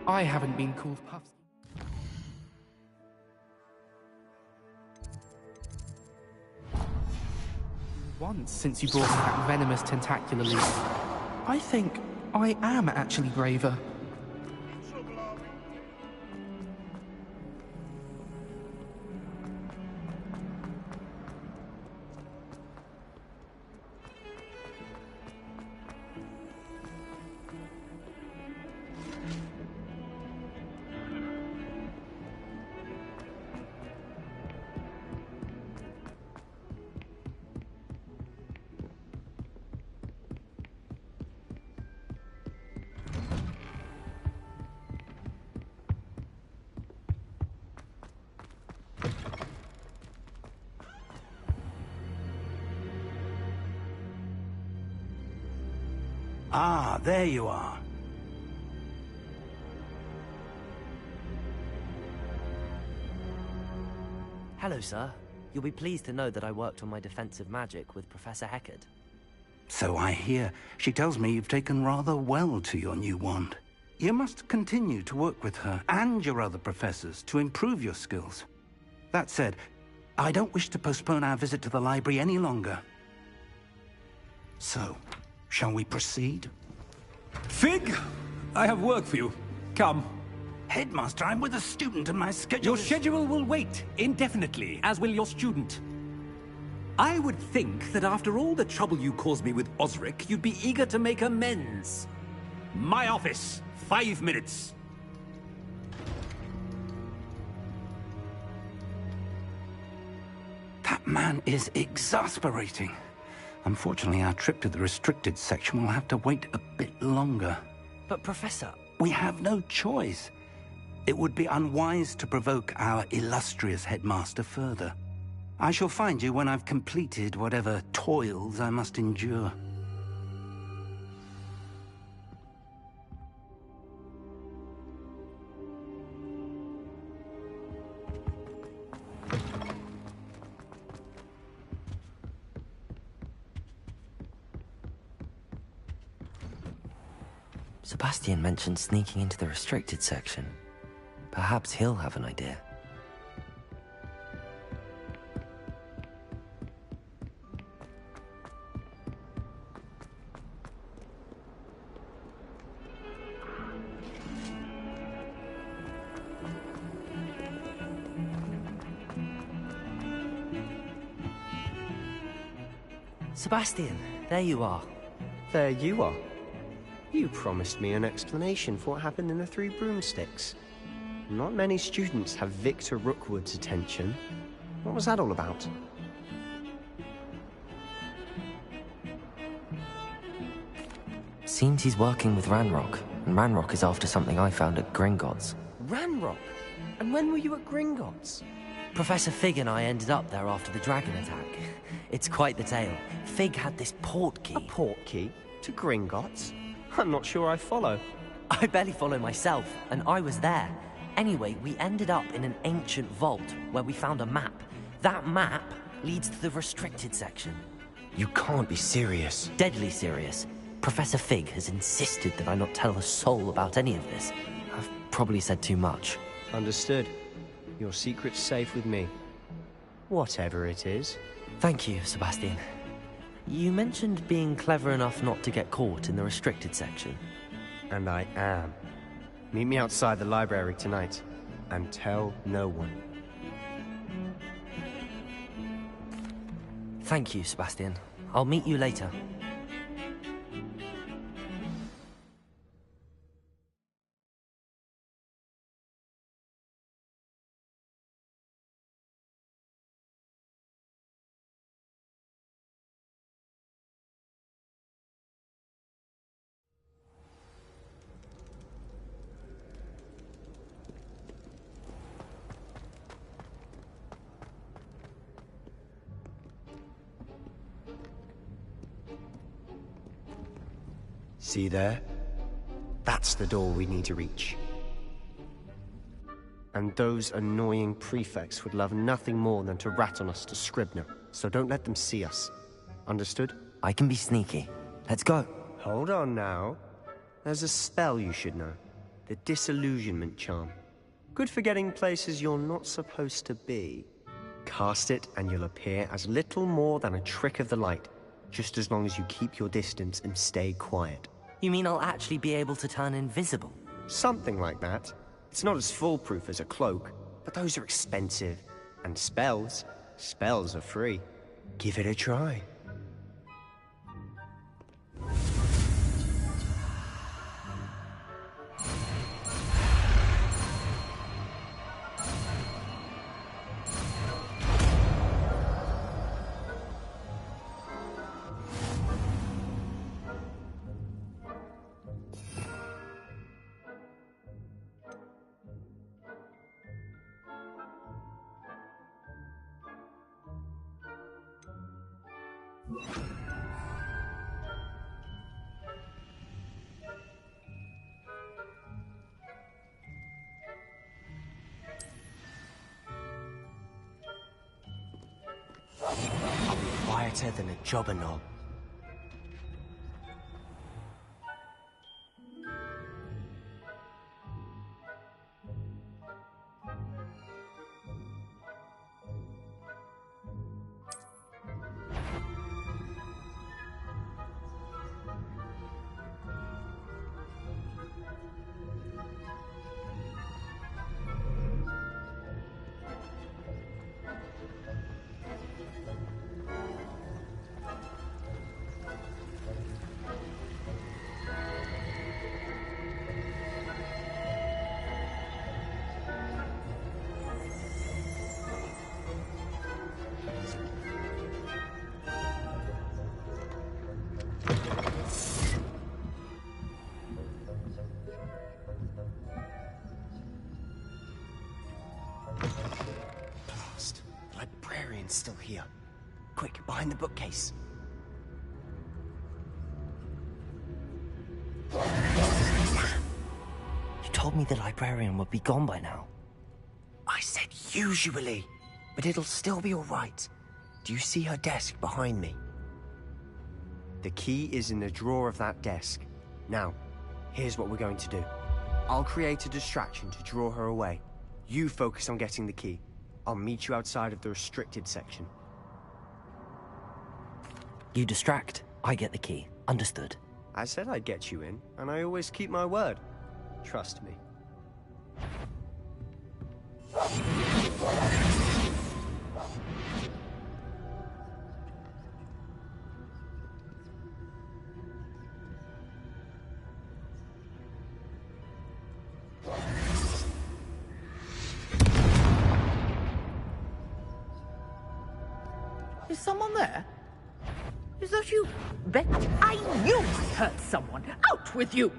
I haven't been called Puffs once since you brought me that venomous tentacular leaf. I think I am actually braver. Ah, there you are. Hello, sir. You'll be pleased to know that I worked on my defensive magic with Professor Heckard. So I hear. She tells me you've taken rather well to your new wand. You must continue to work with her and your other professors to improve your skills. That said, I don't wish to postpone our visit to the library any longer. So, shall we proceed? Fig, I have work for you. Come. Headmaster, I'm with a student and my schedule Your is... schedule will wait indefinitely, as will your student. I would think that after all the trouble you caused me with Osric, you'd be eager to make amends. My office, 5 minutes. That man is exasperating. Unfortunately, our trip to the restricted section will have to wait a bit longer. But, Professor... We have no choice. It would be unwise to provoke our illustrious headmaster further. I shall find you when I've completed whatever toils I must endure. Sebastian mentioned sneaking into the restricted section. Perhaps he'll have an idea. Sebastian, there you are. There you are. You promised me an explanation for what happened in the Three Broomsticks. Not many students have Victor Rookwood's attention. What was that all about? Seems he's working with Ranrock, and Ranrock is after something I found at Gringotts. Ranrock? And when were you at Gringotts? Professor Fig and I ended up there after the dragon attack. It's quite the tale. Fig had this port key. A port key? To Gringotts? I'm not sure I follow. I barely follow myself, and I was there. Anyway, we ended up in an ancient vault where we found a map. That map leads to the restricted section. You can't be serious. Deadly serious. Professor Fig has insisted that I not tell a soul about any of this. I've probably said too much. Understood. Your secret's safe with me. Whatever it is. Thank you, Sebastian. You mentioned being clever enough not to get caught in the restricted section. And I am. Meet me outside the library tonight, and tell no one. Thank you, Sebastian. I'll meet you later. See there? That's the door we need to reach. And those annoying prefects would love nothing more than to rat on us to Scribner, so don't let them see us. Understood? I can be sneaky. Let's go. Hold on now. There's a spell you should know. The disillusionment charm. Good for getting places you're not supposed to be. Cast it and you'll appear as little more than a trick of the light, just as long as you keep your distance and stay quiet. You mean I'll actually be able to turn invisible? Something like that. It's not as foolproof as a cloak, but those are expensive. And spells are free. Give it a try. Quieter than a jobber knob. Blast. The librarian's still here. Quick, behind the bookcase. You told me the librarian would be gone by now. I said usually, but it'll still be all right. Do you see her desk behind me? The key is in the drawer of that desk. Now, here's what we're going to do. I'll create a distraction to draw her away. You focus on getting the key. I'll meet you outside of the restricted section. You distract, I get the key. Understood. I said I'd get you in, and I always keep my word. Trust me. Is someone there? Is that you? Bet I knew I heard someone. Out with you!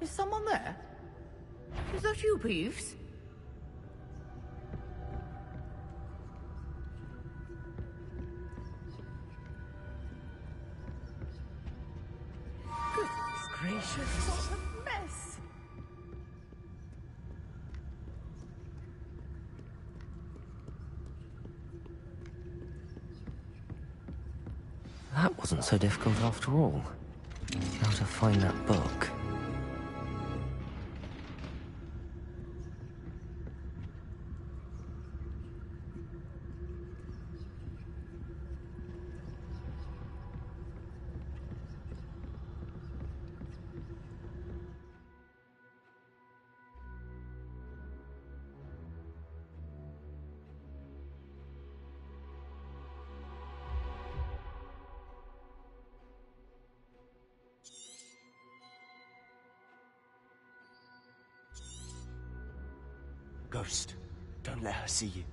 Is someone there? Is that you, Peeves? Goodness gracious, what a mess! That wasn't so difficult after all. How to find that book. Ghost, don't let her see you.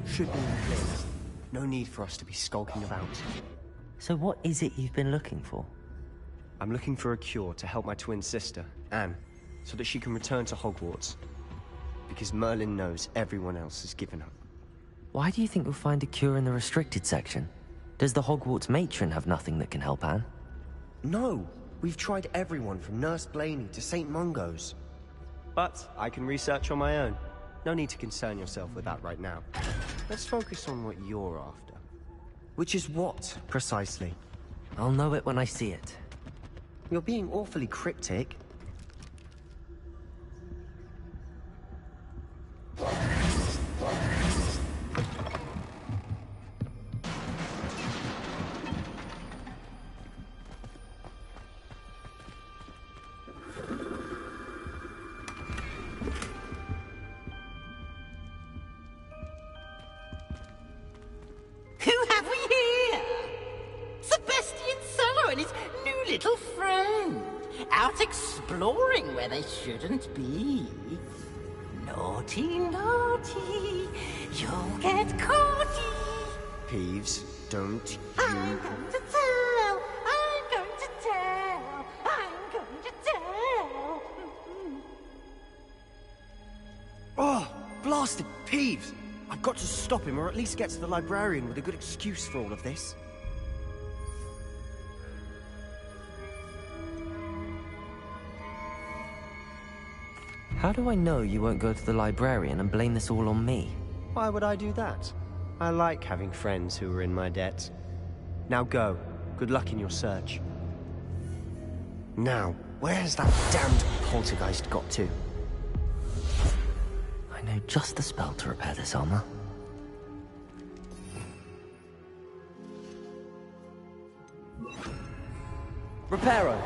Should be in place. No need for us to be skulking about. So what is it you've been looking for? I'm looking for a cure to help my twin sister, Anne, so that she can return to Hogwarts. Because Merlin knows everyone else has given up. Why do you think you'll find a cure in the restricted section? Does the Hogwarts matron have nothing that can help Anne? No! We've tried everyone from Nurse Blaney to St. Mungo's. But I can research on my own. No need to concern yourself with that right now. Let's focus on what you're after. Which is what, precisely? I'll know it when I see it. You're being awfully cryptic. Who have we here? Sebastian Sallow and his new little friend. Out exploring where they shouldn't be. Naughty, naughty. You'll get caughty. Peeves, don't I'm you... going to tell. I'm going to tell. I'm going to tell. Oh, blasted Peeves! I've got to stop him, or at least get to the librarian with a good excuse for all of this. How do I know you won't go to the librarian and blame this all on me? Why would I do that? I like having friends who are in my debt. Now go. Good luck in your search. Now, where has that damned poltergeist got to? I know just the spell to repair this armor. Reparo!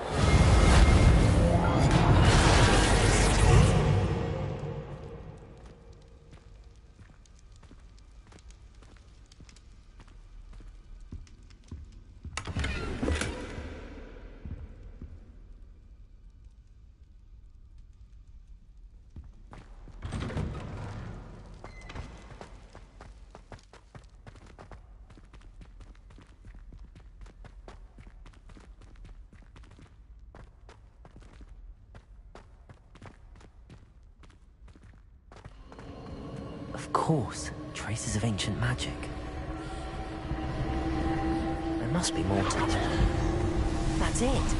Of course, traces of ancient magic. There must be more to it. That's it!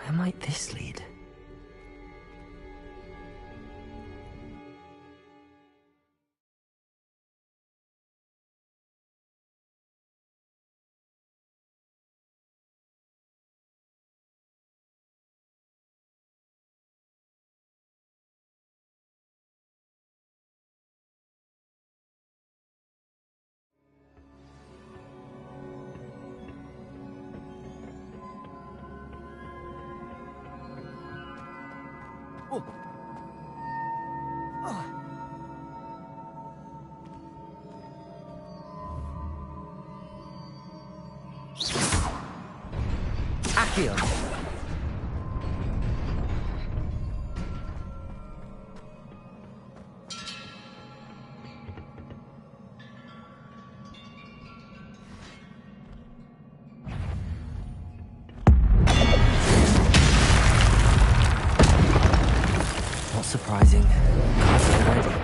Where might this lead? Accio. Not surprising. Castle's ready.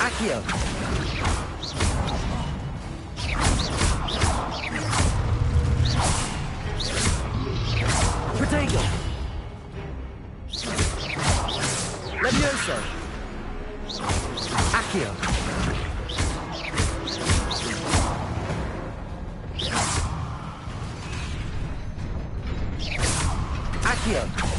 Accio. Protego. Levioso. Accio. Accio.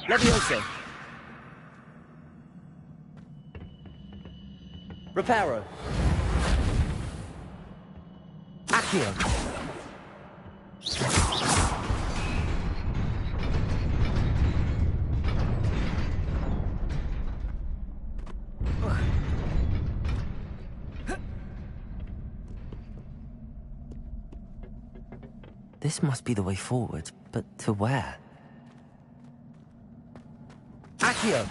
Levioso. Reparo. Accio. This must be the way forward, but to where? Accio!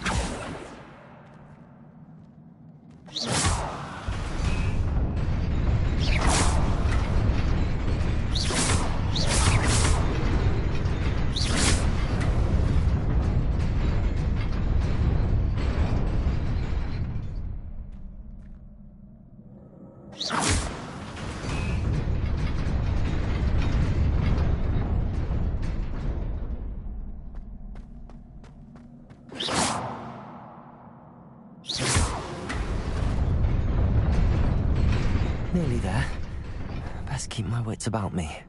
Nearly there. Best keep my wits about me.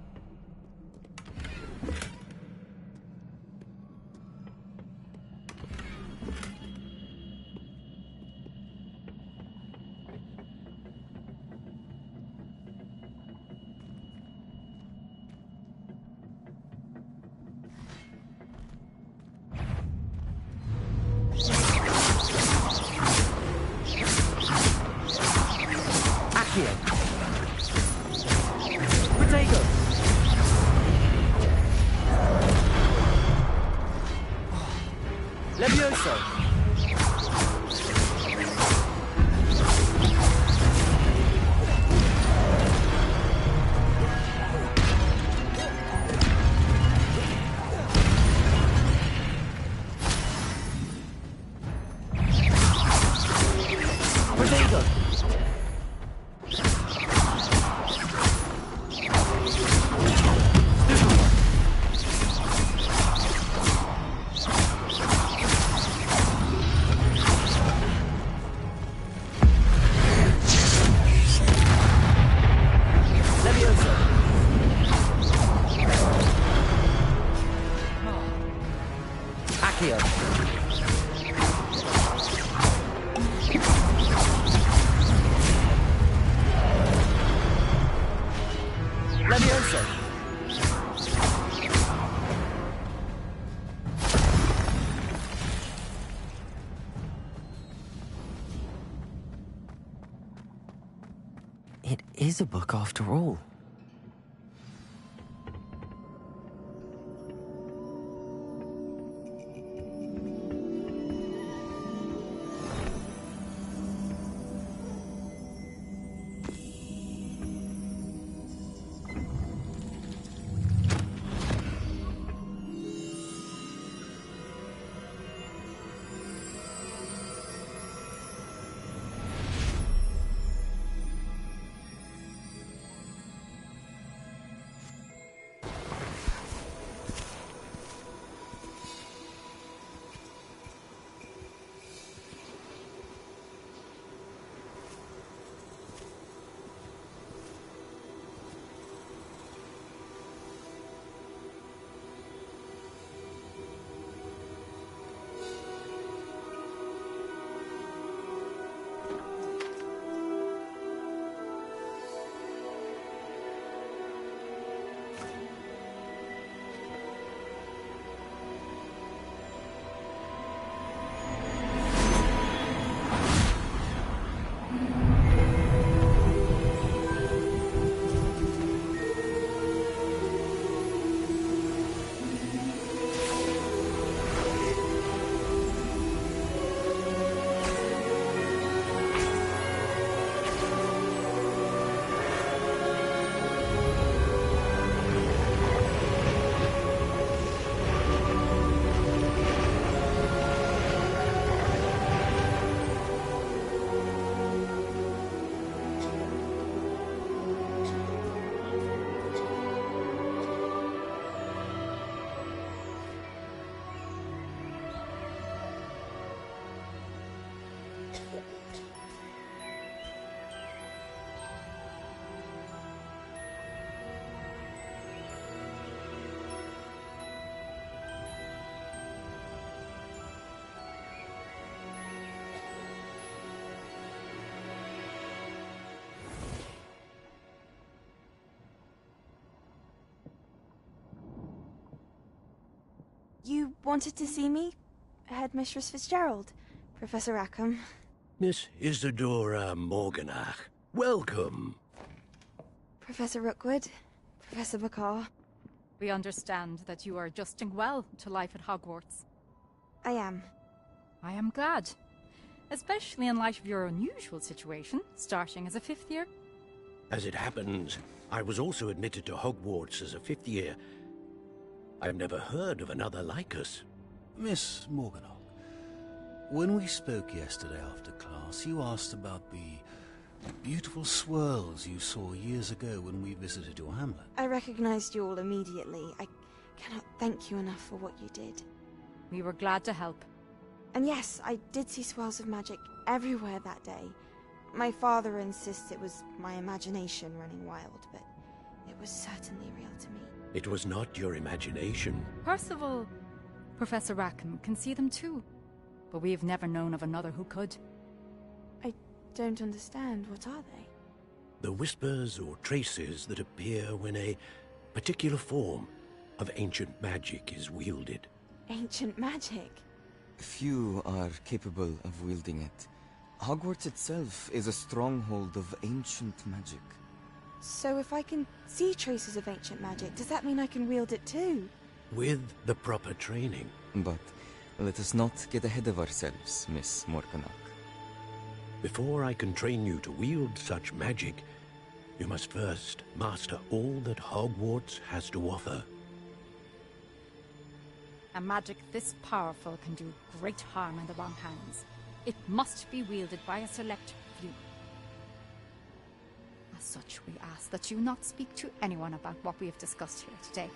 Levioso! Protego! Accio. Levioso. is a book after all. You wanted to see me? Headmistress Fitzgerald, Professor Rackham. Miss Isadora Morganach, welcome. Professor Rookwood, Professor Bakar. We understand that you are adjusting well to life at Hogwarts. I am. I am glad. Especially in light of your unusual situation, starting as a fifth year. As it happens, I was also admitted to Hogwarts as a fifth year. I've never heard of another like us. Miss Morganach, when we spoke yesterday after class, you asked about the beautiful swirls you saw years ago when we visited your hamlet. I recognized you all immediately. I cannot thank you enough for what you did. We were glad to help. And yes, I did see swirls of magic everywhere that day. My father insists it was my imagination running wild, but it was certainly real to me. It was not your imagination. Percival, Professor Rackham can see them too. But we've never known of another who could. I don't understand. What are they? The whispers or traces that appear when a particular form of ancient magic is wielded. Ancient magic? Few are capable of wielding it. Hogwarts itself is a stronghold of ancient magic. So if I can see traces of ancient magic, does that mean I can wield it too? With the proper training. But let us not get ahead of ourselves, Miss Morganach. Before I can train you to wield such magic, you must first master all that Hogwarts has to offer. A magic this powerful can do great harm in the wrong hands. It must be wielded by a select few. As such, we ask that you not speak to anyone about what we have discussed here today.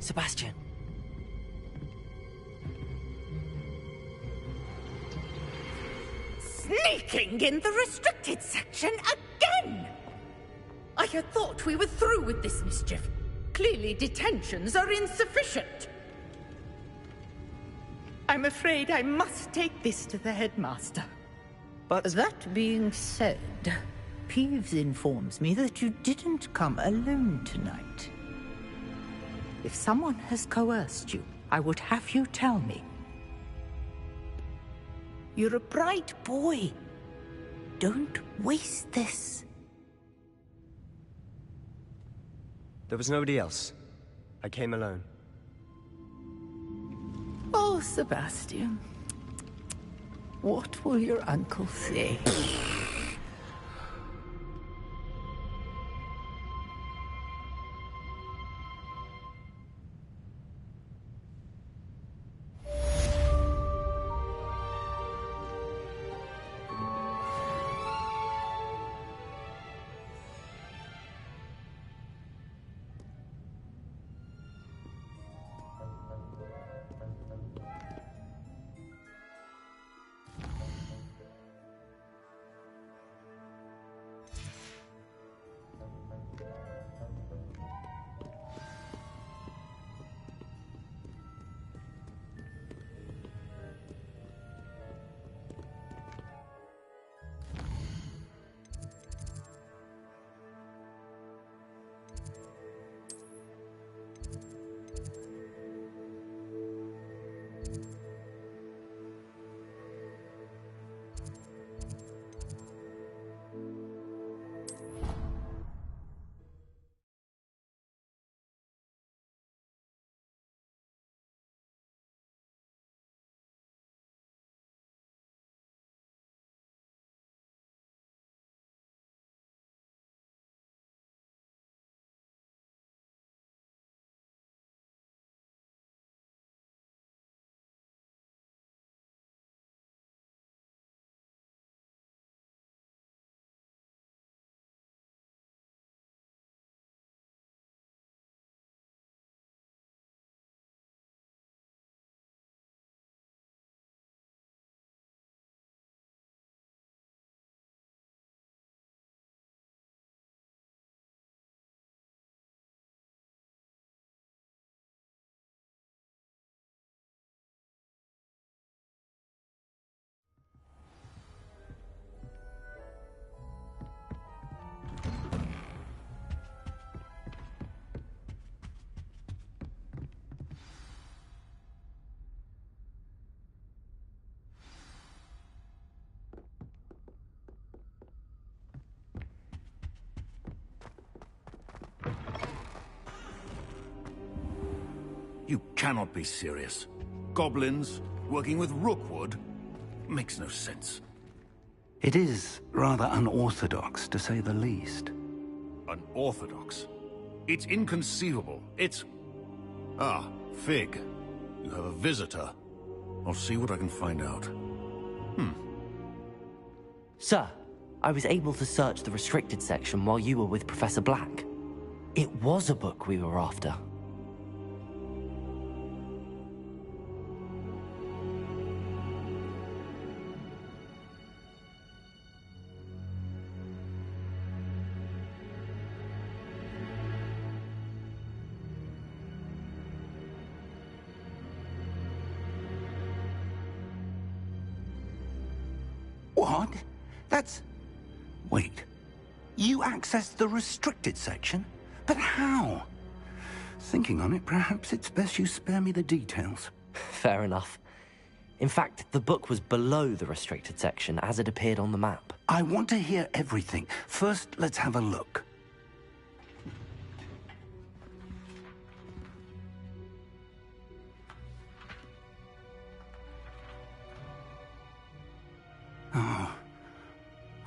Sebastian. Sneaking in the restricted section again! I had thought we were through with this mischief. Clearly detentions are insufficient. I'm afraid I must take this to the headmaster. But that being said, Peeves informs me that you didn't come alone tonight. If someone has coerced you, I would have you tell me. You're a bright boy. Don't waste this. there was nobody else. I came alone. Oh, Sebastian. What will your uncle say? You cannot be serious. Goblins working with Rookwood? Makes no sense. It is rather unorthodox, to say the least. Unorthodox? It's inconceivable. It's... Ah, Fig. You have a visitor. I'll see what I can find out. Sir, I was able to search the restricted section while you were with Professor Black. It was a book we were after. What? That's... Wait. You accessed the restricted section? But how? Thinking on it, perhaps it's best you spare me the details. Fair enough. In fact, the book was below the restricted section as it appeared on the map. I want to hear everything. First, let's have a look.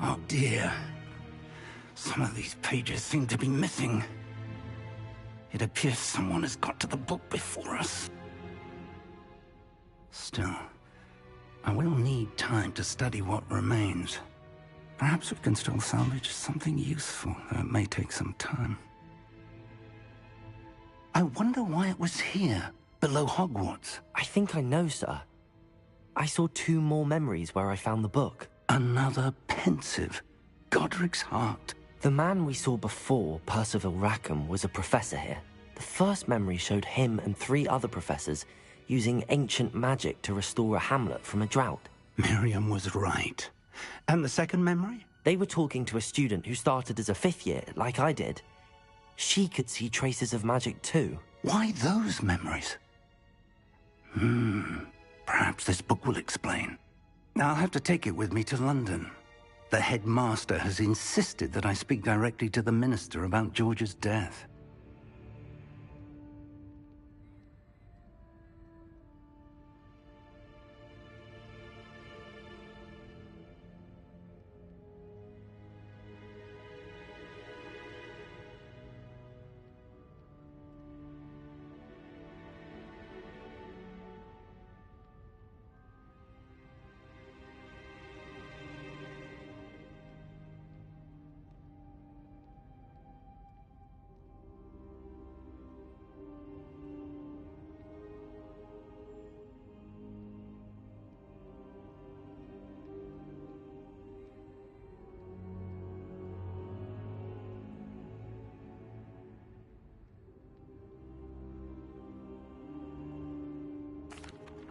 Oh dear. Some of these pages seem to be missing. It appears someone has got to the book before us. Still, I will need time to study what remains. Perhaps we can still salvage something useful, though it may take some time. I wonder why it was here, below Hogwarts. I think I know, sir. I saw 2 more memories where I found the book. Another pensive. Godric's heart. The man we saw before, Percival Rackham, was a professor here. The first memory showed him and 3 other professors using ancient magic to restore a hamlet from a drought. Miriam was right. And the second memory? They were talking to a student who started as a 5th year, like I did. She could see traces of magic too. Why those memories? Perhaps this book will explain. I'll have to take it with me to London. The headmaster has insisted that I speak directly to the minister about George's death.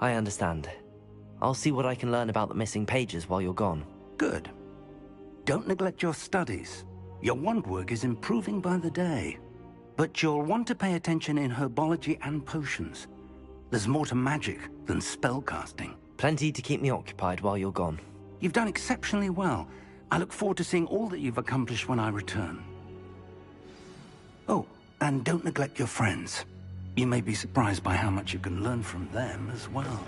I understand. I'll see what I can learn about the missing pages while you're gone. Good. Don't neglect your studies. Your wand work is improving by the day. But you'll want to pay attention in herbology and potions. There's more to magic than spellcasting. Plenty to keep me occupied while you're gone. You've done exceptionally well. I look forward to seeing all that you've accomplished when I return. Oh, and don't neglect your friends. You may be surprised by how much you can learn from them as well.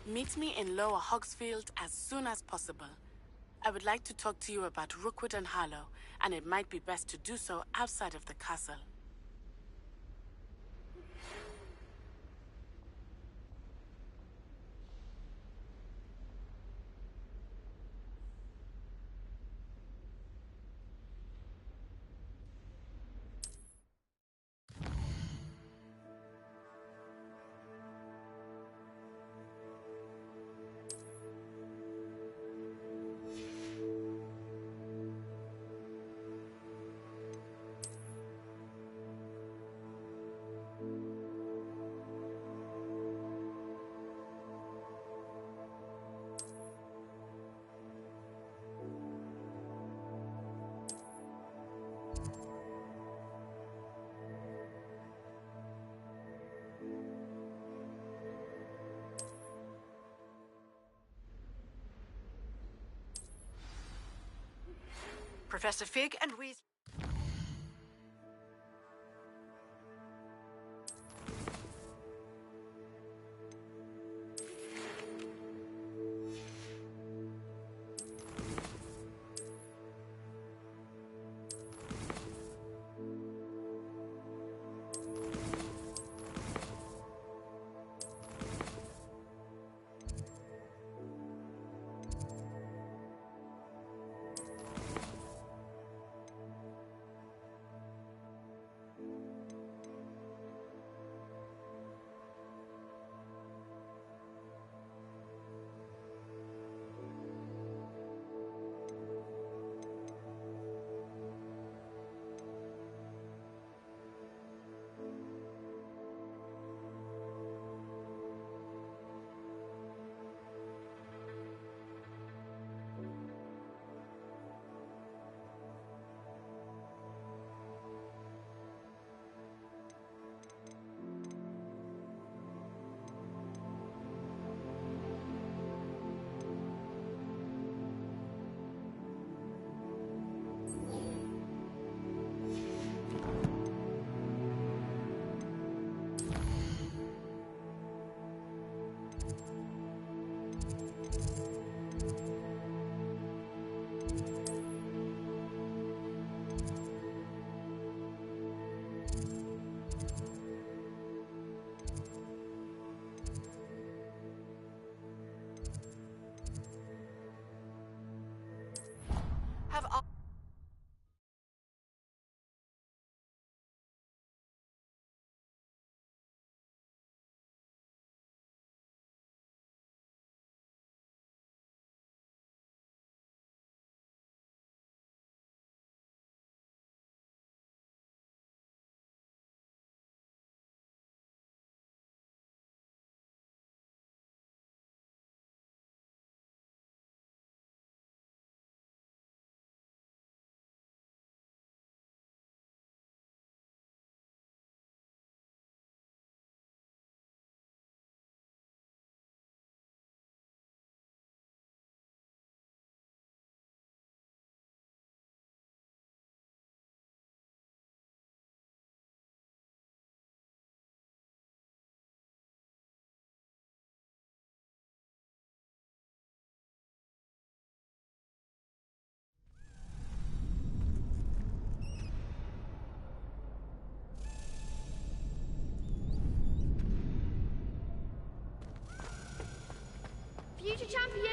Meet me in Lower Hogsfield as soon as possible. I would like to talk to you about Rookwood and Harlow, and it might be best to do so outside of the castle. Professor Fig and Weasley.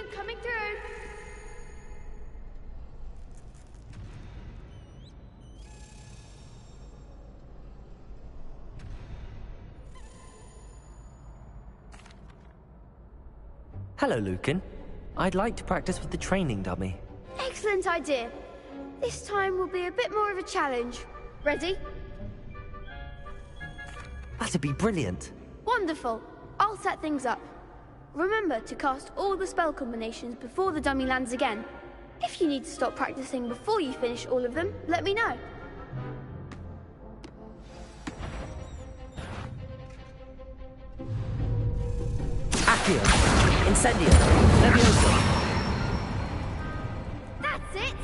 I'm coming through. Hello, Lucan. I'd like to practice with the training dummy. Excellent idea. This time will be a bit more of a challenge. Ready? That'd be brilliant. Wonderful. I'll set things up. Remember to cast all the spell combinations before the dummy lands again. If you need to stop practicing before you finish all of them, let me know. Accio! Incendio! Levioso! That's it!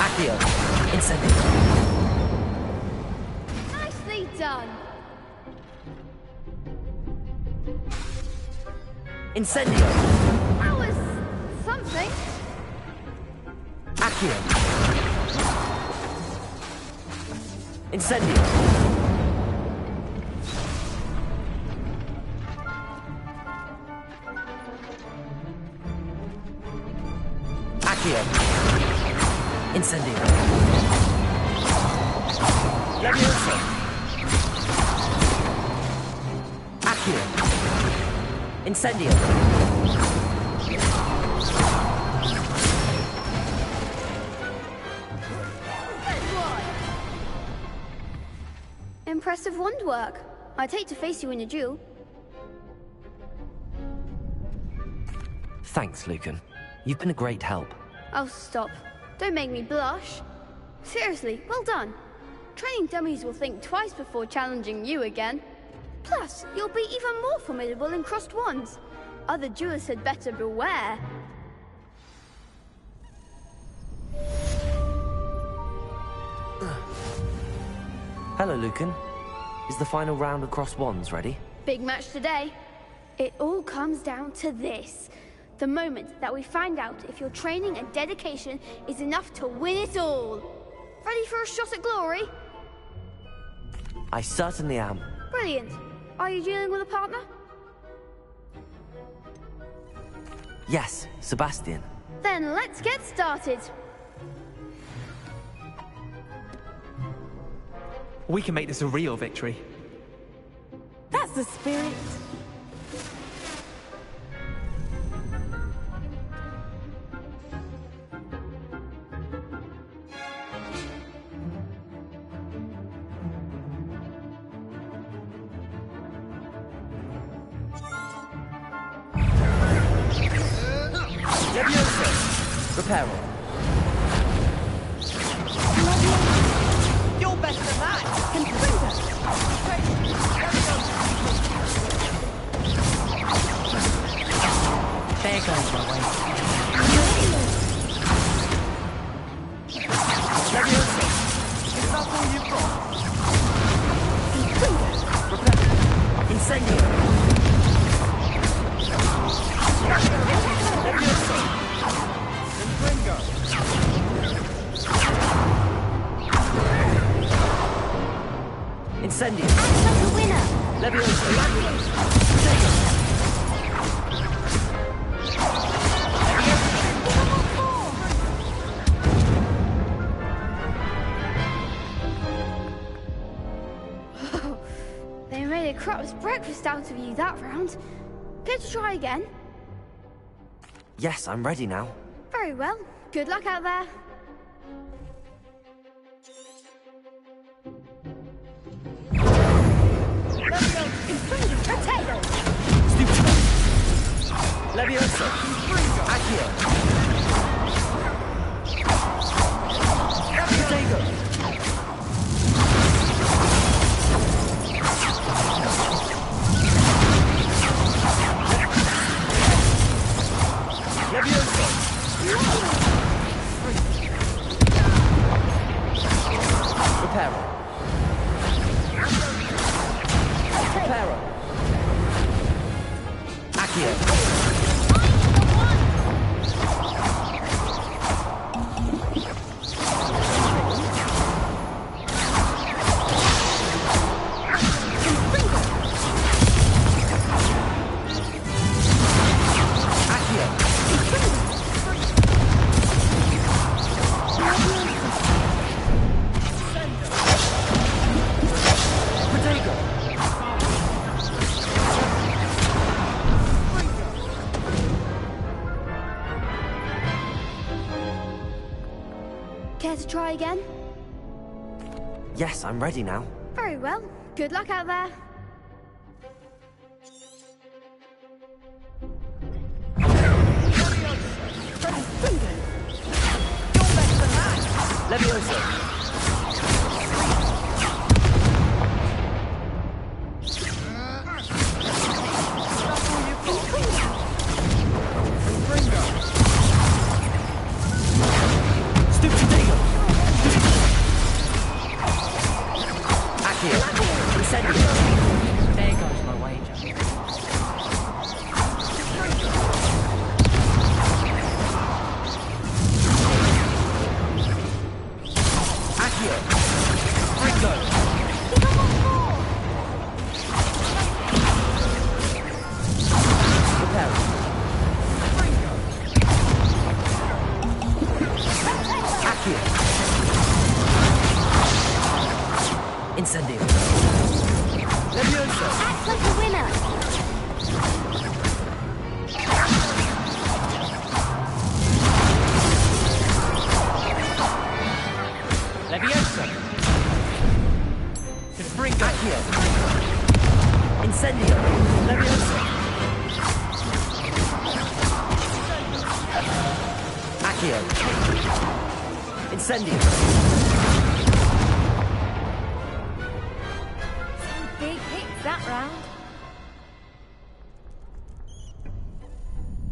Accio! Incendio! Nicely done! Incendio! That was something. Accio! Incendio! Accio! Incendio! Levioso! Accio! Incendio! Impressive wand work. I'd hate to face you in a duel. Thanks, Lucan. You've been a great help. Oh, stop. Don't make me blush. Seriously, well done. Training dummies will think twice before challenging you again. Plus, you'll be even more formidable in crossed wands. Other duelists had better beware. Hello, Lucan. Is the final round of cross wands ready? Big match today. It all comes down to this. The moment that we find out if your training and dedication is enough to win it all. Ready for a shot at glory? I certainly am. Brilliant. Are you dealing with a partner? Yes, Sebastian. Then let's get started. We can make this a real victory. That's the spirit. Levioso! Reparo! You're better than that. Confringo. There goes my way. Levioso! Is that all you've got? Incendio! Levioso! Confringo! Incendio! Like a winner! Levioso! They made a crap's breakfast out of you that round. Care to try again? Yes, I'm ready now. Very well. Good luck out there. Potato! Levioso! Accio! Potato! Levioso! Reparo! Reparo! Accio! to try again? Yes, I'm ready now. Very well. Good luck out there. Levioso! There goes my wager. Accio! Ringo! Repel! Accio! Incendio! Levioso! Act like a winner! Levioso! Confringo! Accio! Incendio! Levioso! Accio! Incendio! Big hits that round.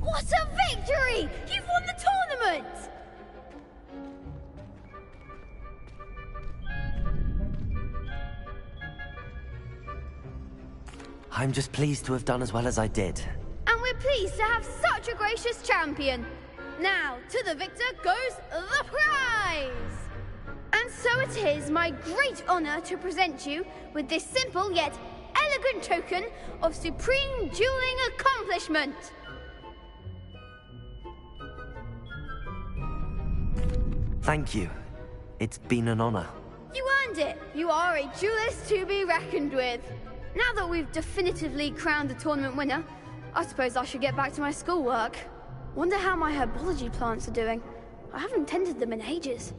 What a victory! You've won the tournament! I'm just pleased to have done as well as I did. And we're pleased to have such a gracious champion. Now, to the victor goes the prize! And so it is my great honor to present you with this simple yet elegant token of supreme dueling accomplishment. Thank you. It's been an honor. You earned it. You are a duelist to be reckoned with. Now that we've definitively crowned the tournament winner, I suppose I should get back to my schoolwork. Wonder how my herbology plants are doing. I haven't tended them in ages.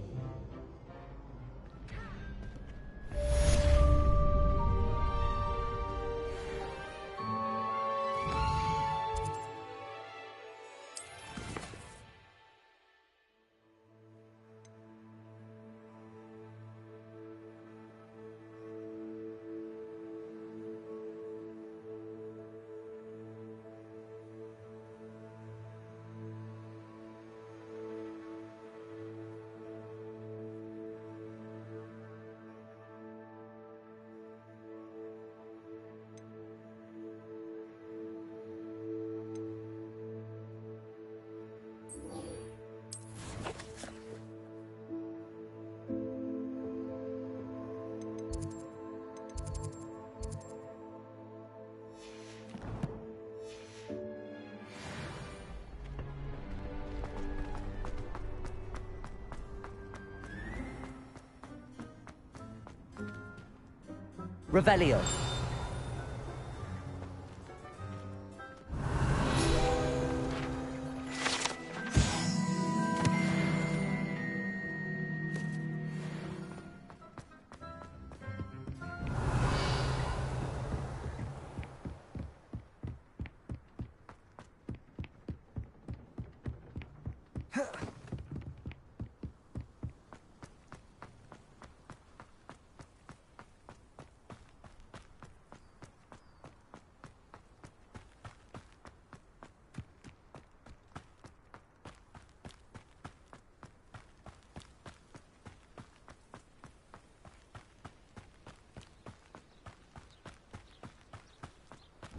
Revelio.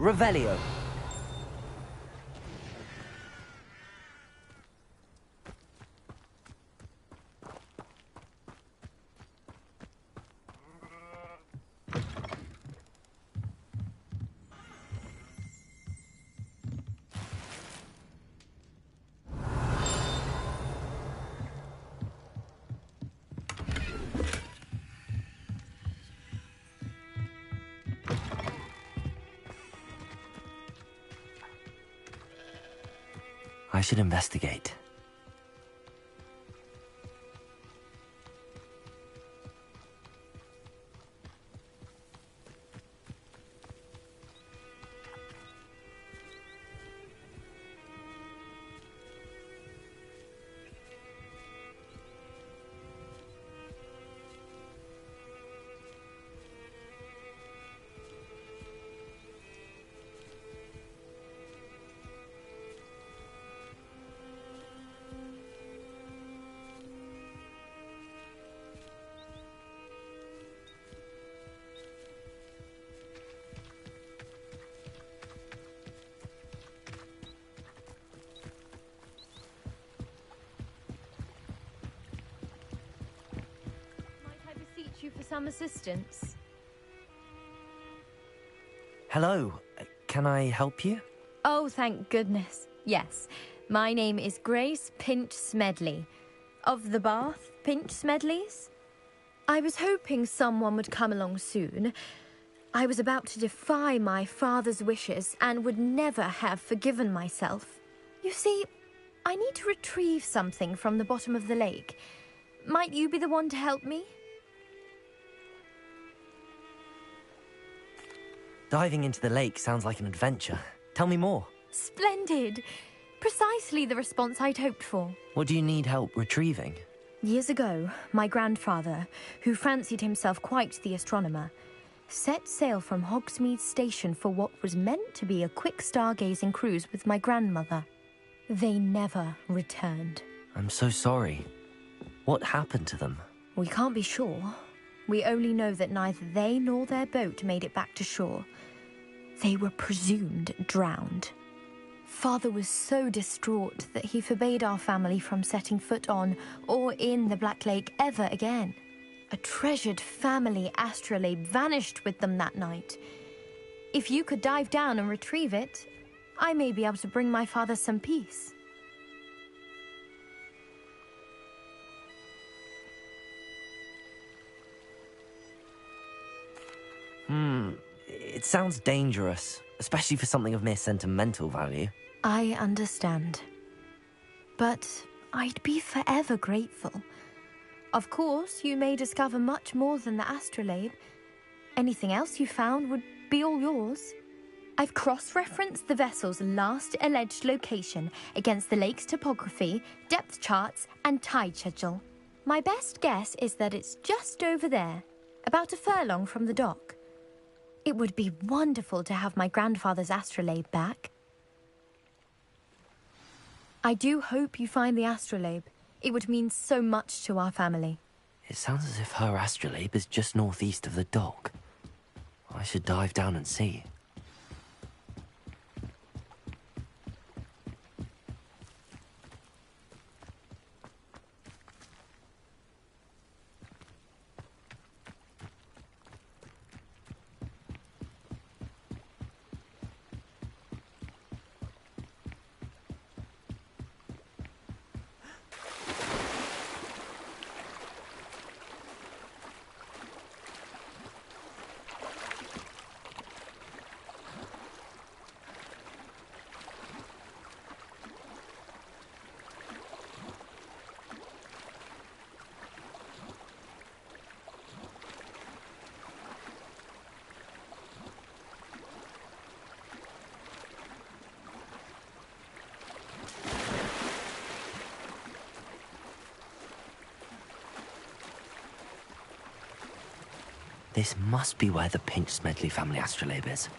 Revelio. I should investigate. some assistance? Hello. Can I help you? Oh, thank goodness. Yes. My name is Grace Pinch Smedley. Of the Bath Pinch Smedleys? I was hoping someone would come along soon. I was about to defy my father's wishes and would never have forgiven myself. You see, I need to retrieve something from the bottom of the lake. Might you be the one to help me? Diving into the lake sounds like an adventure. Tell me more. Splendid! Precisely the response I'd hoped for. What do you need help retrieving? Years ago, my grandfather, who fancied himself quite the astronomer, set sail from Hogsmeade Station for what was meant to be a quick stargazing cruise with my grandmother. They never returned. I'm so sorry. What happened to them? We can't be sure. We only know that neither they nor their boat made it back to shore. They were presumed drowned. Father was so distraught that he forbade our family from setting foot on or in the Black Lake ever again. A treasured family astrolabe vanished with them that night. If you could dive down and retrieve it, I may be able to bring my father some peace. It sounds dangerous, especially for something of mere sentimental value. I understand. But I'd be forever grateful. Of course, you may discover much more than the astrolabe. Anything else you found would be all yours. I've cross-referenced the vessel's last alleged location against the lake's topography, depth charts, and tide schedule. My best guess is that it's just over there, about a furlong from the dock. It would be wonderful to have my grandfather's astrolabe back. I do hope you find the astrolabe. It would mean so much to our family. It sounds as if her astrolabe is just northeast of the dock. I should dive down and see. This must be where the Pinch Smedley family astrolabe is.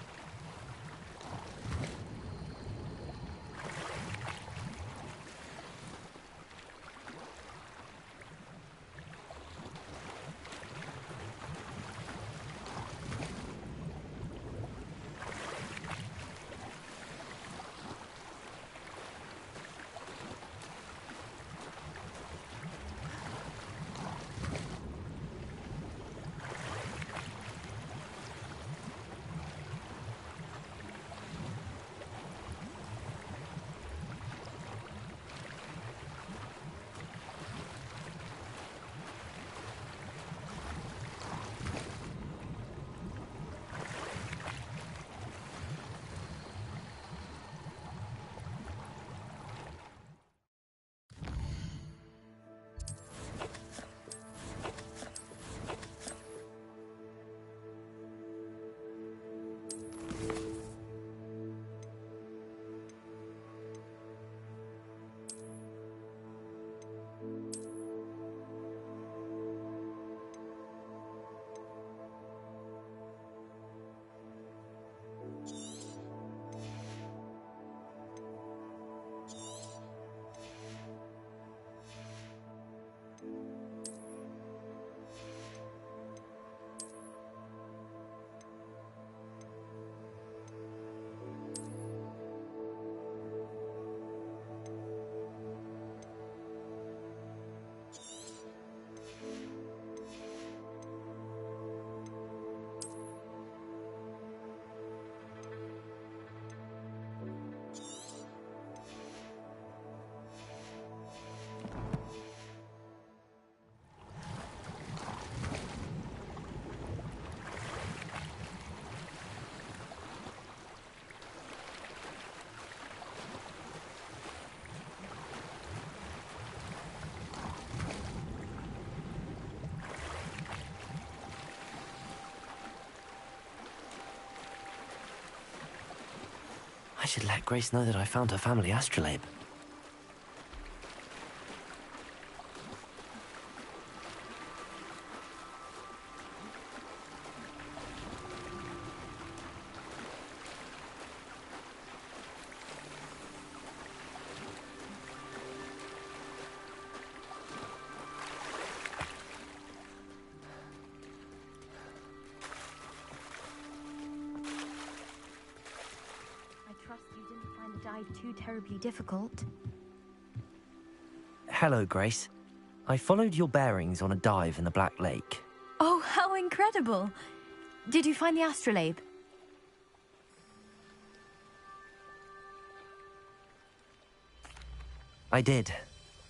I should let Grace know that I found her family astrolabe. Too terribly difficult. Hello, Grace. I followed your bearings on a dive in the Black Lake. Oh, how incredible! Did you find the astrolabe? I did.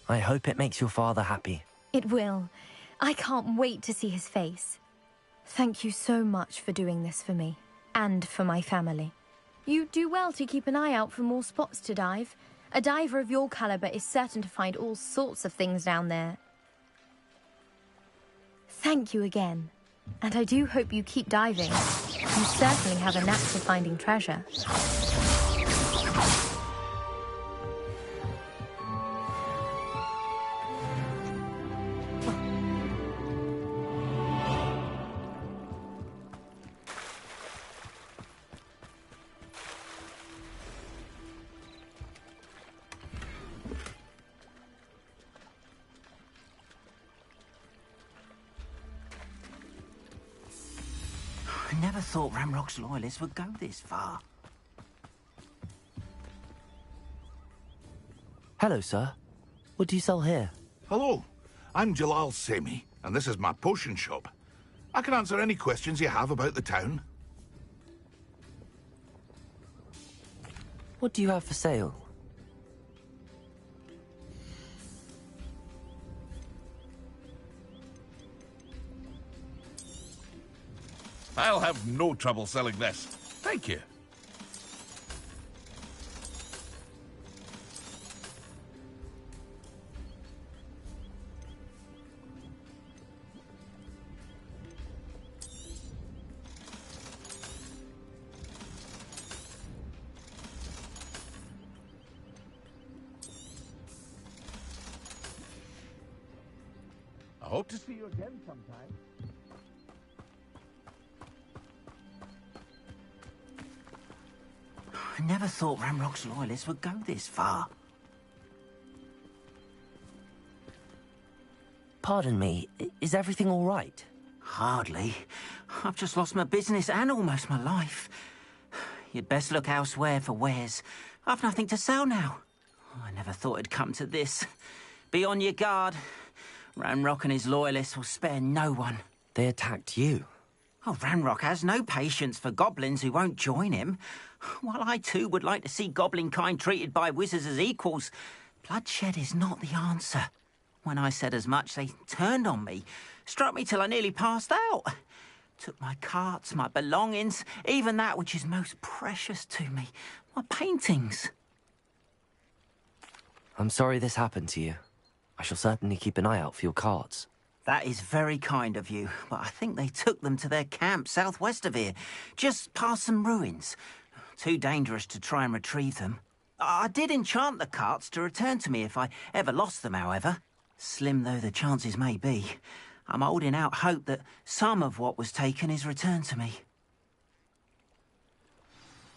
I hope it makes your father happy. It will. I can't wait to see his face. Thank you so much for doing this for me, and for my family. You do well to keep an eye out for more spots to dive. A diver of your caliber is certain to find all sorts of things down there. Thank you again. And I do hope you keep diving. You certainly have a knack for finding treasure. I never thought Ramrock's loyalists would go this far. Hello, sir. What do you sell here? Hello, I'm Jalal Semi, and this is my potion shop. I can answer any questions you have about the town. What do you have for sale? I'll have no trouble selling this. Thank you. I hope to see you again sometime. I never thought Ramrock's loyalists would go this far. Pardon me, is everything all right? Hardly. I've just lost my business and almost my life. You'd best look elsewhere for wares. I've nothing to sell now. I never thought it'd come to this. Be on your guard. Ranrock and his loyalists will spare no one. They attacked you? Oh, Ranrock has no patience for goblins who won't join him. While I too would like to see goblin kind treated by wizards as equals, bloodshed is not the answer. When I said as much, they turned on me, struck me till I nearly passed out. Took my carts, my belongings, even that which is most precious to me, my paintings. I'm sorry this happened to you. I shall certainly keep an eye out for your carts. That is very kind of you, but I think they took them to their camp southwest of here, just past some ruins. Too dangerous to try and retrieve them. I did enchant the carts to return to me if I ever lost them, however. Slim though the chances may be, I'm holding out hope that some of what was taken is returned to me.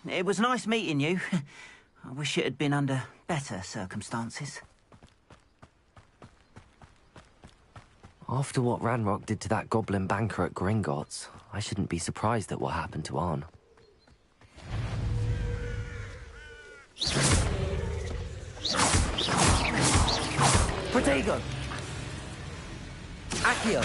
It was nice meeting you. I wish it had been under better circumstances. After what Ranrock did to that goblin banker at Gringotts, I shouldn't be surprised at what happened to Arn. Protego! Accio!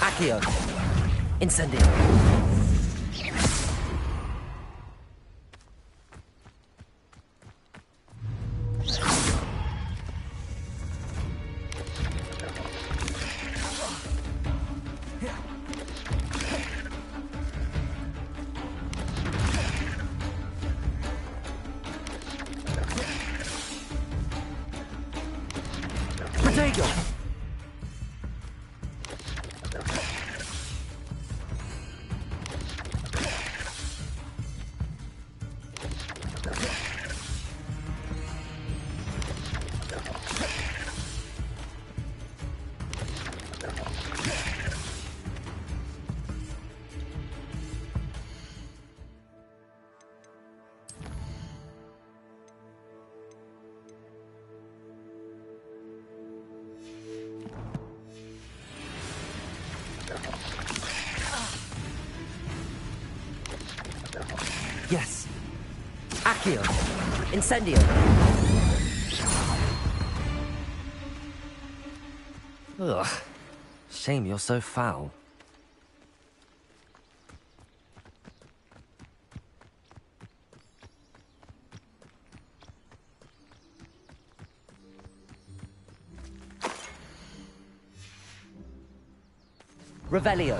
Accio! Incendio! Accio! Incendio! Ugh. Shame you're so foul. Revelio.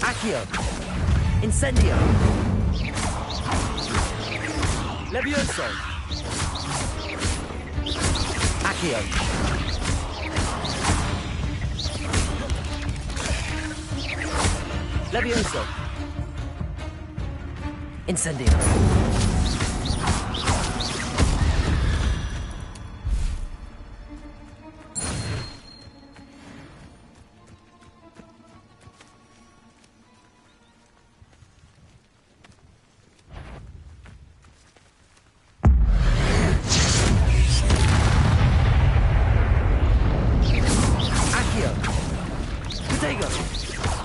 Accio! Incendio! Levioso! Accio! Levioso! Incendio!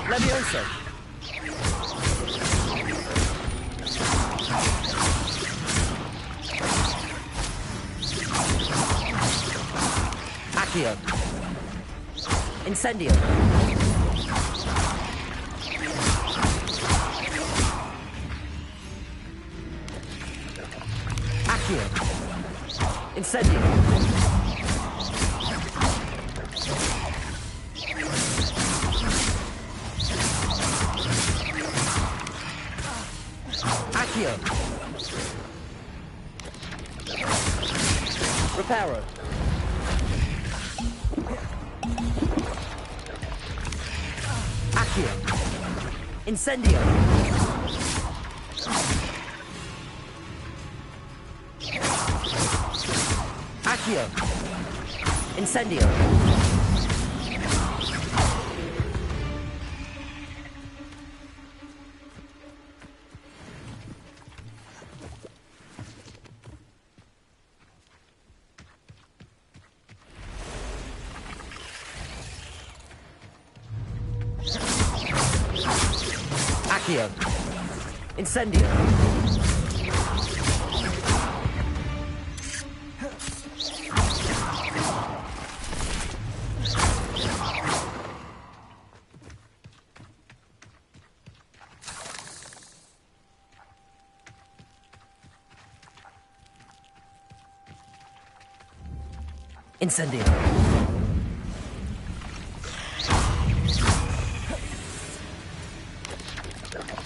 Levioso! Accio! Incendio! Accio! Incendio! Accio! Reparo! Accio! Incendio! Accio! Incendio! Accio! Incendio! Incendio!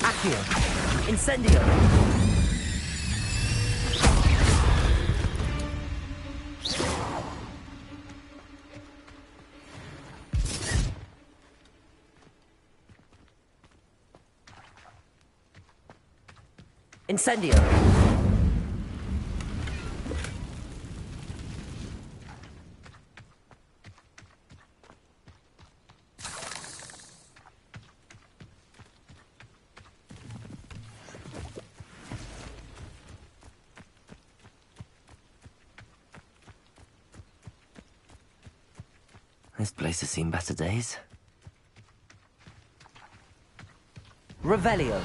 Accio! Incendio! Incendio! This place has seen better days. Revelio.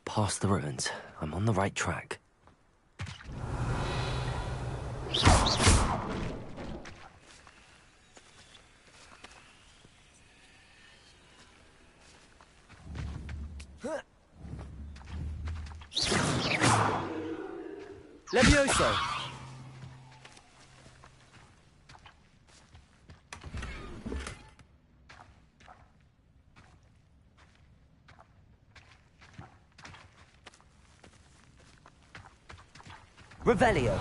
Past the ruins. I'm on the right track. Levioso! Revelio.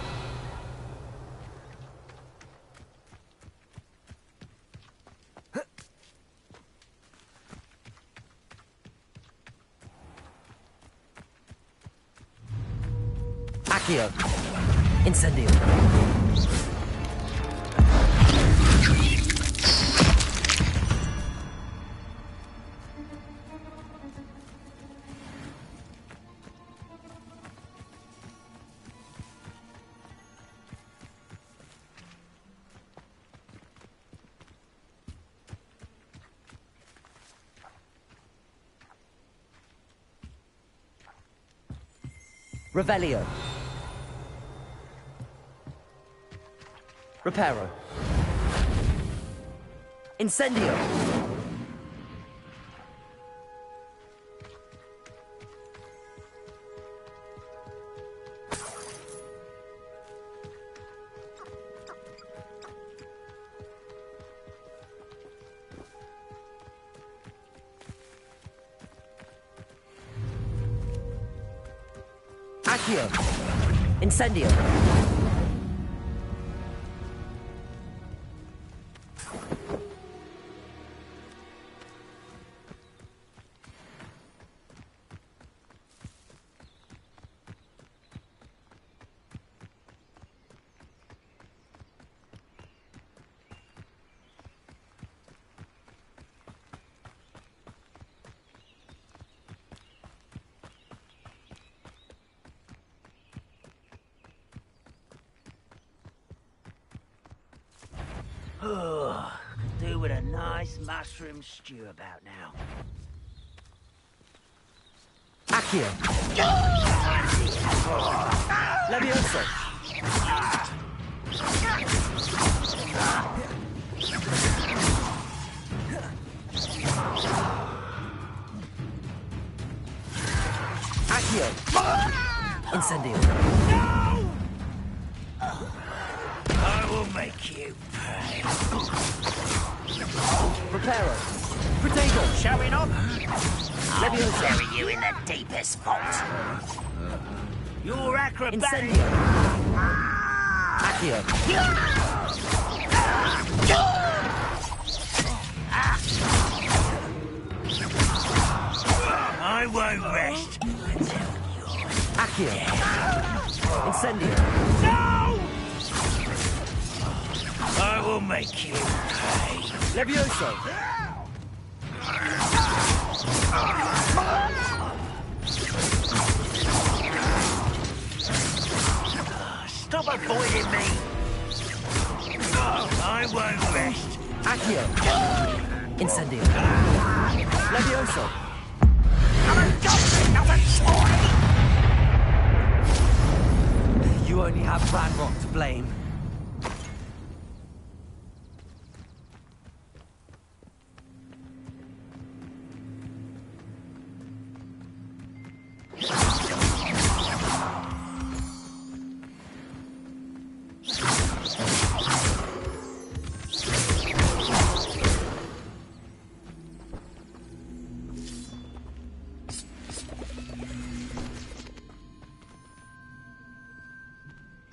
Accio. Incendio. Revelio. Reparo. Incendio. Accio. Incendio. Oh, could do with a nice mushroom stew about now. Accio. Levioso. Accio. Incendio. I will make you pay. Reparo. Protego. Shall we not? I'll Levioso. bury you in the deepest vault. Your acrobatic. Incendio. Accio. I won't rest until Accio. Incendio. No! I will make you pay. Levioso. Stop avoiding me. I won't rest. Accio. Incendio. Levioso. I'm a goblin, not a toy! You only have Badrock to blame.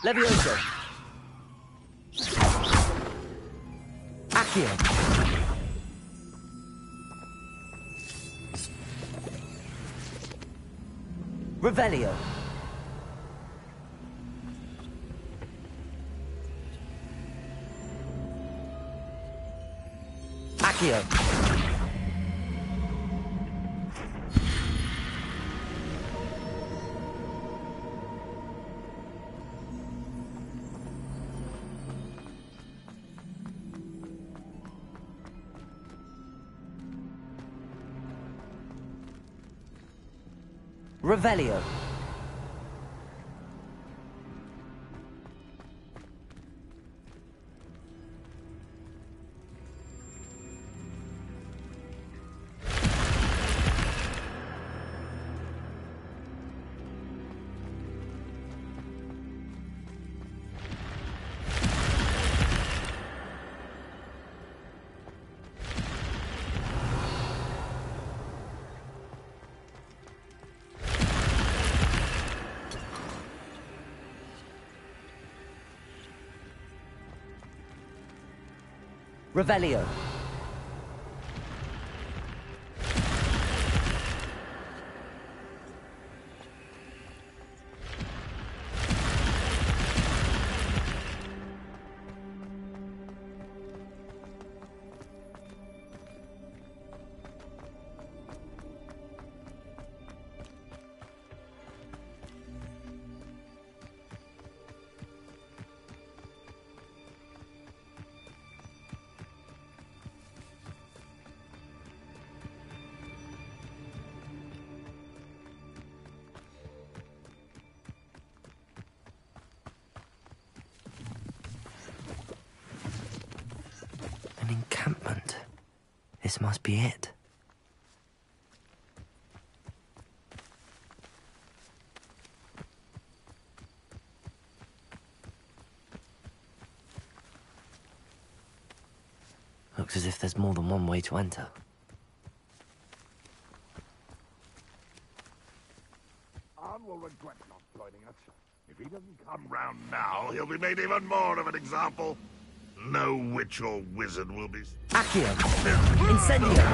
Levioso. Accio. Revelio. Accio. Revelio. Revelio. This must be it. Looks as if there's more than one way to enter. Arn will regret not joining us. If he doesn't come round now, he'll be made even more of an example. No witch or wizard will be... Accio! Incendio!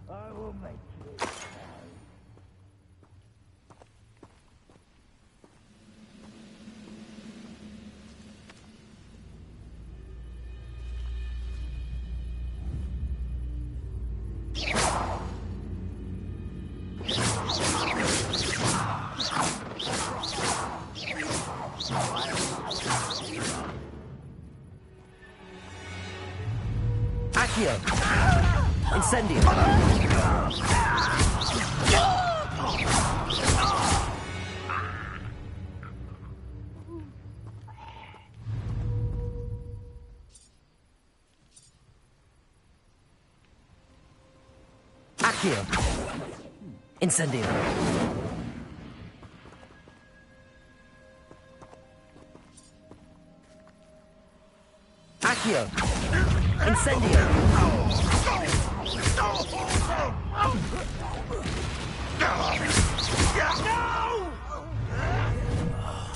I will make you. Accio! Incendio! Accio! Incendio! Accio! Incendio!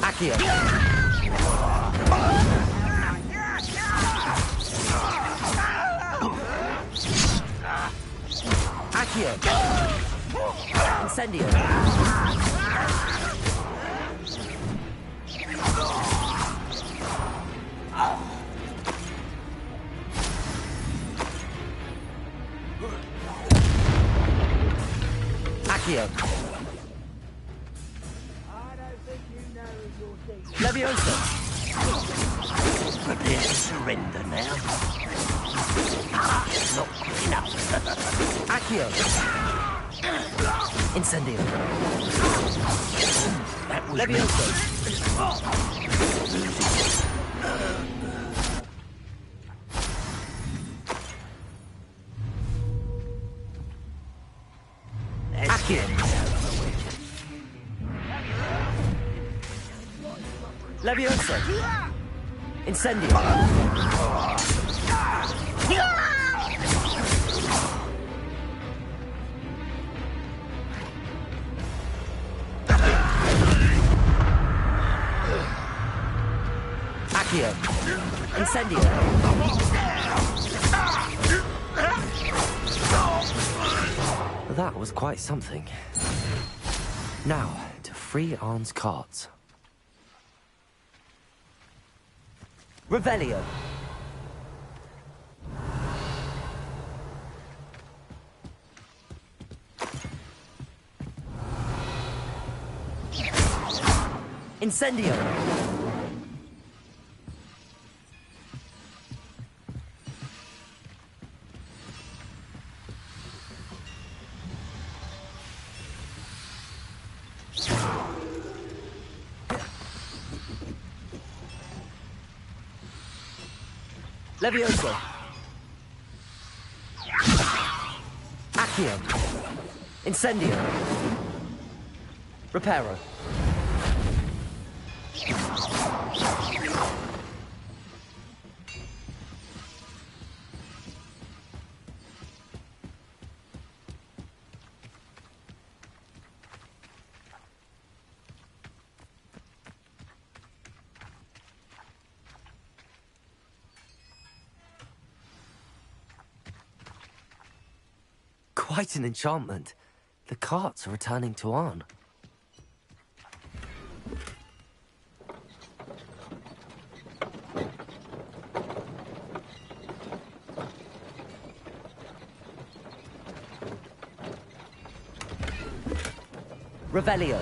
Accio! Accio! Incendio! Accio! Leviosa! Prepare to surrender now. Not quick enough. Accio! Incendio! That was Leviosa! Accio! Leviosa! Incendio! Accio! Incendio! That was quite something. Now, to free Arn's carts. Revelio! Incendio! Leviosa! Accio! Incendio! Reparo! Quite an enchantment. The carts are returning to Arn. Revelio.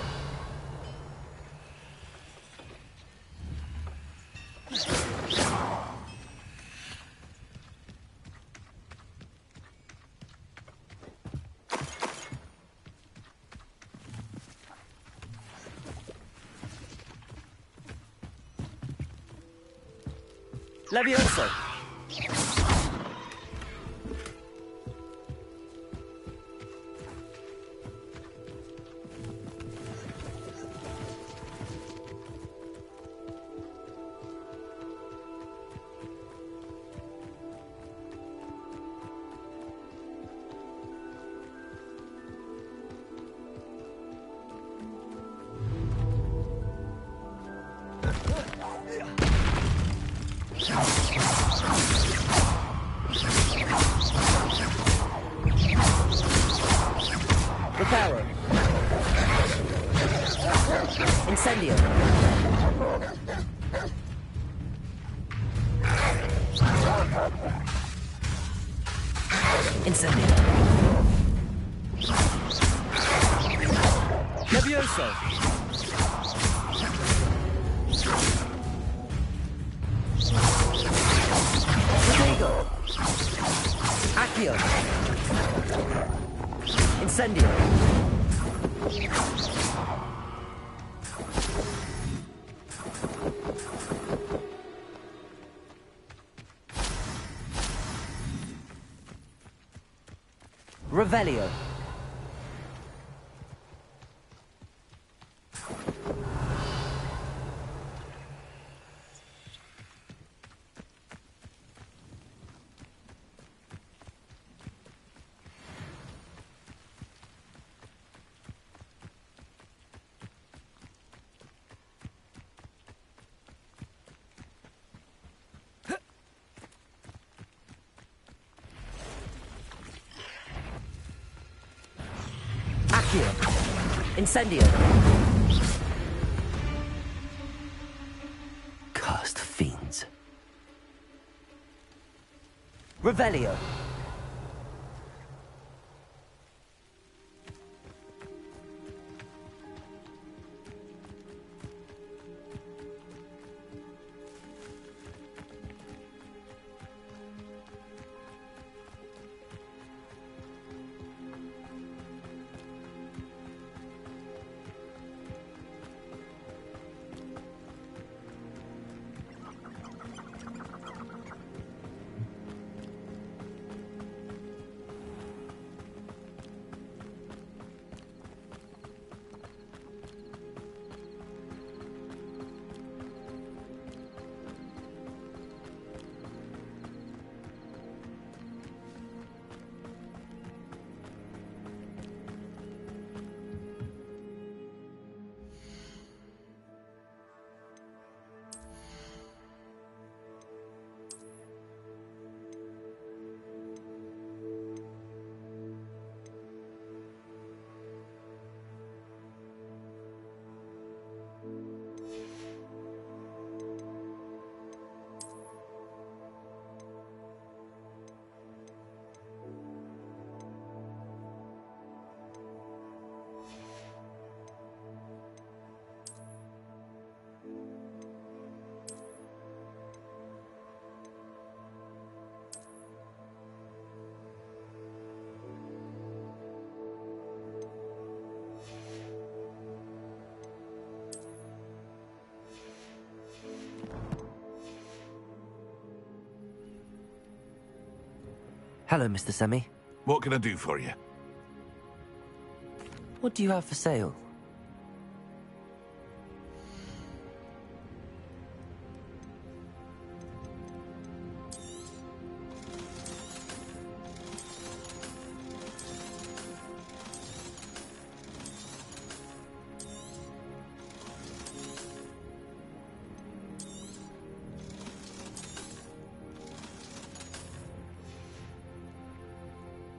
Levioso! Reparo. Incendio. Incendio. Levioso. Rodrigo. Accio. Incendio. Revelio. Accio. Incendio. Cursed fiends. Revelio. Hello, Mr. Semi. What can I do for you? What do you have for sale?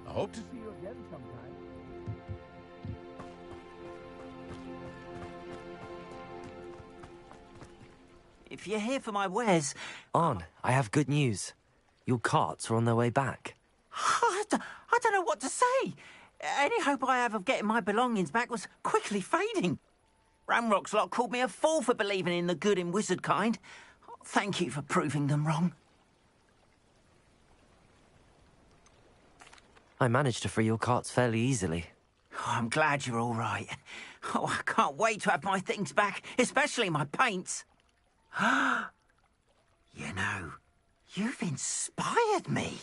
I hope to see you again sometime. If you're here for my wares... On, I have good news. Your carts are on their way back. I don't know what to say. Any hope I have of getting my belongings back was quickly fading. Ramrock's lot called me a fool for believing in the good in wizard kind. Thank you for proving them wrong. I managed to free your carts fairly easily. Oh, I'm glad you're all right. Oh, I can't wait to have my things back, especially my paints. You know, You've inspired me.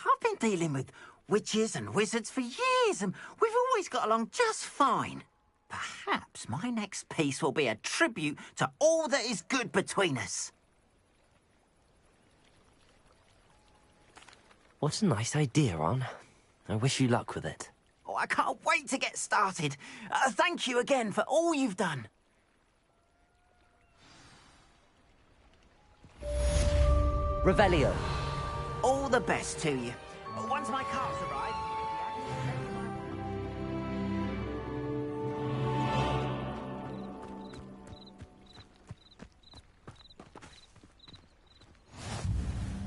I've been dealing with witches and wizards for years, and we've always got along just fine. Perhaps my next piece will be a tribute to all that is good between us. What a nice idea, Ron. I wish you luck with it. Oh, I can't wait to get started. Thank you again for all you've done. Revelio. All the best to you. Once my car's arrived...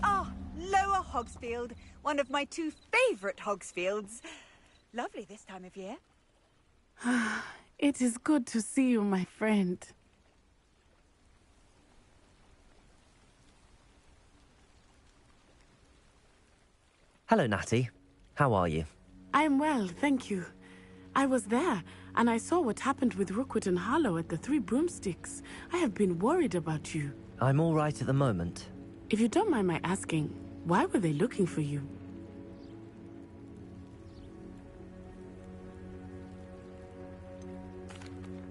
Ah, Lower Hogsfield, one of my 2 favourite Hogsfields. Lovely this time of year. It is good to see you, my friend. Hello, Natty. How are you? I'm well, thank you. I was there, and I saw what happened with Rookwood and Harlow at the Three Broomsticks. I have been worried about you. I'm all right at the moment. If you don't mind my asking, why were they looking for you?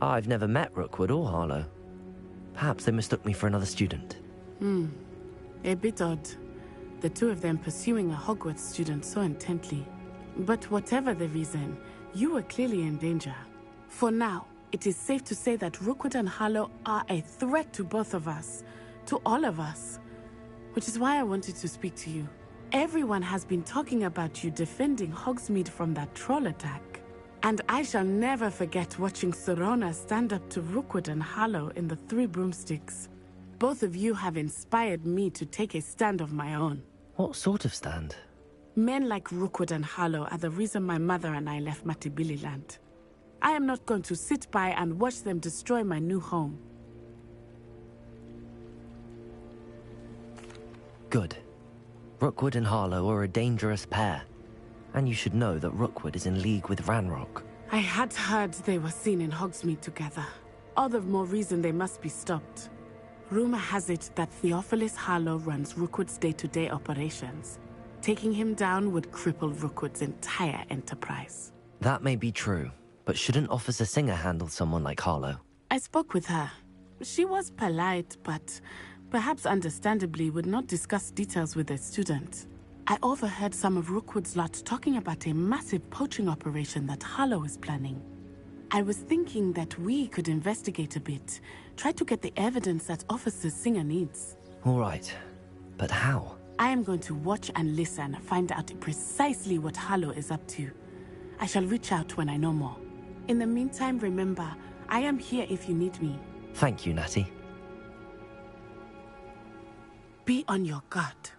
I've never met Rookwood or Harlow. Perhaps they mistook me for another student. A bit odd. The 2 of them pursuing a Hogwarts student so intently. But whatever the reason, you were clearly in danger. For now, it is safe to say that Rookwood and Harlow are a threat to both of us. To all of us. Which is why I wanted to speak to you. Everyone has been talking about you defending Hogsmeade from that troll attack. And I shall never forget watching Serona stand up to Rookwood and Harlow in the Three Broomsticks. Both of you have inspired me to take a stand of my own. What sort of stand? Men like Rookwood and Harlow are the reason my mother and I left Matibililand. I am not going to sit by and watch them destroy my new home. Good. Rookwood and Harlow are a dangerous pair. And you should know that Rookwood is in league with Ranrock. I had heard they were seen in Hogsmeade together. All the more reason they must be stopped. Rumor has it that Theophilus Harlow runs Rookwood's day-to-day operations. Taking him down would cripple Rookwood's entire enterprise. That may be true, but shouldn't Officer Singer handle someone like Harlow? I spoke with her. She was polite, but perhaps understandably would not discuss details with a student. I overheard some of Rookwood's lot talking about a massive poaching operation that Harlow is planning. I was thinking that we could investigate a bit, try to get the evidence that Officer Singer needs. All right, but how? I am going to watch and listen, find out precisely what Harlow is up to. I shall reach out when I know more. In the meantime, remember, I am here if you need me. Thank you, Natty. Be on your guard.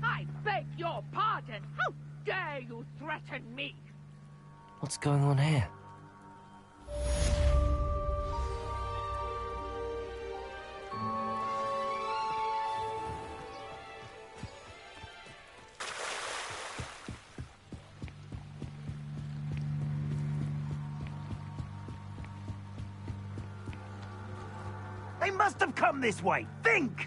I beg your pardon! How dare you threaten me? What's going on here? They must have come this way. Think!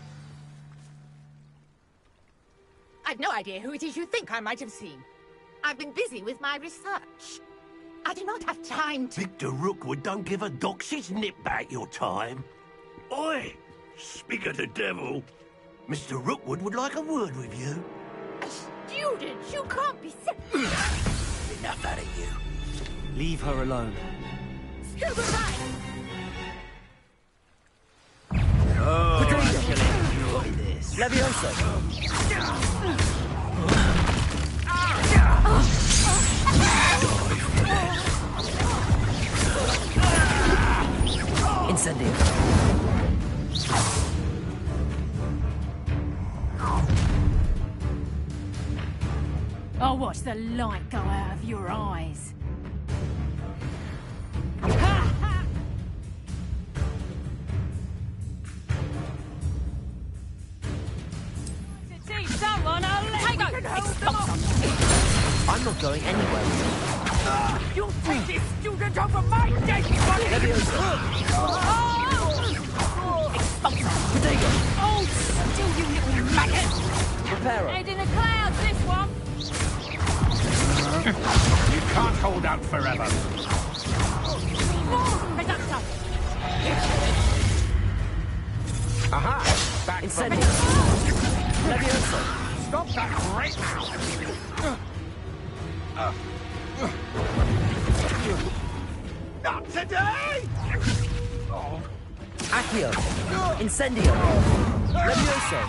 I've no idea who it is you think I might have seen. I've been busy with my research. I do not have time to... Victor Rookwood don't give a doxy's nip back your time. Oi! Speak of the devil. Mr. Rookwood would like a word with you. Student, you can't be sick. Enough out of you. Leave her alone. Scuba dive! Oh, I shall enjoy this. Levioso! Incendio. I'll watch the light go out of your eyes. To teach someone a lesson. I'm not going anywhere. You take this student over my dead body! Levioso! Oh! Potato! Oh, still, you little maggot! Reparo! Head in the clouds, this one! You can't hold out forever. More! Reductor! Aha! Back Incendio! Levioso! Stop that right now! Not today! Oh. Accio! Incendio! Levioso!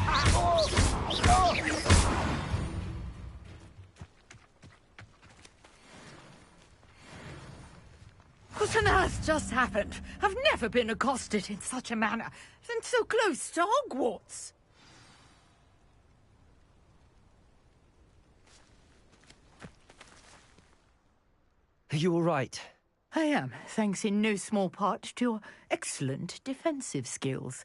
What on earth just happened? I've never been accosted in such a manner, and so close to Hogwarts. Are you all right? I am, thanks in no small part to your excellent defensive skills.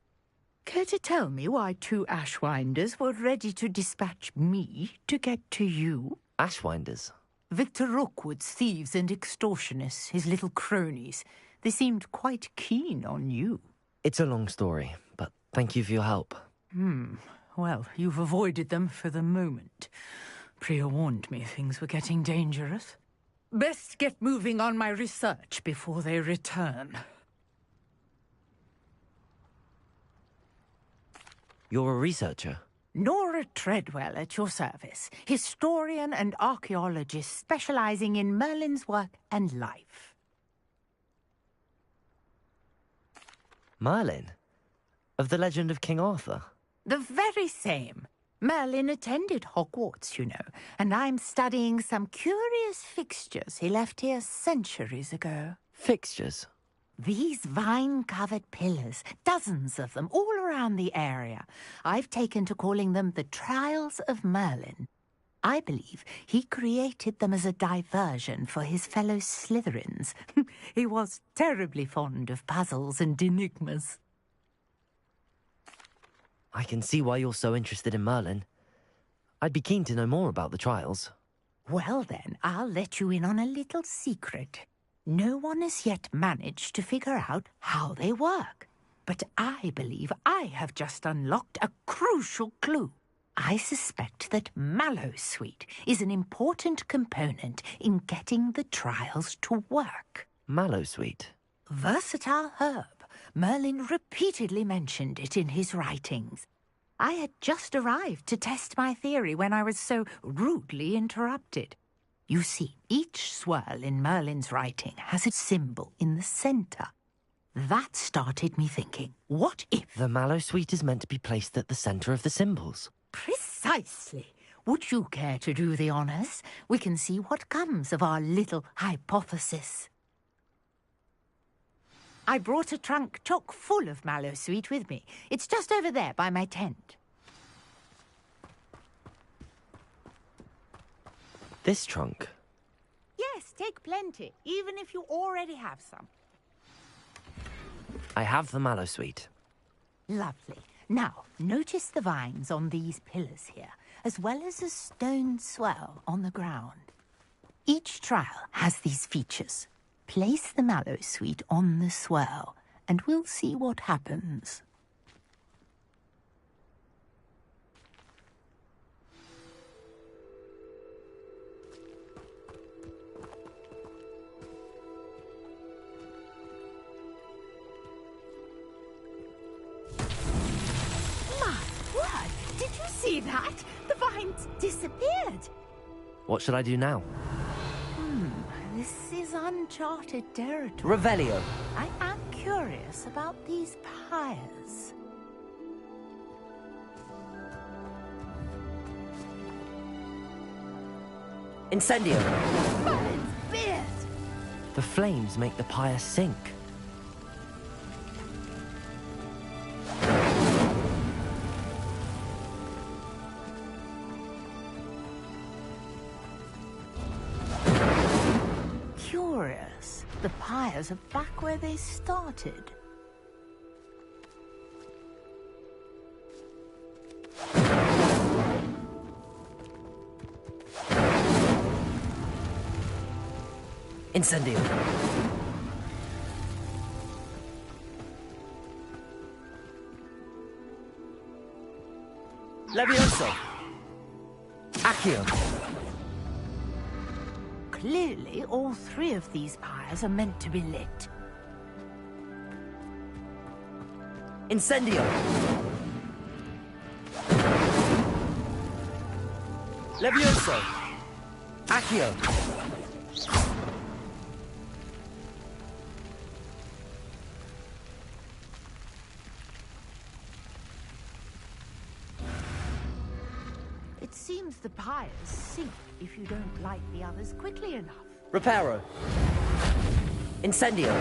Care to tell me why two Ashwinders were ready to dispatch me to get to you? Ashwinders? Victor Rookwood's thieves and extortionists, his little cronies. They seemed quite keen on you. It's a long story, but thank you for your help. Well, you've avoided them for the moment. Priya warned me things were getting dangerous. Best get moving on my research before they return. You're a researcher? Nora Treadwell at your service, historian and archaeologist specializing in Merlin's work and life. Merlin? Of the legend of King Arthur? The very same. Merlin attended Hogwarts, you know, and I'm studying some curious fixtures he left here centuries ago. Fixtures? These vine-covered pillars, dozens of them, all around the area. I've taken to calling them the Trials of Merlin. I believe he created them as a diversion for his fellow Slytherins. He was terribly fond of puzzles and enigmas. I can see why you're so interested in Merlin. I'd be keen to know more about the trials. Well then, I'll let you in on a little secret. No one has yet managed to figure out how they work. But I believe I have just unlocked a crucial clue. I suspect that Mallowsweet is an important component in getting the trials to work. Mallowsweet? Versatile herb. Merlin repeatedly mentioned it in his writings. I had just arrived to test my theory when I was so rudely interrupted. You see, each swirl in Merlin's writing has a symbol in the center. That started me thinking, what if... The Mallowsweet is meant to be placed at the center of the symbols. Precisely. Would you care to do the honors? We can see what comes of our little hypothesis. I brought a trunk chock full of Mallowsweet with me. It's just over there by my tent. This trunk? Yes, take plenty, even if you already have some. I have the Mallowsweet. Lovely. Now, notice the vines on these pillars here, as well as a stone swell on the ground. Each trial has these features. Place the Mallowsweet on the swell, and we'll see what happens. My word! Did you see that? The vines disappeared. What should I do now? This is uncharted territory. Revelio. I am curious about these pyres. Incendio. Merlin's beard. The flames make the pyre sink. Curious. The pyres are back where they started. Incendio. Levioso! Accio! Clearly, all three of these pyres are meant to be lit. Incendio! Levioso! Accio! It seems the pyres sink if you don't light the others quickly enough. Reparo! Incendio!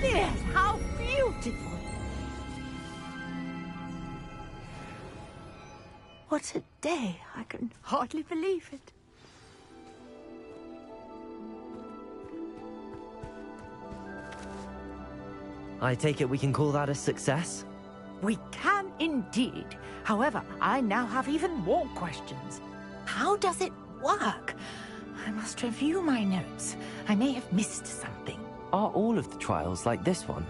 Yes, how beautiful! What a day! I can hardly believe it. I take it we can call that a success? We can indeed. However, I now have even more questions. How does it work? I must review my notes. I may have missed something. Are all of the trials like this one?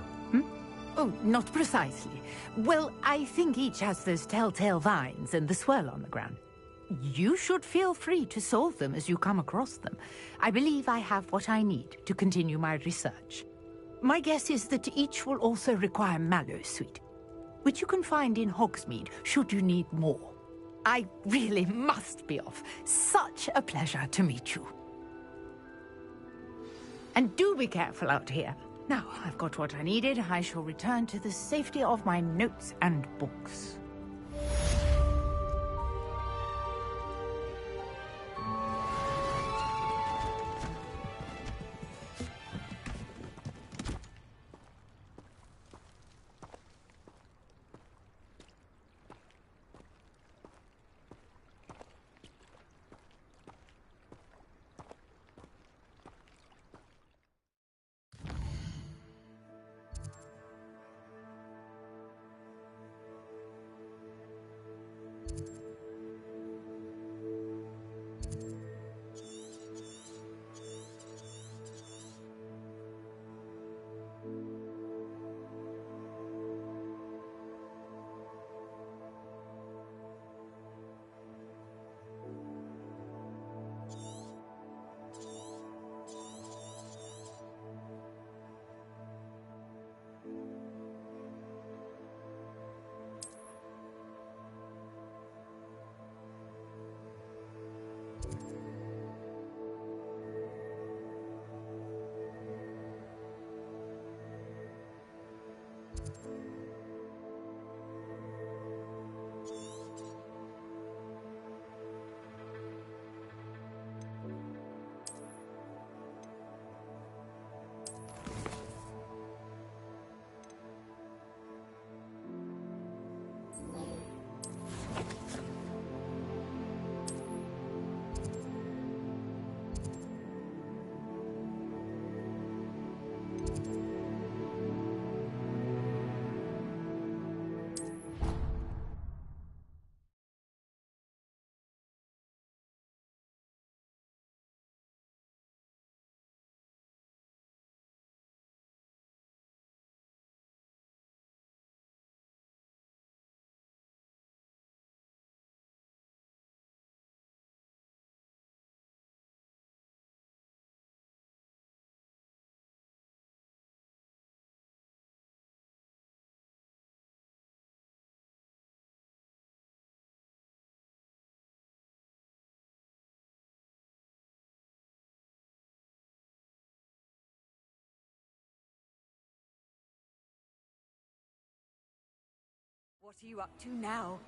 Oh, not precisely. Well, I think each has those telltale vines and the swirl on the ground. You should feel free to solve them as you come across them. I believe I have what I need to continue my research. My guess is that each will also require mallow sweet, which you can find in Hogsmeade should you need more. I really must be off. Such a pleasure to meet you. And do be careful out here. Now, I've got what I needed. I shall return to the safety of my notes and books. What are you up to now?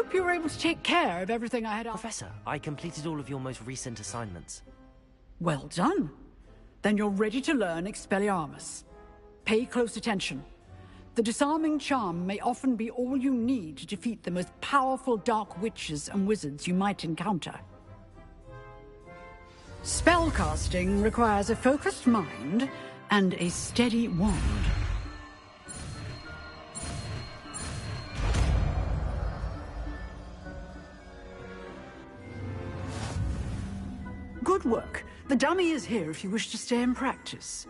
hope you were able to take care of everything I had asked. Professor, I completed all of your most recent assignments. Well done. Then you're ready to learn Expelliarmus. Pay close attention. The disarming charm may often be all you need to defeat the most powerful dark witches and wizards you might encounter. Spellcasting requires a focused mind and a steady wand. Good work. The dummy is here if you wish to stay and practice.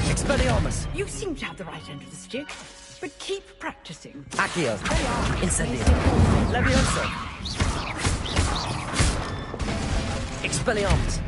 Expelliarmus! You seem to have the right end of the stick, but keep practicing. Accio. Incendio. Levioso! Expelliarmus!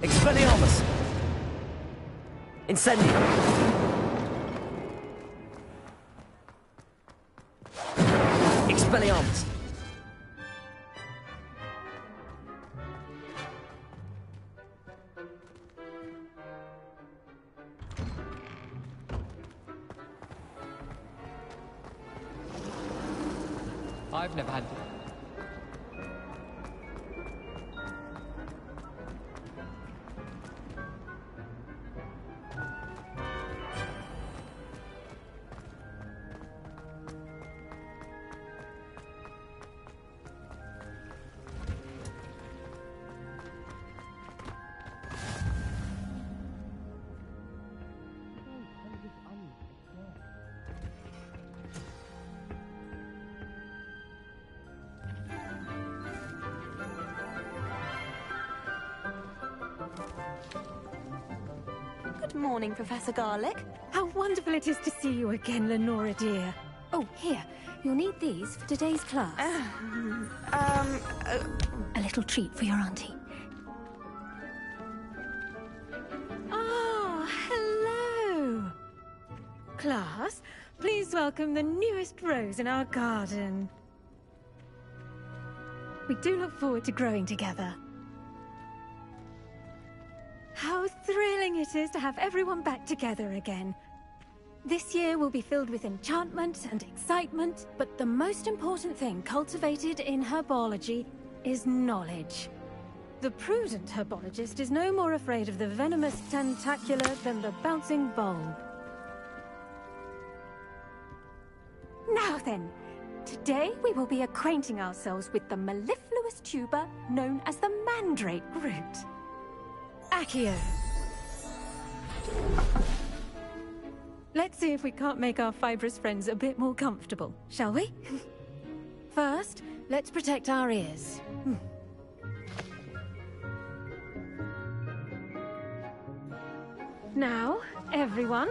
Expelliarmus! Incendio! Expelliarmus! I've never had... Good morning, Professor Garlick. How wonderful it is to see you again, Lenora dear. Oh, here. You'll need these for today's class. A little treat for your auntie. Ah, hello. Class, please welcome the newest rose in our garden. We do look forward to growing together. How thrilling it is to have everyone back together again. This year will be filled with enchantment and excitement, but the most important thing cultivated in herbology is knowledge. The prudent herbologist is no more afraid of the venomous tentacular than the bouncing bulb. Now then, today we will be acquainting ourselves with the mellifluous tuber known as the mandrake root. Accio. Let's see if we can't make our fibrous friends a bit more comfortable, shall we? First, let's protect our ears. Now, everyone,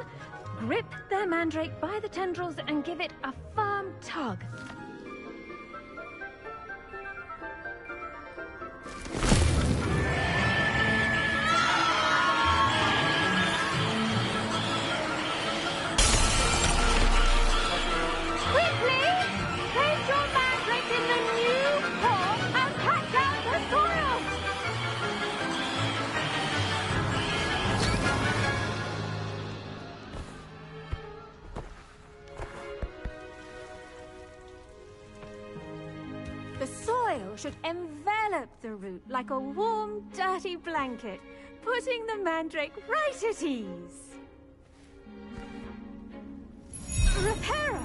grip their mandrake by the tendrils and give it a firm tug. Should envelop the root like a warm, dirty blanket, putting the mandrake right at ease. repairer!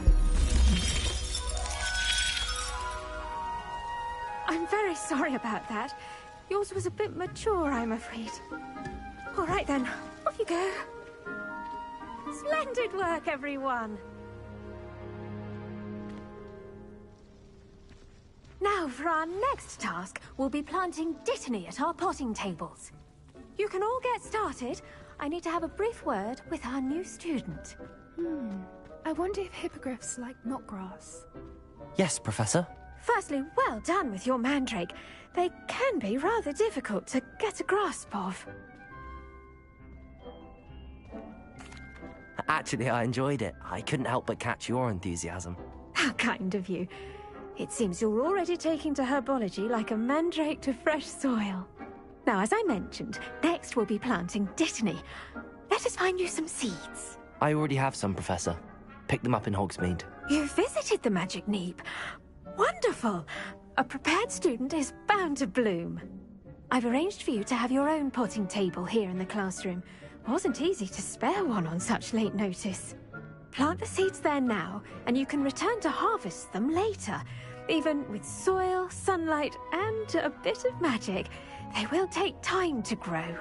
I'm very sorry about that. Yours was a bit mature, I'm afraid. All right then, off you go. Splendid work, everyone! Now, for our next task, we'll be planting Dittany at our potting tables. You can all get started. I need to have a brief word with our new student. I wonder if hippogriffs like knotgrass. Yes, Professor. Firstly, well done with your mandrake. They can be rather difficult to get a grasp of. Actually, I enjoyed it. I couldn't help but catch your enthusiasm. How kind of you. It seems you're already taking to herbology like a mandrake to fresh soil. Now, as I mentioned, next we'll be planting Dittany. Let us find you some seeds. I already have some, Professor. Pick them up in Hogsmeade. You visited the Magic Neep. Wonderful! A prepared student is bound to bloom. I've arranged for you to have your own potting table here in the classroom. Wasn't easy to spare one on such late notice. Plant the seeds there now, and you can return to harvest them later. Even with soil, sunlight, and a bit of magic, they will take time to grow.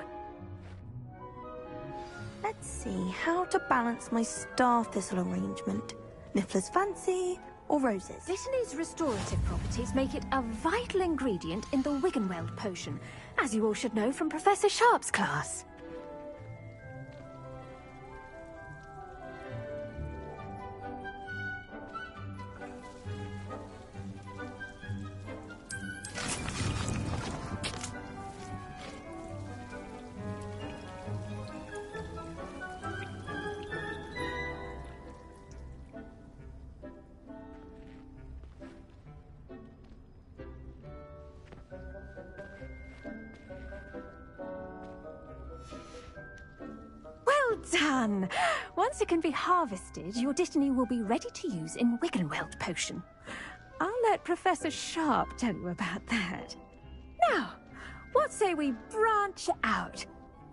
Let's see how to balance my star thistle arrangement. Niffler's fancy or roses? Dittany's restorative properties make it a vital ingredient in the Wiggenweld potion, as you all should know from Professor Sharp's class. Done! Once it can be harvested, your Dittany will be ready to use in Wiggenweld potion. I'll let Professor Sharp tell you about that. Now, what say we branch out?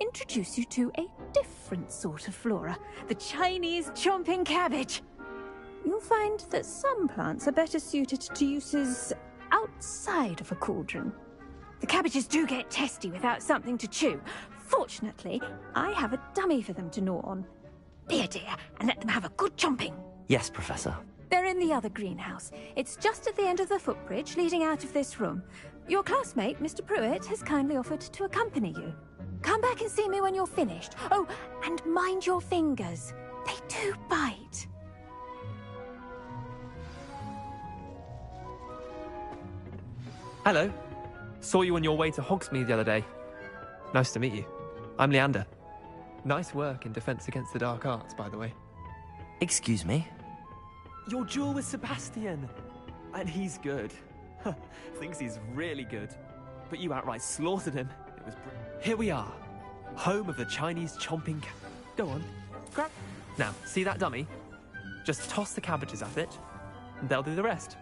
Introduce you to a different sort of flora, the Chinese chomping cabbage. You'll find that some plants are better suited to uses outside of a cauldron. The cabbages do get testy without something to chew. Fortunately, I have a dummy for them to gnaw on. Be a dear, and let them have a good chomping. Yes, Professor. They're in the other greenhouse. It's just at the end of the footbridge leading out of this room. Your classmate, Mr. Pruitt, has kindly offered to accompany you. Come back and see me when you're finished. Oh, and mind your fingers. They do bite. Hello. Saw you on your way to Hogsmeade the other day. Nice to meet you. I'm Leander. Nice work in Defense Against the Dark Arts, by the way. Excuse me? Your duel with Sebastian. And he's good. Thinks he's really good. But you outright slaughtered him. It was Here we are. Home of the Chinese chomping Go on. Grab. Now, see that dummy? Just toss the cabbages at it, and they'll do the rest.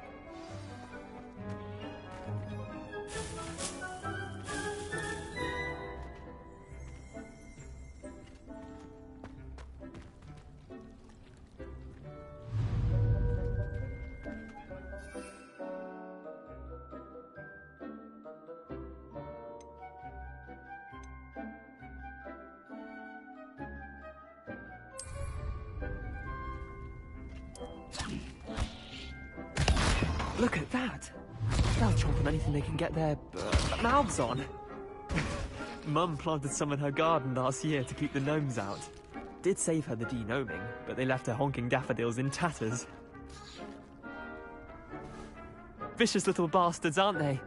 Look at that! They'll chomp on anything they can get their mouths on. Mum planted some in her garden last year to keep the gnomes out. Did save her the de-gnoming, but they left her honking daffodils in tatters. Vicious little bastards, aren't they?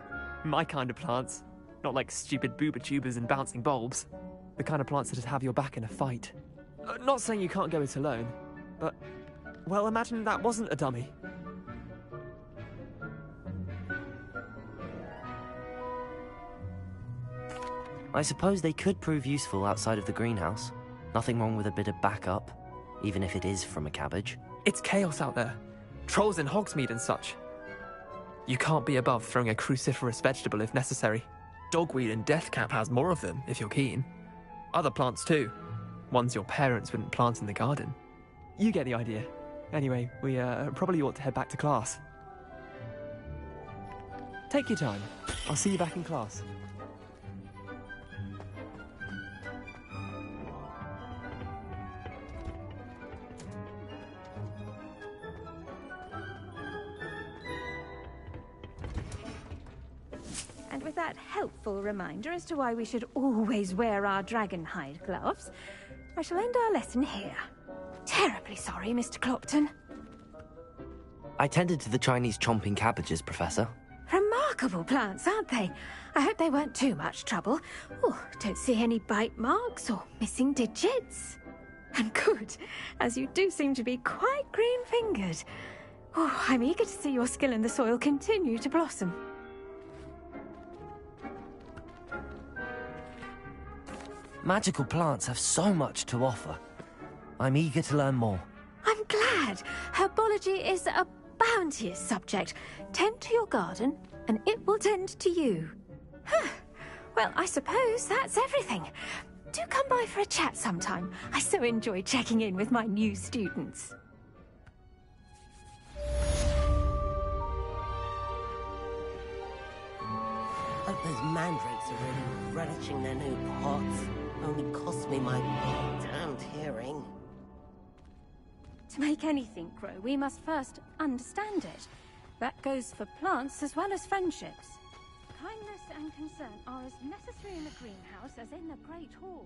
My kind of plants. Not like stupid booba tubers and bouncing bulbs. The kind of plants that just have your back in a fight. Not saying you can't go it alone, but... well, imagine that wasn't a dummy. I suppose they could prove useful outside of the greenhouse. Nothing wrong with a bit of backup, even if it is from a cabbage. It's chaos out there. Trolls in Hogsmeade and such. You can't be above throwing a cruciferous vegetable if necessary. Dogweed and deathcap has more of them, if you're keen. Other plants too. Ones your parents wouldn't plant in the garden. You get the idea. Anyway, we probably ought to head back to class. Take your time. I'll see you back in class. And with that helpful reminder as to why we should always wear our dragon hide gloves, I shall end our lesson here. Terribly sorry, Mr. Clopton. I tended to the Chinese chomping cabbages, Professor. Remarkable plants, aren't they? I hope they weren't too much trouble. Oh, don't see any bite marks or missing digits. And good, as you do seem to be quite green-fingered. Oh, I'm eager to see your skill in the soil continue to blossom. Magical plants have so much to offer. I'm eager to learn more. I'm glad. Herbology is a bounteous subject. Tend to your garden, and it will tend to you. Well, I suppose that's everything. Do come by for a chat sometime. I so enjoy checking in with my new students. Hope those mandrakes are really relishing their new pots. Only cost me my damned hearing. To make anything grow, we must first understand it. That goes for plants as well as friendships. Kindness and concern are as necessary in the greenhouse as in the Great Hall.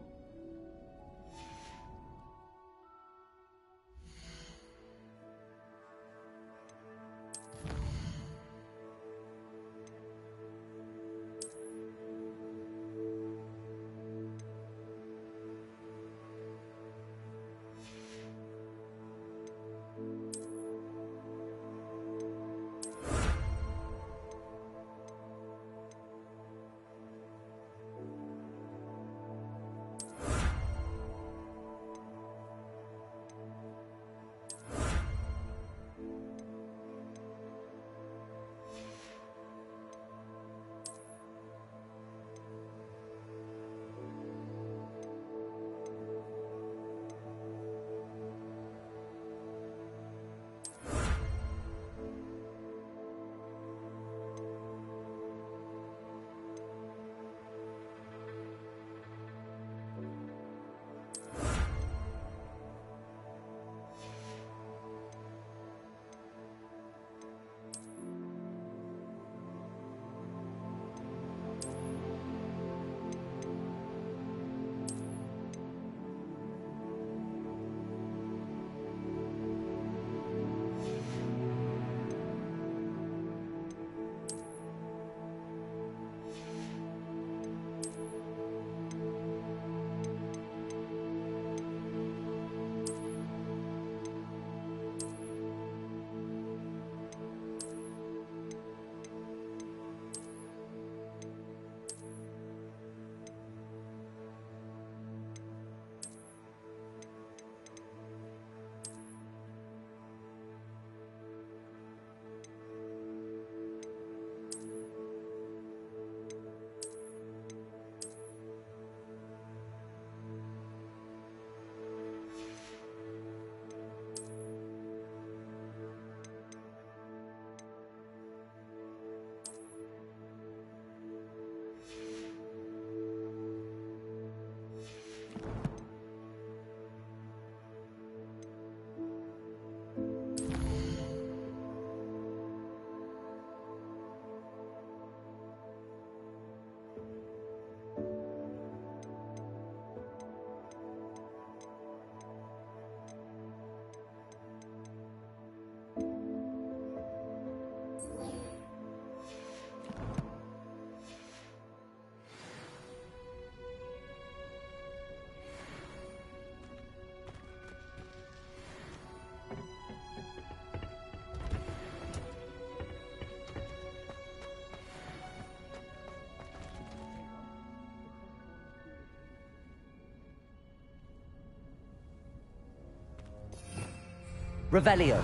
Revelio.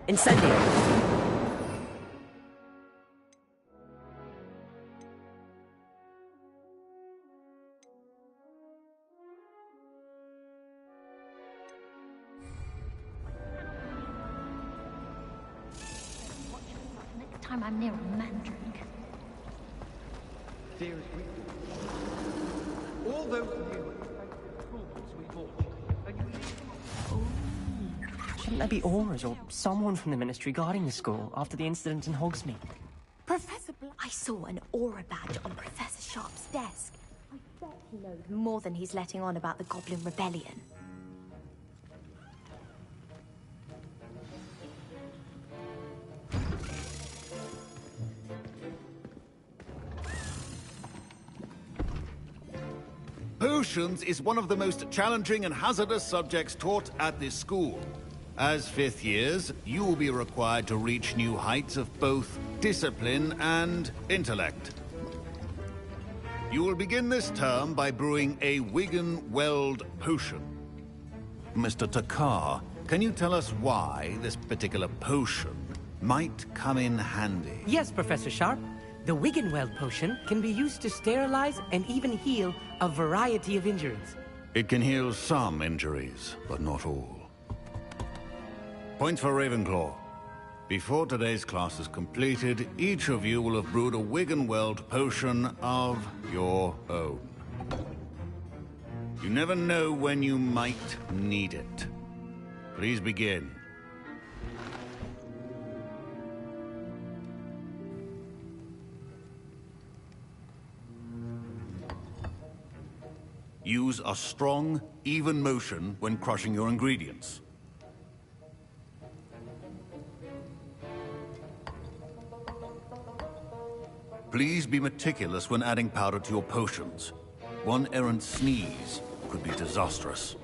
Incendio! Next time I'm near a mandrake. Dearest Victor, all those new tools we bought, and you leave them. Shouldn't there be auras or someone from the Ministry guarding the school after the incident in Hogsmeade? Professor I saw an aura badge on Professor Sharp's desk. I bet he knows more than he's letting on about the Goblin Rebellion. Potions is one of the most challenging and hazardous subjects taught at this school. As fifth years, you will be required to reach new heights of both discipline and intellect. You will begin this term by brewing a Wigan-Weld potion. Mr. Takar, can you tell us why this particular potion might come in handy? Yes, Professor Sharp. The Wiggenweld potion can be used to sterilize and even heal a variety of injuries. It can heal some injuries, but not all. Points for Ravenclaw. Before today's class is completed, each of you will have brewed a Wiggenweld potion of your own. You never know when you might need it. Please begin. Use a strong, even motion when crushing your ingredients. Please be meticulous when adding powder to your potions. One errant sneeze could be disastrous.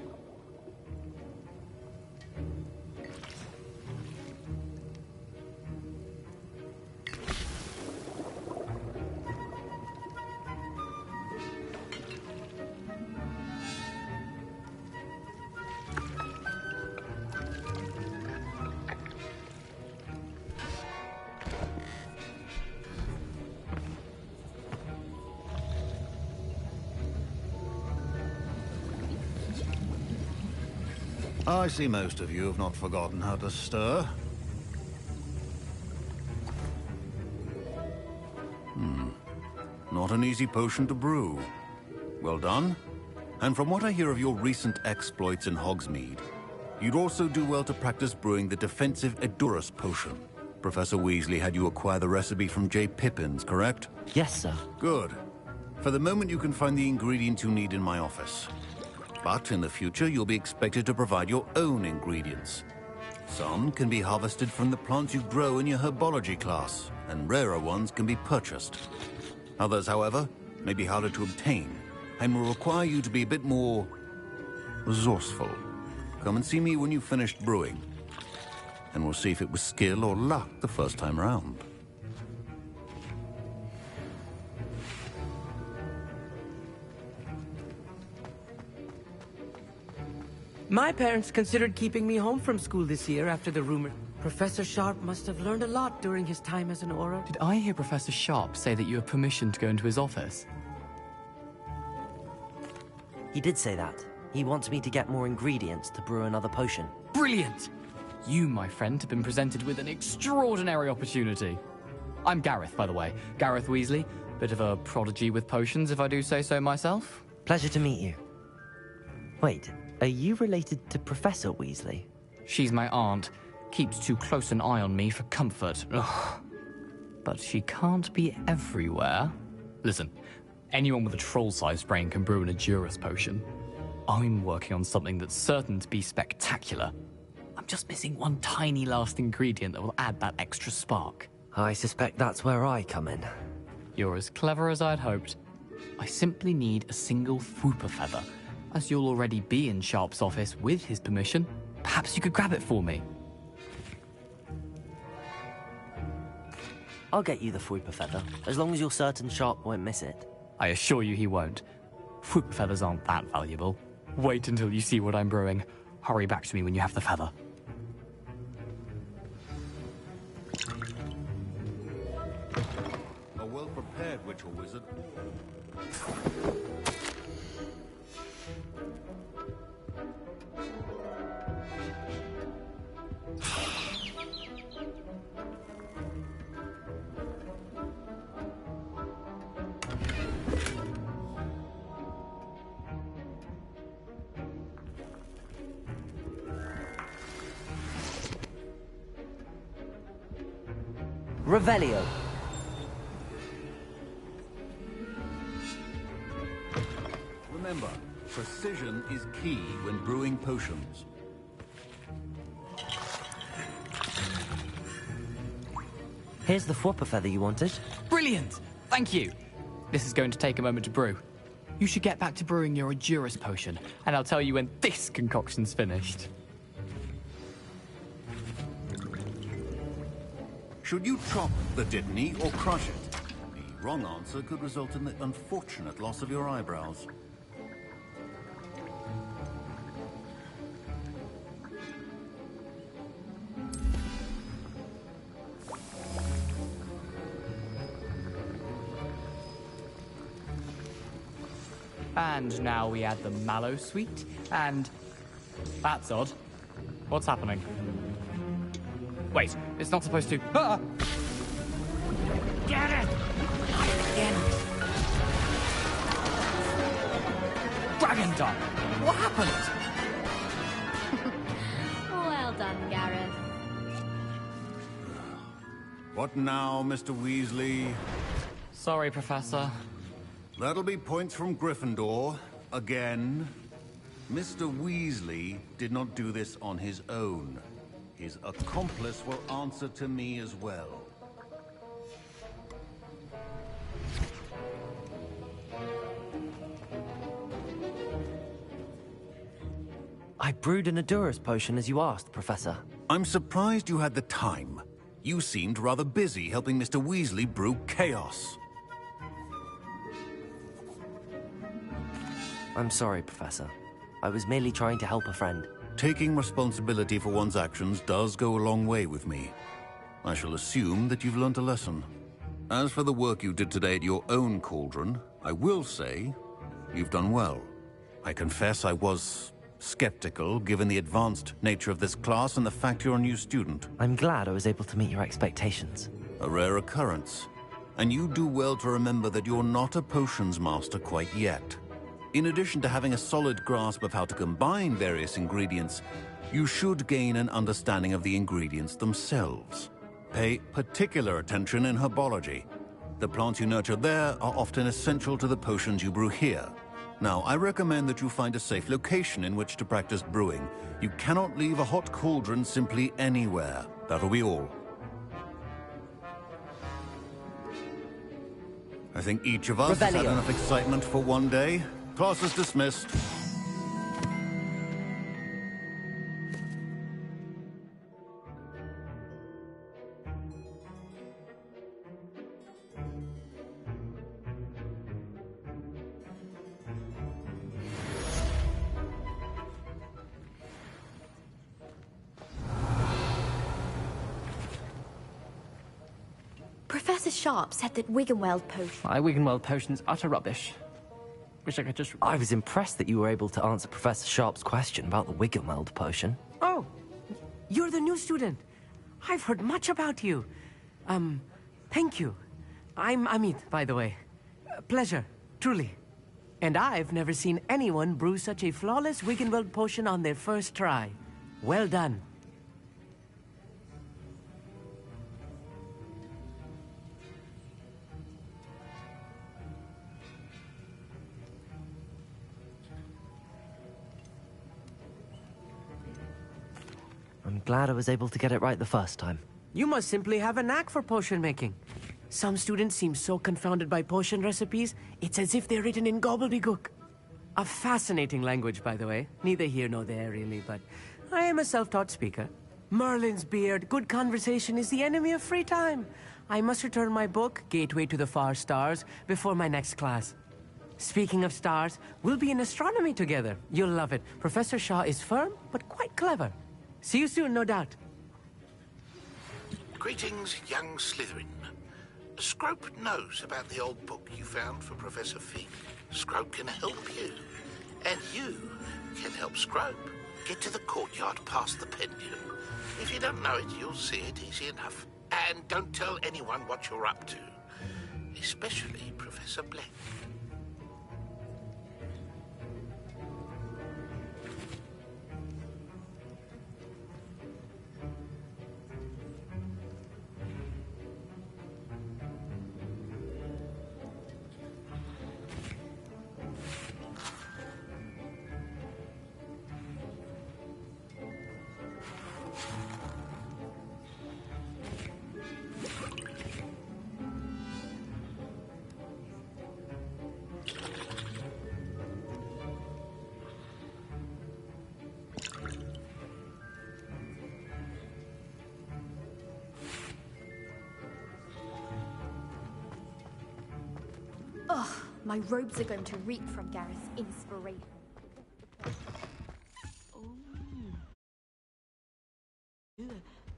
I see most of you have not forgotten how to stir. Not an easy potion to brew. Well done. And from what I hear of your recent exploits in Hogsmeade, you'd also do well to practice brewing the defensive Edurus potion. Professor Weasley had you acquire the recipe from J. Pippin's, correct? Yes, sir. Good. For the moment, you can find the ingredients you need in my office. But in the future, you'll be expected to provide your own ingredients. Some can be harvested from the plants you grow in your herbology class, and rarer ones can be purchased. Others, however, may be harder to obtain, and will require you to be a bit more resourceful. Come and see me when you've finished brewing, and we'll see if it was skill or luck the first time round. My parents considered keeping me home from school this year after the rumor. Professor Sharp must have learned a lot during his time as an Auror. Did I hear Professor Sharp say that you have permission to go into his office? He did say that. He wants me to get more ingredients to brew another potion. Brilliant! You, my friend, have been presented with an extraordinary opportunity. I'm Gareth, by the way. Gareth Weasley. Bit of a prodigy with potions, if I do say so myself. Pleasure to meet you. Wait, are you related to Professor Weasley? She's my aunt. Keeps too close an eye on me for comfort. Ugh. But she can't be everywhere. Listen, anyone with a troll-sized brain can brew an Edurus potion. I'm working on something that's certain to be spectacular. I'm just missing one tiny last ingredient that will add that extra spark. I suspect that's where I come in. You're as clever as I'd hoped. I simply need a single Fwooper feather. As you'll already be in Sharp's office with his permission, perhaps you could grab it for me. I'll get you the Fwooper feather, as long as you're certain Sharp won't miss it. I assure you he won't. Fwooper feathers aren't that valuable. Wait until you see what I'm brewing. Hurry back to me when you have the feather. well prepared witch or wizard. Revelio. Remember, precision is key when brewing potions. Here's the Fwopper feather you wanted. Brilliant! Thank you! This is going to take a moment to brew. You should get back to brewing your Adurus potion, and I'll tell you when this concoction's finished. Should you chop the Dittany or crush it? The wrong answer could result in the unfortunate loss of your eyebrows. And now we add the mallow sweet, and... That's odd. What's happening? Wait, it's not supposed to... Ah! Get it! Again. Dragon Dog! What happened? Well done, Gareth. What now, Mr. Weasley? Sorry, Professor. That'll be points from Gryffindor. Again. Mr. Weasley did not do this on his own. His accomplice will answer to me as well. I brewed an Adurus potion as you asked, Professor. I'm surprised you had the time. You seemed rather busy helping Mr. Weasley brew chaos. I'm sorry, Professor. I was merely trying to help a friend. Taking responsibility for one's actions does go a long way with me. I shall assume that you've learnt a lesson. As for the work you did today at your own cauldron, I will say you've done well. I confess I was skeptical, given the advanced nature of this class and the fact you're a new student. I'm glad I was able to meet your expectations. A rare occurrence. And you do well to remember that you're not a potions master quite yet. In addition to having a solid grasp of how to combine various ingredients, you should gain an understanding of the ingredients themselves. Pay particular attention in herbology. The plants you nurture there are often essential to the potions you brew here. Now, I recommend that you find a safe location in which to practice brewing. You cannot leave a hot cauldron simply anywhere. That'll be all. I think each of us has had enough excitement for one day. Class is dismissed. Professor Sharp said that Wiggenweld potion... My Wiggenweld potion's utter rubbish. Wish I could just... I was impressed that you were able to answer Professor Sharp's question about the Wiggenweld potion. Oh, you're the new student. I've heard much about you. Thank you. I'm Amit, by the way. Pleasure, truly. And I've never seen anyone brew such a flawless Wiggenweld potion on their first try. Well done. I'm glad I was able to get it right the first time. You must simply have a knack for potion making. Some students seem so confounded by potion recipes, it's as if they're written in gobbledygook. A fascinating language, by the way. Neither here nor there, really, but I am a self-taught speaker. Merlin's beard, good conversation is the enemy of free time. I must return my book, Gateway to the Far Stars, before my next class. Speaking of stars, we'll be in astronomy together. You'll love it. Professor Shaw is firm, but quite clever. See you soon, no doubt. Greetings, young Slytherin. Scrope knows about the old book you found for Professor Fig. Scrope can help you. And you can help Scrope. Get to the courtyard past the pendulum. If you don't know it, you'll see it easy enough. And don't tell anyone what you're up to. Especially Professor Black. Ugh, my robes are going to reek from Gareth's inspiration.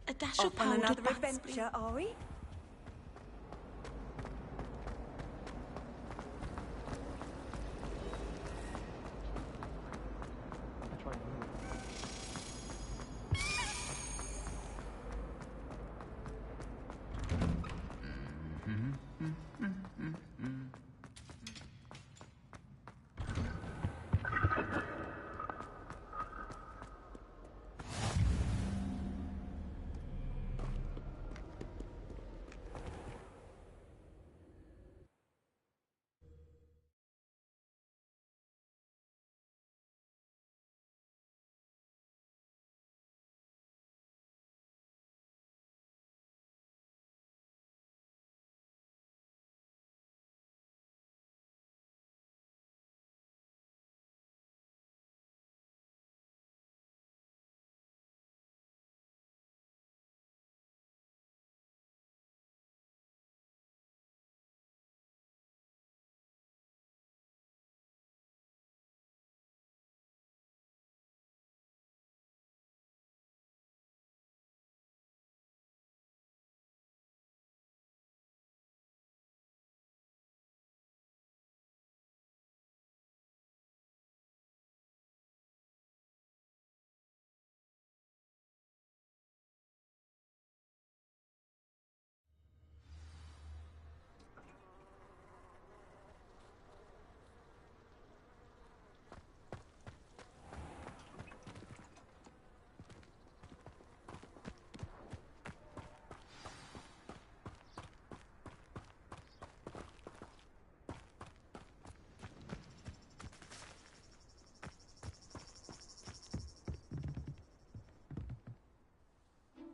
A dash Off of on powdered another baths, adventure, are we?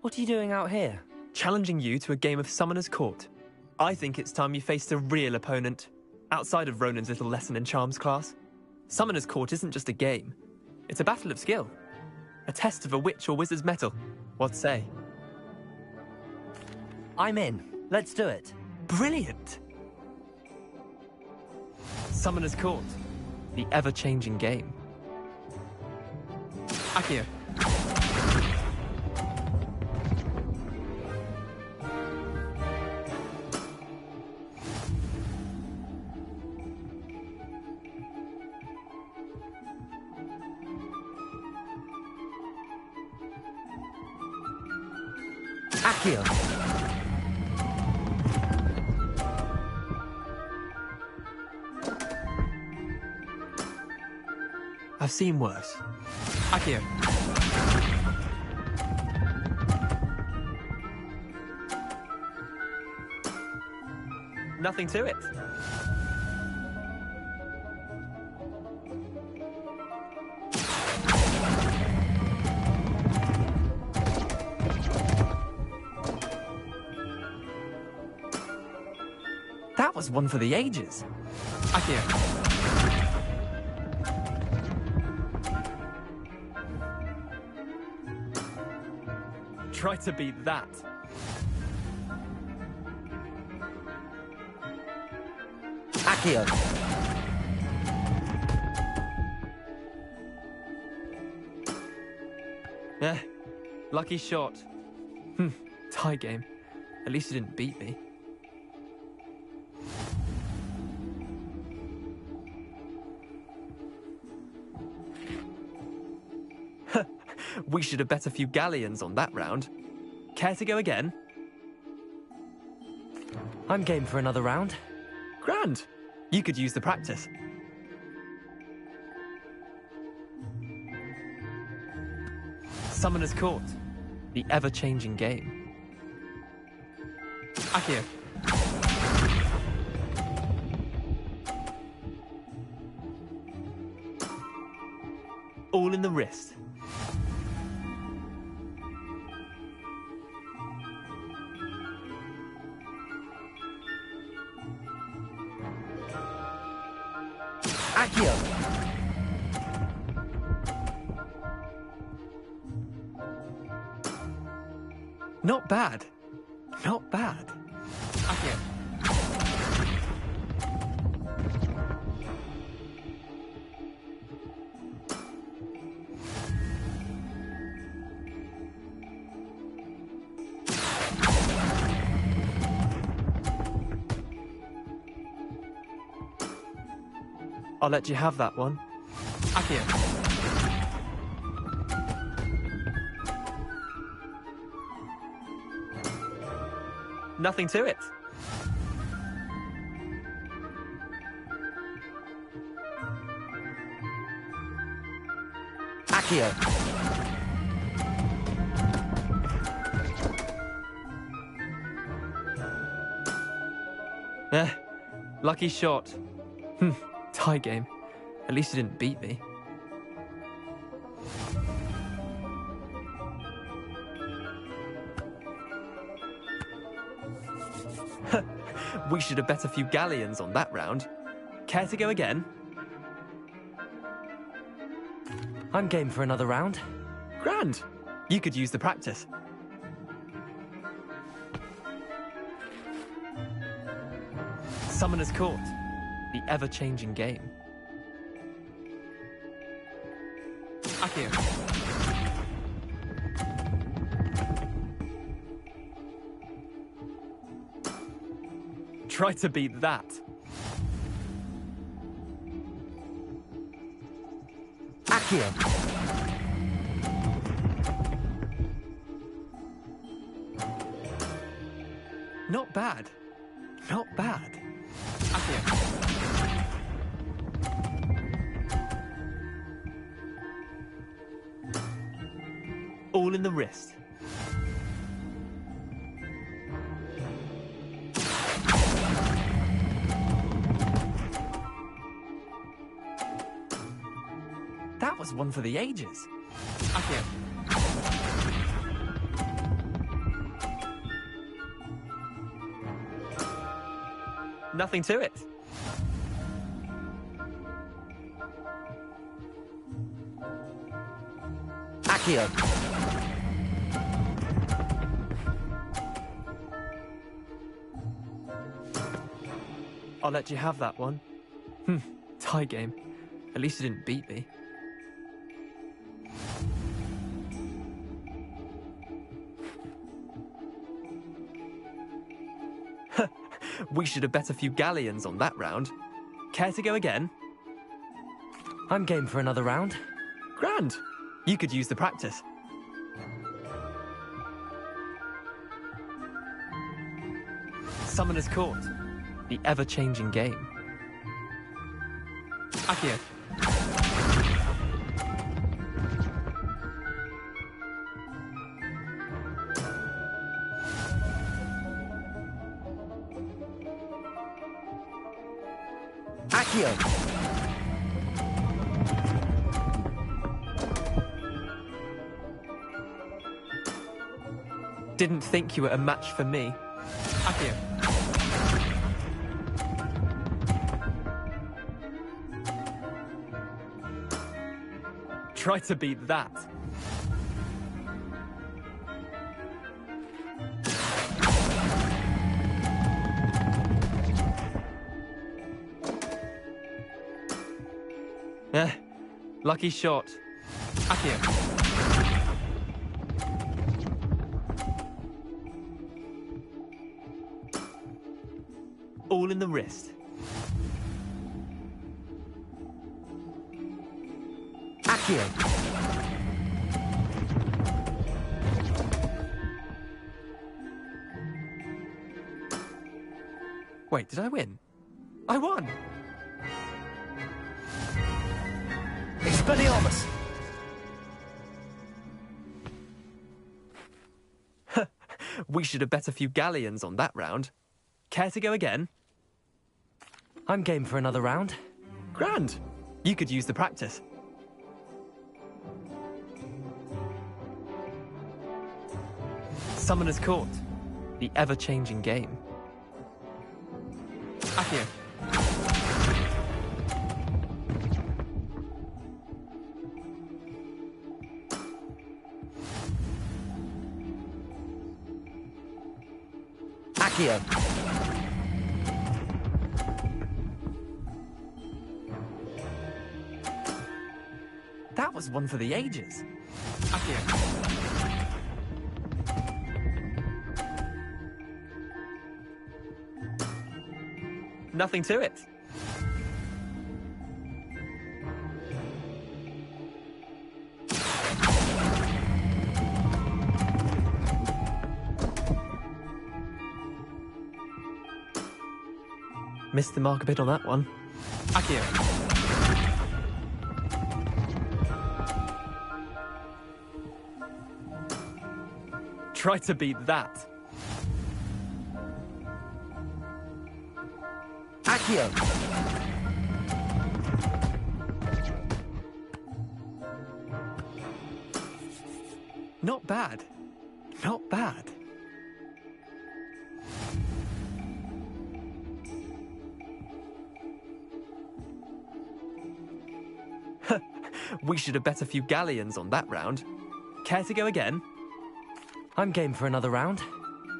What are you doing out here? Challenging you to a game of Summoner's Court. I think it's time you faced a real opponent, outside of Ronan's little lesson in charms class. Summoner's Court isn't just a game. It's a battle of skill. A test of a witch or wizard's mettle. What say? I'm in. Let's do it. Brilliant! Summoner's Court. The ever-changing game. Akio. Akio. I've seen worse. Akio. Nothing to it. That was one for the ages. Akio. Try to beat that. Akio. Eh, lucky shot. Tie game. At least you didn't beat me. We should have bet a few galleons on that round. Care to go again? I'm game for another round. Grand. You could use the practice. Summoner's Court. The ever-changing game. Akio. All in the wrist. Akio. Not bad. Not bad. Akio. I'll let you have that one. Akio. Nothing to it. Akio. Lucky shot. Tie game. At least you didn't beat me. We should have bet a few galleons on that round. Care to go again? I'm game for another round. Grand. You could use the practice. Summoner's Court. The ever-changing game. Akio. Try to beat that. Akio. Not bad. Not bad. Akio. All in the wrist. That was one for the ages. Akio. Nothing to it. Akio. I'll let you have that one. Tie game. At least you didn't beat me. We should have bet a few galleons on that round. Care to go again? I'm game for another round. Grand. You could use the practice. Summoner's Court. The ever-changing game. Akio. Akio. Didn't think you were a match for me. Akio. Try to beat that. Lucky shot. Akio. All in the wrist. Akio. Wait, did I win? I won! Expelliarmus! We should have bet a few galleons on that round. Care to go again? I'm game for another round. Grand! You could use the practice. Summoner's Court. The ever-changing game. Accio. Accio. That was one for the ages. Accio. Nothing to it. Missed the mark a bit on that one. Accio. Try to beat that. Accio. Not bad. Not bad. We should have bet a few galleons on that round. Care to go again? I'm game for another round.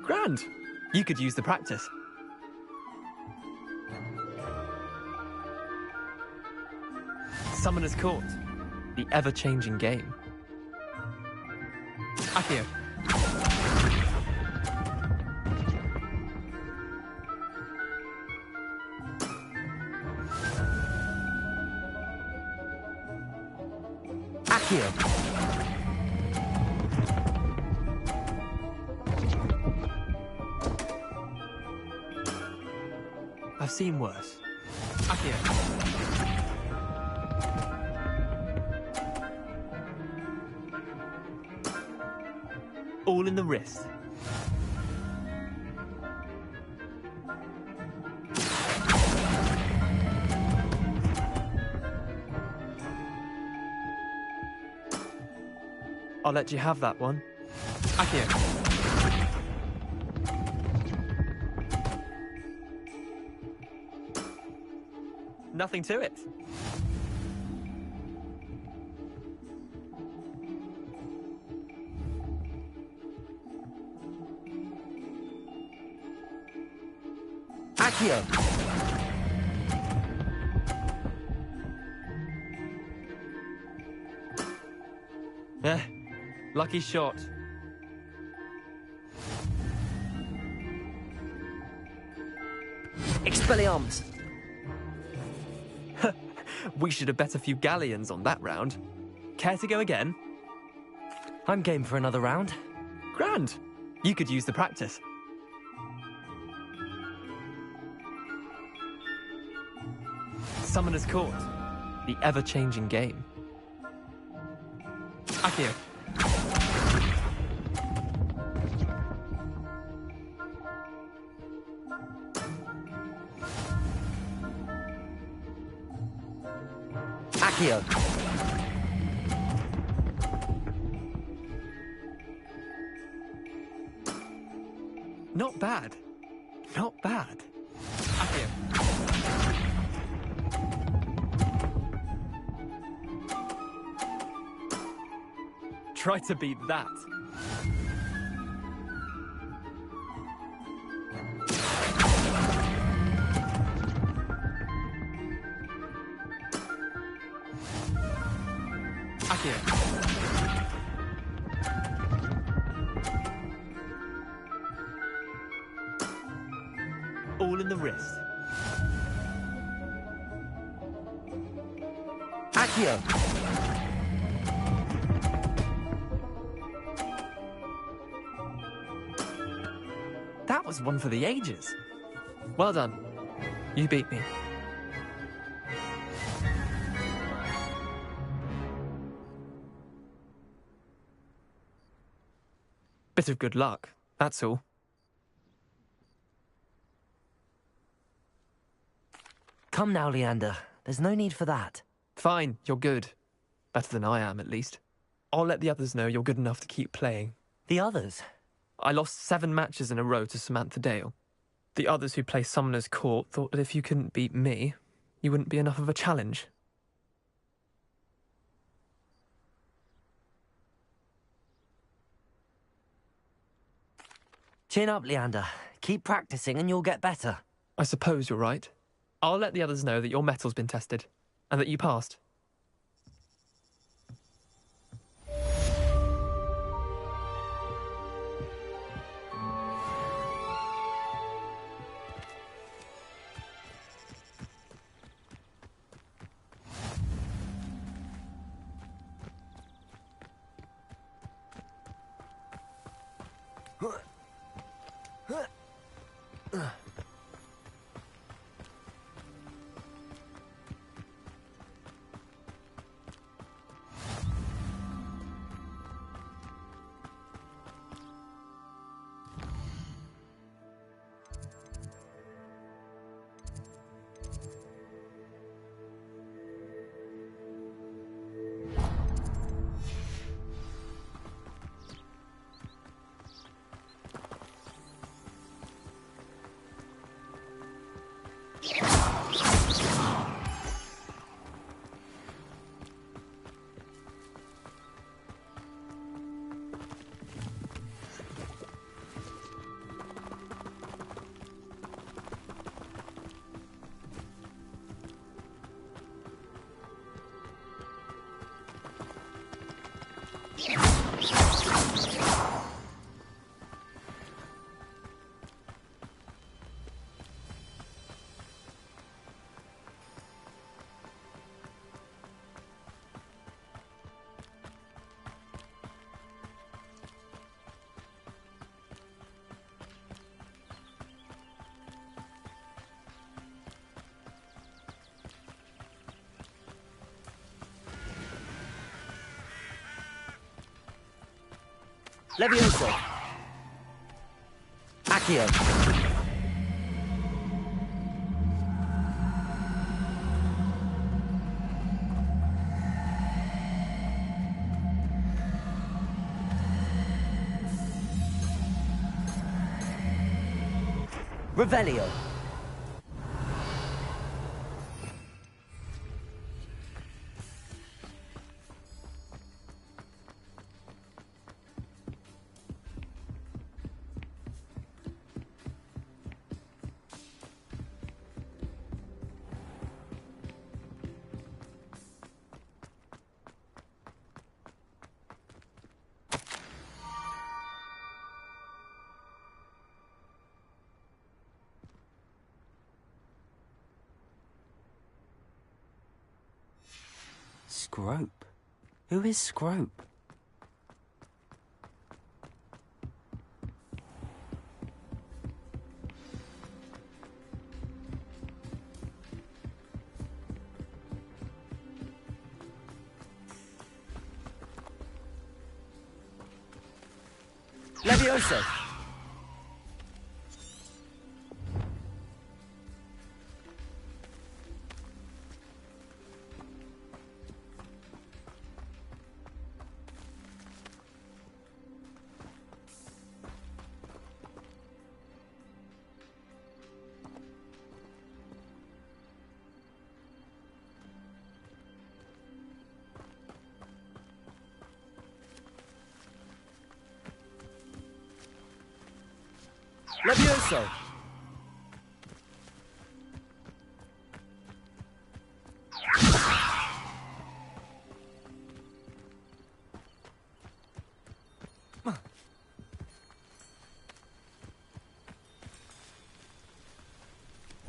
Grand. You could use the practice. Summoner's Court. The ever-changing game. Accio. Accio. I've seen worse. Accio. All in the wrist. I'll let you have that one. Accio. Nothing to it. Accio. Lucky shot. Expelliarmus. We should have bet a few galleons on that round. Care to go again? I'm game for another round. Grand. You could use the practice. Summoner's Court. The ever-changing game. Accio. Accio. Not bad. Not bad. Accio. Try to beat that. Accio. All in the wrist. Accio. That was one for the ages. Well done. You beat me. Bit of good luck, that's all. Come now, Leander. There's no need for that. Fine, you're good. Better than I am, at least. I'll let the others know you're good enough to keep playing. The others? I lost 7 matches in a row to Samantha Dale. The others who play Summoner's Court thought that if you couldn't beat me, you wouldn't be enough of a challenge. Chin up, Leander. Keep practicing and you'll get better. I suppose you're right. I'll let the others know that your metal's been tested, and that you passed. Levioso. Accio. Revelio. Scrope? Who is Scrope? Levioso! Levioso!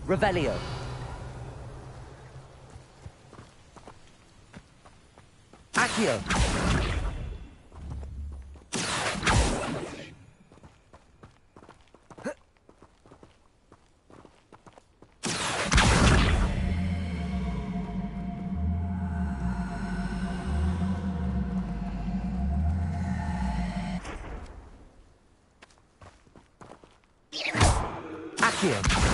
Revelio. Accio. Accio!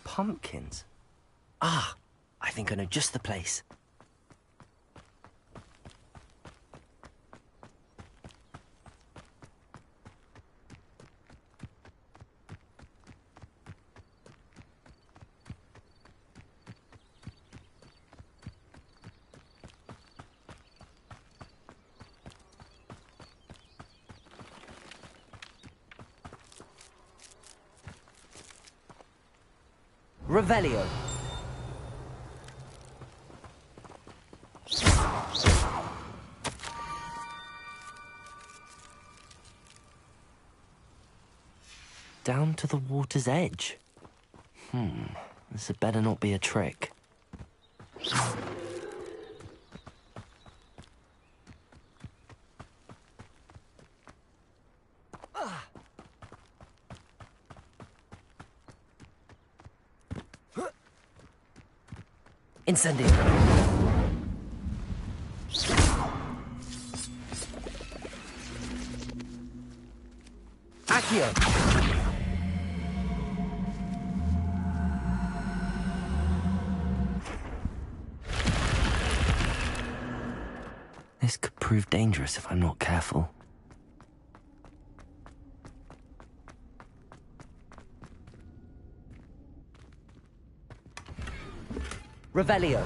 Pumpkins? Ah, I think I know just the place. Revelio. Down to the water's edge. This had better not be a trick. Incendio. Accio. This could prove dangerous if I'm not careful. Revelio.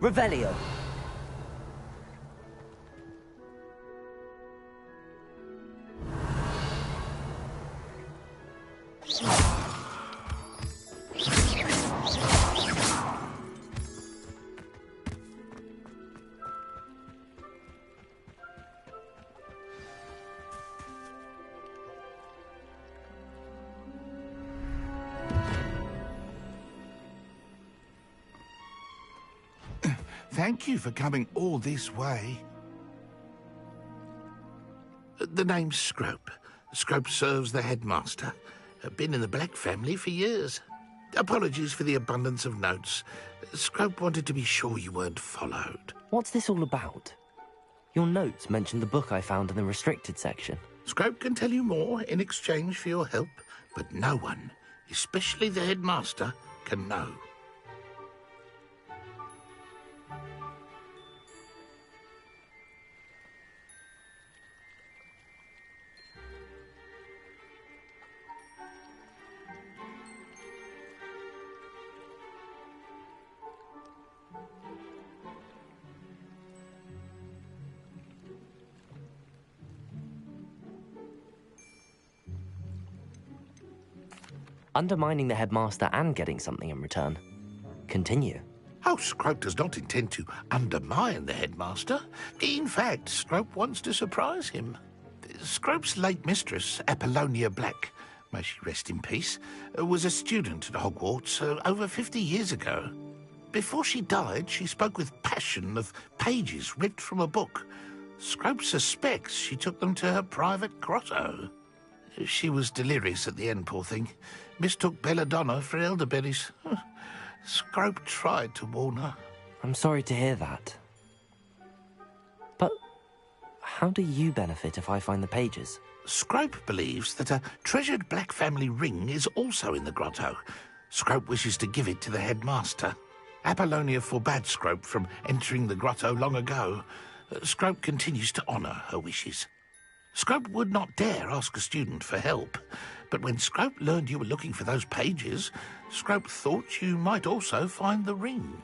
Revelio. Thank you for coming all this way. The name's Scrope. Scrope serves the headmaster. Been in the Black family for years. Apologies for the abundance of notes. Scrope wanted to be sure you weren't followed. What's this all about? Your notes mentioned the book I found in the restricted section. Scrope can tell you more in exchange for your help, but no one, especially the headmaster, can know. Undermining the headmaster and getting something in return. Continue. Oh, Scrope does not intend to undermine the headmaster. In fact, Scrope wants to surprise him. Scrope's late mistress, Apollonia Black, may she rest in peace, was a student at Hogwarts over 50 years ago. Before she died, she spoke with passion of pages ripped from a book. Scrope suspects she took them to her private grotto. She was delirious at the end, poor thing. Mistook belladonna for elderberries. Scrope tried to warn her. I'm sorry to hear that. But how do you benefit if I find the pages? Scrope believes that a treasured Black family ring is also in the grotto. Scrope wishes to give it to the headmaster. Apollonia forbade Scrope from entering the grotto long ago. Scrope continues to honour her wishes. Scrope would not dare ask a student for help, but when Scrope learned you were looking for those pages, Scrope thought you might also find the ring.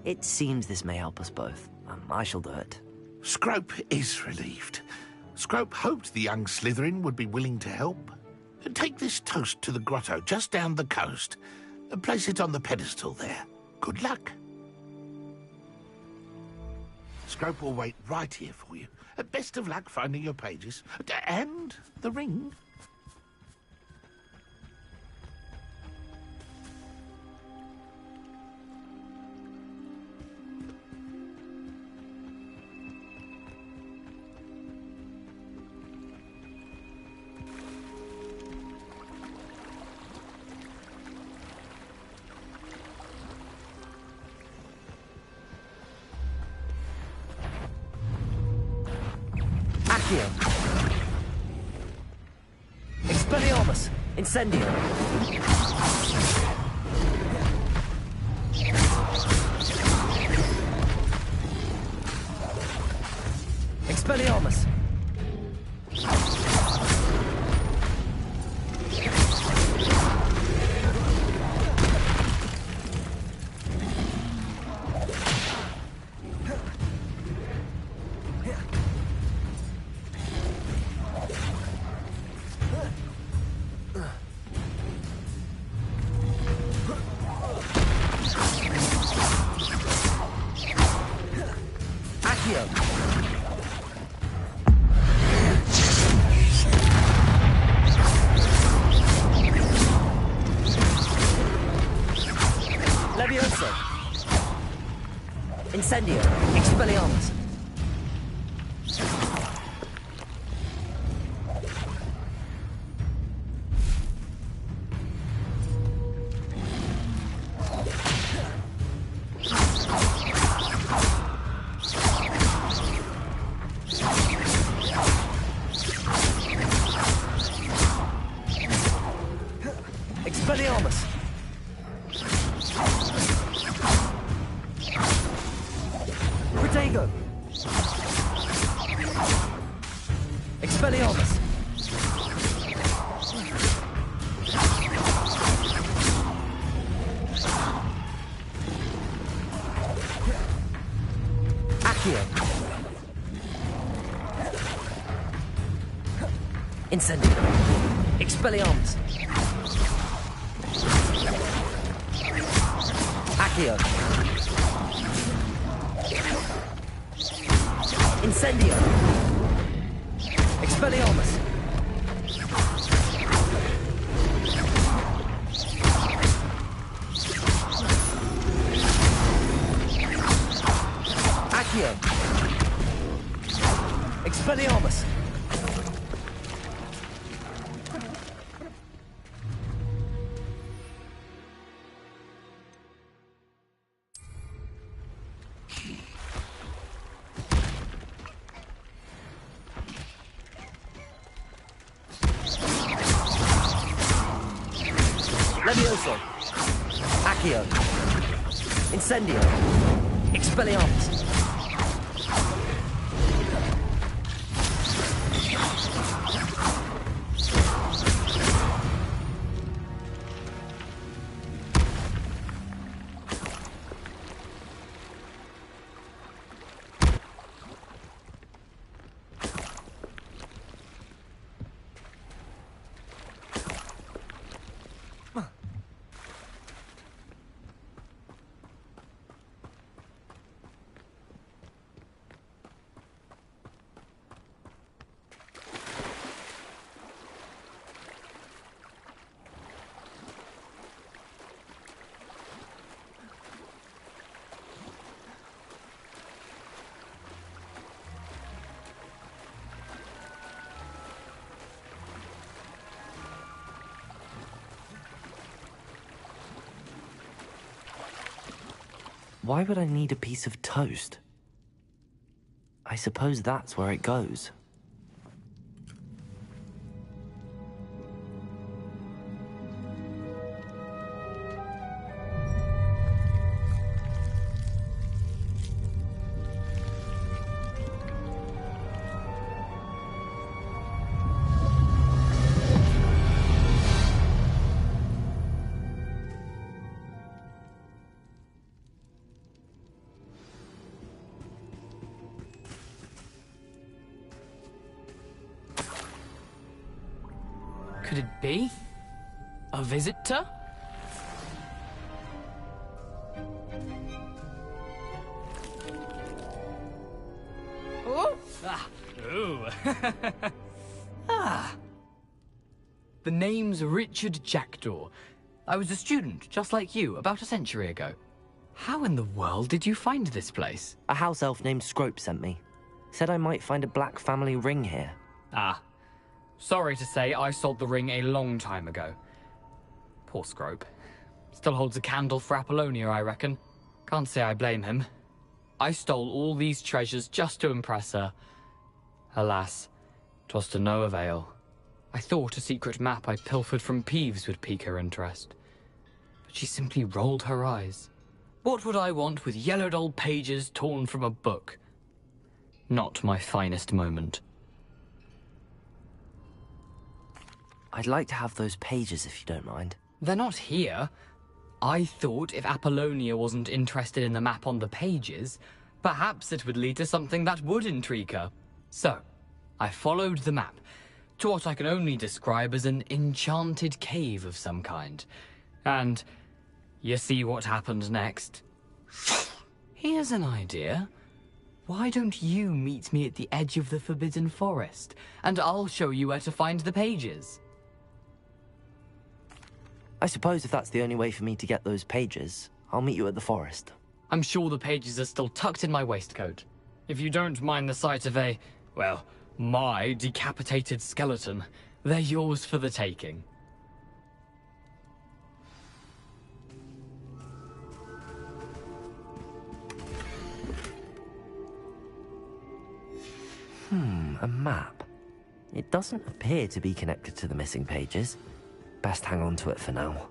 It seems this may help us both. I shall do it. Scrope is relieved. Scrope hoped the young Slytherin would be willing to help. Take this toast to the grotto just down the coast. Place it on the pedestal there. Good luck. Scrope will wait right here for you. Best of luck finding your pages. And the ring. Expelliarmus! Incendio! Expelliarmus! Incendio! Expelliarmus! Expelliarmus! Protego! Expelliarmus! Accio! Incendio! Expelliarmus! Accio! Incendio! Expelliarmus! Accio! Expelliarmus! Levioso! Accio! Incendio! Expelliarmus! Why would I need a piece of toast? I suppose that's where it goes. Could it be? A visitor? Oh! Ah! Ooh! Ah! The name's Richard Jackdaw. I was a student, just like you, about a century ago. How in the world did you find this place? A house elf named Scrope sent me. Said I might find a black family ring here. Ah. Sorry to say, I sold the ring a long time ago. Poor Scrope. Still holds a candle for Apollonia, I reckon. Can't say I blame him. I stole all these treasures just to impress her. Alas, 'twas to no avail. I thought a secret map I pilfered from Peeves would pique her interest. But she simply rolled her eyes. What would I want with yellowed old pages torn from a book? Not my finest moment. I'd like to have those pages if you don't mind. They're not here. I thought if Apollonia wasn't interested in the map on the pages, perhaps it would lead to something that would intrigue her. So, I followed the map to what I can only describe as an enchanted cave of some kind. And you see what happened next? Here's an idea. Why don't you meet me at the edge of the Forbidden Forest, and I'll show you where to find the pages? I suppose if that's the only way for me to get those pages, I'll meet you at the forest. I'm sure the pages are still tucked in my waistcoat. If you don't mind the sight of a, well, my decapitated skeleton, they're yours for the taking. A map. It doesn't appear to be connected to the missing pages. Best hang on to it for now.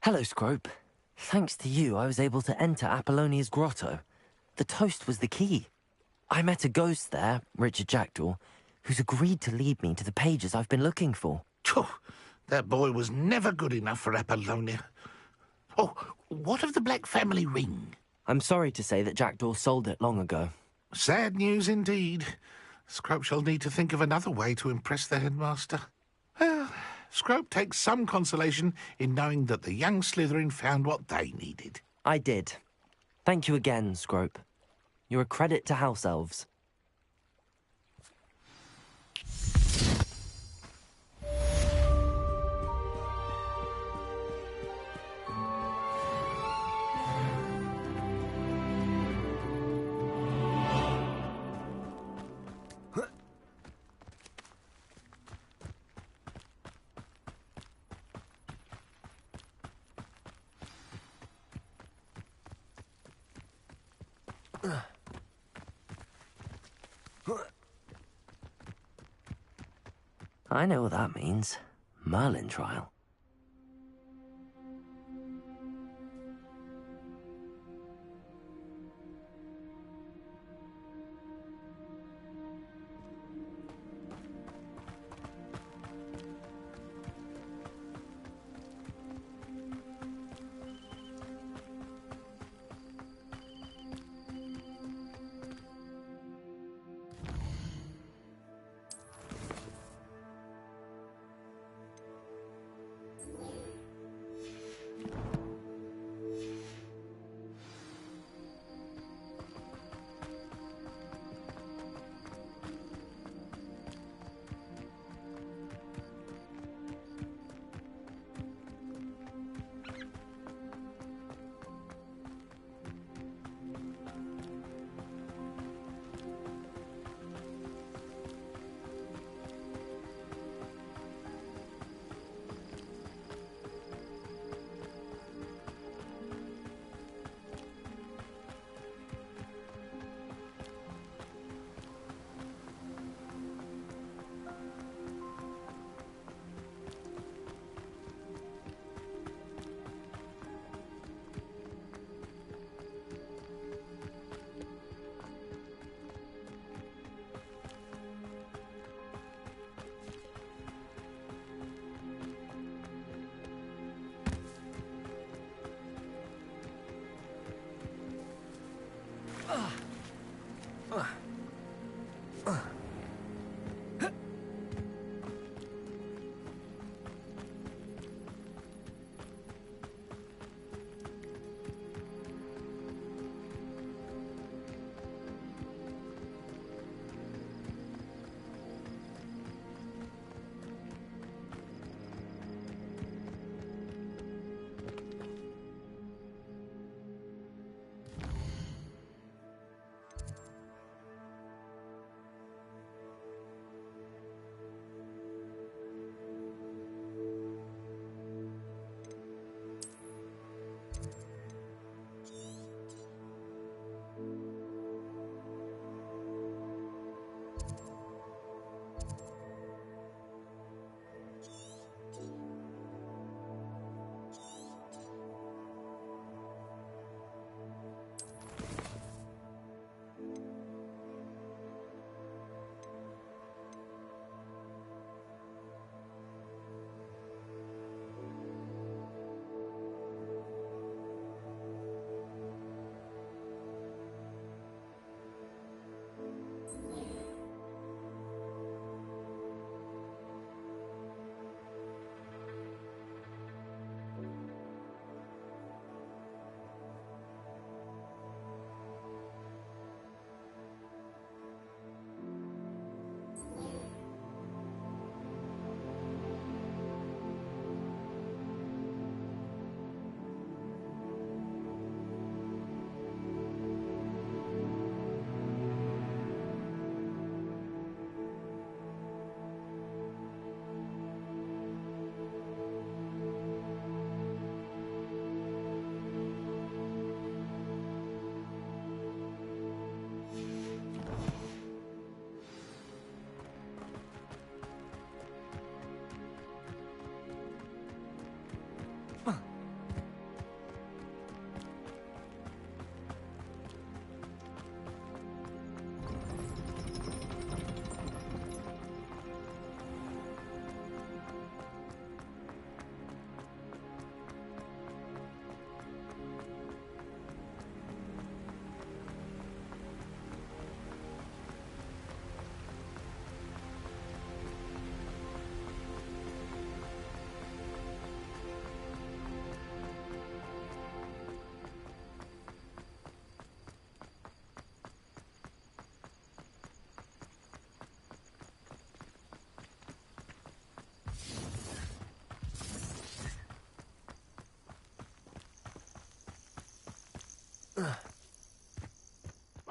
Hello, Scrope. Thanks to you, I was able to enter Apollonia's grotto. The toast was the key. I met a ghost there, Richard Jackdaw, who's agreed to lead me to the pages I've been looking for. Phew, that boy was never good enough for Apollonia. Oh, what of the Black family ring? I'm sorry to say that Jackdaw sold it long ago. Sad news indeed. Scrope shall need to think of another way to impress the headmaster. Well, Scrope takes some consolation in knowing that the young Slytherin found what they needed. I did. Thank you again, Scrope. You're a credit to house elves. I know what that means. Merlin trial.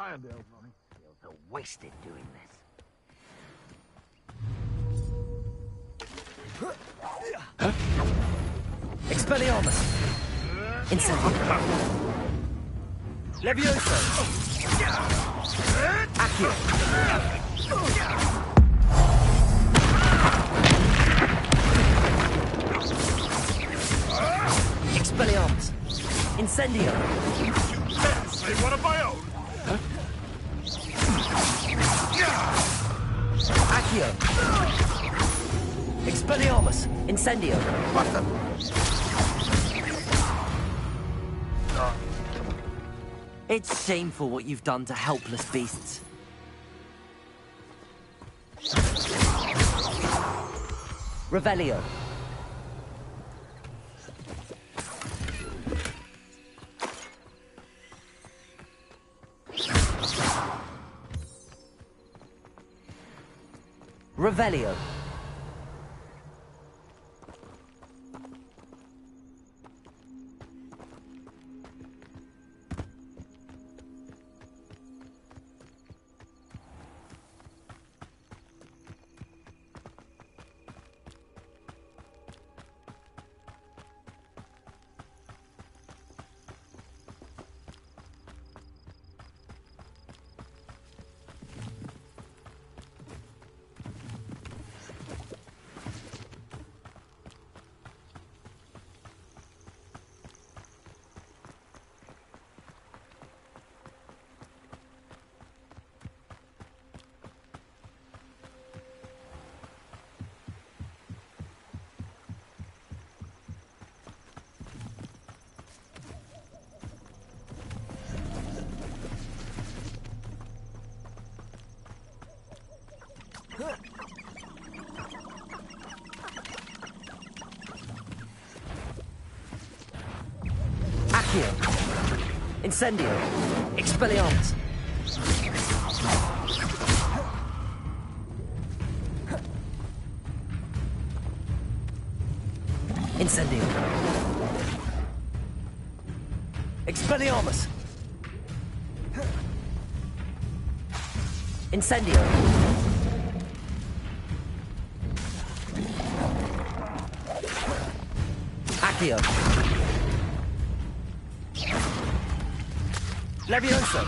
Feel wasted doing this. Expelliarmus! Incendio! Levioso! Accio! Expelliarmus! Incendio! Say one of my own. Accio! Expelliarmus! Incendio! What the? It's shameful what you've done to helpless beasts. Revelio. Revelio. Accio. Incendio. Expelliarmus. Incendio. Expelliarmus. Incendio. Accio. Levioso.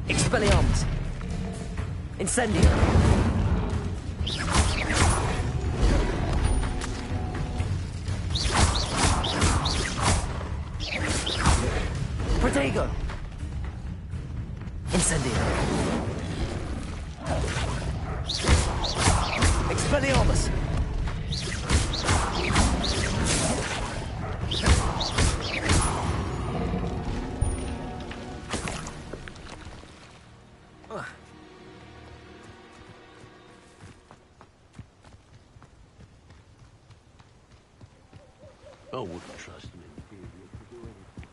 Expelliarmus. Incendio. Protego. Incendio. Expelliarmus. I wouldn't trust him in theory to do anything.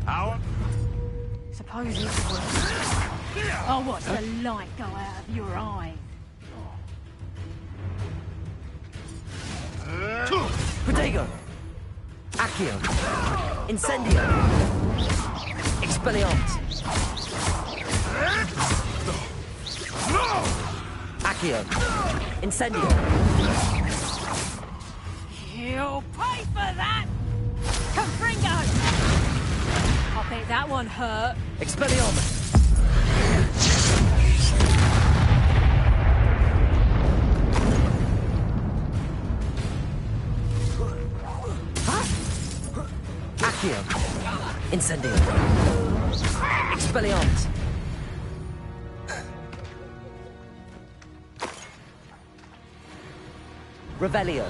How? Suppose it would. Oh, watch the light go out of your eye. Protego. Accio. Incendio. Expelliarmus. Accio. Incendio. You'll pay for that! Confringo! I bet that one hurt. Expelliarmus. Accio. Incendio. Expelliarmus. Revelio.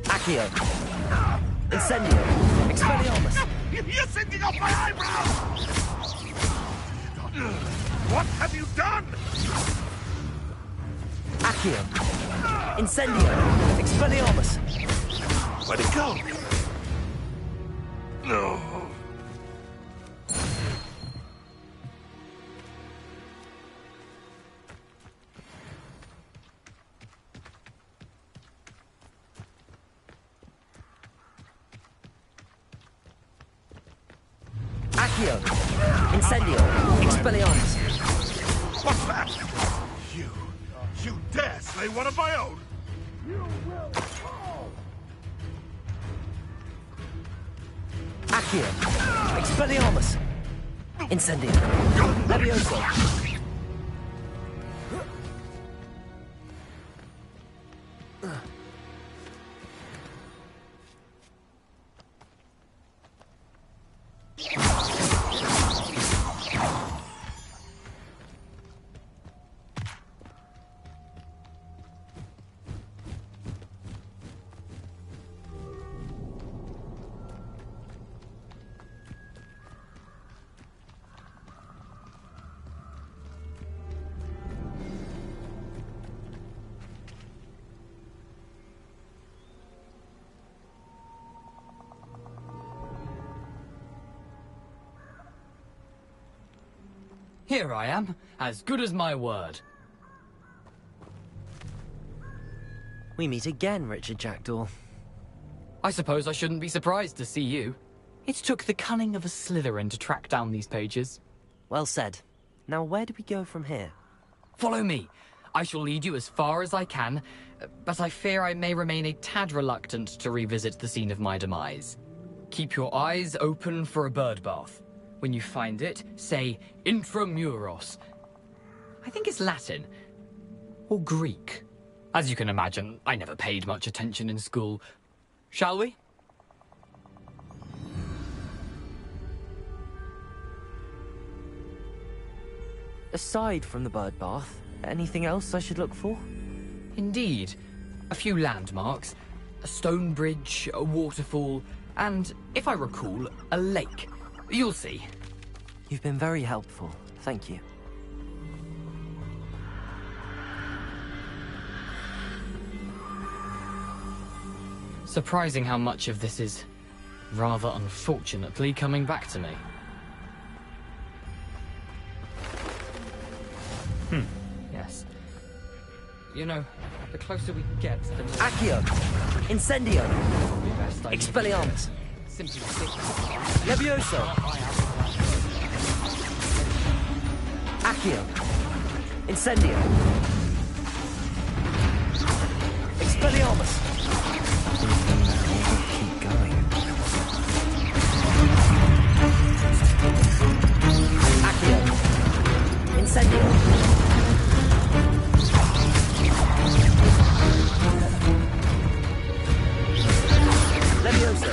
Accio. Incendio. Expelliarmus. You're sending off my eyebrows! What have you done? Accio. Incendio. Expelliarmus. Where'd it go? No. Accio. Incendio. Expelliarmus. What's that? You dare slay one of my own? You will fall. Accio. Expelliarmus. Incendio. Levioso. Here I am, as good as my word. We meet again, Richard Jackdaw. I suppose I shouldn't be surprised to see you. It took the cunning of a Slytherin to track down these pages. Well said. Now where do we go from here? Follow me. I shall lead you as far as I can, but I fear I may remain a tad reluctant to revisit the scene of my demise. Keep your eyes open for a bird bath. When you find it, say intramuros. I think it's Latin. Or Greek. As you can imagine, I never paid much attention in school. Shall we? Aside from the bird bath, anything else I should look for? Indeed. A few landmarks. A stone bridge, a waterfall, and, if I recall, a lake. You'll see. You've been very helpful. Thank you. Surprising how much of this is, rather unfortunately, coming back to me. Yes. You know, the closer we get, the more... Accio! Incendio! Expelliarmus! Simply stick... Levioso! Accio! Incendio! Expelliarmus! Keep going. Accio! Incendio! Levioso!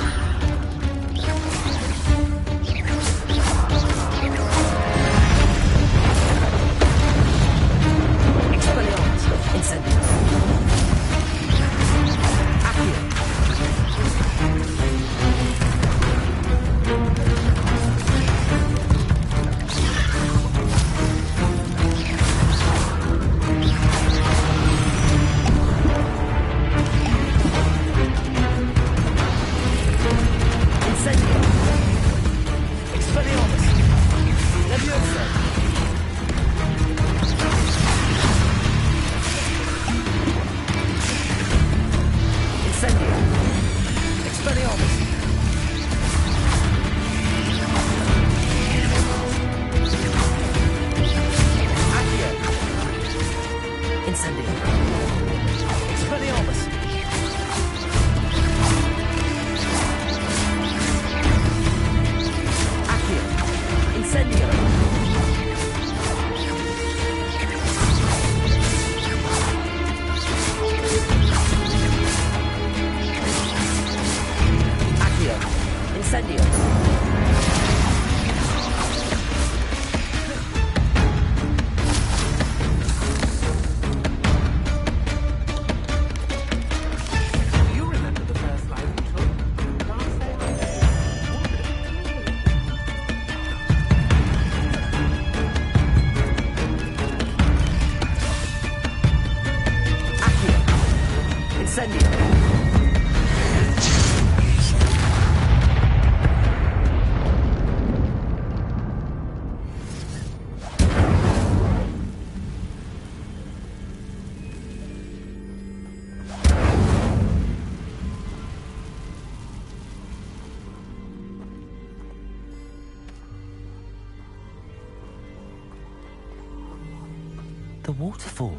The waterfall.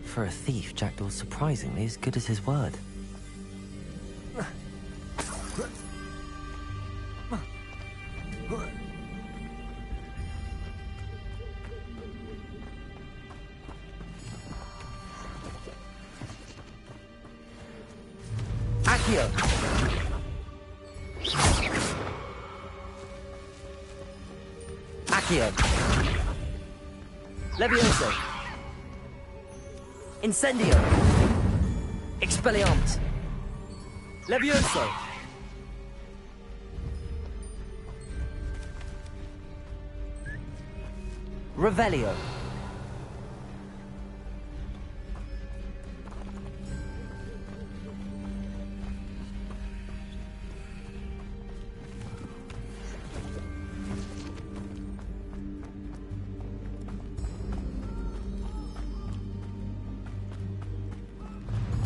For a thief, Jackdaw's surprisingly as good as his word. Accio! Accio! Levioso! Incendio! Expelliarmus! Levioso! Revelio!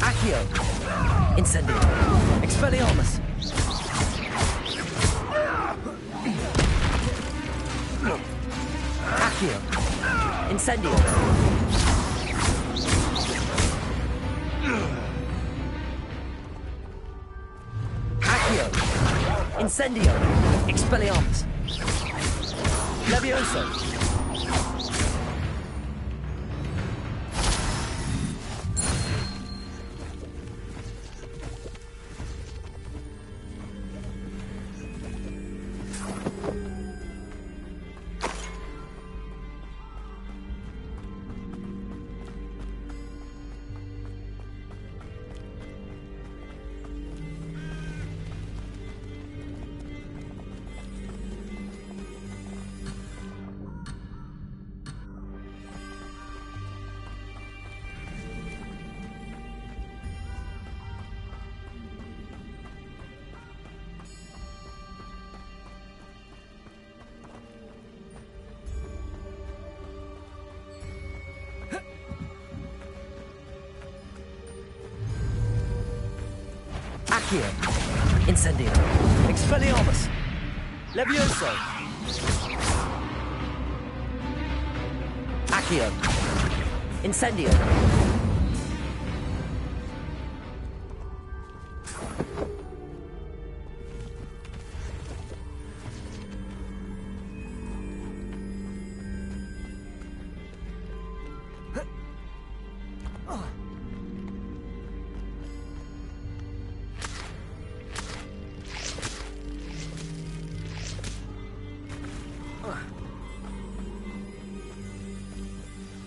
Accio! Incendio! Expelliarmus! Accio! Incendio! Accio! Incendio! Expelliarmus! Levioso! Accio! Incendio! Expelliarmus! Levioso! Accio! Incendio!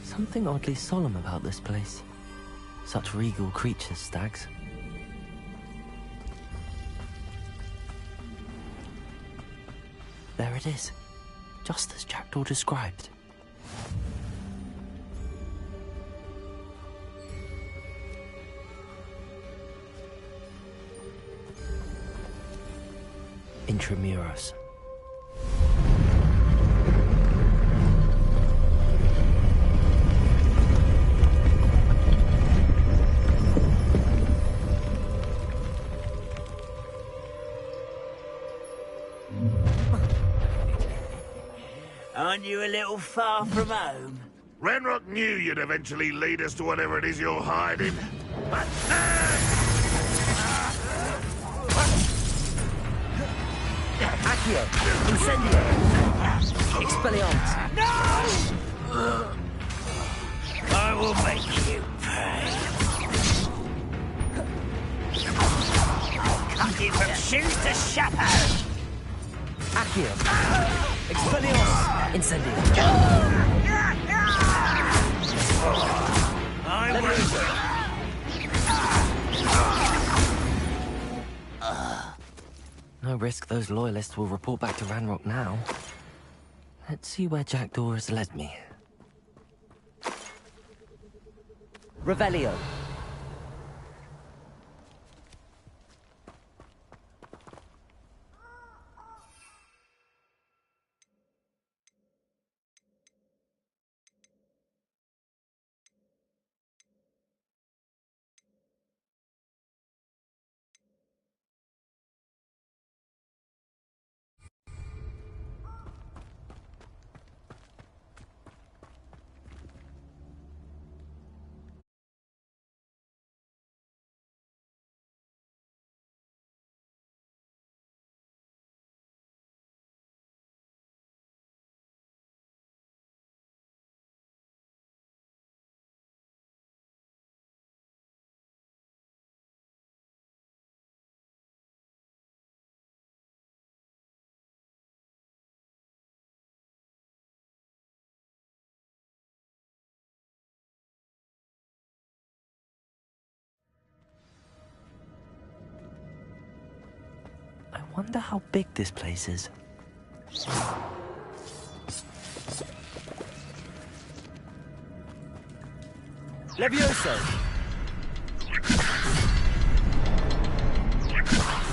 Something oddly solemn about this place. Such regal creatures, stags. There it is, just as Jackdaw described. Intramuros. Aren't you a little far from home? Ranrock knew you'd eventually lead us to whatever it is you're hiding. But Accio! Incendio! Expelliarmus! No! I will make you pay. Cut you from shoes to chapeau! Accio! Expelliarmus! Incendio! I will... No risk those loyalists will report back to Ranrock now. Let's see where Jackdaw has led me. Revelio. Wonder how big this place is. Levioso!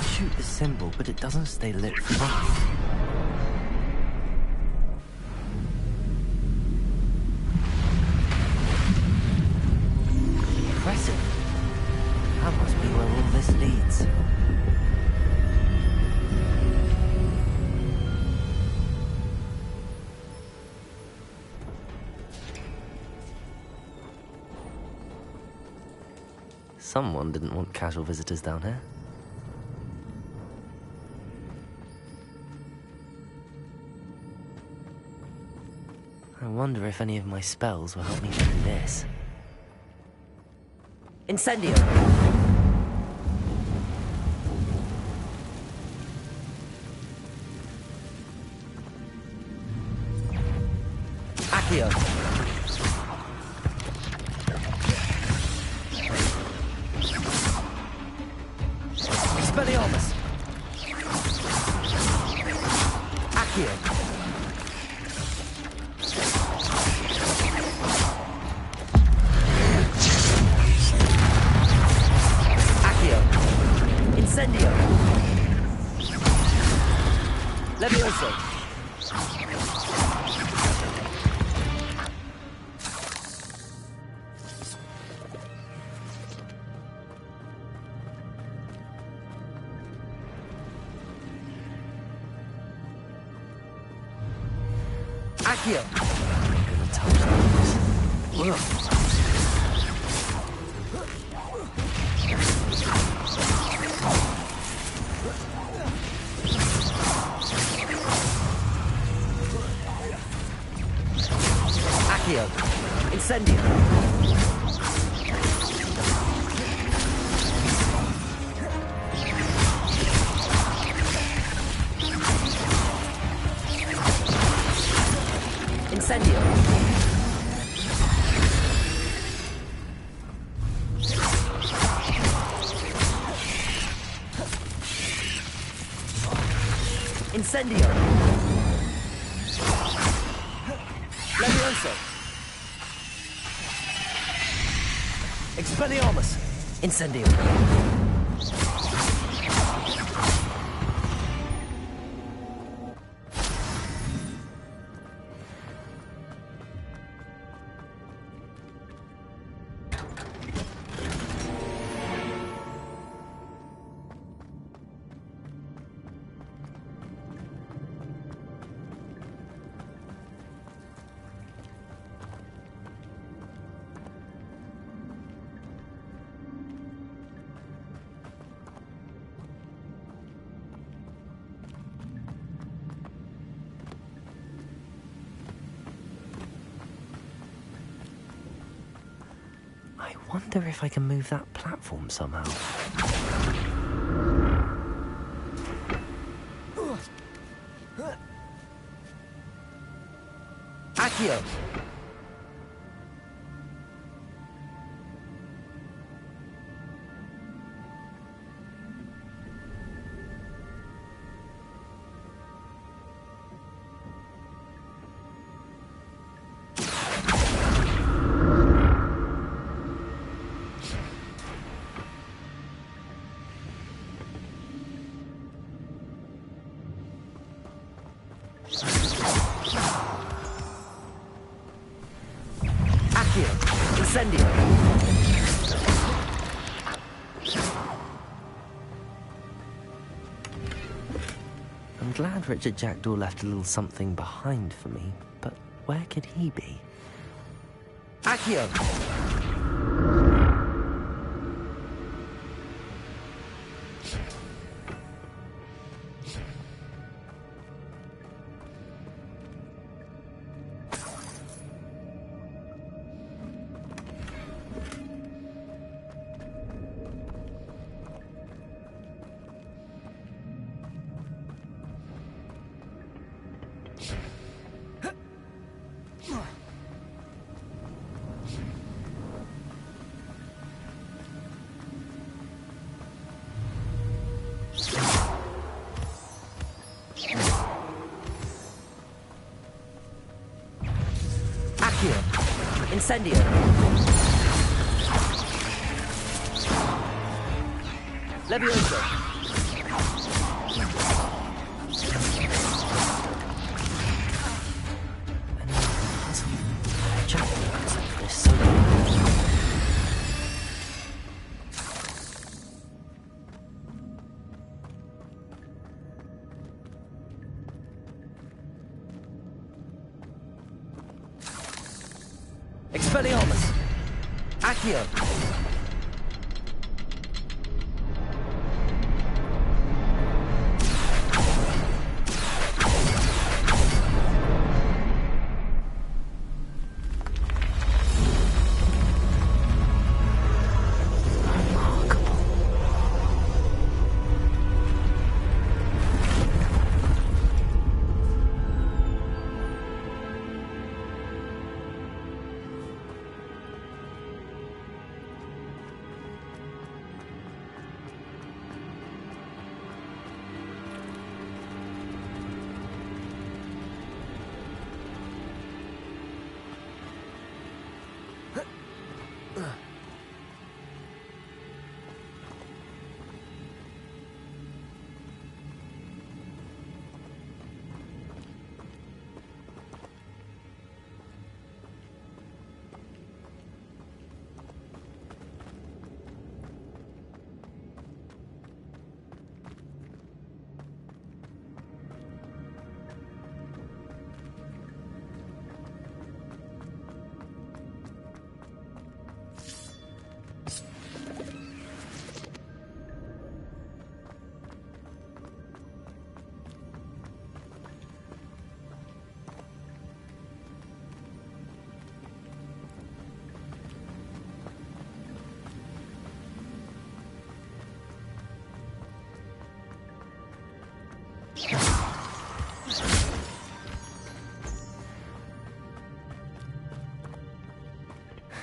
Shoot the symbol, but it doesn't stay lit for long. Impressive. That must be where all this leads. Someone didn't want casual visitors down here. I wonder if any of my spells will help me through this. Incendio! Accio! Expelliarmus! Accio! Incendio! Levioso! Accio! I'm gonna touch those. Whoa. Incendio! Incendio! Incendio! Levioso! Expelliarmus! Incendio! I wonder if I can move that platform somehow. Accio! Incendio! I'm glad Richard Jackdaw left a little something behind for me, but where could he be? Accio! Incendio. Levioso. Expelliarmus! Accio!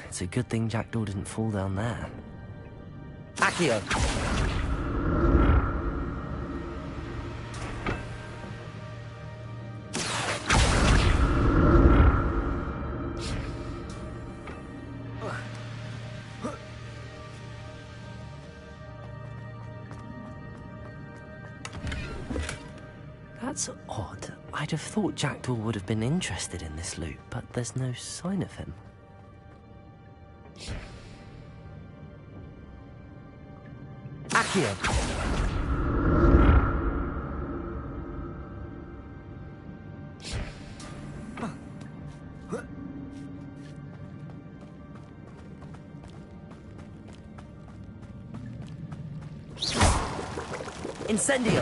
It's a good thing Jackdaw didn't fall down there. Accio! That's odd. I'd have thought Jackdaw would have been interested in this loot, but there's no sign of him. Accio! Incendio!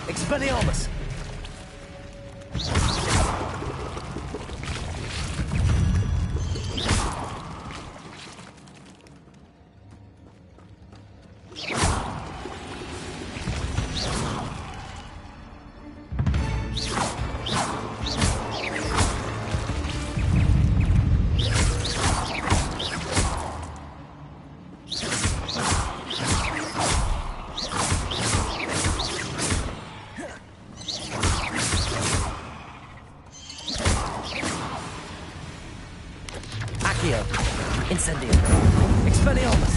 Expelliarmus! Incendio! Expelliarmus!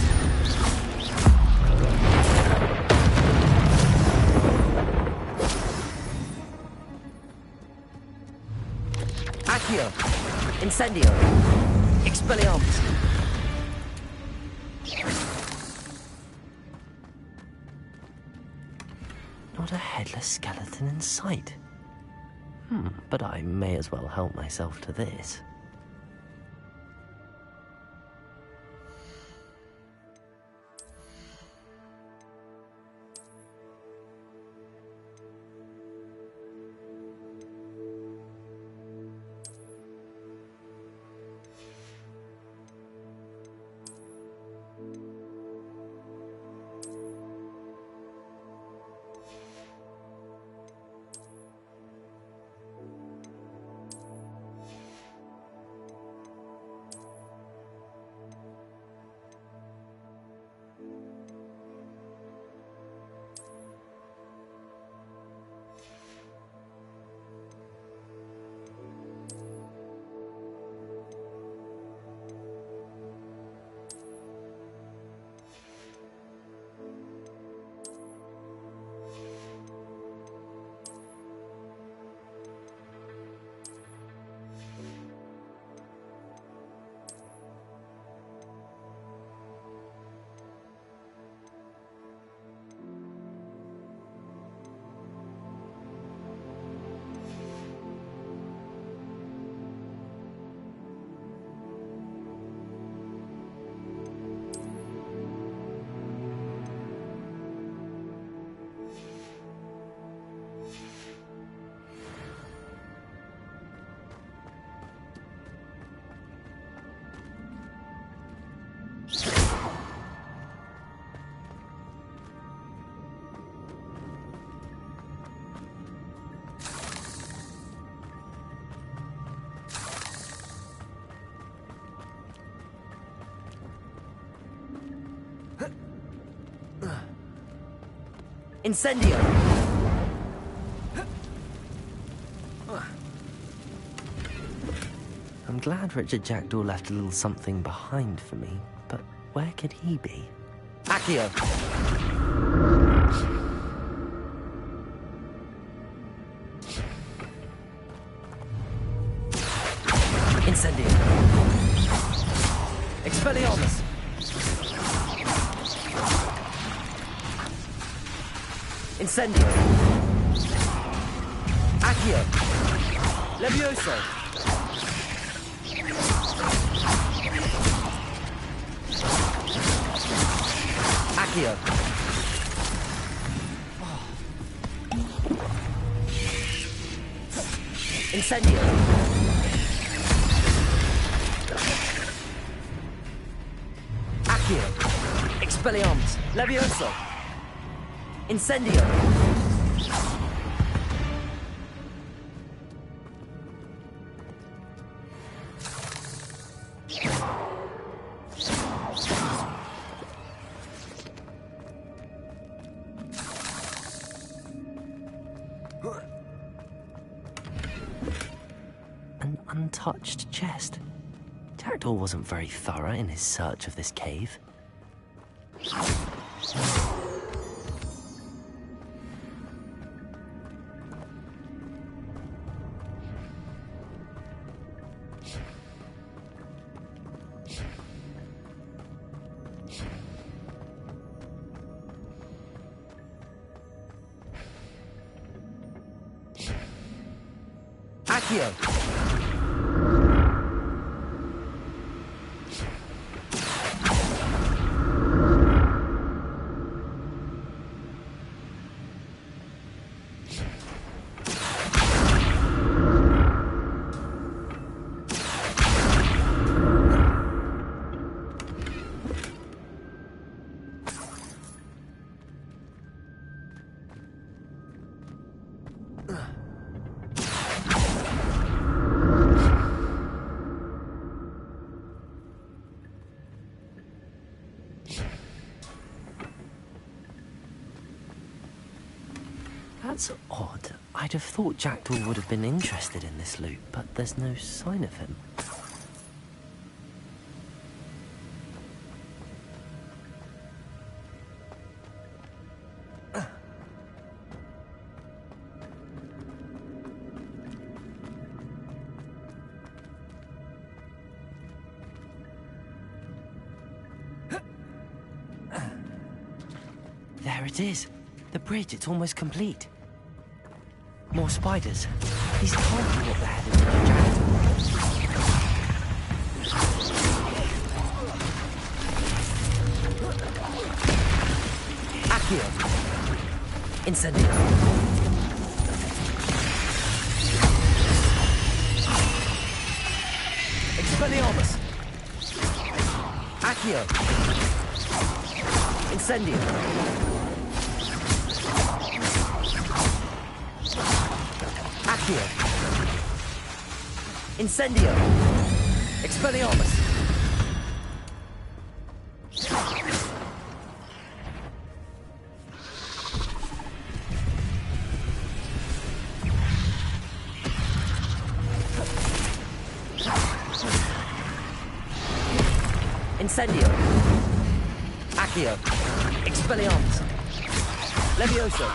Accio! Incendio! Expelliarmus! Not a headless skeleton in sight. But I may as well help myself to this. Incendio! I'm glad Richard Jackdaw left a little something behind for me, but where could he be? Accio! Incendio! Expelliarmus! Incendio! Accio! Levioso! Accio! Incendio! Accio! Expelliarmus! Levioso! Incendio! An untouched chest. Jackdaw wasn't very thorough in his search of this cave. Accio! That's odd. I'd have thought Jackdaw would have been interested in this loot, but there's no sign of him. There it is. The bridge, it's almost complete. More spiders. These can't be what they're headed to Jackdaw. Accio. Incendio. Expelliarmus. Accio. Incendio. Accio. Incendio. Expelliarmus. Incendio. Accio. Expelliarmus. Levioso.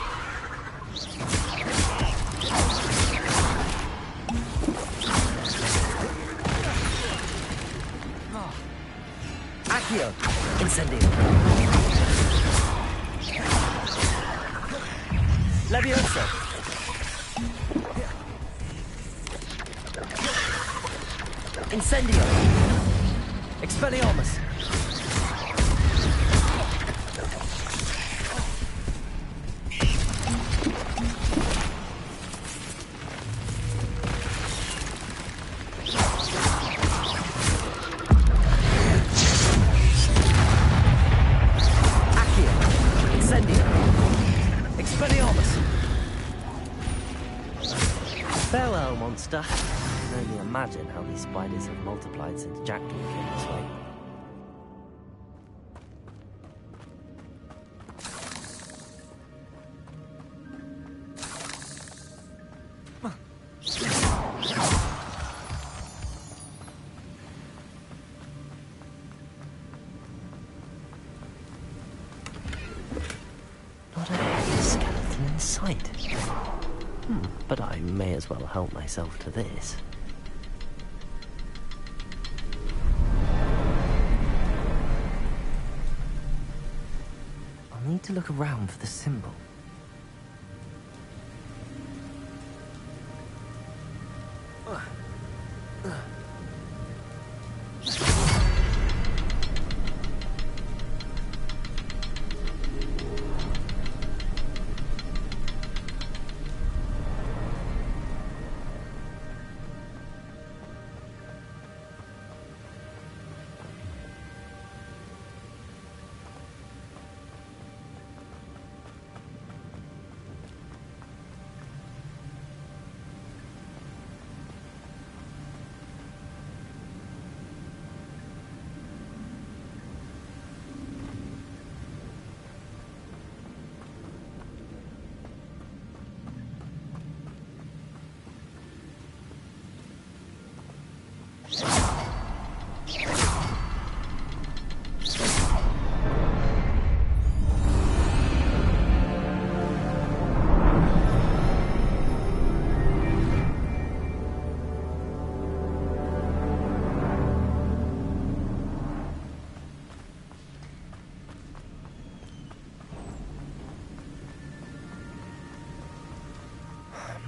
Accio. Incendio. Levioso. Incendio. Expelliarmus. Farewell, monster. I can only imagine how these spiders have multiplied since Jackdaw came this way. but I may as well help myself to this. I'll need to look around for the symbol.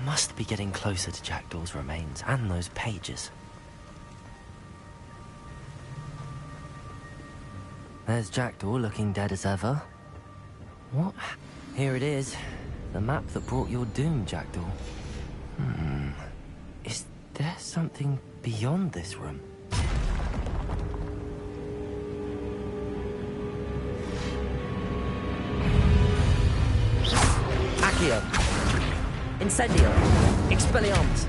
Must be getting closer to Jackdaw's remains and those pages. There's Jackdaw looking dead as ever. What? Here it is. The map that brought your doom, Jackdaw. Is there something beyond this room? Accio! Incendio! Expelliarmus!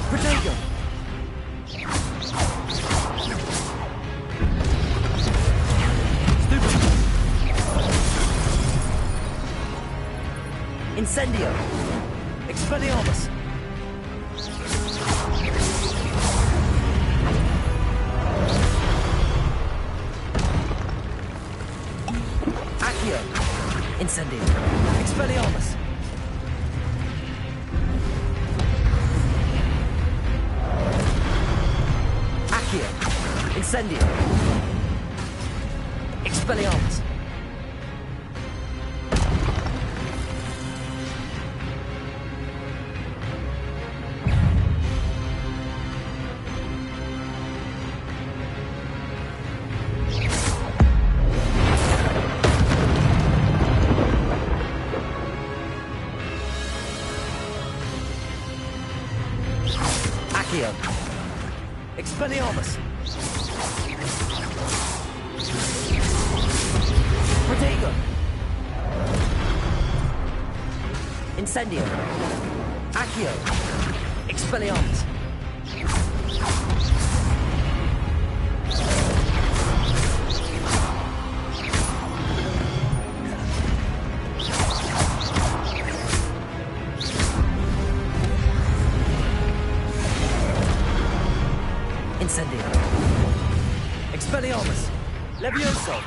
Protego! Incendio! Expelliarmus! Accio! Incendio! Expelliarmus! Accio! Incendio! Expelliarmus! Expelliarmus! Protego! Incendio! Accio! Expelliarmus! Incendio! Expelliarmus! Levioso!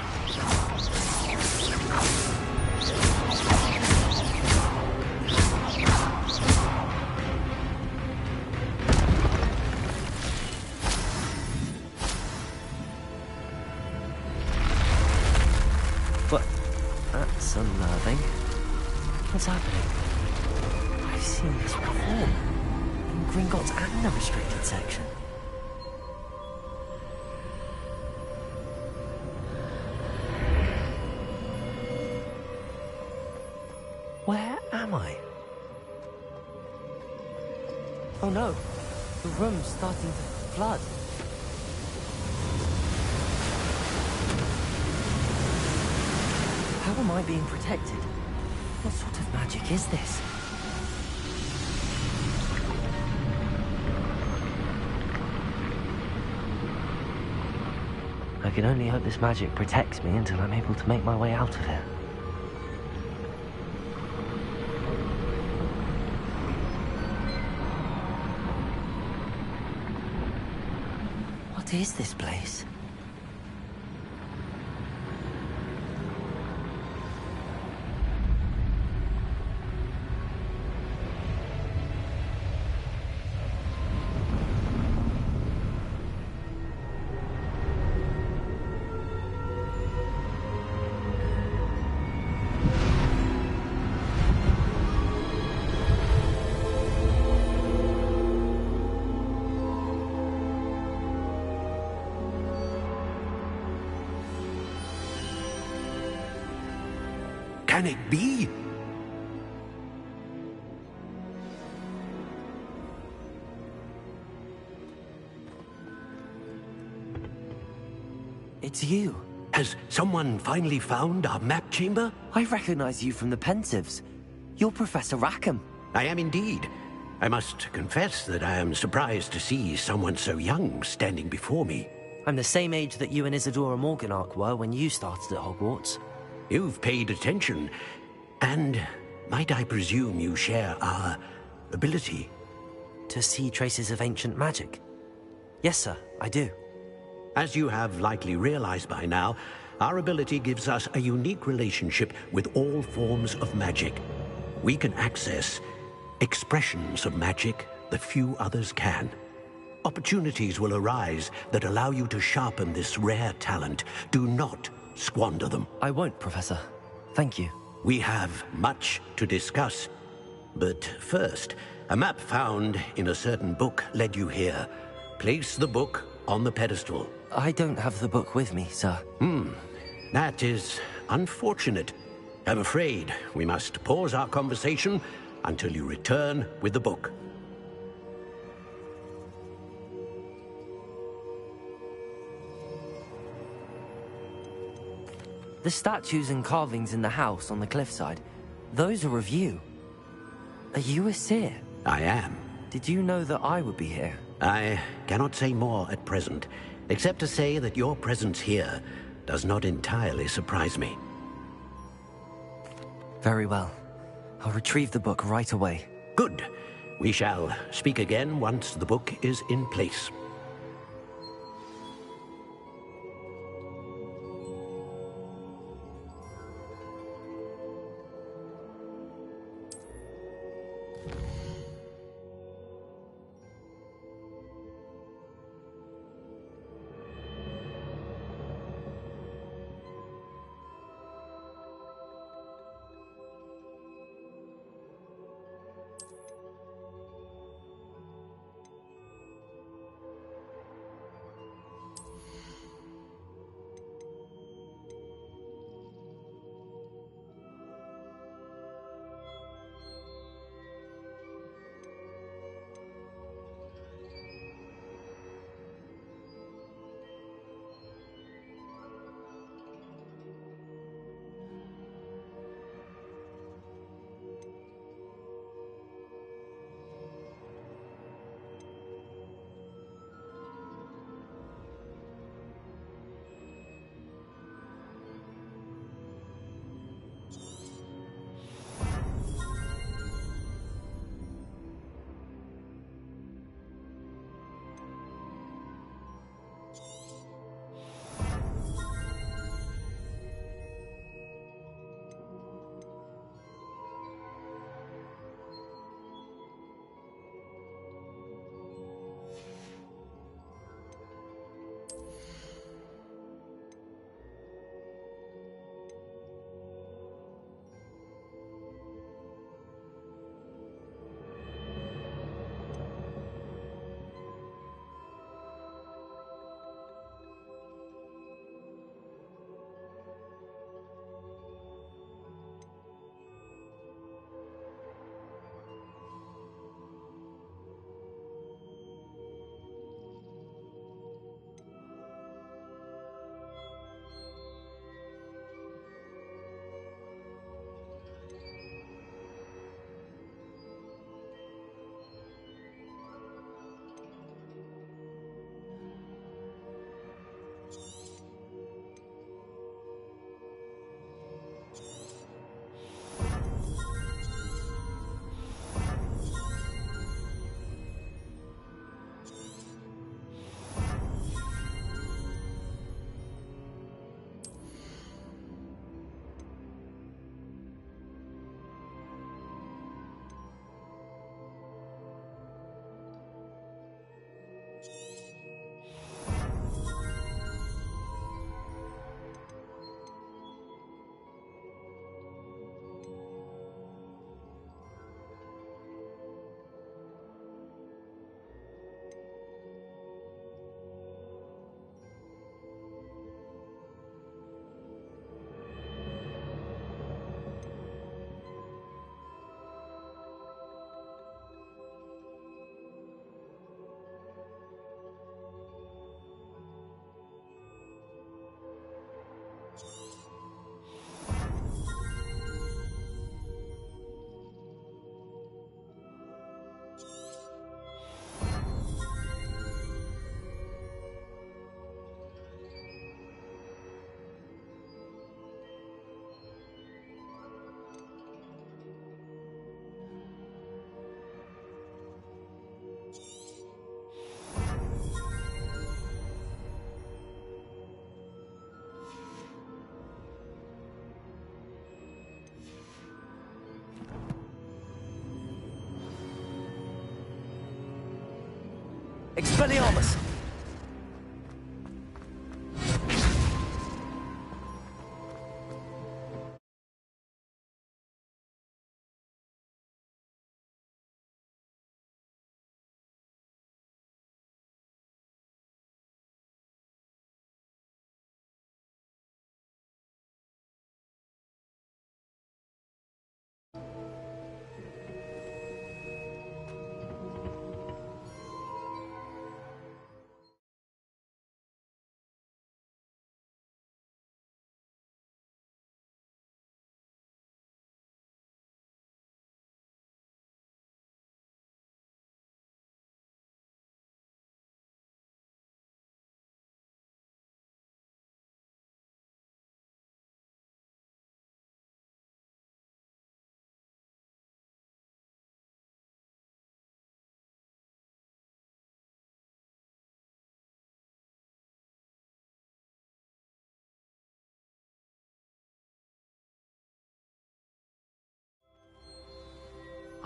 But that's unnerving. What's happening? I've seen this before. In Gringotts and the restricted section. Where am I? Oh no, the room's starting to flood. How am I being protected? What sort of magic is this? I can only hope this magic protects me until I'm able to make my way out of here. What is this place? Can it be? It's you. Has someone finally found our map chamber? I recognize you from the Pensives. You're Professor Rackham. I am indeed. I must confess that I am surprised to see someone so young standing before me. I'm the same age that you and Isadora Morganach were when you started at Hogwarts. You've paid attention, and might I presume you share our ability? To see traces of ancient magic? Yes, sir, I do. As you have likely realized by now, our ability gives us a unique relationship with all forms of magic. We can access expressions of magic that few others can. Opportunities will arise that allow you to sharpen this rare talent. Do not squander them. I won't, Professor. Thank you. We have much to discuss. But first, a map found in a certain book led you here. Place the book on the pedestal. I don't have the book with me, sir. That is unfortunate. I'm afraid we must pause our conversation until you return with the book. The statues and carvings in the house on the cliffside, those are of you. Are you a seer? I am. Did you know that I would be here? I cannot say more at present, except to say that your presence here does not entirely surprise me. Very well. I'll retrieve the book right away. Good. We shall speak again once the book is in place. Expelliarmus!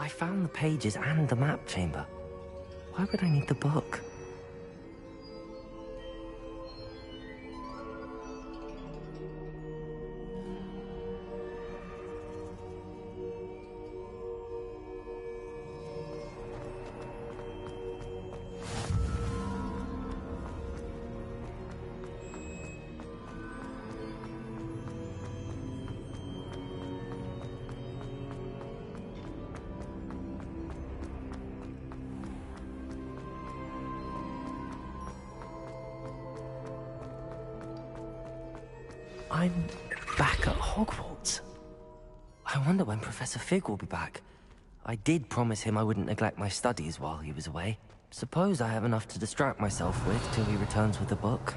I found the pages and the map chamber. Why would I need the book? I'm back at Hogwarts. I wonder when Professor Fig will be back. I did promise him I wouldn't neglect my studies while he was away. Suppose I have enough to distract myself with till he returns with the book.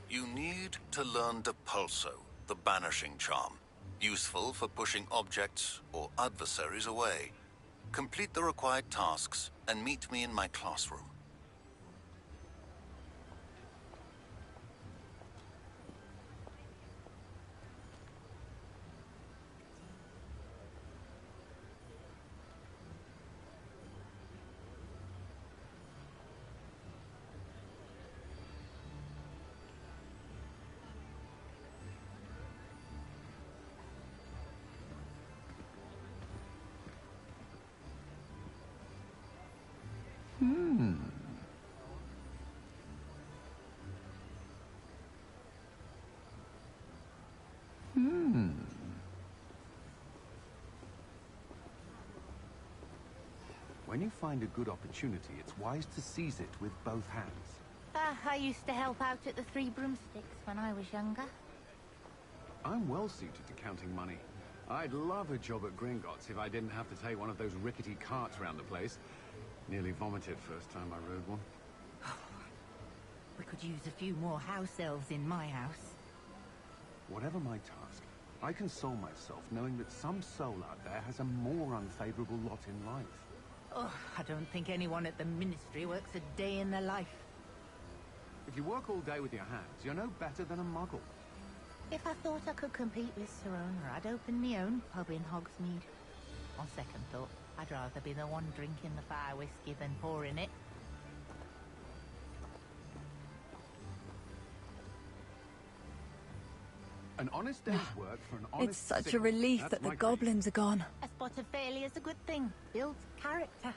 You need to learn Depulso, the banishing charm. Useful for pushing objects or adversaries away. Complete the required tasks and meet me in my classroom. When you find a good opportunity, it's wise to seize it with both hands. I used to help out at the Three Broomsticks when I was younger. I'm well suited to counting money. I'd love a job at Gringotts if I didn't have to take one of those rickety carts around the place. Nearly vomited first time I rode one. We could use a few more house elves in my house. Whatever my task, I console myself knowing that some soul out there has a more unfavorable lot in life. Oh, I don't think anyone at the Ministry works a day in their life. If you work all day with your hands, you're no better than a muggle. If I thought I could compete with Serona, I'd open my own pub in Hogsmeade. On second thought, I'd rather be the one drinking the fire whiskey than pouring it. An honest day's work for an honest It's such a sickle. relief That's that the my goblins are gone. A spot of failure's a good thing. Builds character.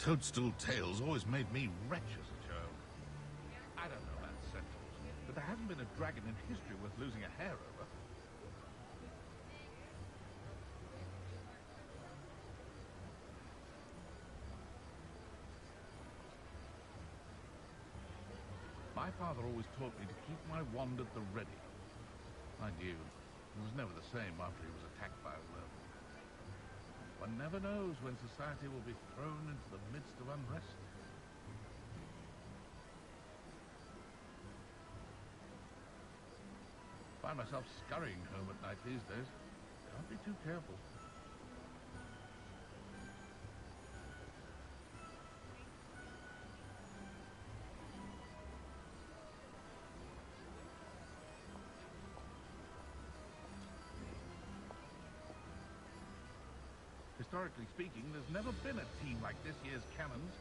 toadstool tails always made me wretched as a child. I don't know about centaurs, but there hasn't been a dragon in history worth losing a hair over. My father always taught me to keep my wand at the ready. Mind you, he was never the same after he was attacked by a werewolf. One never knows when society will be thrown into the midst of unrest. Find myself scurrying home at night these days. Can't be too careful. Historically speaking, there's never been a team like this year's cannons.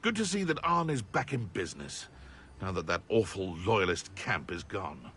Good to see that Arn is back in business, now that that awful loyalist camp is gone.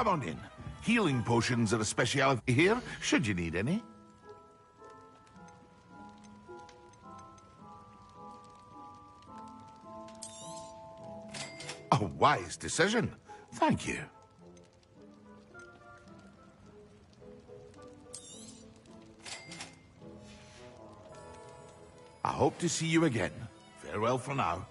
Come on in. Healing potions are a speciality here, should you need any. A wise decision. Thank you. I hope to see you again. Farewell for now.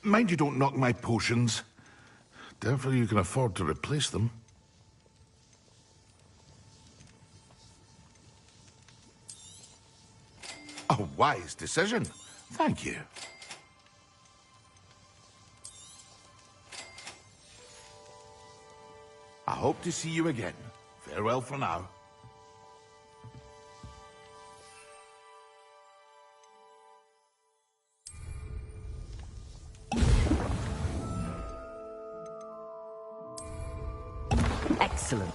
Mind you don't knock my potions. Therefore you can afford to replace them. A wise decision. Thank you. I hope to see you again. Farewell for now. Excellent.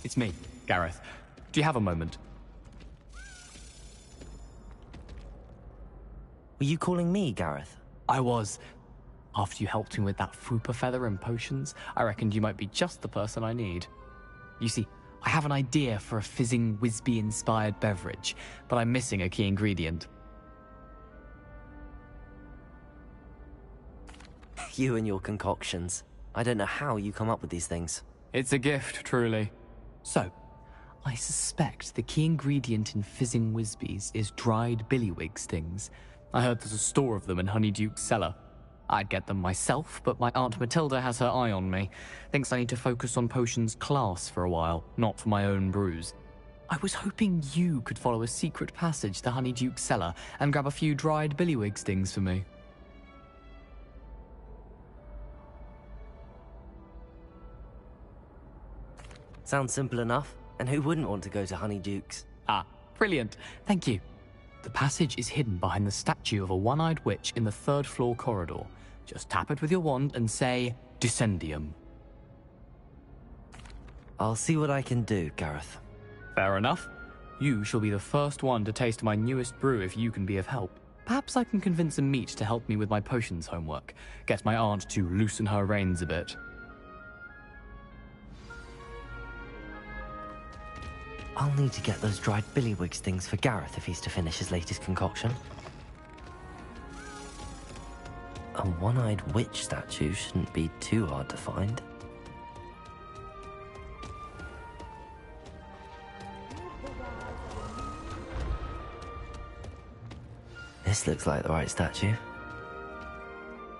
It's me, Gareth. Do you have a moment? Were you calling me, Gareth? I was. After you helped me with that Fupa feather and potions, I reckoned you might be just the person I need. You see, I have an idea for a fizzing Whizbee-inspired beverage, but I'm missing a key ingredient. You and your concoctions. I don't know how you come up with these things. It's a gift, truly. So, I suspect the key ingredient in fizzing Whizbees is dried billywig stings. I heard there's a store of them in Honeyduke's cellar. I'd get them myself, but my Aunt Matilda has her eye on me. Thinks I need to focus on potions class for a while, not for my own brews. I was hoping you could follow a secret passage to Honeyduke's cellar and grab a few dried billywig stings for me. Sounds simple enough. And who wouldn't want to go to Honeyduke's? Ah, brilliant. Thank you. The passage is hidden behind the statue of a one-eyed witch in the 3rd floor corridor. Just tap it with your wand and say, Descendium. I'll see what I can do, Gareth. Fair enough. You shall be the first one to taste my newest brew if you can be of help. Perhaps I can convince a meat to help me with my potions homework. Get my aunt to loosen her reins a bit. I'll need to get those dried billywig stings for Gareth if he's to finish his latest concoction. A one-eyed witch statue shouldn't be too hard to find. This looks like the right statue.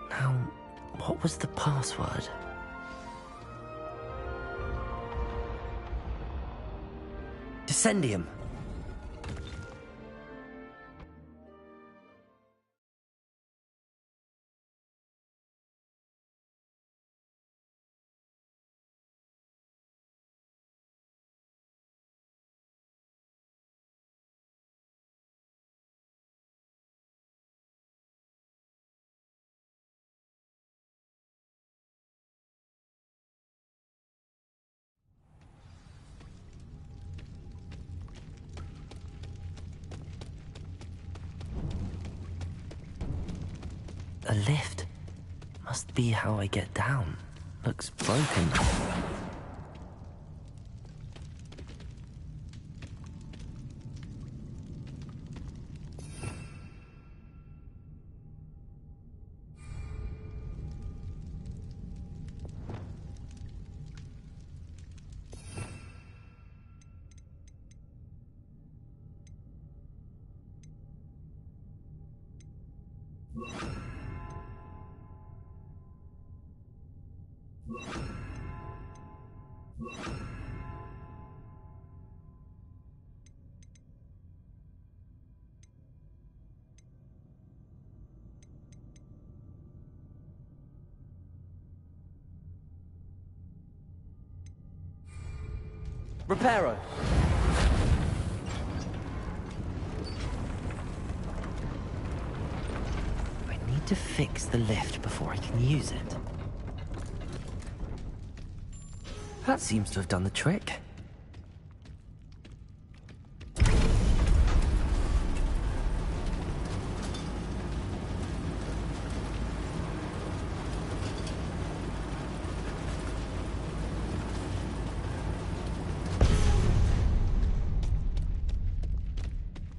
Now, what was the password? Descendium. A lift. Must be how I get down. Looks broken. Reparo. I need to fix the lift before I can use it. That seems to have done the trick.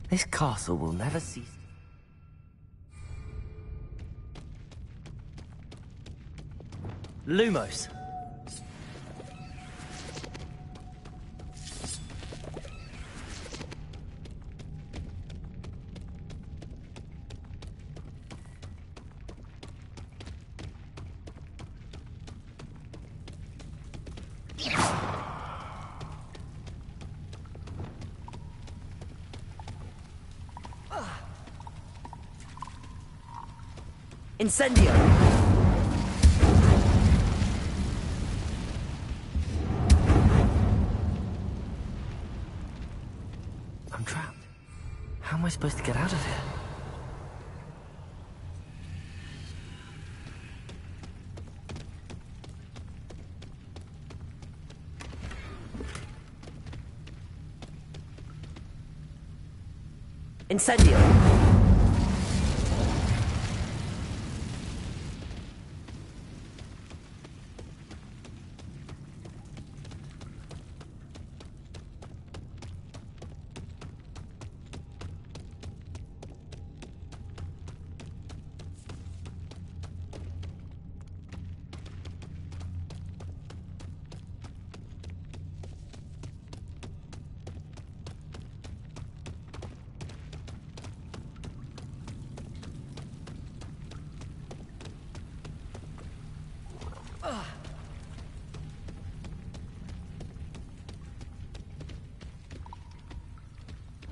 This castle will never cease. Lumos. Incendio! I'm trapped. How am I supposed to get out of here? Incendio!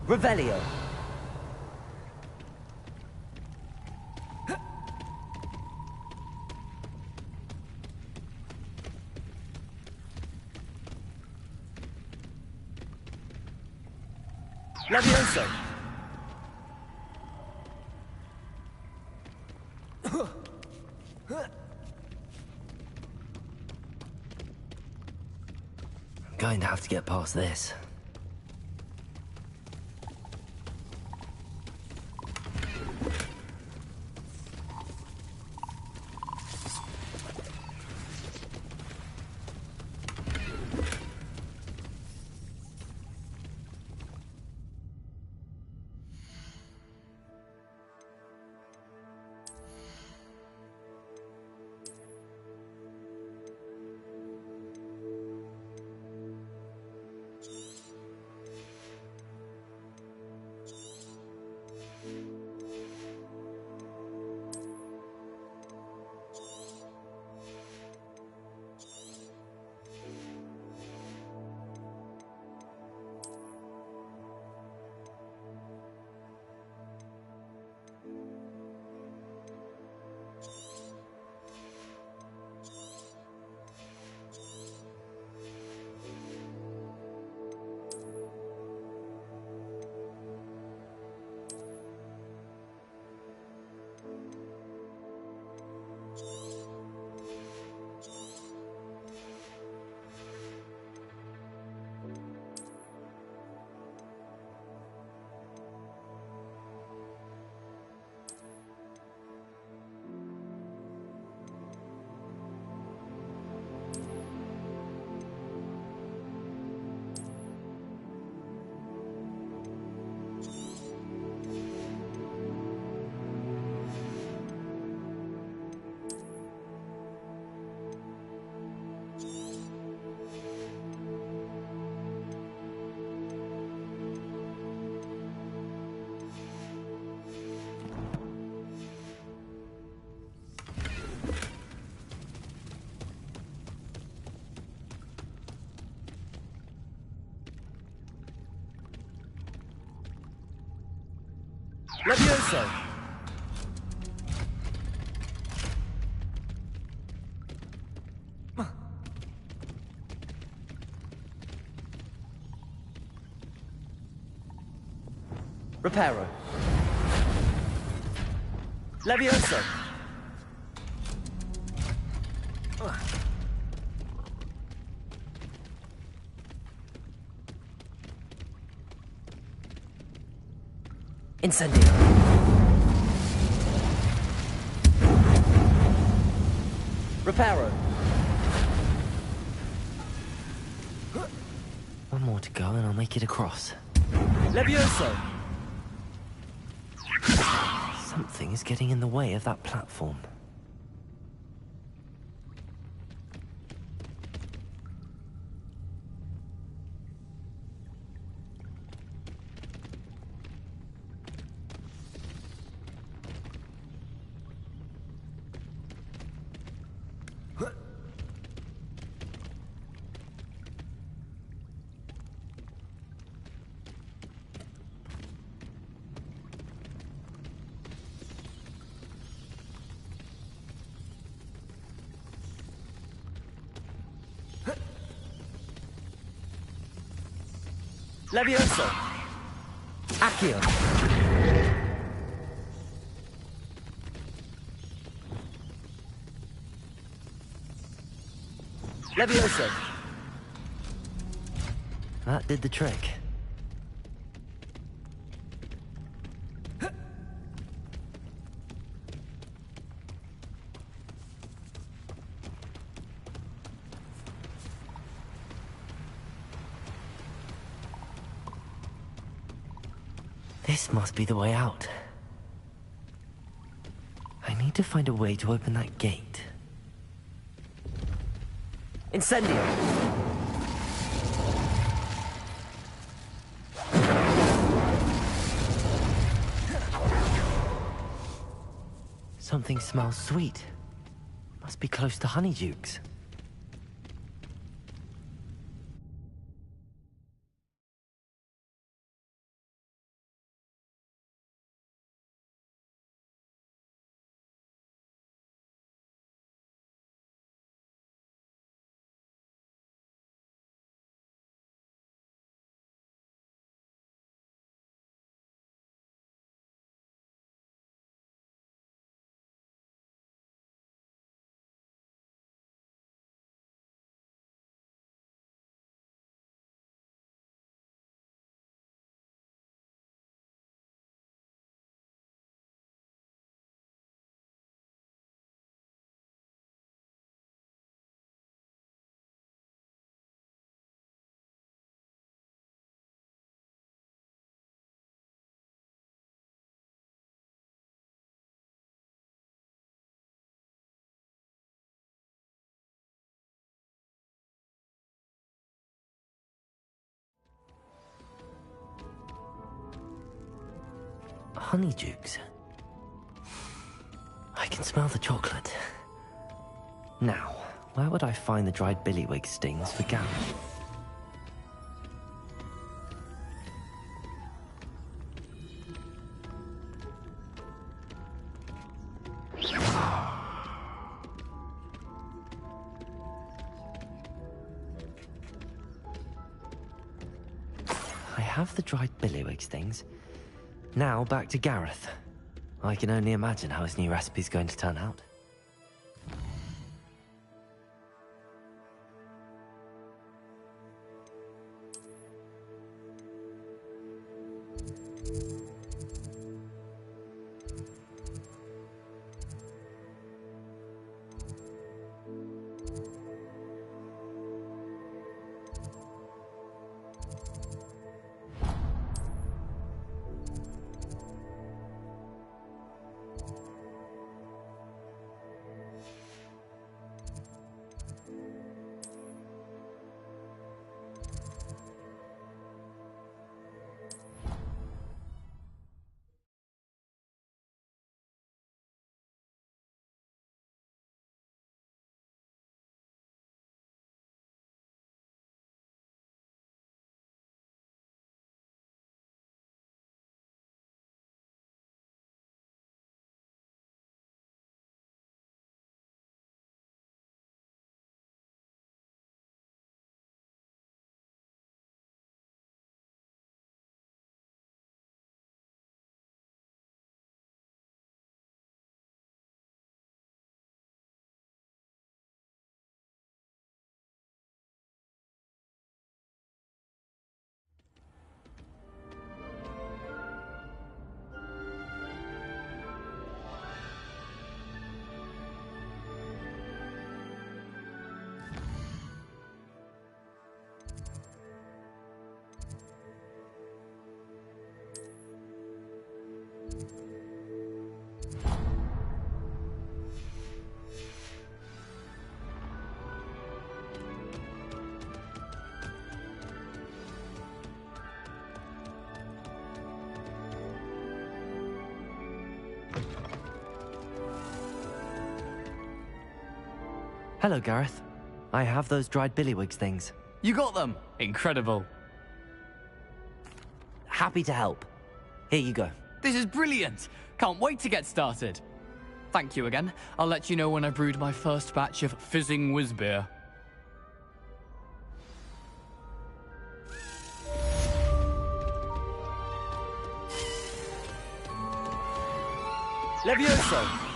Revelio. Levioso. I'm going to have to get past this. Levioso. Reparo. Levioso. Incendio. Reparo. One more to go and I'll make it across. Levioso. Something is getting in the way of that platform. Levioso. Accio. Levioso. That did the trick. This must be the way out. I need to find a way to open that gate. Incendio! Something smells sweet. Must be close to Honeydukes. Honeydukes. I can smell the chocolate. Now, where would I find the dried billywig stings for Gareth? I have the dried billywig stings. Now back to Gareth. I can only imagine how his new recipe's going to turn out. Hello, Gareth. I have those dried billywig things. You got them! Incredible. Happy to help. Here you go. This is brilliant! Can't wait to get started. Thank you again. I'll let you know when I brewed my first batch of fizzing whiz beer. Levioso!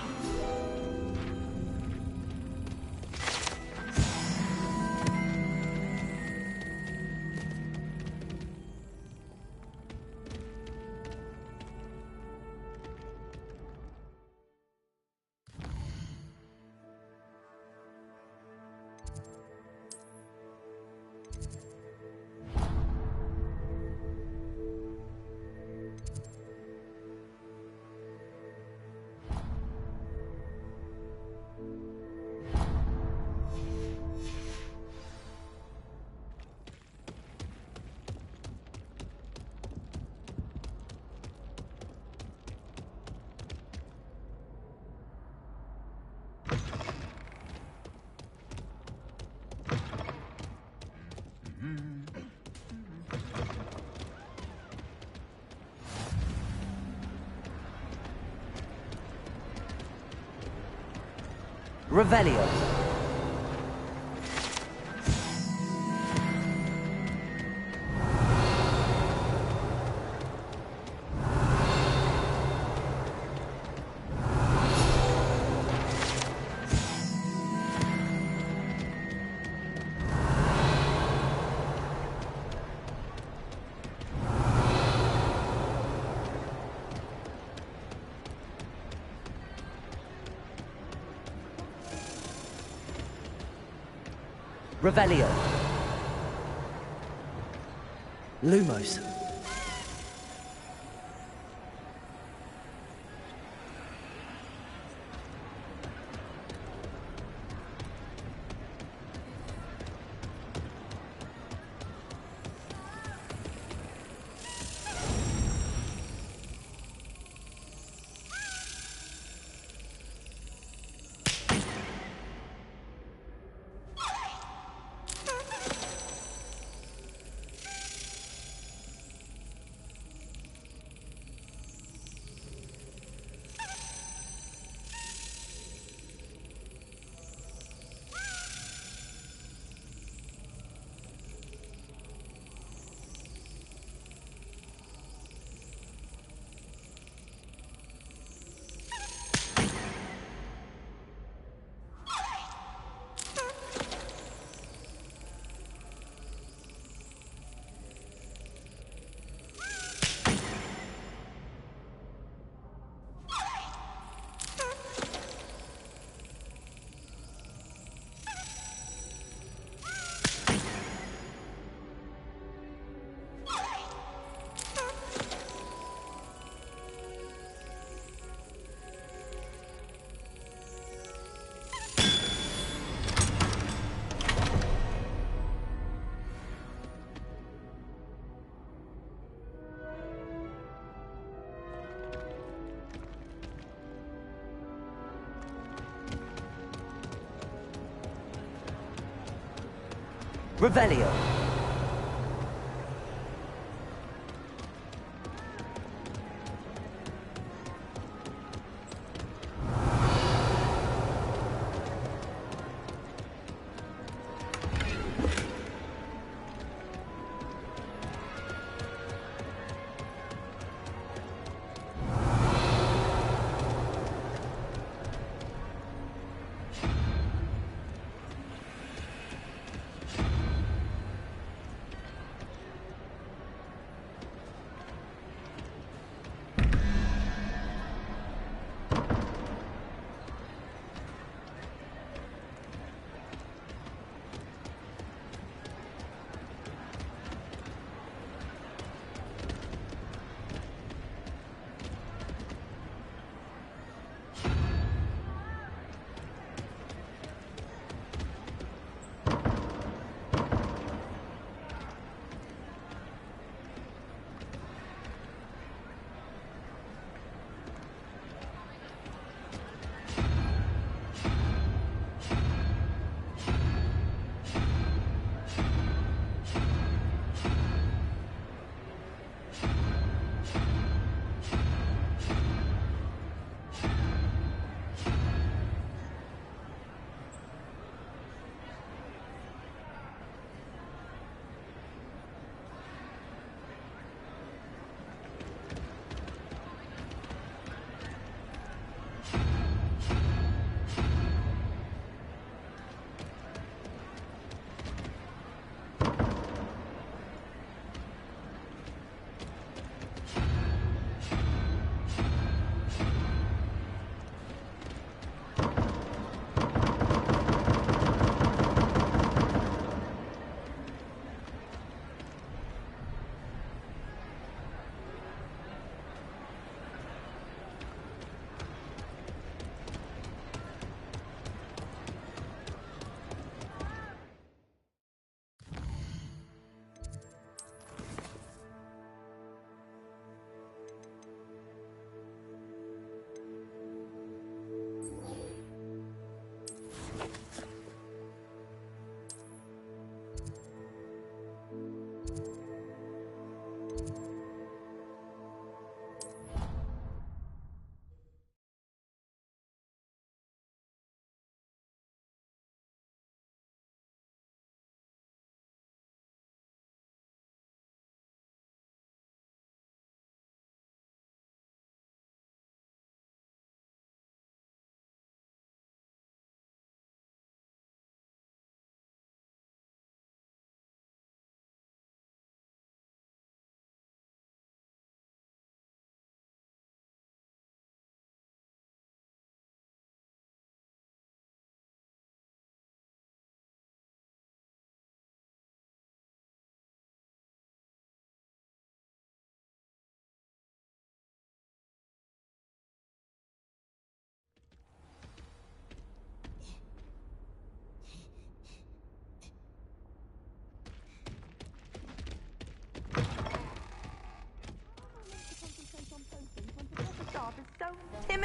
Revelio. Revelio. Lumos. Revelio.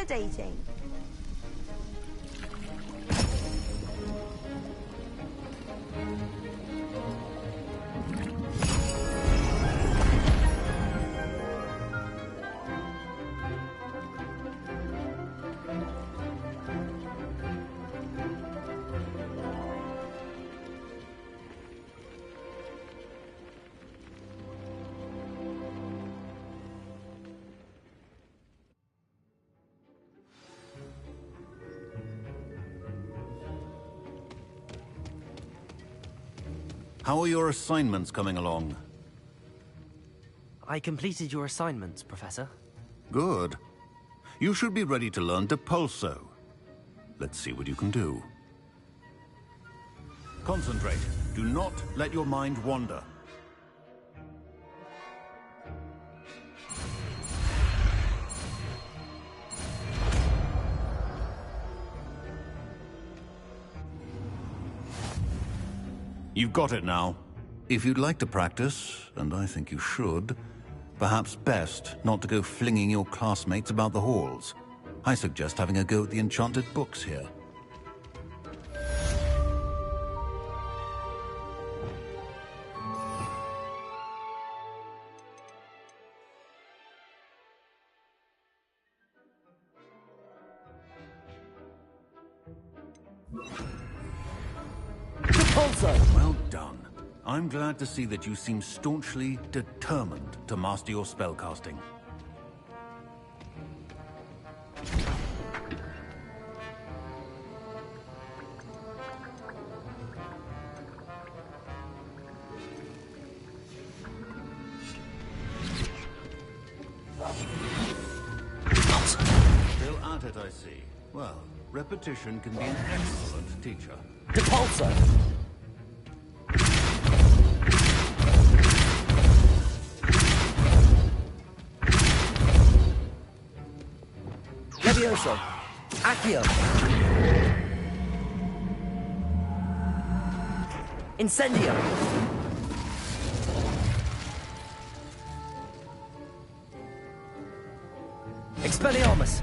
intimidating. How are your assignments coming along? I completed your assignments, Professor. Good. You should be ready to learn Depulso. Let's see what you can do. Concentrate. Do not let your mind wander. You've got it now. If you'd like to practice, and I think you should, perhaps best not to go flinging your classmates about the halls. I suggest having a go at the enchanted books here. Well done. I'm glad to see that you seem staunchly determined to master your spellcasting. Still at it, I see. Well, repetition can be an excellent teacher. Depulso! Levioso! Accio! Incendio! Expelliarmus!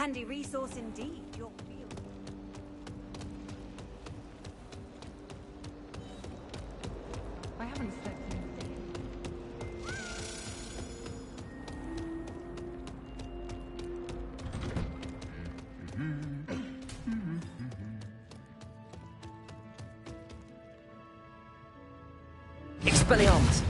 Handy resource indeed, your field. I haven't slept in Expelliarmus!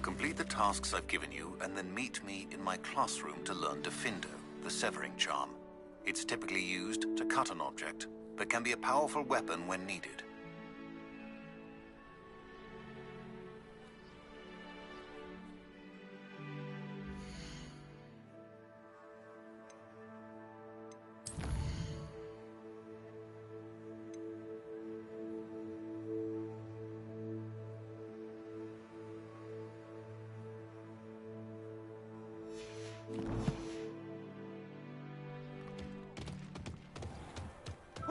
Complete the tasks I've given you, and then meet me in my classroom to learn Defindo, the severing charm. It's typically used to cut an object, but can be a powerful weapon when needed.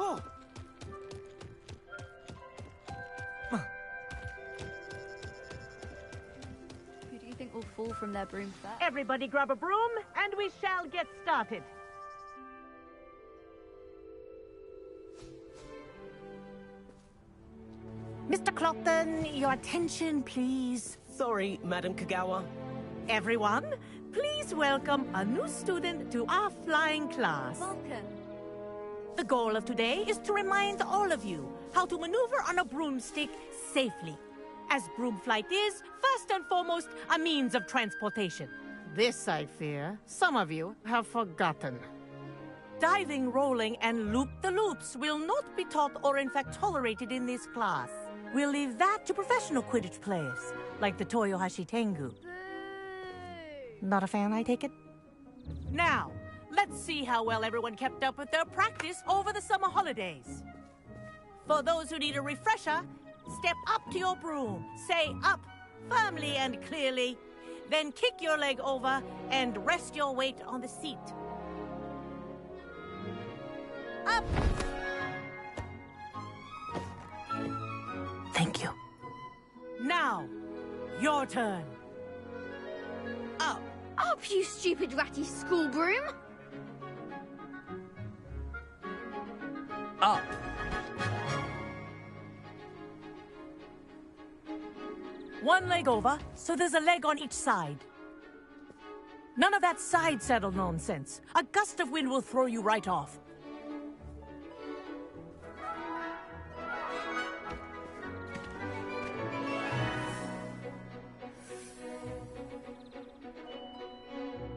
Oh! Who do you think will fall from their broom first? Everybody grab a broom, and we shall get started. Mr. Clopton, your attention, please. Sorry, Madam Kagawa. Everyone, please welcome a new student to our flying class. Welcome. The goal of today is to remind all of you how to maneuver on a broomstick safely, as broom flight is, first and foremost, a means of transportation. This, I fear, some of you have forgotten. Diving, rolling, and loop-the-loops will not be taught or in fact tolerated in this class. We'll leave that to professional Quidditch players, like the Toyohashi Tengu. Not a fan, I take it? Now, let's see how well everyone kept up with their practice over the summer holidays. For those who need a refresher, step up to your broom, say up firmly and clearly, then kick your leg over and rest your weight on the seat. Up! Thank you. Now, your turn. Up! Up, you stupid ratty school broom! Up. One leg over, so there's a leg on each side. None of that side saddle nonsense. A gust of wind will throw you right off.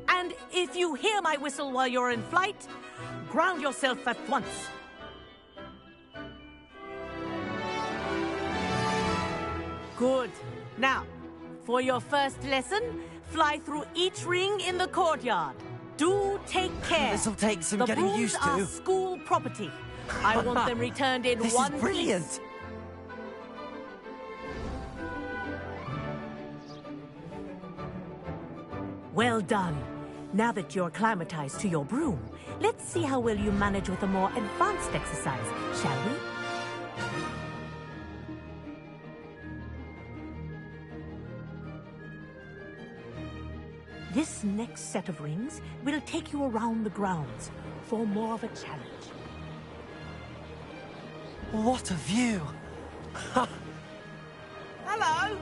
And if you hear my whistle while you're in flight, ground yourself at once. Good. Now, for your first lesson, fly through each ring in the courtyard. Do take care. This'll take some getting used to. The brooms are school property. I want them returned in this one is brilliant. piece. Well done. Now that you're acclimatized to your broom, let's see how well you manage with a more advanced exercise, shall we? This next set of rings will take you around the grounds for more of a challenge. What a view! Hello!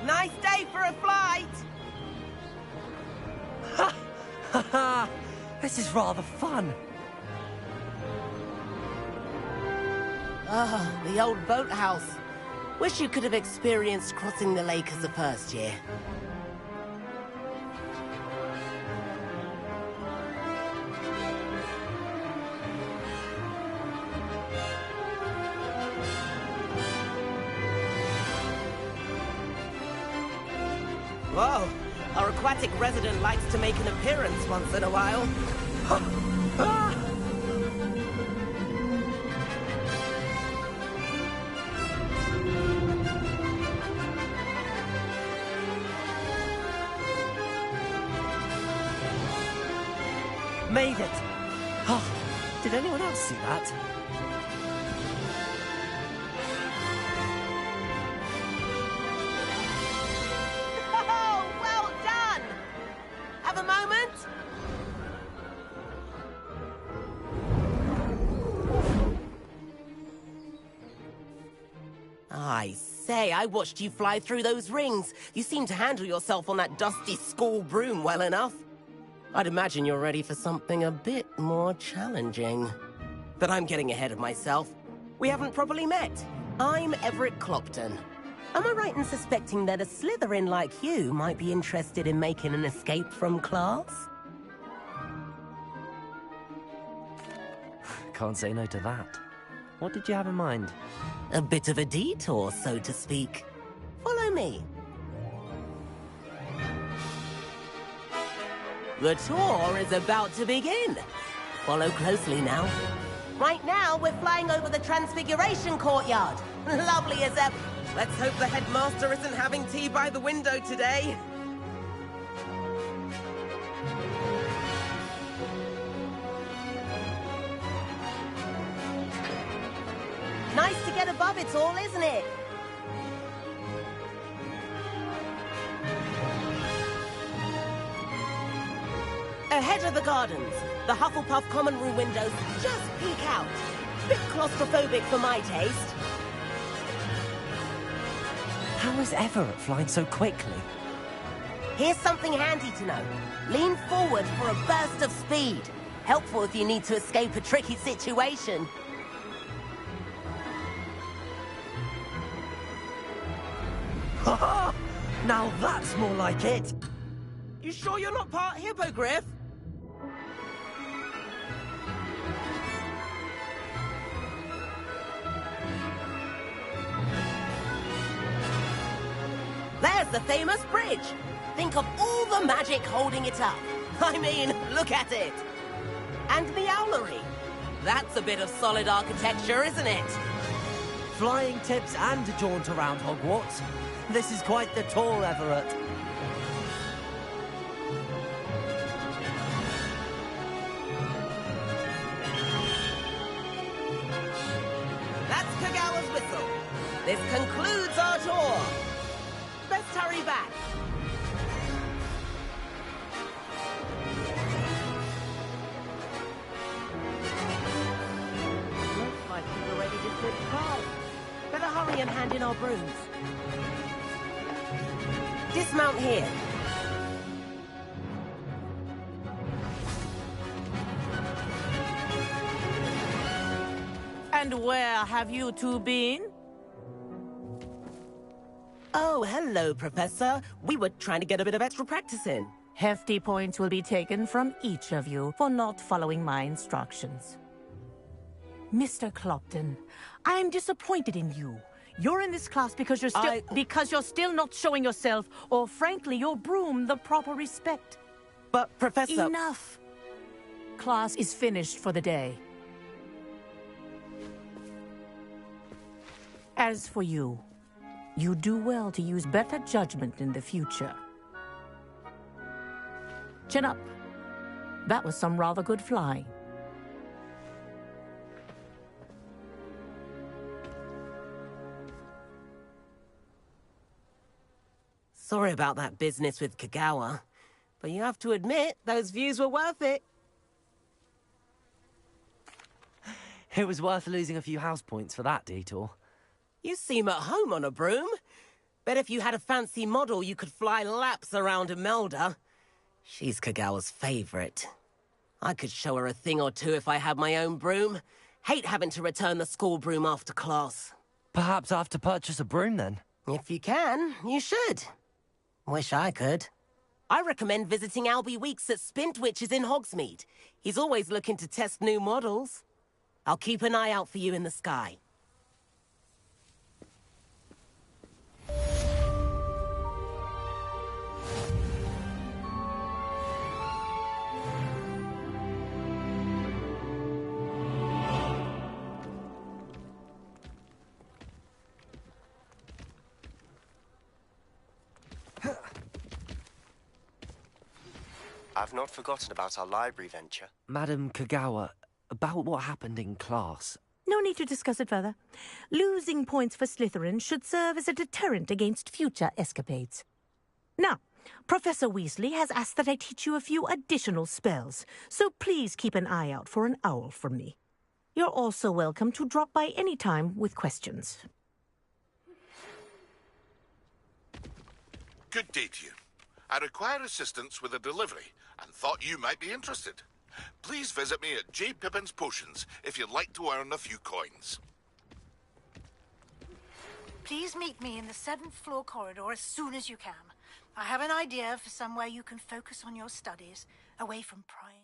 Nice day for a flight! This is rather fun. Ah, the old boathouse. Wish you could have experienced crossing the lake as a first year. Whoa, our aquatic resident likes to make an appearance once in a while. Made it! Oh, did anyone else see that? Oh, well done! Have a moment? I say, I watched you fly through those rings. You seem to handle yourself on that dusty school broom well enough. I'd imagine you're ready for something a bit more challenging. But I'm getting ahead of myself. We haven't properly met. I'm Everett Clopton. Am I right in suspecting that a Slytherin like you might be interested in making an escape from class? Can't say no to that. What did you have in mind? A bit of a detour, so to speak. Follow me. The tour is about to begin. Follow closely now. Right now, we're flying over the Transfiguration Courtyard. Lovely as ever. Let's hope the headmaster isn't having tea by the window today. Nice to get above it all, isn't it? Ahead of the gardens, the Hufflepuff common room windows just peek out. Bit claustrophobic for my taste. How is Everett flying so quickly? Here's something handy to know. Lean forward for a burst of speed. Helpful if you need to escape a tricky situation. Ha! Now that's more like it! You sure you're not part hippogriff? There's the famous bridge. Think of all the magic holding it up. I mean, look at it. And the owlery. That's a bit of solid architecture, isn't it? Flying tips and a jaunt around Hogwarts. This is quite the tour, Everett. That's Kagawa's whistle. This concludes our tour. Let's hurry back. Looks like we're ready to switch cars. Better hurry and hand in our brooms. Dismount here. And where have you two been? Oh, hello, Professor. We were trying to get a bit of extra practice in. Hefty points will be taken from each of you for not following my instructions. Mr. Clopton, I'm disappointed in you. You're in this class because you're still not showing yourself, or frankly, your broom, the proper respect. But, Professor... Enough! Class is finished for the day. As for you, you do well to use better judgment in the future. Chin up. That was some rather good flying. Sorry about that business with Kagawa, but you have to admit, those views were worth it. It was worth losing a few house points for that detour. You seem at home on a broom. Bet if you had a fancy model, you could fly laps around Imelda. She's Kagawa's favorite. I could show her a thing or two if I had my own broom. Hate having to return the school broom after class. Perhaps I have to purchase a broom then. If you can, you should. Wish I could. I recommend visiting Albie Weeks at Spintwitches in Hogsmeade. He's always looking to test new models. I'll keep an eye out for you in the sky. I've not forgotten about our library venture. Madam Kagawa, about what happened in class. No need to discuss it further. Losing points for Slytherin should serve as a deterrent against future escapades. Now, Professor Weasley has asked that I teach you a few additional spells, so please keep an eye out for an owl from me. You're also welcome to drop by any time with questions. Good day to you. I require assistance with a delivery and thought you might be interested. Please visit me at J. Pippin's Potions if you'd like to earn a few coins. Please meet me in the 7th floor corridor as soon as you can. I have an idea for somewhere you can focus on your studies, away from prying.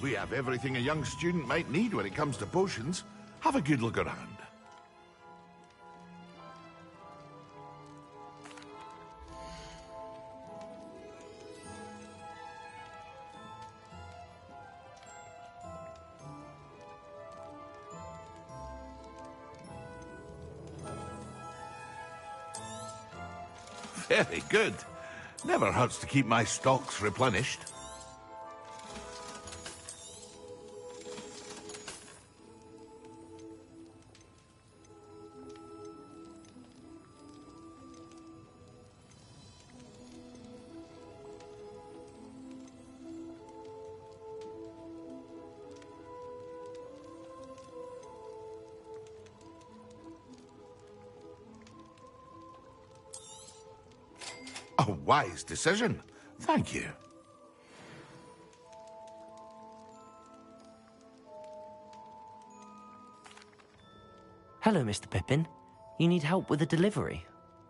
We have everything a young student might need when it comes to potions. Have a good look around. Very good. Never hurts to keep my stocks replenished. A wise decision. Thank you. Hello, Mr. Pippin. You need help with a delivery?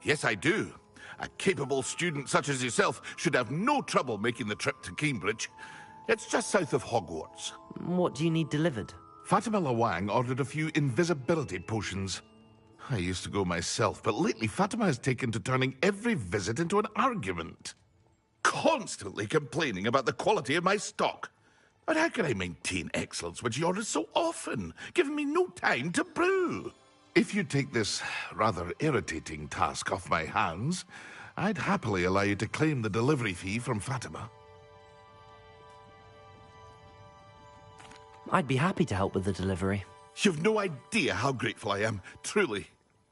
Yes, I do. A capable student such as yourself should have no trouble making the trip to Cambridge. It's just south of Hogwarts. What do you need delivered? Fatima Lawang ordered a few invisibility potions. I used to go myself, but lately Fatima has taken to turning every visit into an argument. Constantly complaining about the quality of my stock. But how can I maintain excellence when she orders so often, giving me no time to brew? If you take this rather irritating task off my hands, I'd happily allow you to claim the delivery fee from Fatima. I'd be happy to help with the delivery. You've no idea how grateful I am, truly.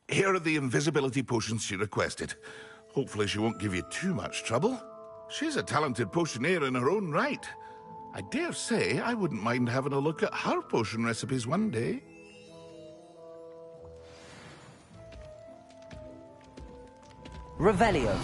Here are the invisibility potions she requested. Hopefully she won't give you too much trouble. She's a talented potioneer in her own right. I dare say I wouldn't mind having a look at her potion recipes one day. Revelio.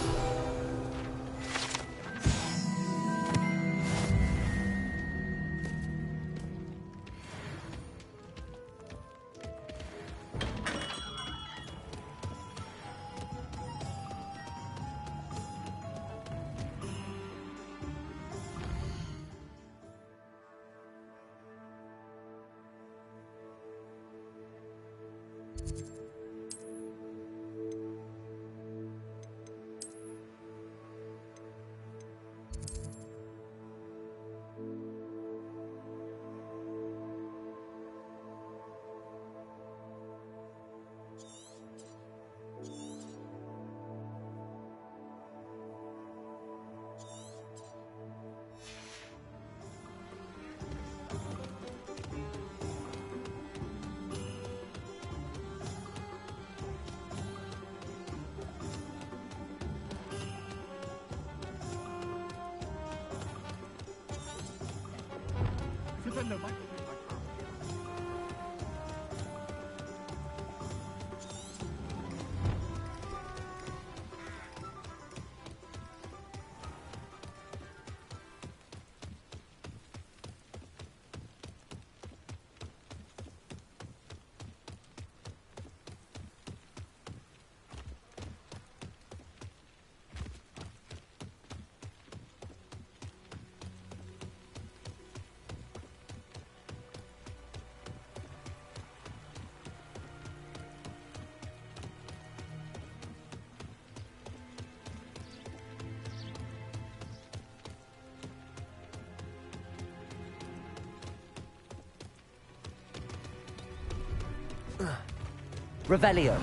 Revelio.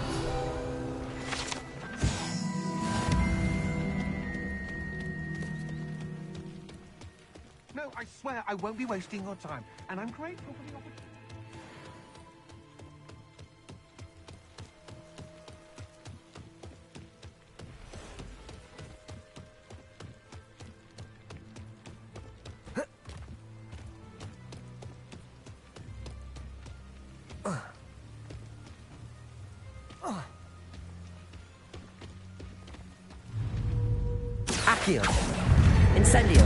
No, I swear I won't be wasting your time, and I'm grateful for the opportunity. Accio. Incendio.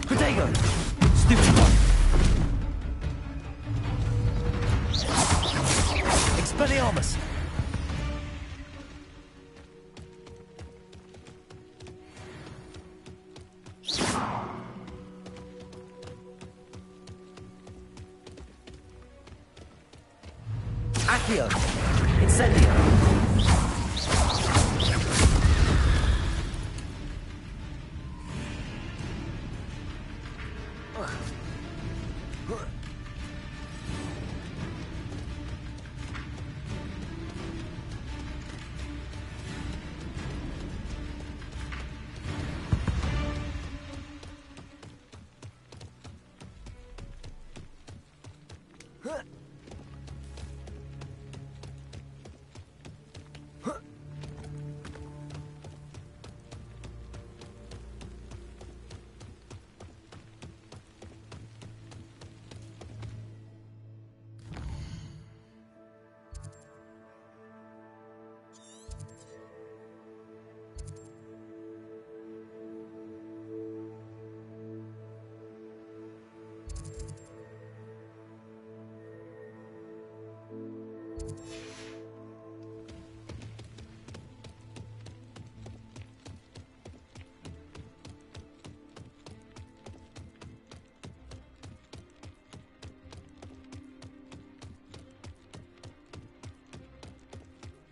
Protego. Stupid one. Expelliarmus. Accio! Incendio!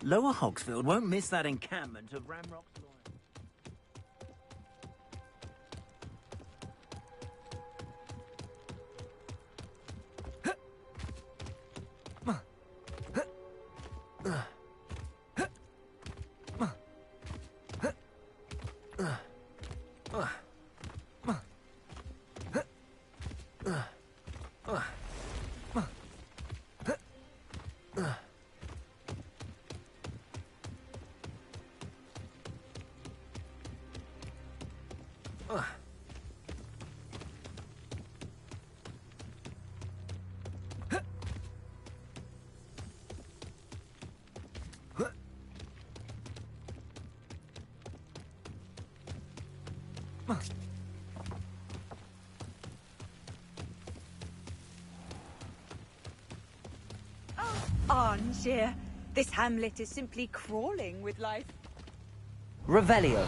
Lower Hogsfield won't miss that encampment of Ramrock's Arnshire. This hamlet is simply crawling with life. Revelio.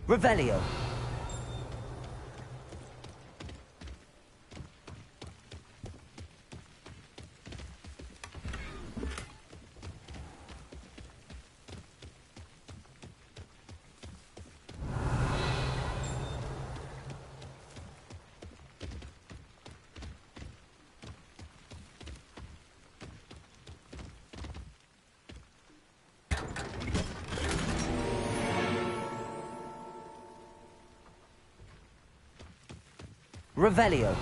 Revelio. Revelio.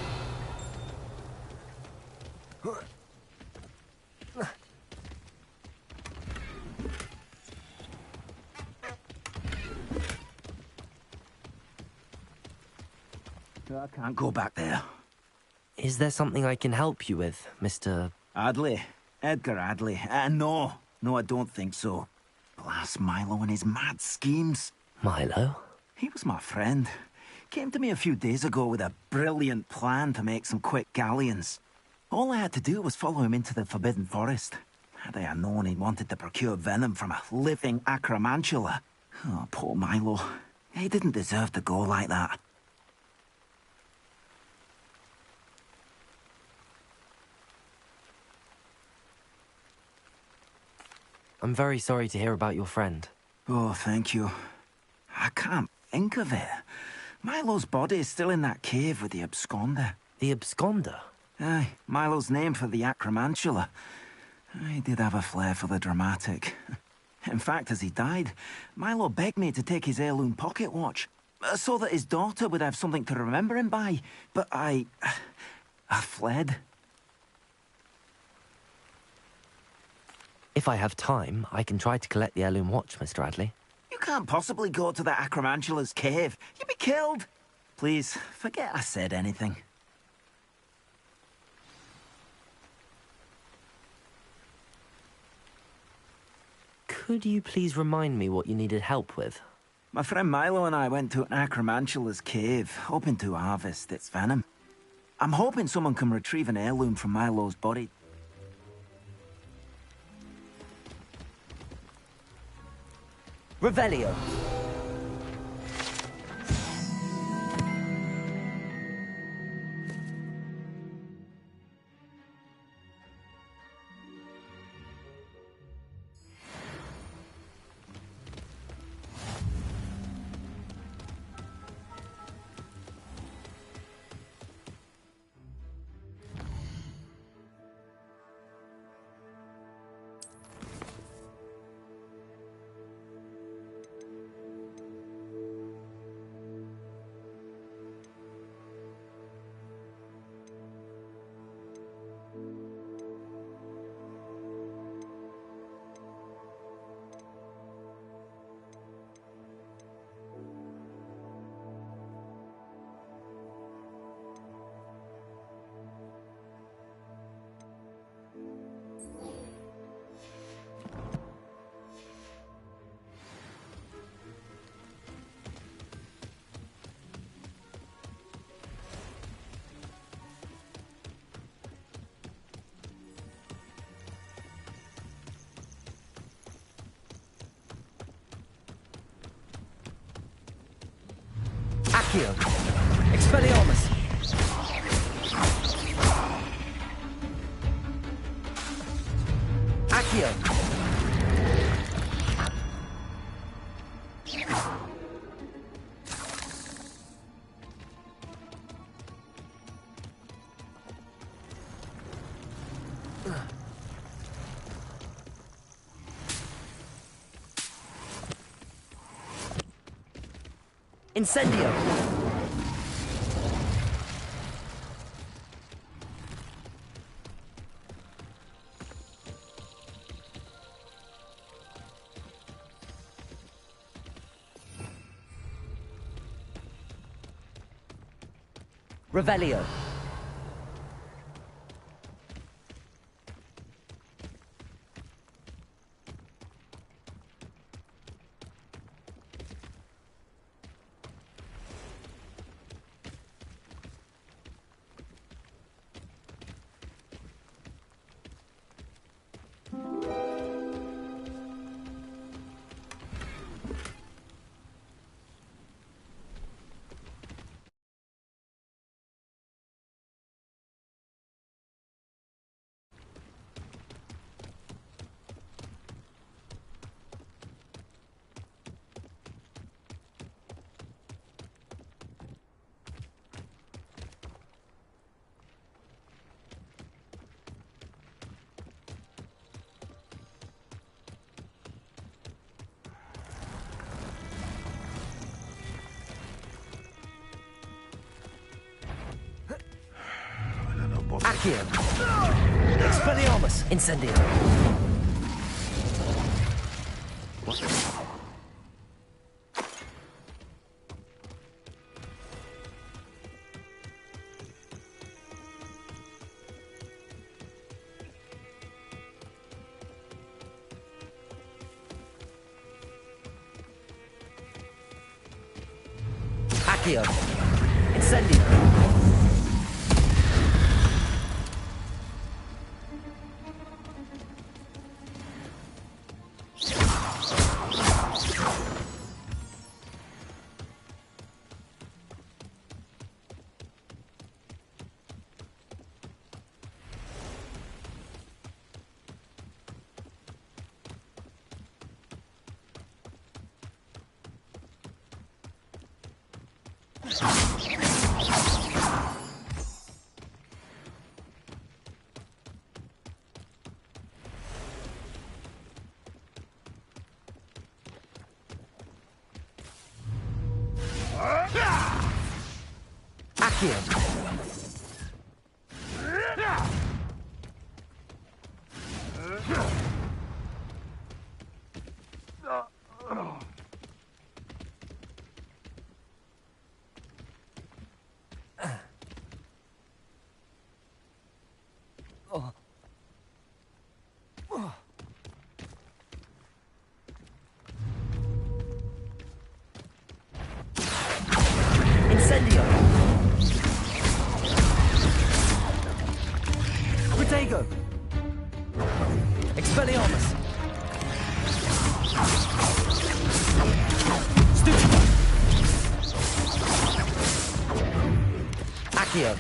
I can't go back there. Is there something I can help you with, Mr. Adley. Edgar Adley. No, I don't think so. Blast Milo and his mad schemes. Milo? He was my friend. Came to me a few days ago with a brilliant plan to make some quick galleons. All I had to do was follow him into the Forbidden Forest. Had I known he wanted to procure venom from a living acromantula. Oh, poor Milo. He didn't deserve to go like that. I'm very sorry to hear about your friend. Oh, thank you. I can't think of it. Milo's body is still in that cave with the absconder. The absconder? Aye, Milo's name for the acromantula. He did have a flair for the dramatic. In fact, as he died, Milo begged me to take his heirloom pocket watch, so that his daughter would have something to remember him by. But I fled. If I have time, I can try to collect the heirloom watch, Mr. Adley. You can't possibly go to the acromantula's cave. You'd be killed. Please, forget I said anything. Could you please remind me what you needed help with? My friend Milo and I went to an acromantula's cave, hoping to harvest its venom. I'm hoping someone can retrieve an heirloom from Milo's body. Revelio. Accio. Expelliarmus. Accio. Incendio! Revelio. Accio. Expelliarmus. Incendio. What? Accio. Incendio. Accio. Incendio. Protego. Expelliarmus. Stupefy. Accio.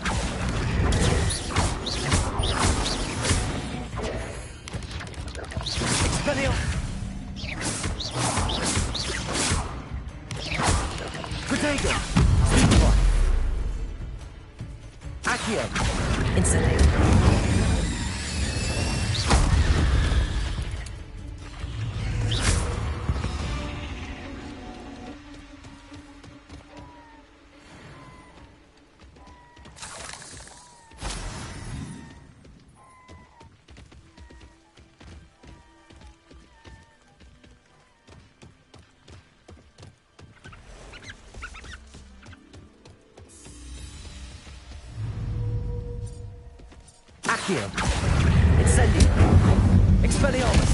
Expelliarmus. Protego. Stupefy. Accio. Incendio. Accio. Incendio. Expelliarmus.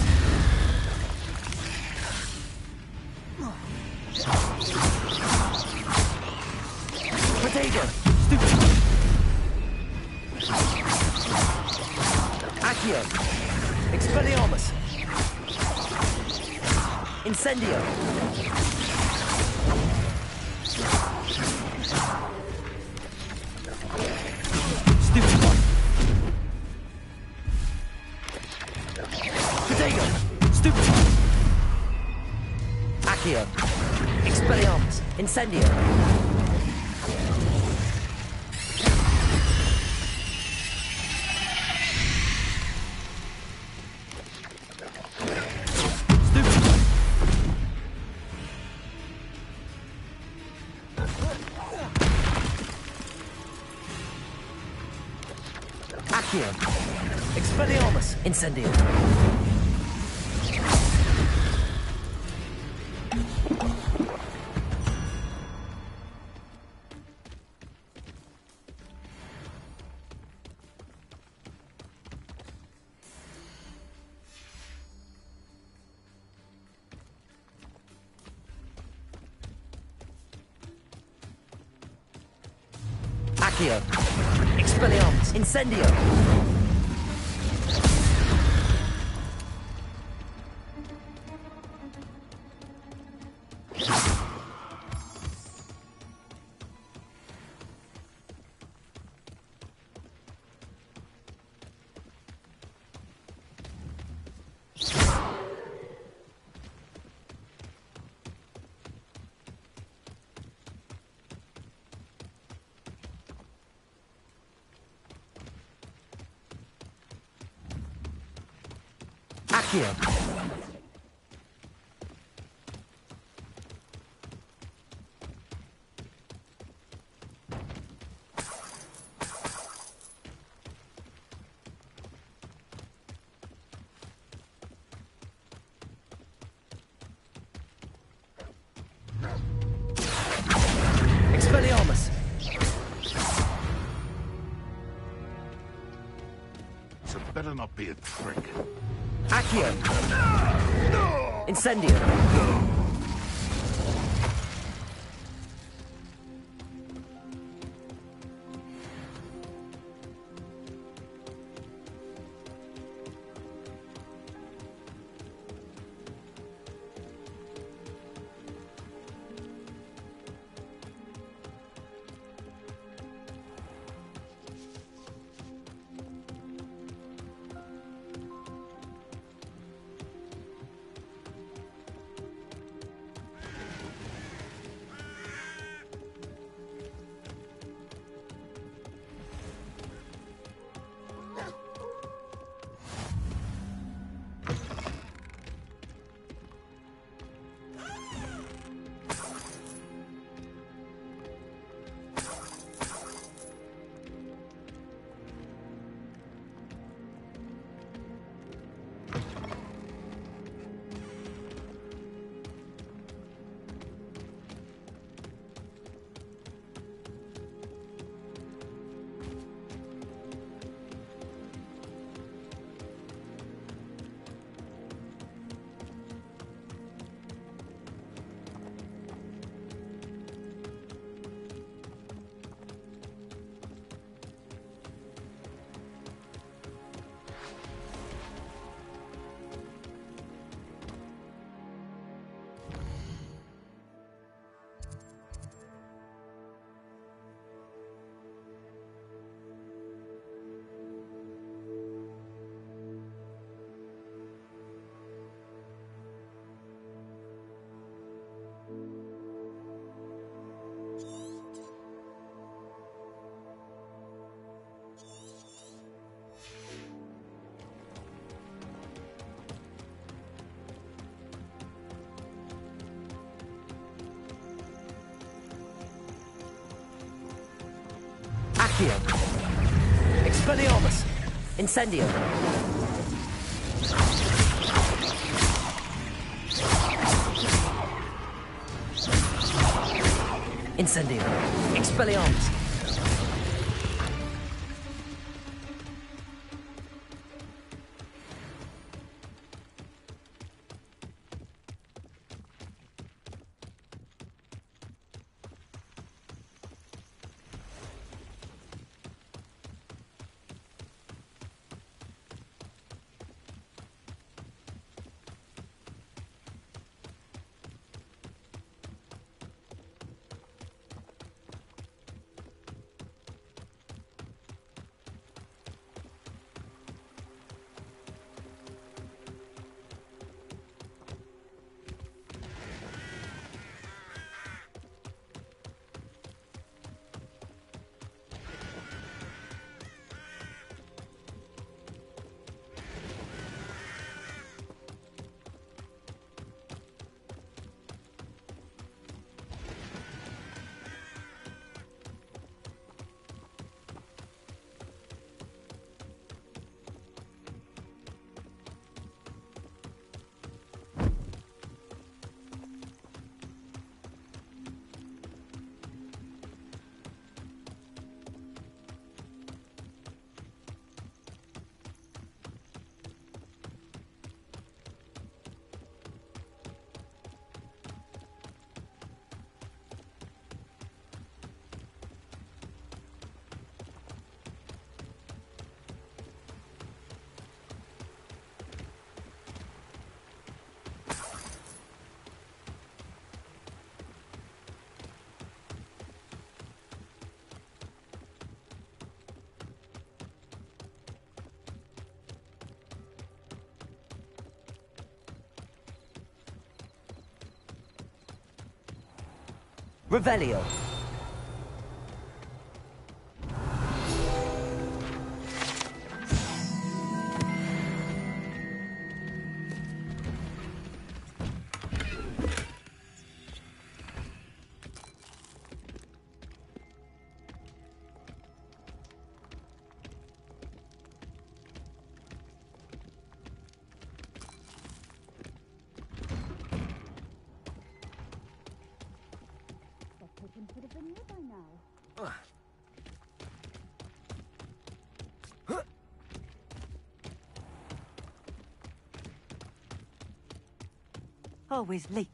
Protego. Stupefy. Accio. Expelliarmus. Incendio. Accio. Expelliarmus. Incendio. Accio. Expelliarmus. Incendio. Accio. Expelliarmus. Incendio. Accio. Expelliarmus. So it better not be a trick. Accio. Incendio. Accio. Expelliarmus. Incendio. Incendio. Expelliarmus. Revelio. Always late.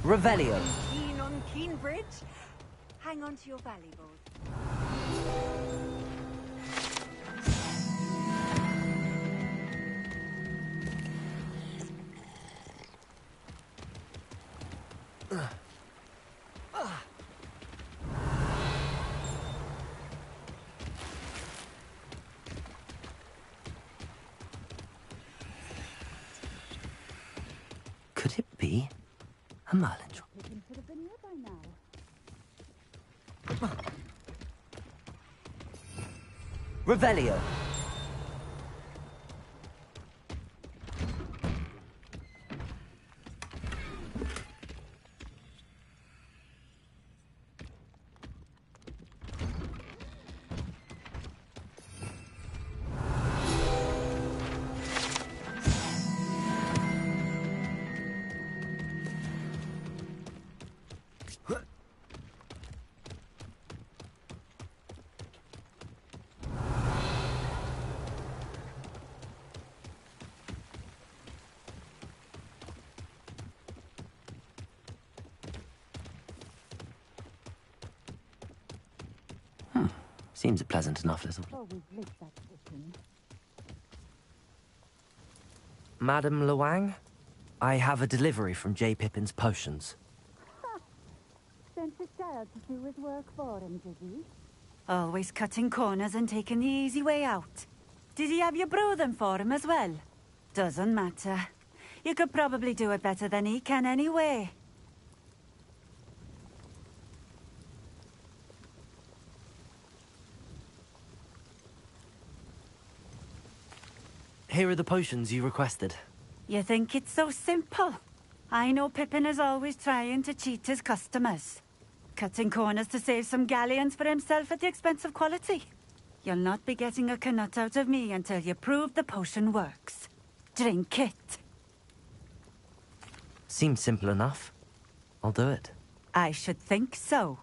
Revelio. Keen on Keen Bridge? Hang on to your valuables. Could it be a Merlin? Revelio. Seems a pleasant enough little. Madam Luang, I have a delivery from J. Pippin's potions. Sent his child to do his work for him, did he? Always cutting corners and taking the easy way out. Did he have you brew them for him as well? Doesn't matter. You could probably do it better than he can anyway. Here are the potions you requested. You think it's so simple? I know Pippin is always trying to cheat his customers. Cutting corners to save some galleons for himself at the expense of quality. You'll not be getting a canut out of me until you prove the potion works. Drink it. Seems simple enough. I'll do it. I should think so.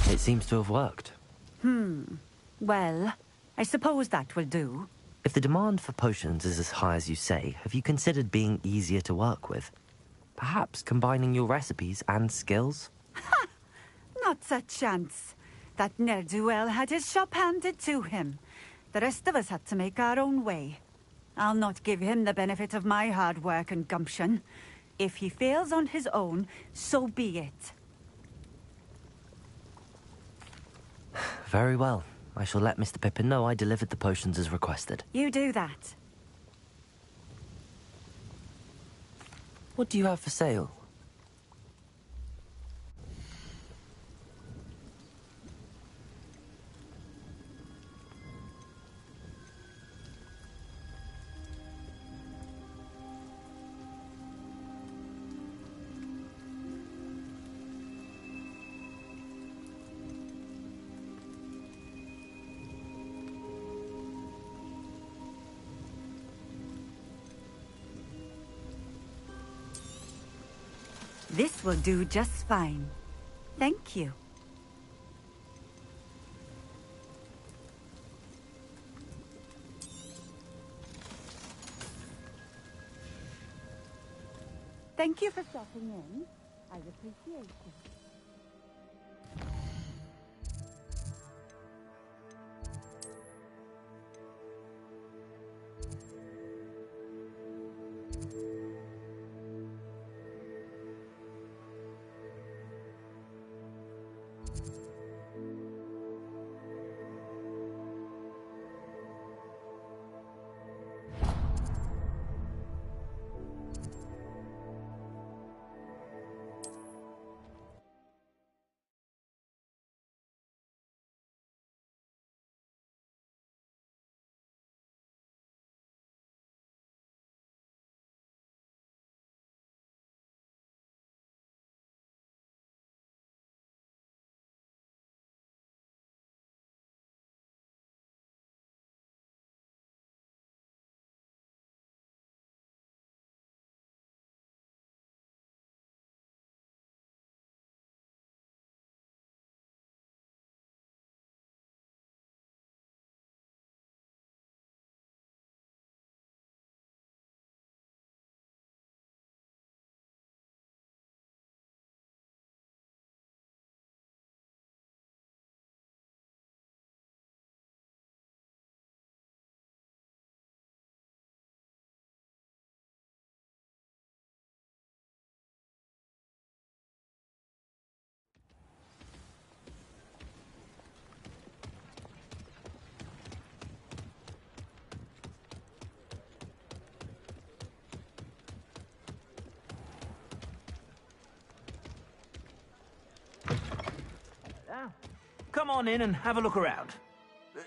It seems to have worked. Well, I suppose that will do. If the demand for potions is as high as you say, have you considered being easier to work with? Perhaps combining your recipes and skills? Not a chance. That ne'er-do-well had his shop handed to him. The rest of us had to make our own way. I'll not give him the benefit of my hard work and gumption. If he fails on his own, so be it. Very well. I shall let Mr. Pippin know I delivered the potions as requested. You do that. What do you have for sale? This will do just fine. Thank you. Thank you for stopping in. I appreciate it. come on in and have a look around.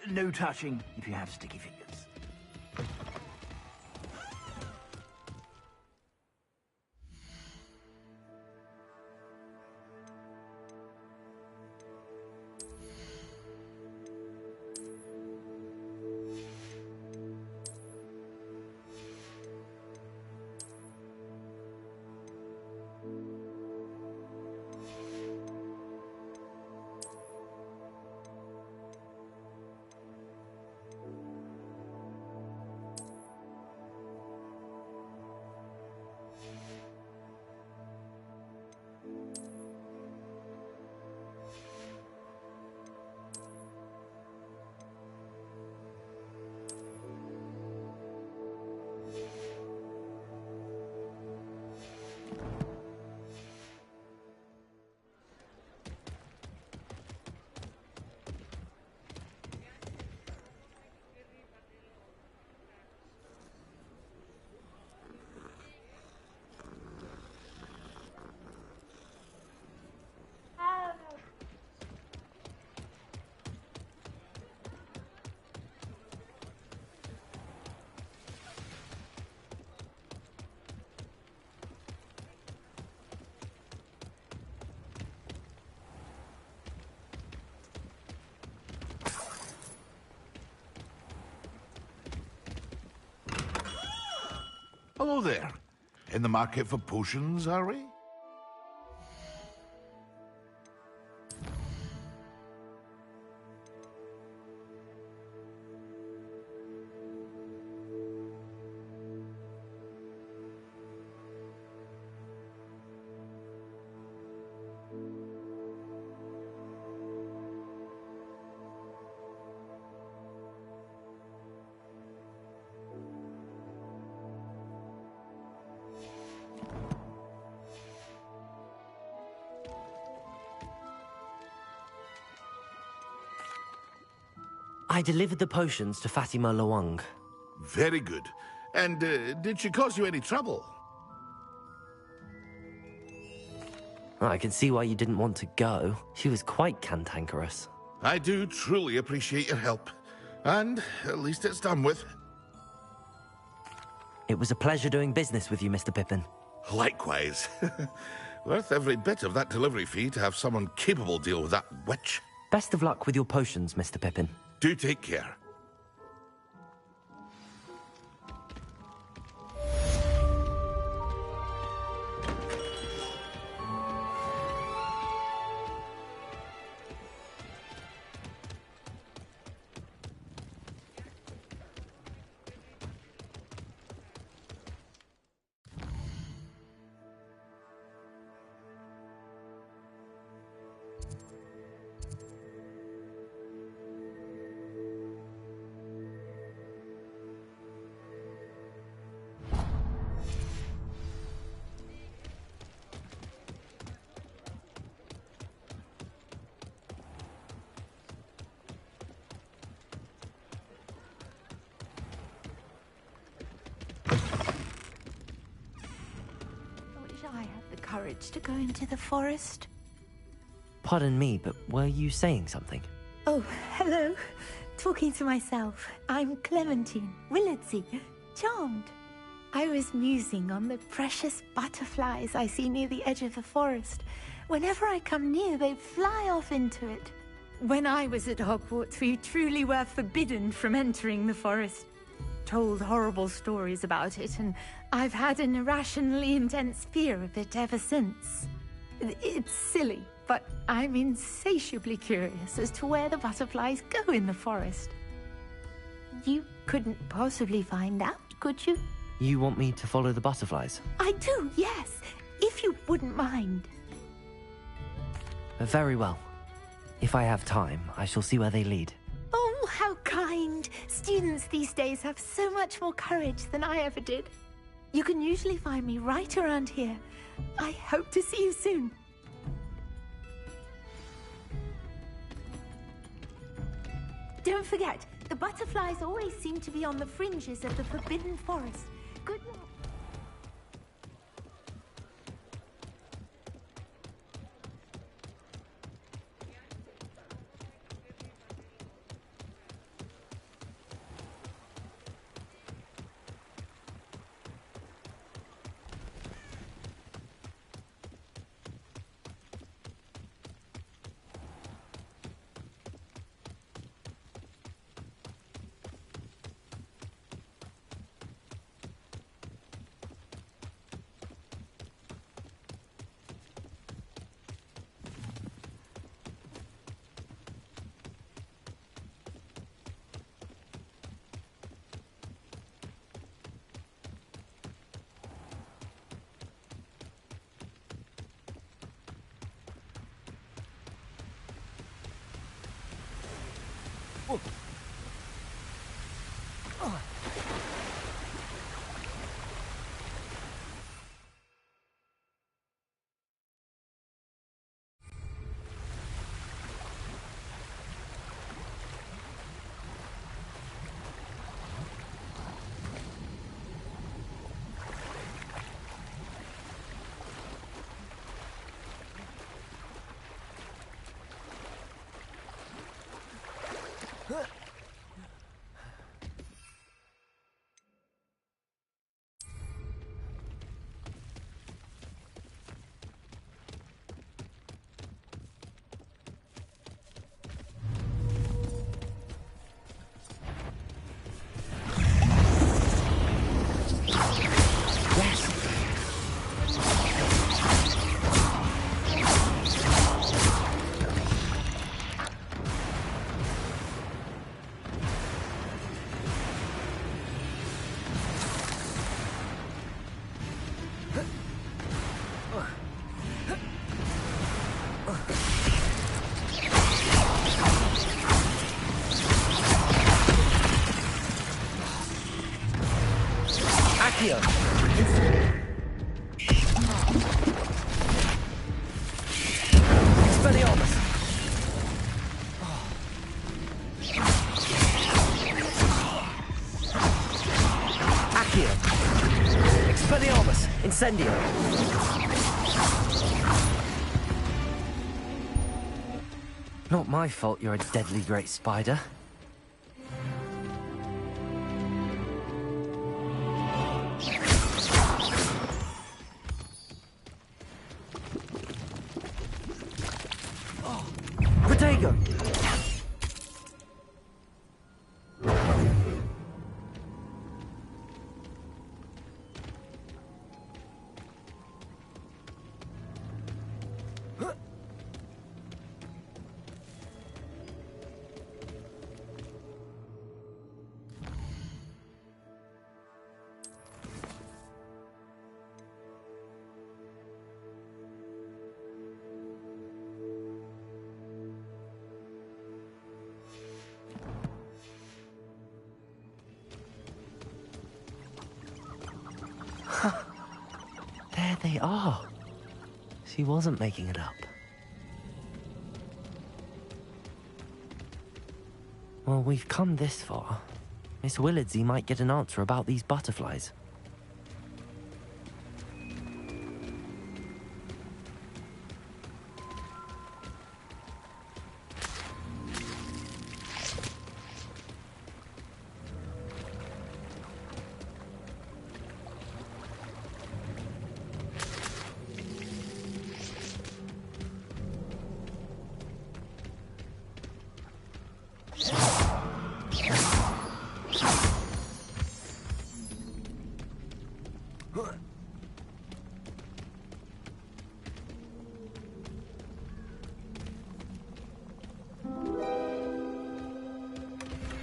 No touching if you have sticky fingers. Hello there. In the market for potions, are we? I delivered the potions to Fatima Luang. Very good. And did she cause you any trouble? I can see why you didn't want to go. She was quite cantankerous. I do truly appreciate your help. And at least it's done with. It was a pleasure doing business with you, Mr. Pippin. Likewise. Worth every bit of that delivery fee to have someone capable deal with that witch. Best of luck with your potions, Mr. Pippin. Do take care. I had the courage to go into the forest. Pardon me, but were you saying something? Oh, hello. Talking to myself. I'm Clementine, Willardsey, charmed. I was musing on the precious butterflies I see near the edge of the forest. Whenever I come near, they fly off into it. When I was at Hogwarts, we truly were forbidden from entering the forest. Told horrible stories about it, and I've had an irrationally intense fear of it ever since. It's silly, but I'm insatiably curious as to where the butterflies go in the forest. You couldn't possibly find out, could you? You want me to follow the butterflies? I do, yes, if you wouldn't mind. Very well. If I have time, I shall see where they lead. Oh, how kind! Students these days have so much more courage than I ever did. You can usually find me right around here. I hope to see you soon. Don't forget, the butterflies always seem to be on the fringes of the Forbidden Forest. Good luck. Accio! Expelliarmus! Accio! Expelliarmus! Incendio! Not my fault you're a deadly great spider. Protego! There they are. She wasn't making it up. Well, we've come this far. Miss Willardsey might get an answer about these butterflies.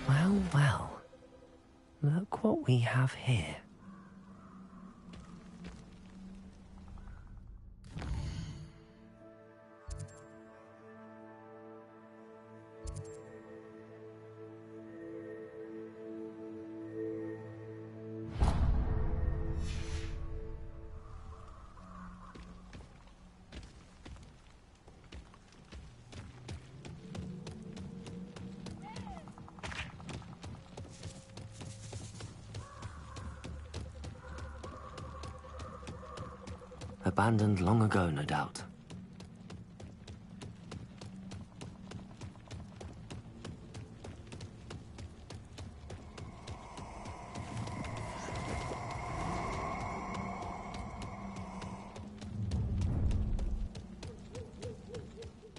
Well, well. Look what we have here. Abandoned long ago, no doubt.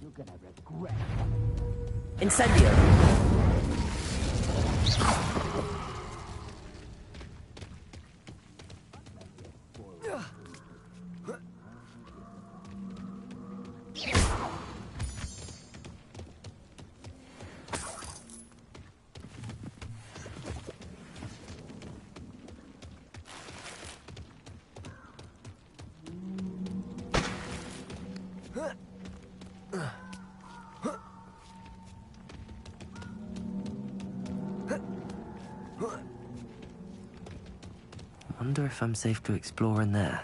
You're gonna regret. Incendio! wonder if I'm safe to explore in there.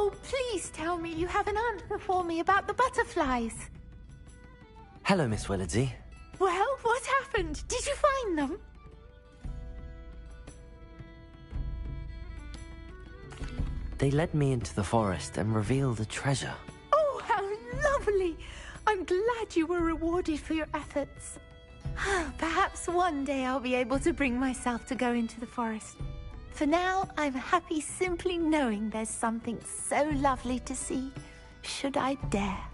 Oh, please tell me you have an answer for me about the butterflies. Hello, Miss Willardsey. Well, what happened? Did you find them? They led me into the forest and revealed a treasure. Oh, how lovely! I'm glad you were rewarded for your efforts. Perhaps one day I'll be able to bring myself to go into the forest. For now, I'm happy simply knowing there's something so lovely to see, should I dare.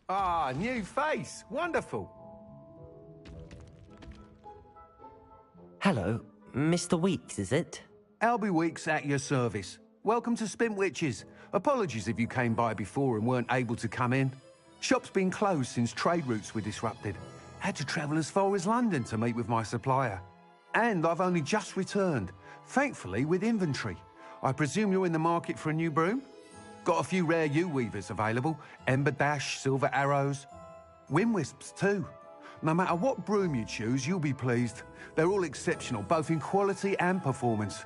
Ah, new face. Wonderful. Hello, Mr. Weeks, is it? Albie Weeks at your service. Welcome to Spintwitches. Apologies if you came by before and weren't able to come in. Shop's been closed since trade routes were disrupted. Had to travel as far as London to meet with my supplier. And I've only just returned, thankfully with inventory. I presume you're in the market for a new broom? Got a few rare yew-weavers available. Ember Dash, Silver Arrows. Wind Wisps too. No matter what broom you choose, you'll be pleased. They're all exceptional, both in quality and performance.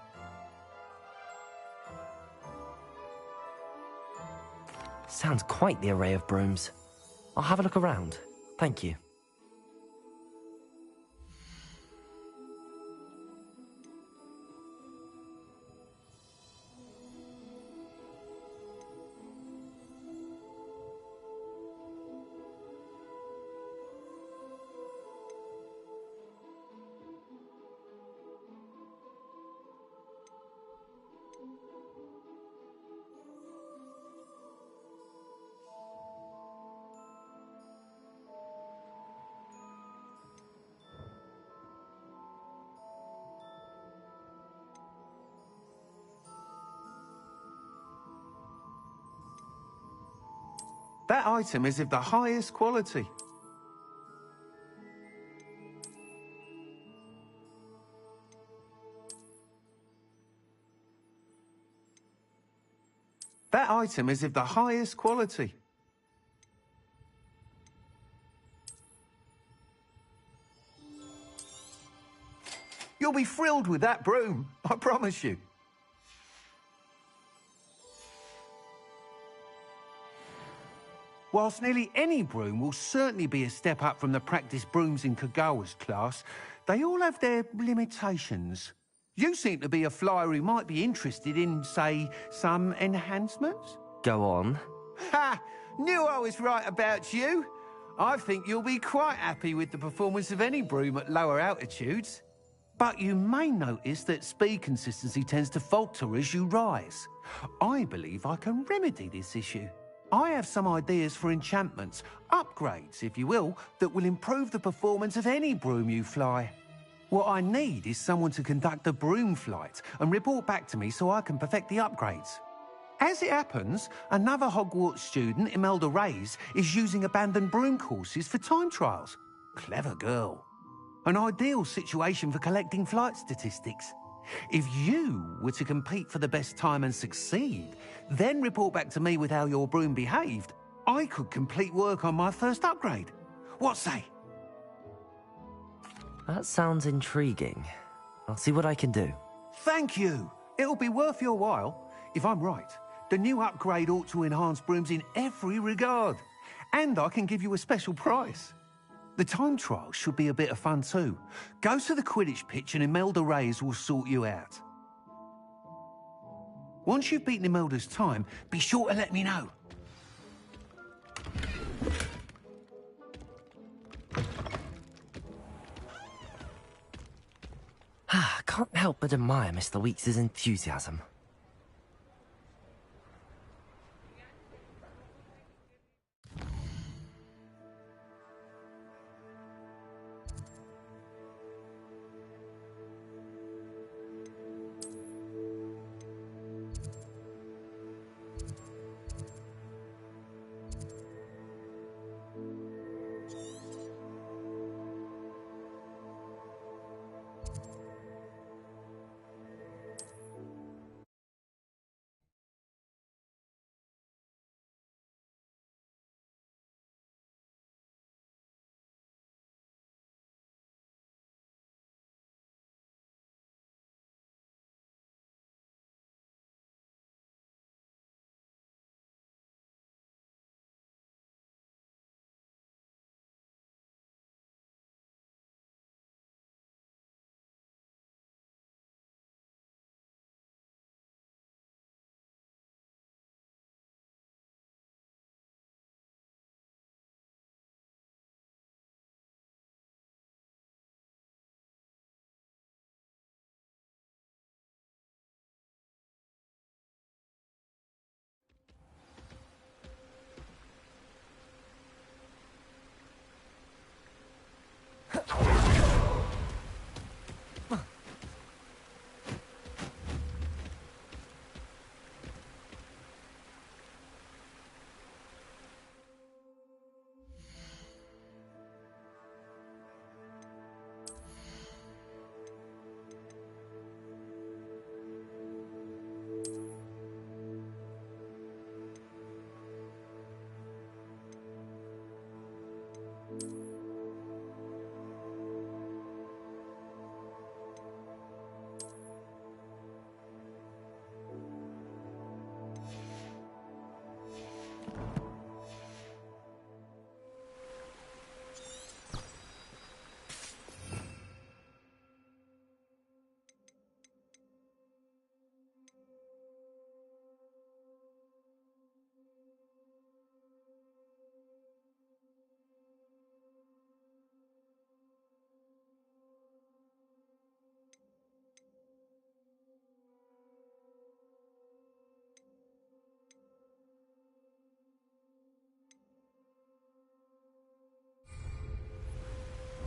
Sounds quite the array of brooms. I'll have a look around. Thank you. That item is of the highest quality. That item is of the highest quality. You'll be thrilled with that broom, I promise you. Whilst nearly any broom will certainly be a step up from the practice brooms in Kagawa's class, they all have their limitations. You seem to be a flyer who might be interested in, say, some enhancements? Go on. Ha! Knew I was right about you. I think you'll be quite happy with the performance of any broom at lower altitudes. But you may notice that speed consistency tends to falter as you rise. I believe I can remedy this issue. I have some ideas for enchantments, upgrades, if you will, that will improve the performance of any broom you fly. What I need is someone to conduct a broom flight and report back to me so I can perfect the upgrades. As it happens, another Hogwarts student, Imelda Reyes, is using abandoned broom courses for time trials. Clever girl. An ideal situation for collecting flight statistics. If you were to compete for the best time and succeed, then report back to me with how your broom behaved, I could complete work on my first upgrade. What say? That sounds intriguing. I'll see what I can do. Thank you. It'll be worth your while. If I'm right, the new upgrade ought to enhance brooms in every regard. And I can give you a special price. The time trial should be a bit of fun too. Go to the Quidditch pitch and Imelda Reyes will sort you out. Once you've beaten Imelda's time, be sure to let me know. Can't help but admire Mr. Weeks' enthusiasm.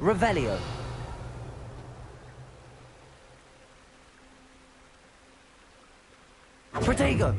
Revelio. Protego.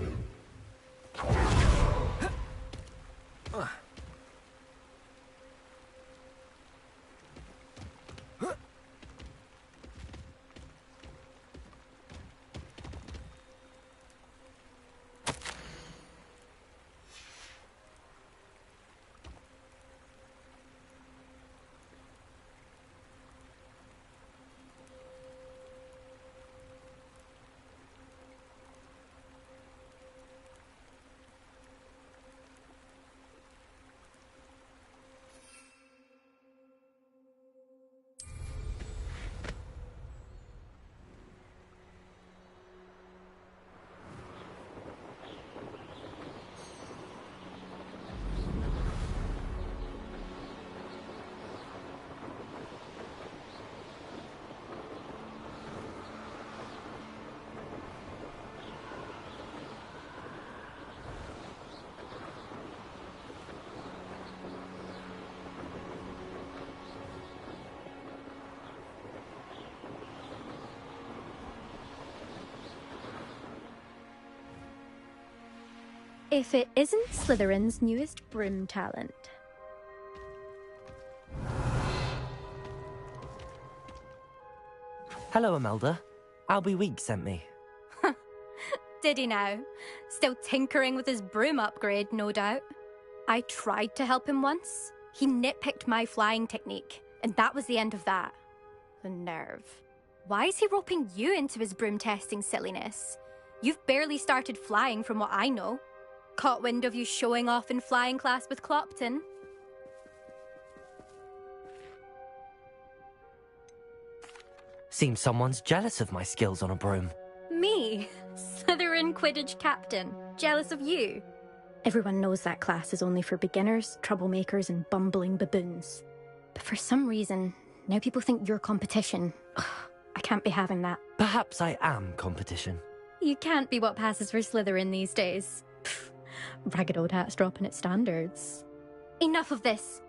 If it isn't Slytherin's newest broom talent. Hello, Imelda. Albie Week sent me. Did he now? Still tinkering with his broom upgrade, no doubt. I tried to help him once. He nitpicked my flying technique, and that was the end of that. The nerve. Why is he roping you into his broom testing silliness? You've barely started flying from what I know. Caught wind of you showing off in flying class with Clopton. Seems someone's jealous of my skills on a broom. Me? Slytherin Quidditch captain. Jealous of you? Everyone knows that class is only for beginners, troublemakers, and bumbling baboons. But for some reason, now people think you're competition. Ugh, I can't be having that. Perhaps I am competition. You can't be what passes for Slytherin these days. Pfft, ragged old hat's dropping its standards. Enough of this.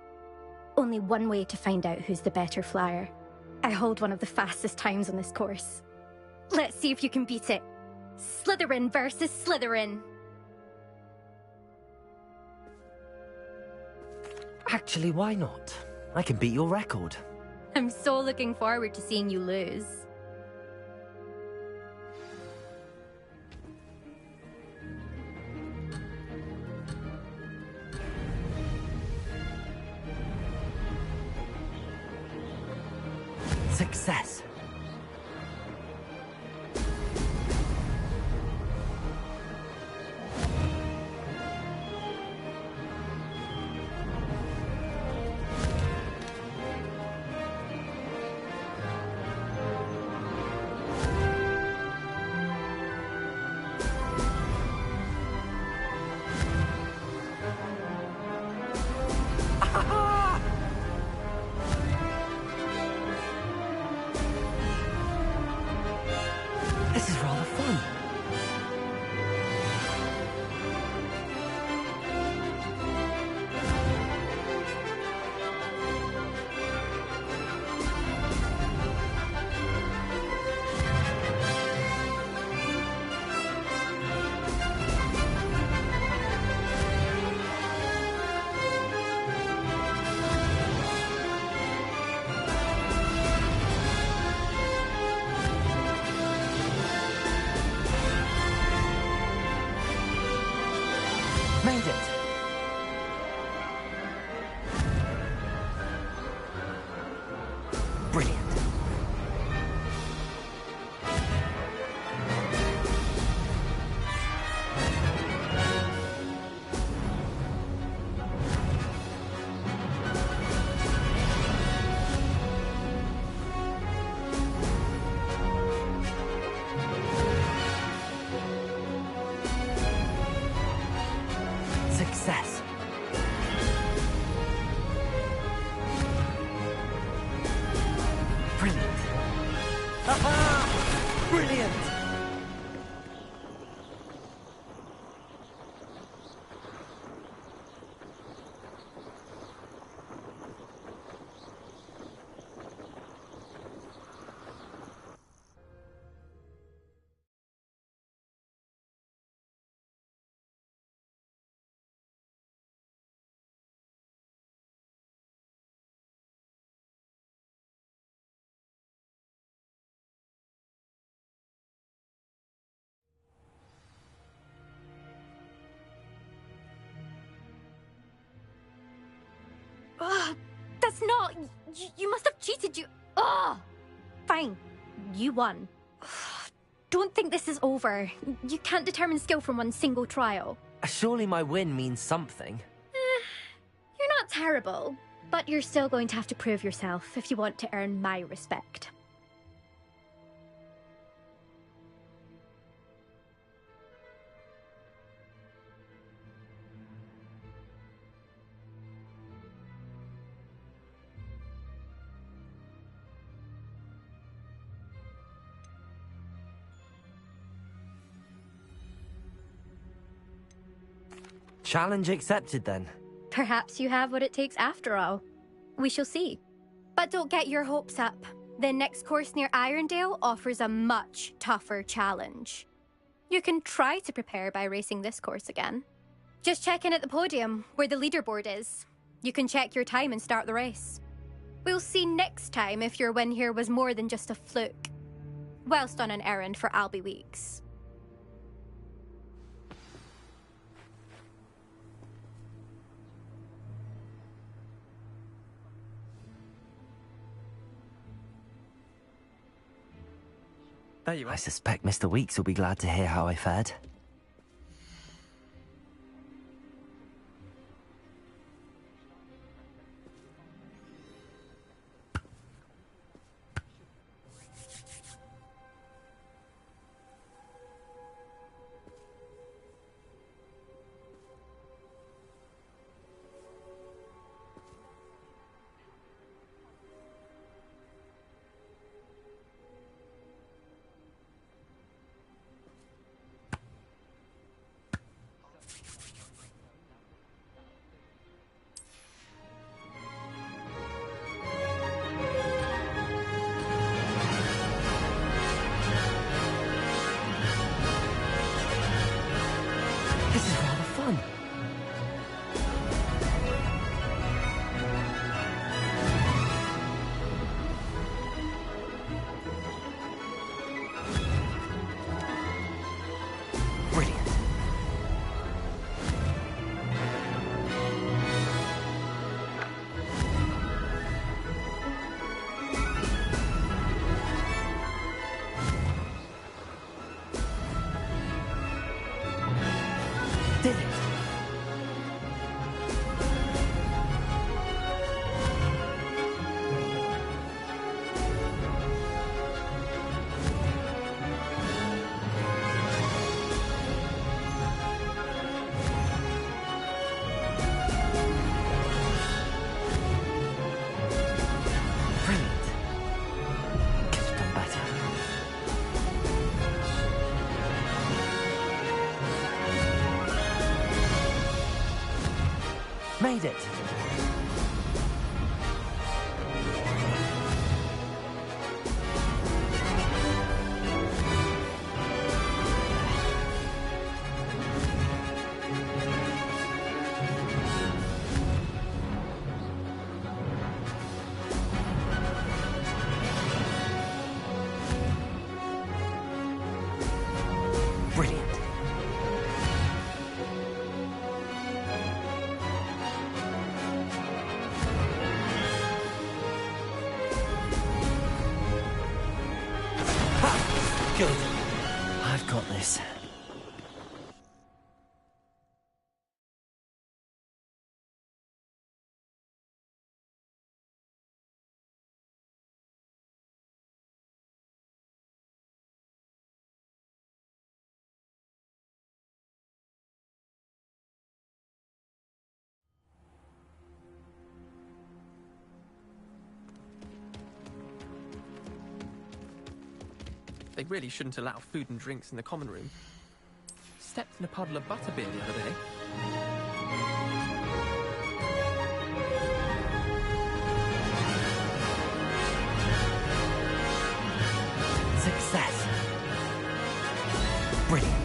Only one way to find out who's the better flyer. I hold one of the fastest times on this course. Let's see if you can beat it. Slytherin versus Slytherin. Actually, why not? I can beat your record. I'm so looking forward to seeing you lose. Success. This is rather fun. Made it. Brilliant. Success. Brilliant. Aha! Brilliant! Ugh, that's not... You must have cheated, you... Ugh! Fine. You won. Ugh, don't think this is over. You can't determine skill from one single trial. Surely my win means something. You're not terrible, but you're still going to have to prove yourself if you want to earn my respect. Challenge accepted then. Perhaps you have what it takes after all. We shall see. But don't get your hopes up. The next course near Irondale offers a much tougher challenge. You can try to prepare by racing this course again. Just check in at the podium, where the leaderboard is. You can check your time and start the race. We'll see next time if your win here was more than just a fluke. Whilst on an errand for Albie Weeks. There you are. I suspect Mr. Weeks will be glad to hear how I fared. This is rather fun. Brilliant. Did it. Brilliant. Could have done better. Made it. Brilliant. Ha! Good. I've got this. They really shouldn't allow food and drinks in the common room. Stepped in a puddle of butterbeer the other day. Success. Brilliant.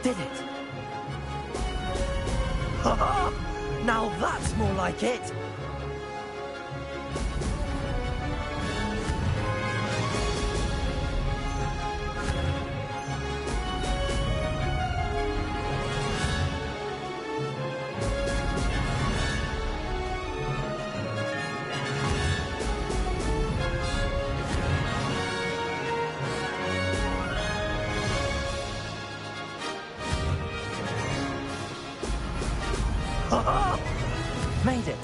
Did it. Now that's more like it. Made it.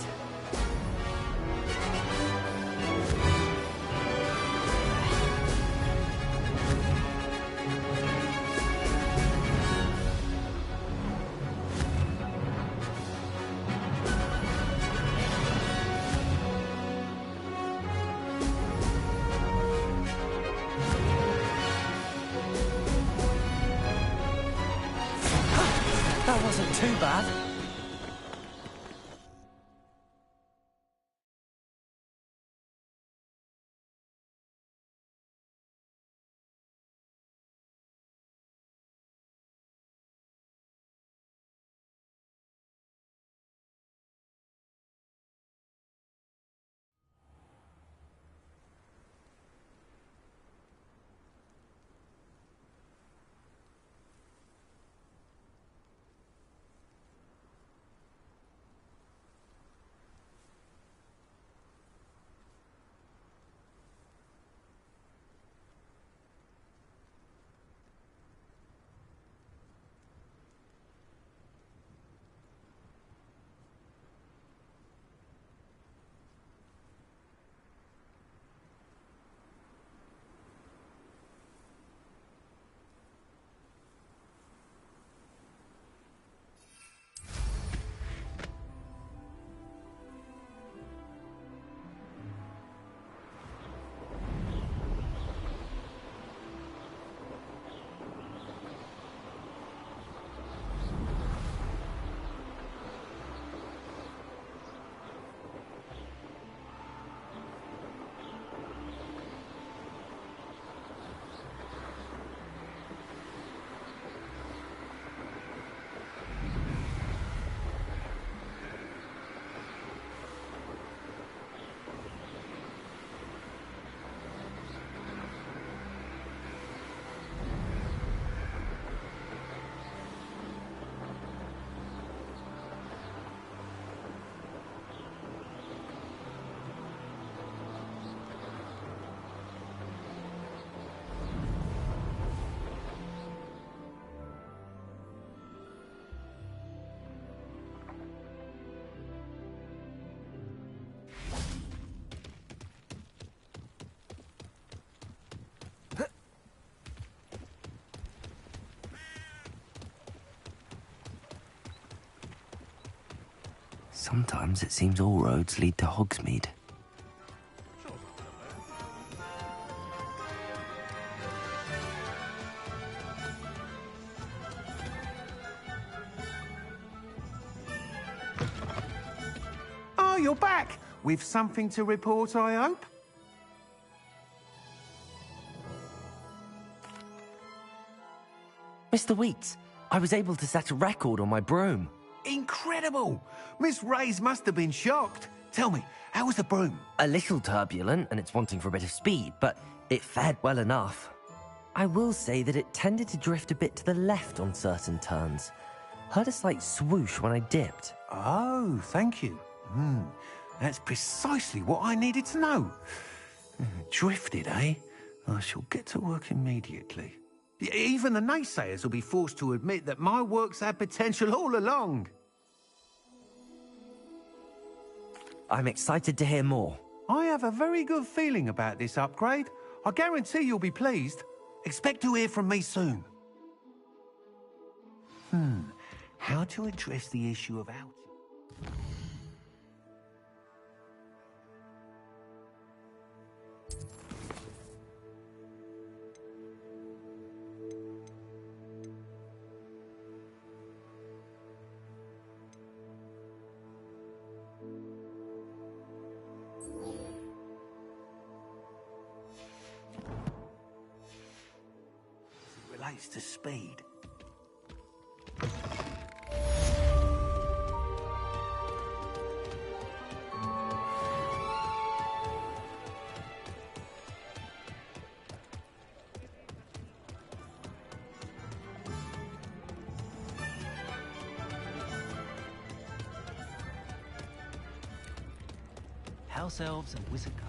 too bad. Sometimes it seems all roads lead to Hogsmeade. Oh, you're back! With something to report, I hope? Mr. Weeks, I was able to set a record on my broom. Incredible! Miss Reyes must have been shocked. Tell me, how was the broom? A little turbulent, and it's wanting for a bit of speed, but it fared well enough. I will say that it tended to drift a bit to the left on certain turns. Heard a slight swoosh when I dipped. Oh, thank you. That's precisely what I needed to know. Drifted, eh? I shall get to work immediately. Even the naysayers will be forced to admit that my work's had potential all along. I'm excited to hear more. I have a very good feeling about this upgrade. I guarantee you'll be pleased. Expect to hear from me soon. How to address the issue of outing? Relates to speed. House elves and wizard kind.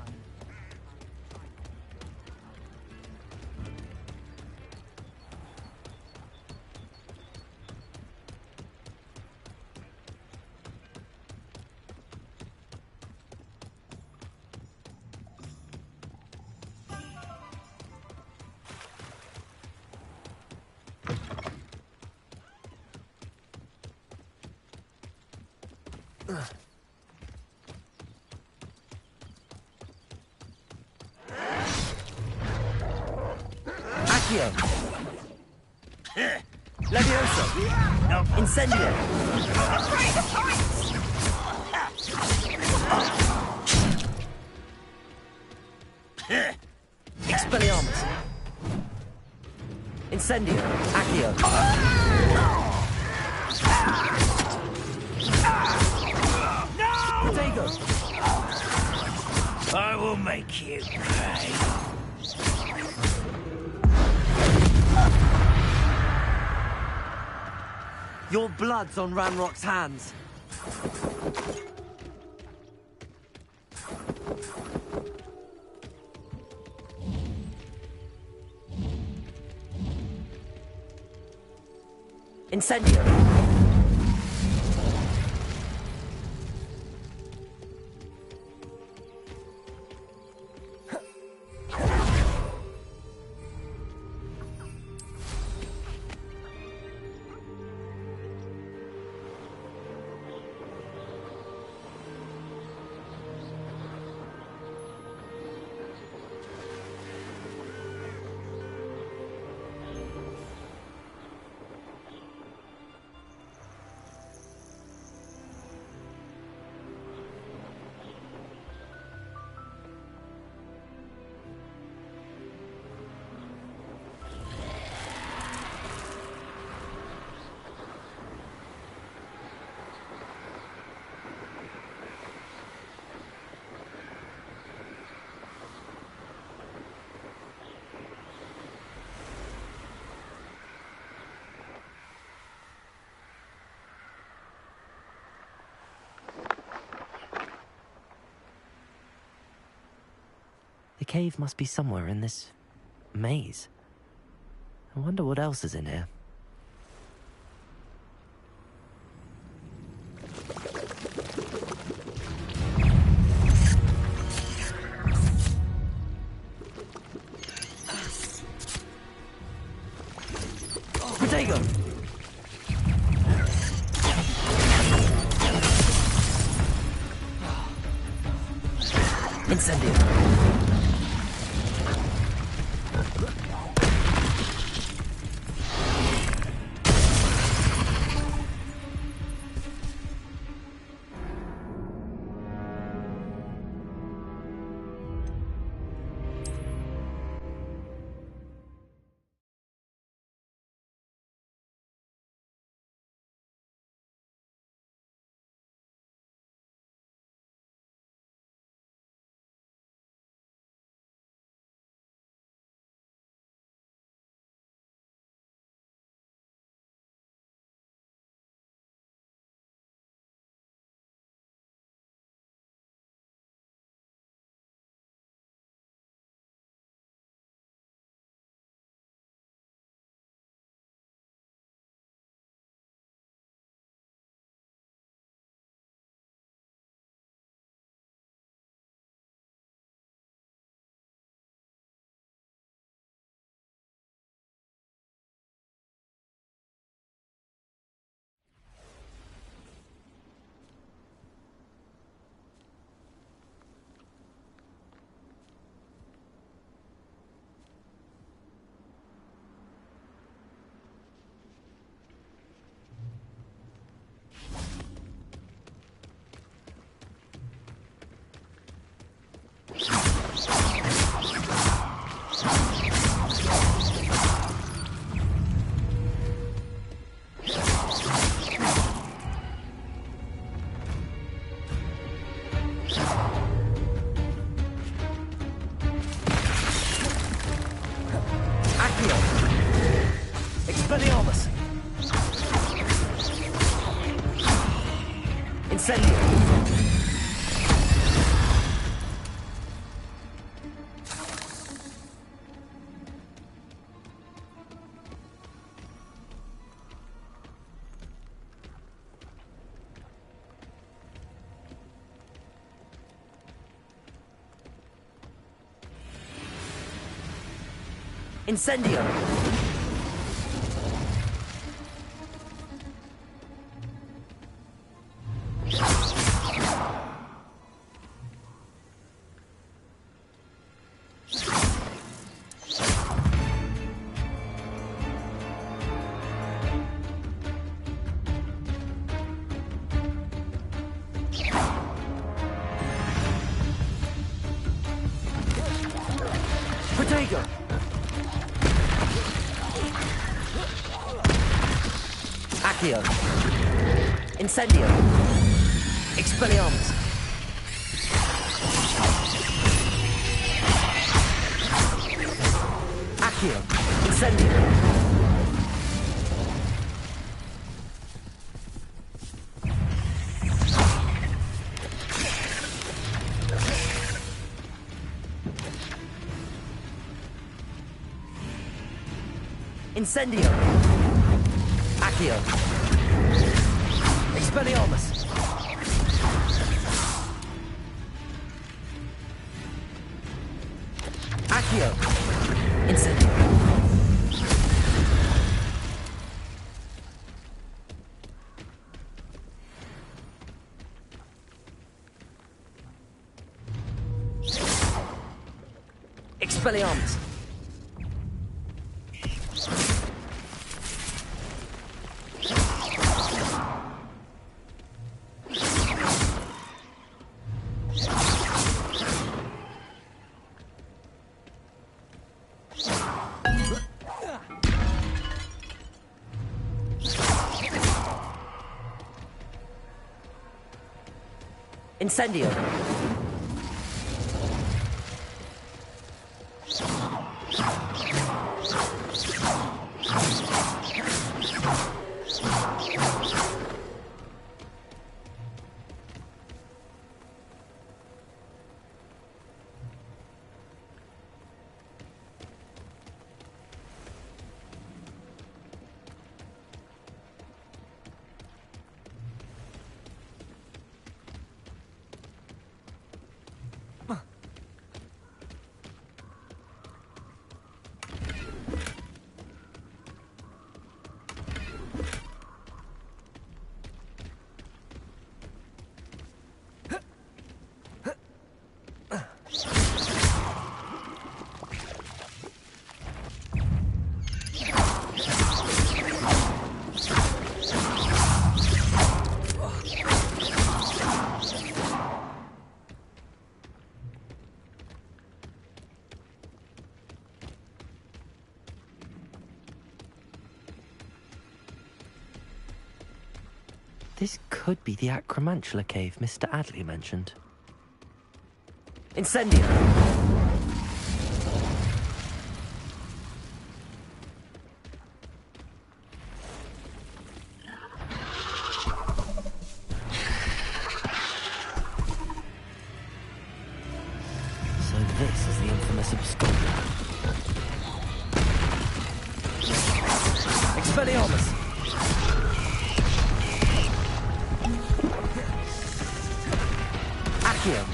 Levioso! No. Incendio! Expelliarmus! Incendio! Accio! Protego! I will make you pay. Your blood's on Ranrock's hands. Incendio! The cave must be somewhere in this maze. I wonder what else is in here. Protego! Incendio! Expelliarmus! Incendio! Incendio! Accio. Incendio. Expelliarmus. Accio. Incendio. Incendio. Accio. Expelliarmus. Accio. Incendio. Expelliarmus. Incendio. This could be the Acromantula cave Mr. Adley mentioned. Incendio! So this is the infamous absconder. Expelliarmus! Accio!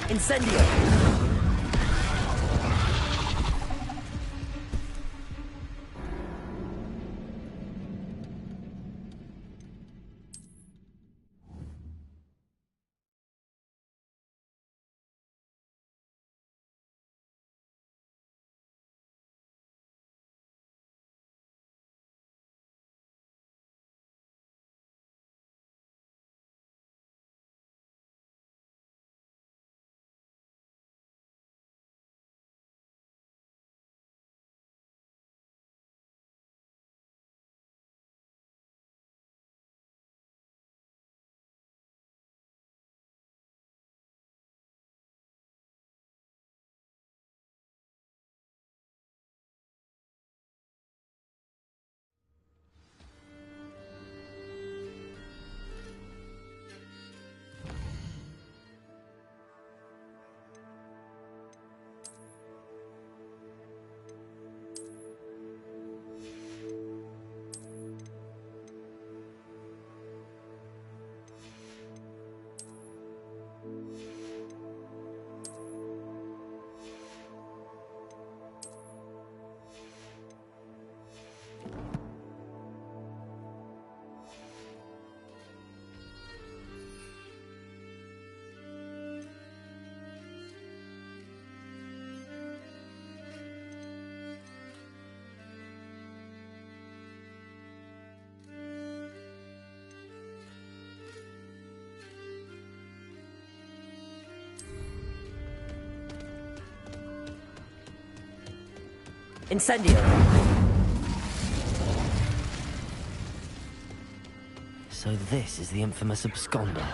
Incendio! Incendio. So this is the infamous absconder.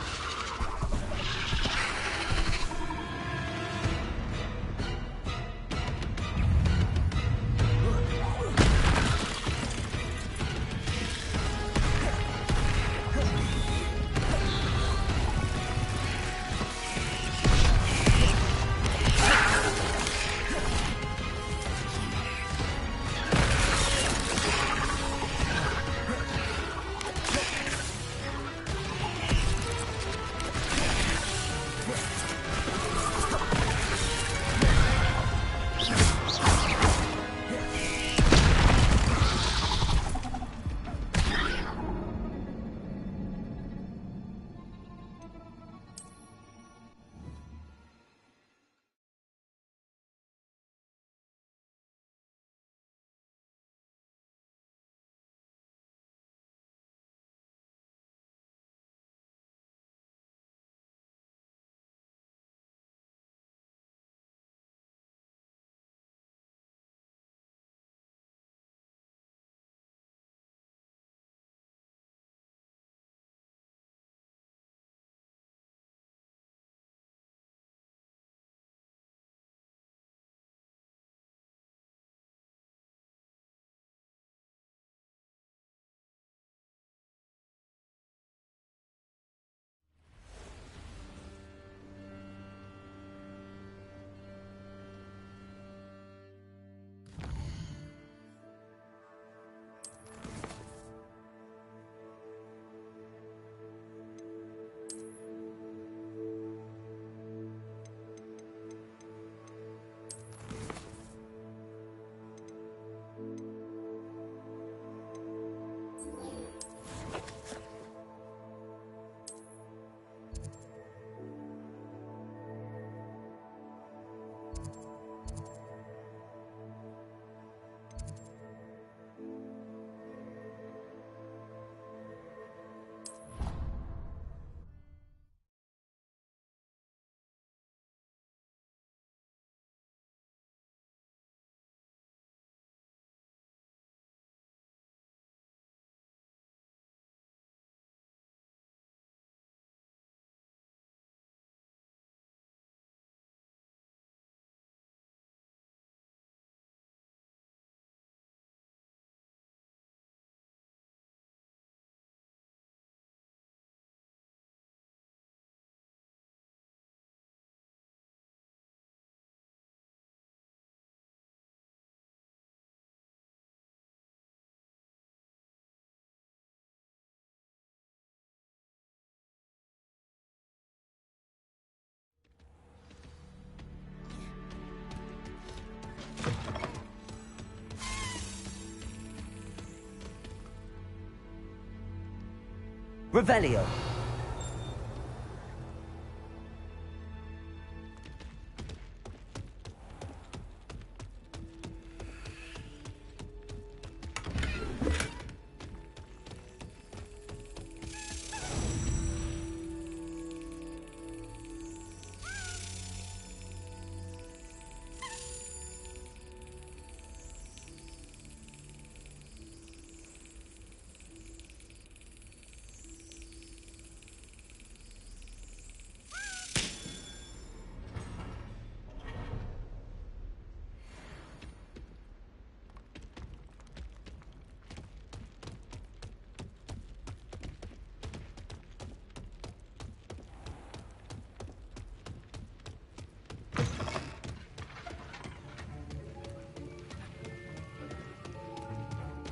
Revelio.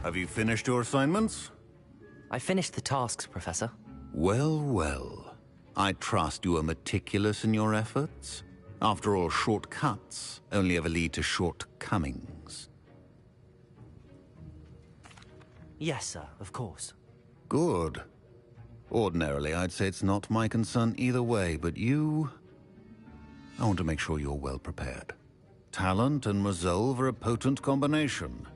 Have you finished your assignments? I finished the tasks, Professor. Well, well. I trust you are meticulous in your efforts. After all, shortcuts only ever lead to shortcomings. Yes, sir, of course. Good. Ordinarily, I'd say it's not my concern either way, but you... I want to make sure you're well prepared. Talent and resolve are a potent combination.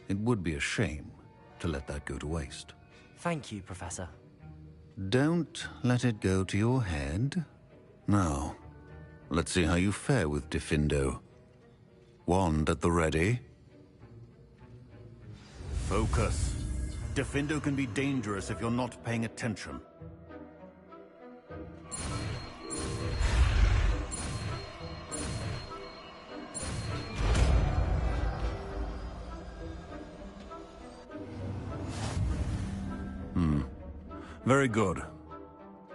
It would be a shame to let that go to waste. Thank you, Professor. Don't let it go to your head. Now, let's see how you fare with Diffindo. Wand at the ready. Focus. Diffindo can be dangerous if you're not paying attention. Very good.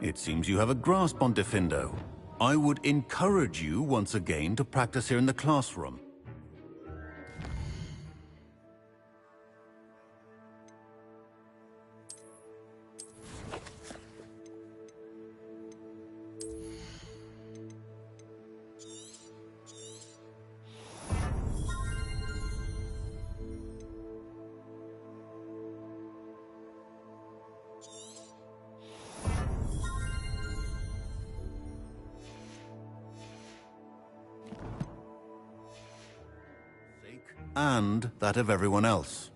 It seems you have a grasp on Diffindo. I would encourage you once again to practice here in the classroom. And that of everyone else.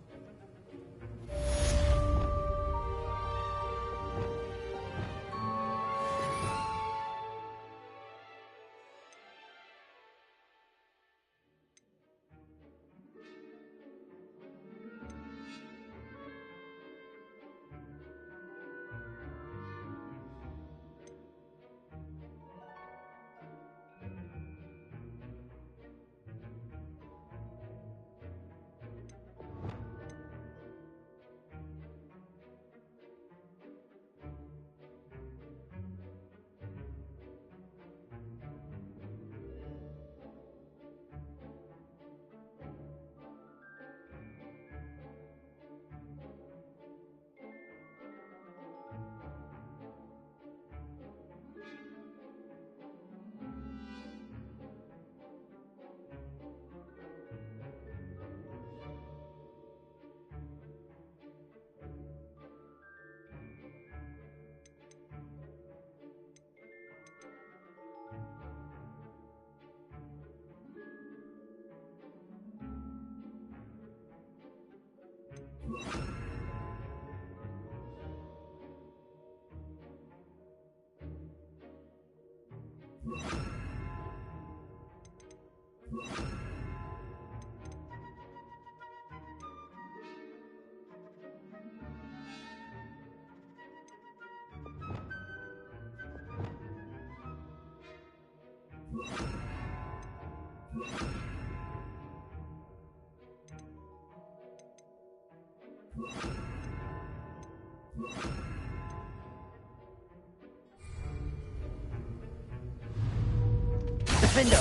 Diffindo!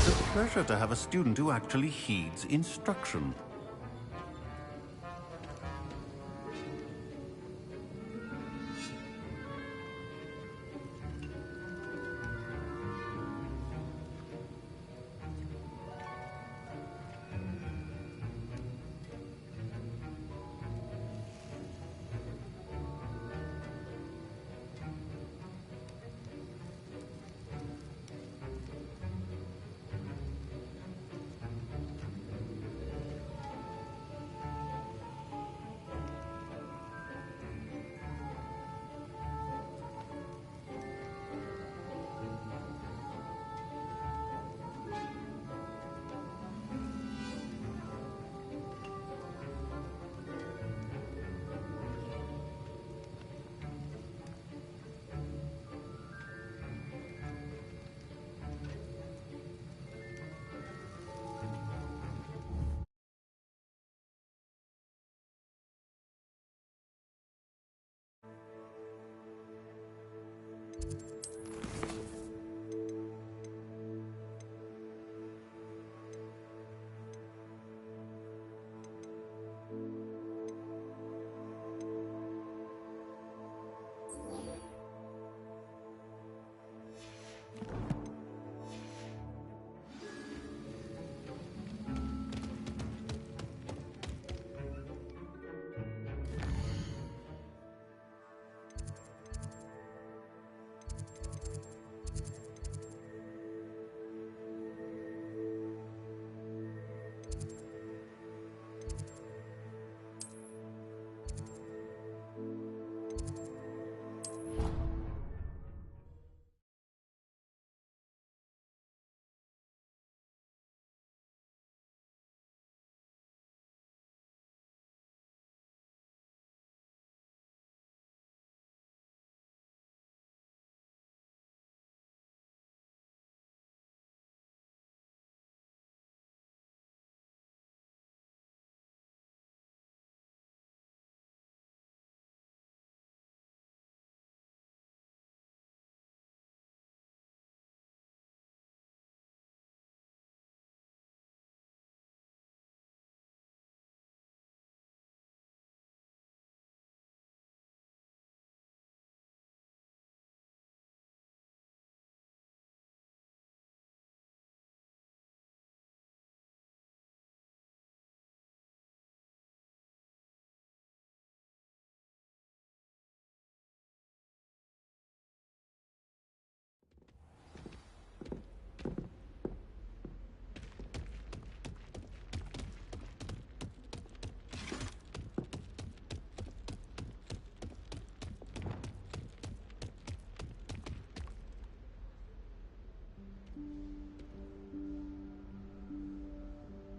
It's a pleasure to have a student who actually heeds instruction.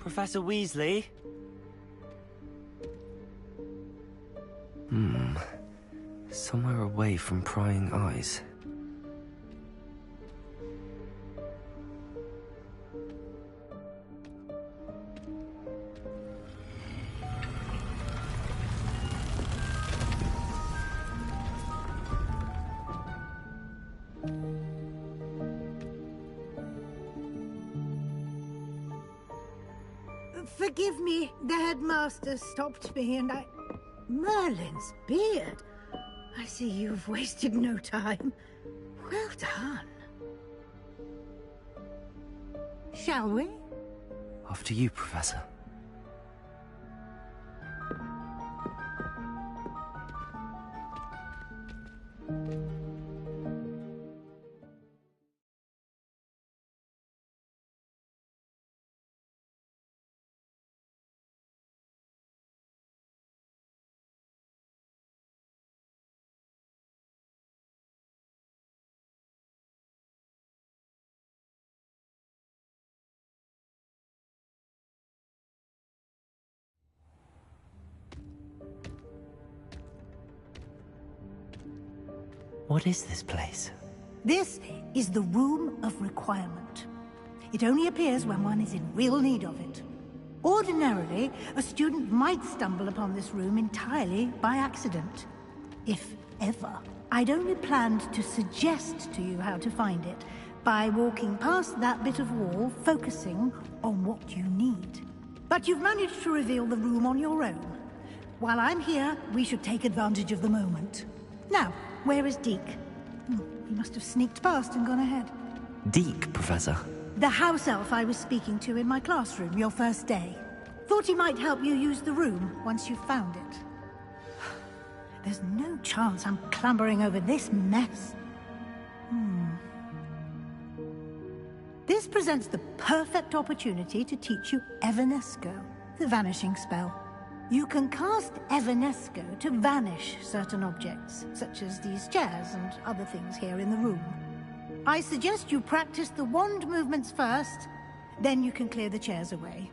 Professor Weasley? Somewhere away from prying eyes. Forgive me, the headmaster stopped me and I... Merlin's beard. I see you've wasted no time. Well done. Shall we? After you, Professor. What is this place? This is the Room of Requirement. It only appears when one is in real need of it. Ordinarily, a student might stumble upon this room entirely by accident. If ever. I'd only planned to suggest to you how to find it by walking past that bit of wall, focusing on what you need. But you've managed to reveal the room on your own. While I'm here, we should take advantage of the moment. Now, where is Deke? He must have sneaked past and gone ahead. Deke, Professor. The house elf I was speaking to in my classroom your first day. Thought he might help you use the room once you found it. There's no chance I'm clambering over this mess. This presents the perfect opportunity to teach you Evanesco, the vanishing spell. You can cast Evanesco to vanish certain objects, such as these chairs and other things here in the room. I suggest you practice the wand movements first, then you can clear the chairs away.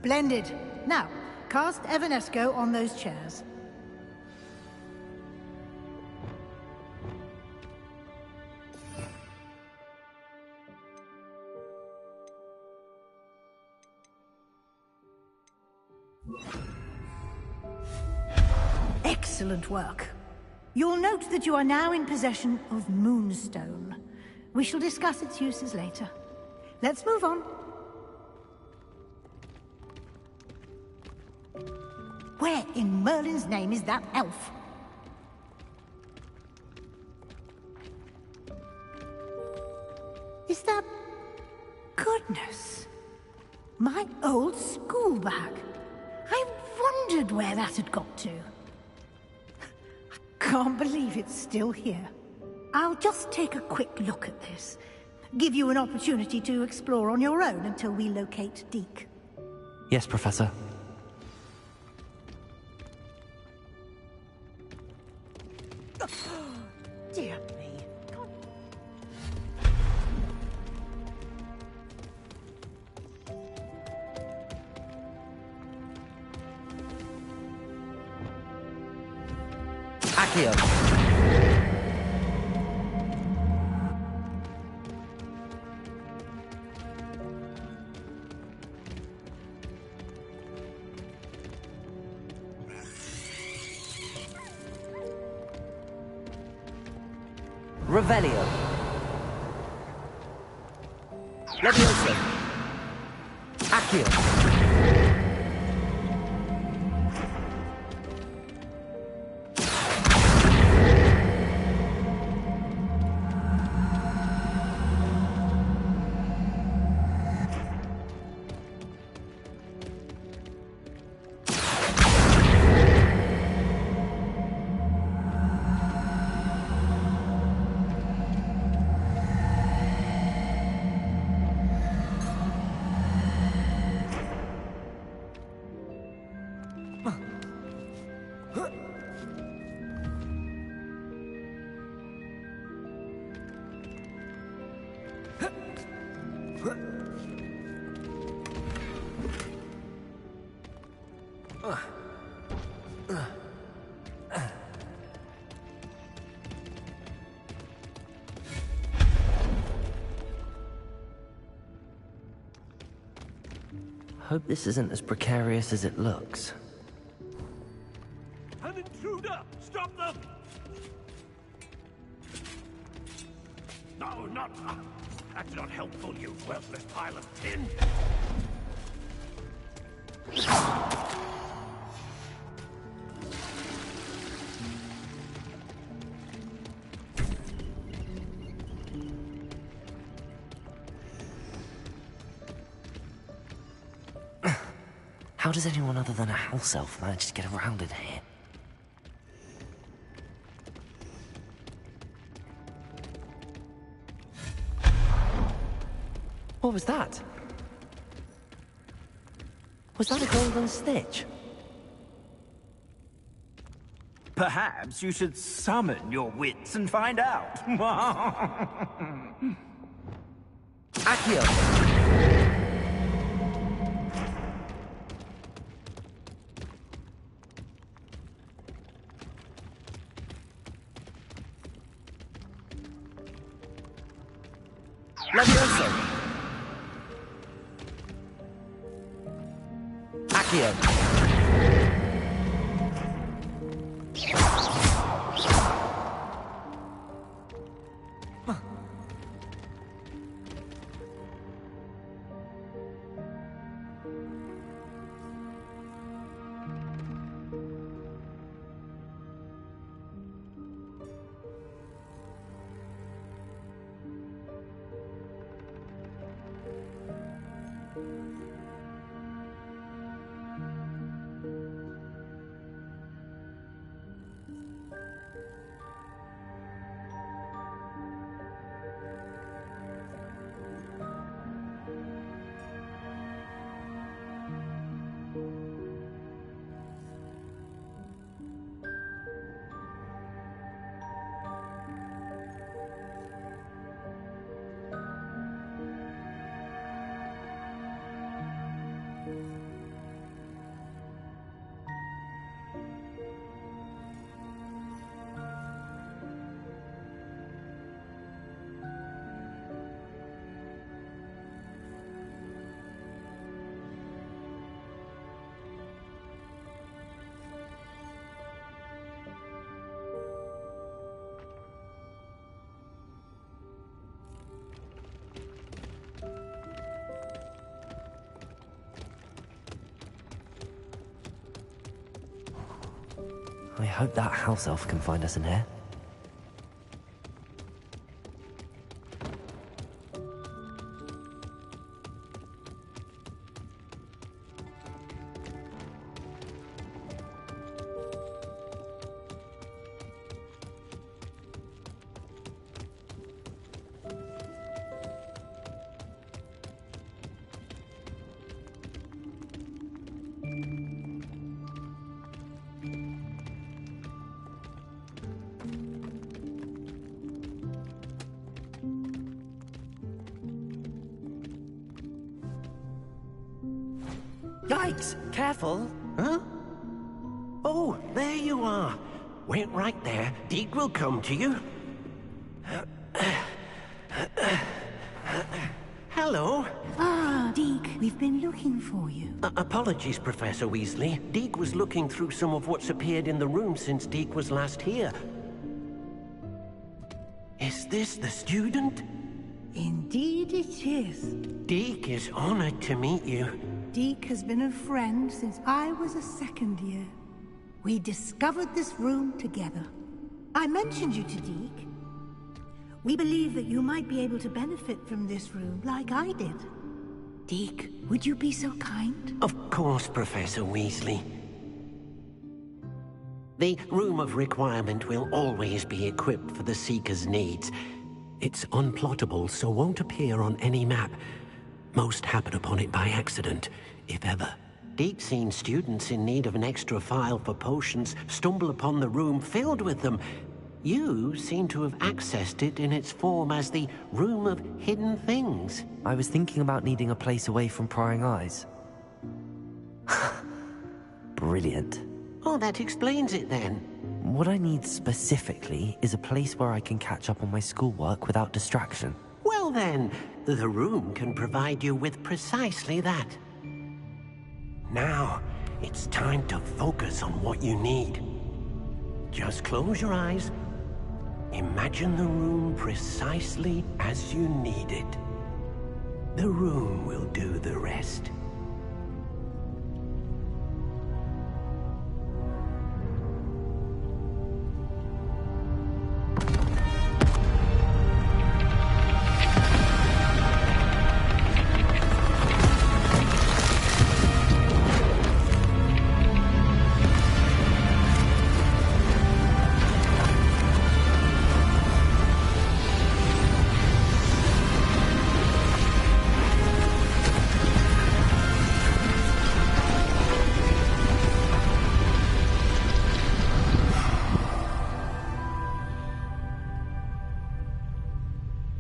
Splendid. Now, cast Evanesco on those chairs. Excellent work. You'll note that you are now in possession of Moonstone. We shall discuss its uses later. Let's move on. Where in Merlin's name is that elf? Is that... Goodness. My old school bag. I wondered where that had got to. Can't believe it's still here. I'll just take a quick look at this. Give you an opportunity to explore on your own until we locate Deke. Yes, Professor. Dear me. Accio. Revelio. Levioso. Accio. Hope this isn't as precarious as it looks. An intruder! Stop them! No, not... That's not helpful, you worthless pile of tin! How does anyone other than a house elf manage to get around in here? What was that? Was that a golden stitch? Perhaps you should summon your wits and find out. Accio! Levioso! Accio! I hope that house elf can find us in here. Yikes! Careful! Huh? Oh, there you are. Wait right there. Deke will come to you. Hello. Ah, Deke, we've been looking for you. Apologies, Professor Weasley. Deke was looking through some of what's appeared in the room since Deke was last here. Is this the student? Indeed it is. Deke is honored to meet you. Deke has been a friend since I was a second year. We discovered this room together. I mentioned you to Deke. We believe that you might be able to benefit from this room like I did. Deke, would you be so kind? Of course, Professor Weasley. The Room of Requirement will always be equipped for the Seeker's needs. It's unplottable, so won't appear on any map. Most happen upon it by accident, if ever. Deke's seen students in need of an extra file for potions stumble upon the room filled with them. You seem to have accessed it in its form as the Room of Hidden Things. I was thinking about needing a place away from prying eyes. Brilliant. Oh, that explains it then. What I need specifically is a place where I can catch up on my schoolwork without distraction. Well then, the room can provide you with precisely that. Now, it's time to focus on what you need. Just close your eyes. Imagine the room precisely as you need it. The room will do the rest.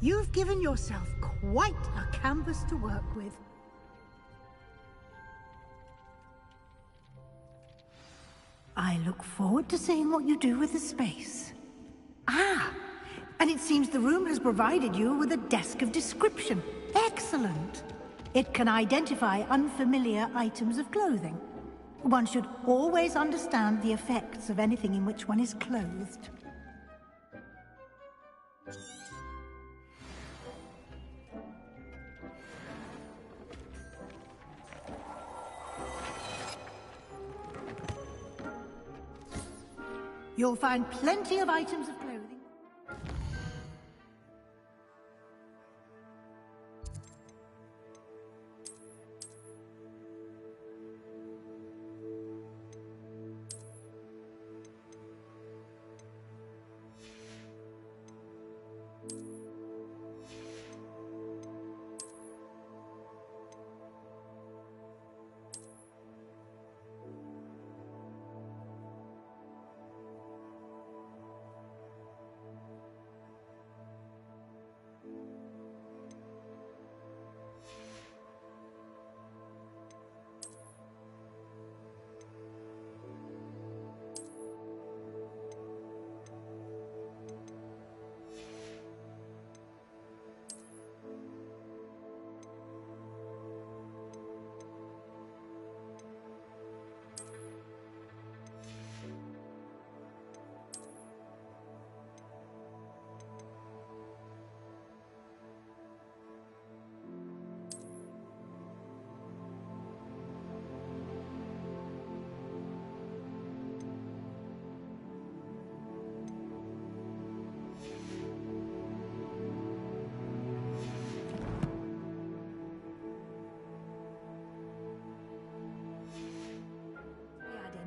You've given yourself quite a canvas to work with. I look forward to seeing what you do with the space. Ah, and it seems the room has provided you with a desk of description. Excellent. It can identify unfamiliar items of clothing. One should always understand the effects of anything in which one is clothed. You'll find plenty of items of clothing.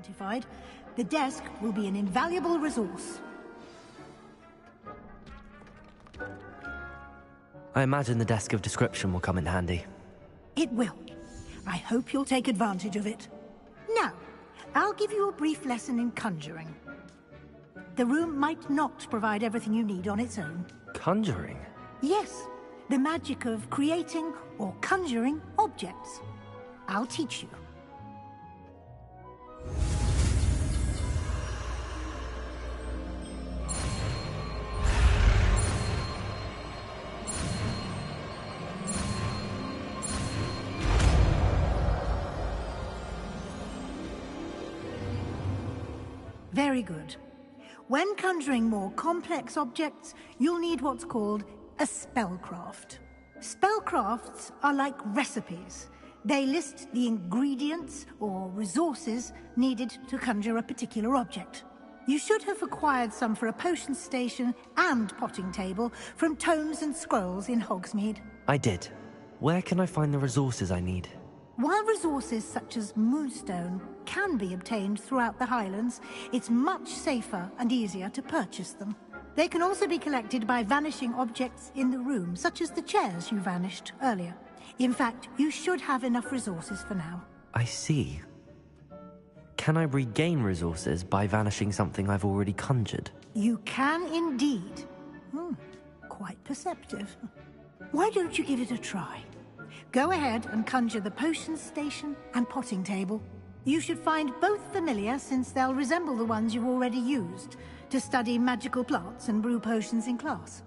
notified, the desk will be an invaluable resource. I imagine the desk of description will come in handy. It will. I hope you'll take advantage of it. Now, I'll give you a brief lesson in conjuring. The room might not provide everything you need on its own. Conjuring? Yes, the magic of creating or conjuring objects. I'll teach you. Very good. When conjuring more complex objects, you'll need what's called a spellcraft. Spellcrafts are like recipes. They list the ingredients or resources needed to conjure a particular object. You should have acquired some for a potion station and potting table from tomes and scrolls in Hogsmeade. I did. Where can I find the resources I need? While resources such as moonstone can be obtained throughout the Highlands, it's much safer and easier to purchase them. They can also be collected by vanishing objects in the room, such as the chairs you vanished earlier. In fact, you should have enough resources for now. I see. Can I regain resources by vanishing something I've already conjured? You can indeed. Quite perceptive. Why don't you give it a try? Go ahead and conjure the potion station and potting table. You should find both familiar, since they'll resemble the ones you've already used to study magical plants and brew potions in class.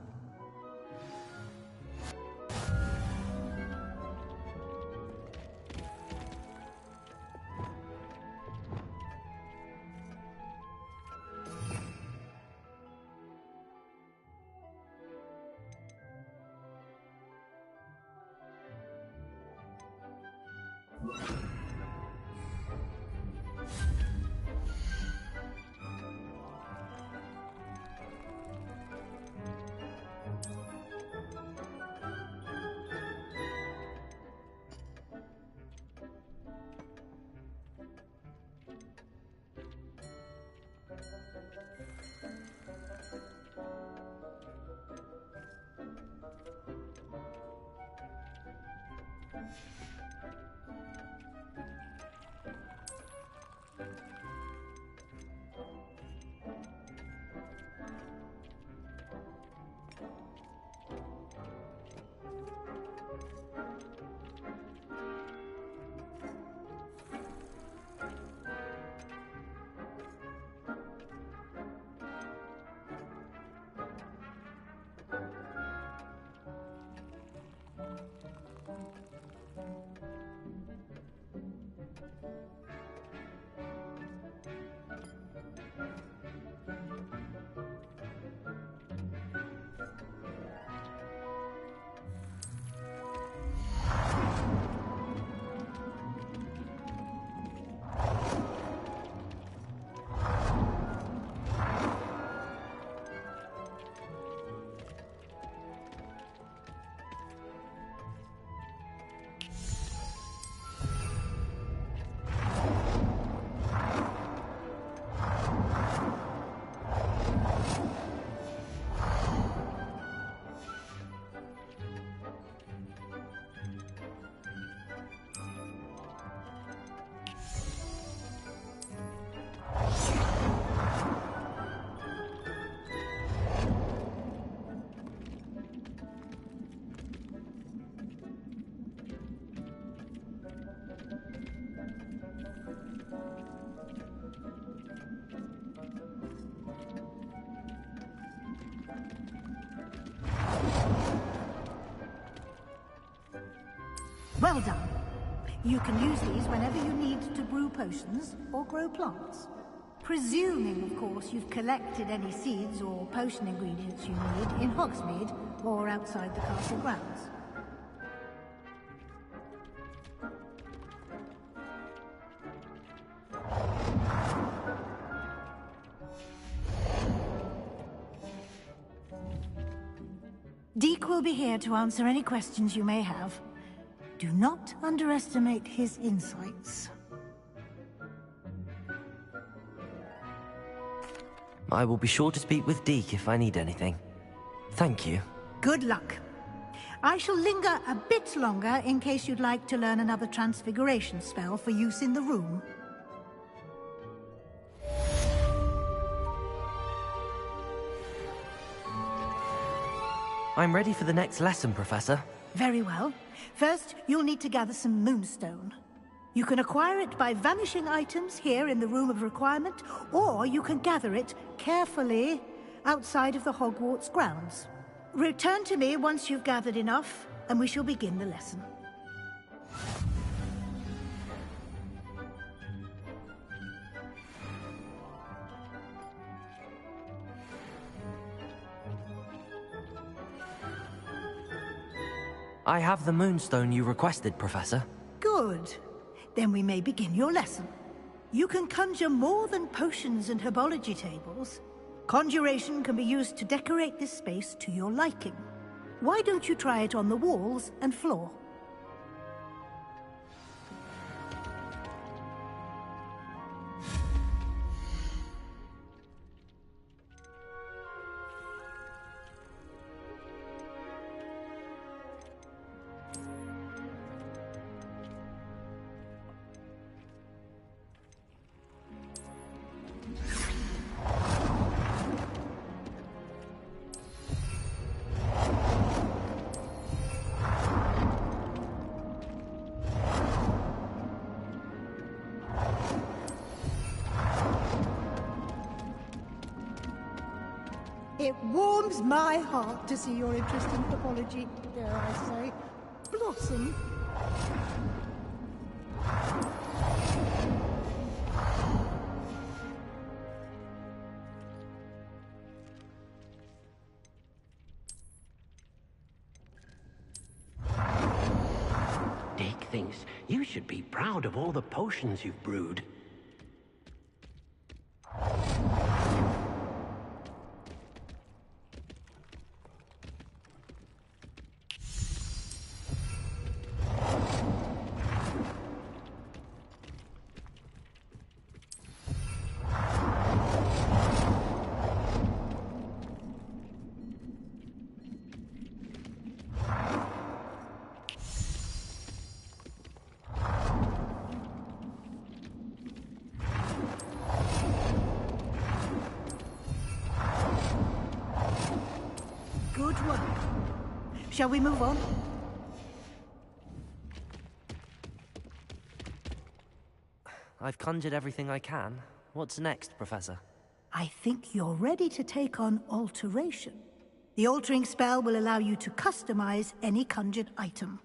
Well done. You can use these whenever you need to brew potions or grow plants. Presuming, of course, you've collected any seeds or potion ingredients you need in Hogsmeade or outside the castle grounds. Deke will be here to answer any questions you may have. Do not underestimate his insights. I will be sure to speak with Deke if I need anything. Thank you. Good luck. I shall linger a bit longer in case you'd like to learn another transfiguration spell for use in the room. I'm ready for the next lesson, Professor. Very well. First, you'll need to gather some moonstone. You can acquire it by vanishing items here in the Room of Requirement, or you can gather it carefully outside of the Hogwarts grounds. Return to me once you've gathered enough, and we shall begin the lesson. I have the moonstone you requested, Professor. Good. Then we may begin your lesson. You can conjure more than potions and herbology tables. Conjuration can be used to decorate this space to your liking. Why don't you try it on the walls and floor? It warms my heart to see your interest in pathology, dare I say, blossom. Deke thinks you should be proud of all the potions you've brewed. Good work. Shall we move on? I've conjured everything I can. What's next, Professor? I think you're ready to take on alteration. The altering spell will allow you to customize any conjured item.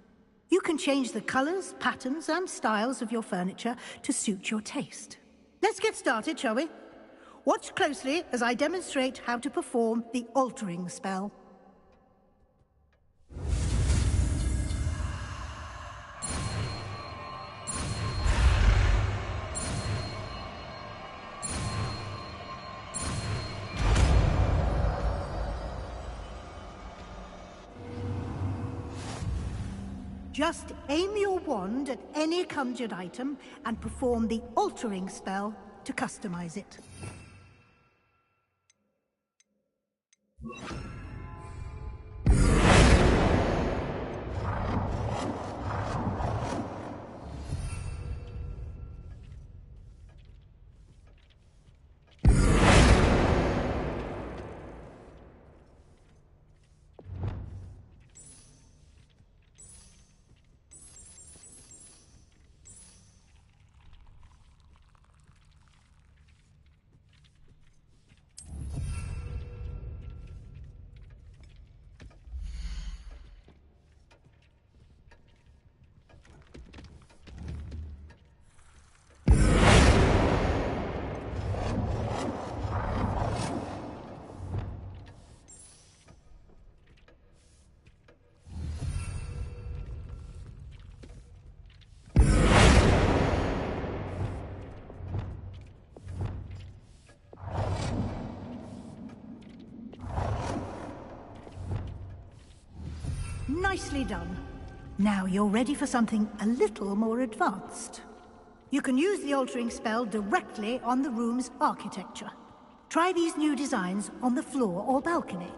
You can change the colors, patterns, and styles of your furniture to suit your taste. Let's get started, shall we? Watch closely as I demonstrate how to perform the altering spell. Just aim your wand at any conjured item and perform the altering spell to customize it. Nicely done. Now you're ready for something a little more advanced. You can use the altering spell directly on the room's architecture. Try these new designs on the floor or balcony.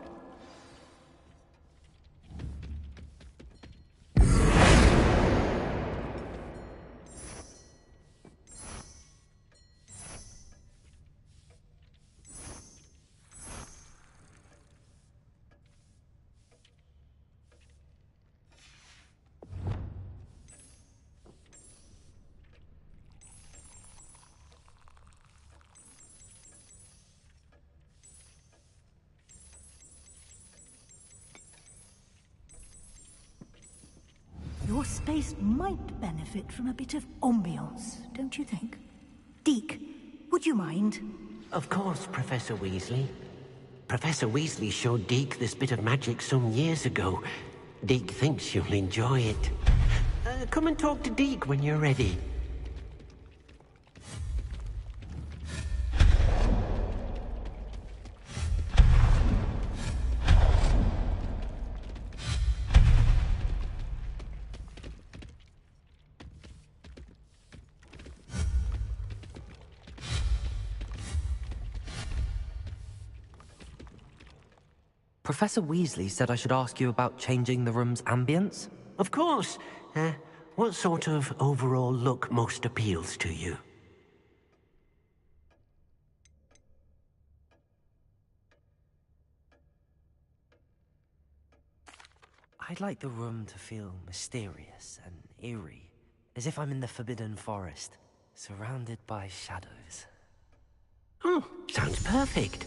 Your space might benefit from a bit of ambiance, don't you think? Deke, would you mind? Of course, Professor Weasley. Professor Weasley showed Deke this bit of magic some years ago. Deke thinks you'll enjoy it. Come and talk to Deke when you're ready. Professor Weasley said I should ask you about changing the room's ambience? Of course. What sort of overall look most appeals to you? I'd like the room to feel mysterious and eerie, as if I'm in the Forbidden Forest, surrounded by shadows. Oh, sounds perfect.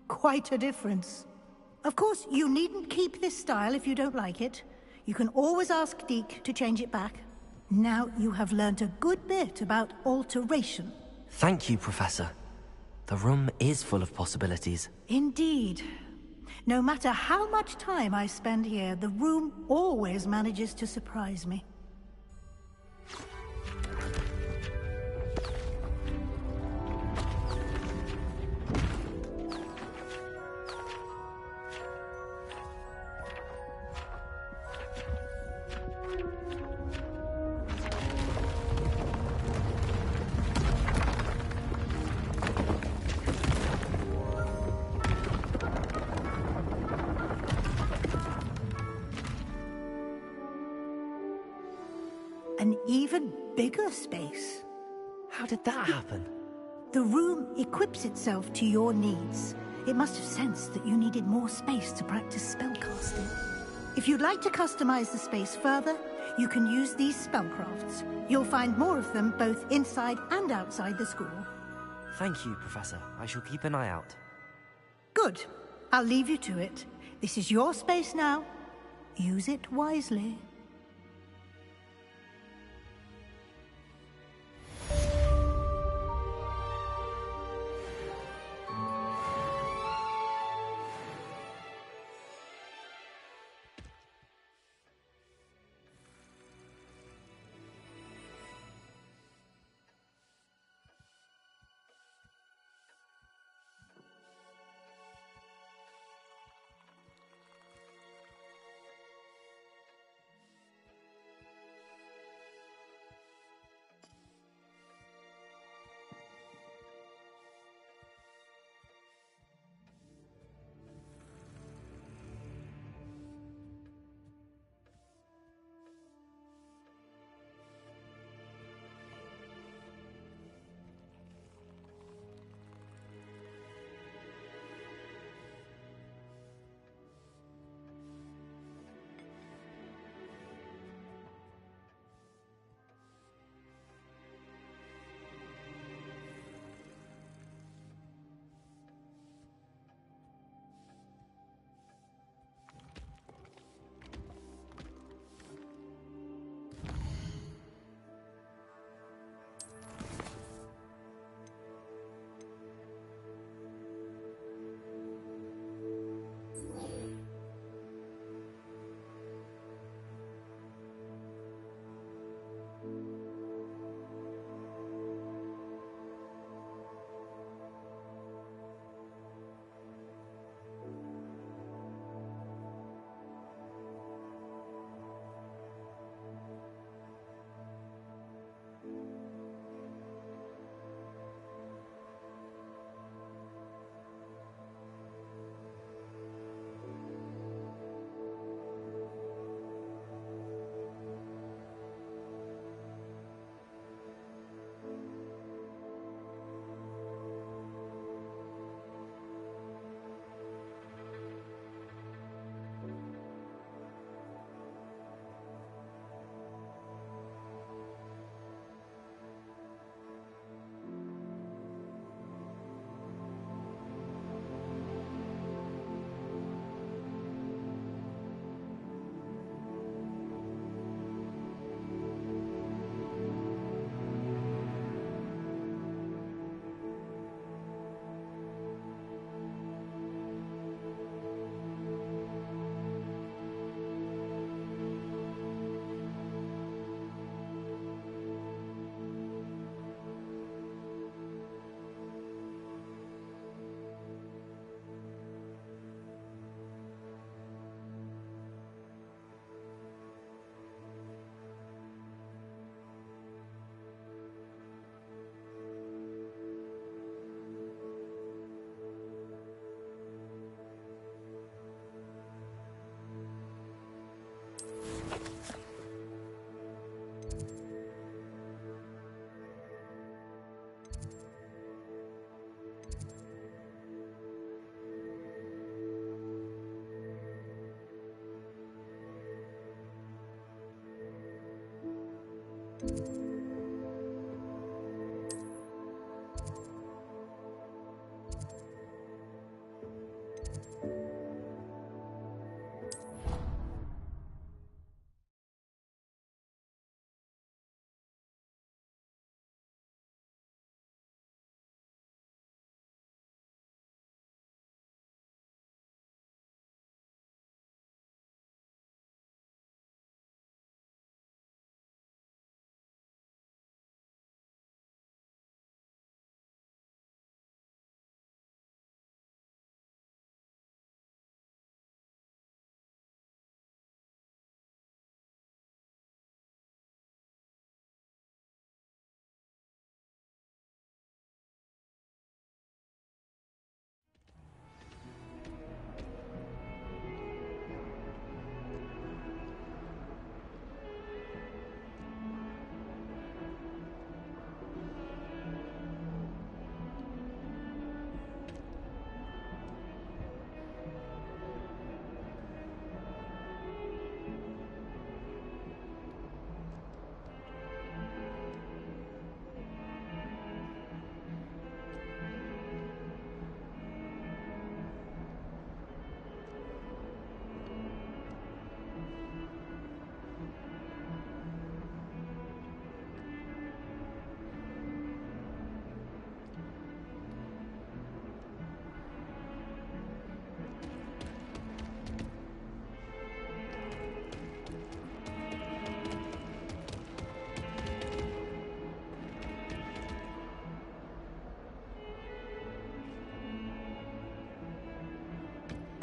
Quite a difference. Of course, you needn't keep this style if you don't like it. You can always ask Deke to change it back. Now you have learnt a good bit about alteration. Thank you, Professor. The room is full of possibilities. Indeed. No matter how much time I spend here, the room always manages to surprise me. An even bigger space. How did that happen? The room equips itself to your needs. It must have sensed that you needed more space to practice spellcasting. If you'd like to customize the space further, you can use these spellcrafts. You'll find more of them both inside and outside the school. Thank you, Professor. I shall keep an eye out. Good. I'll leave you to it. This is your space now. Use it wisely.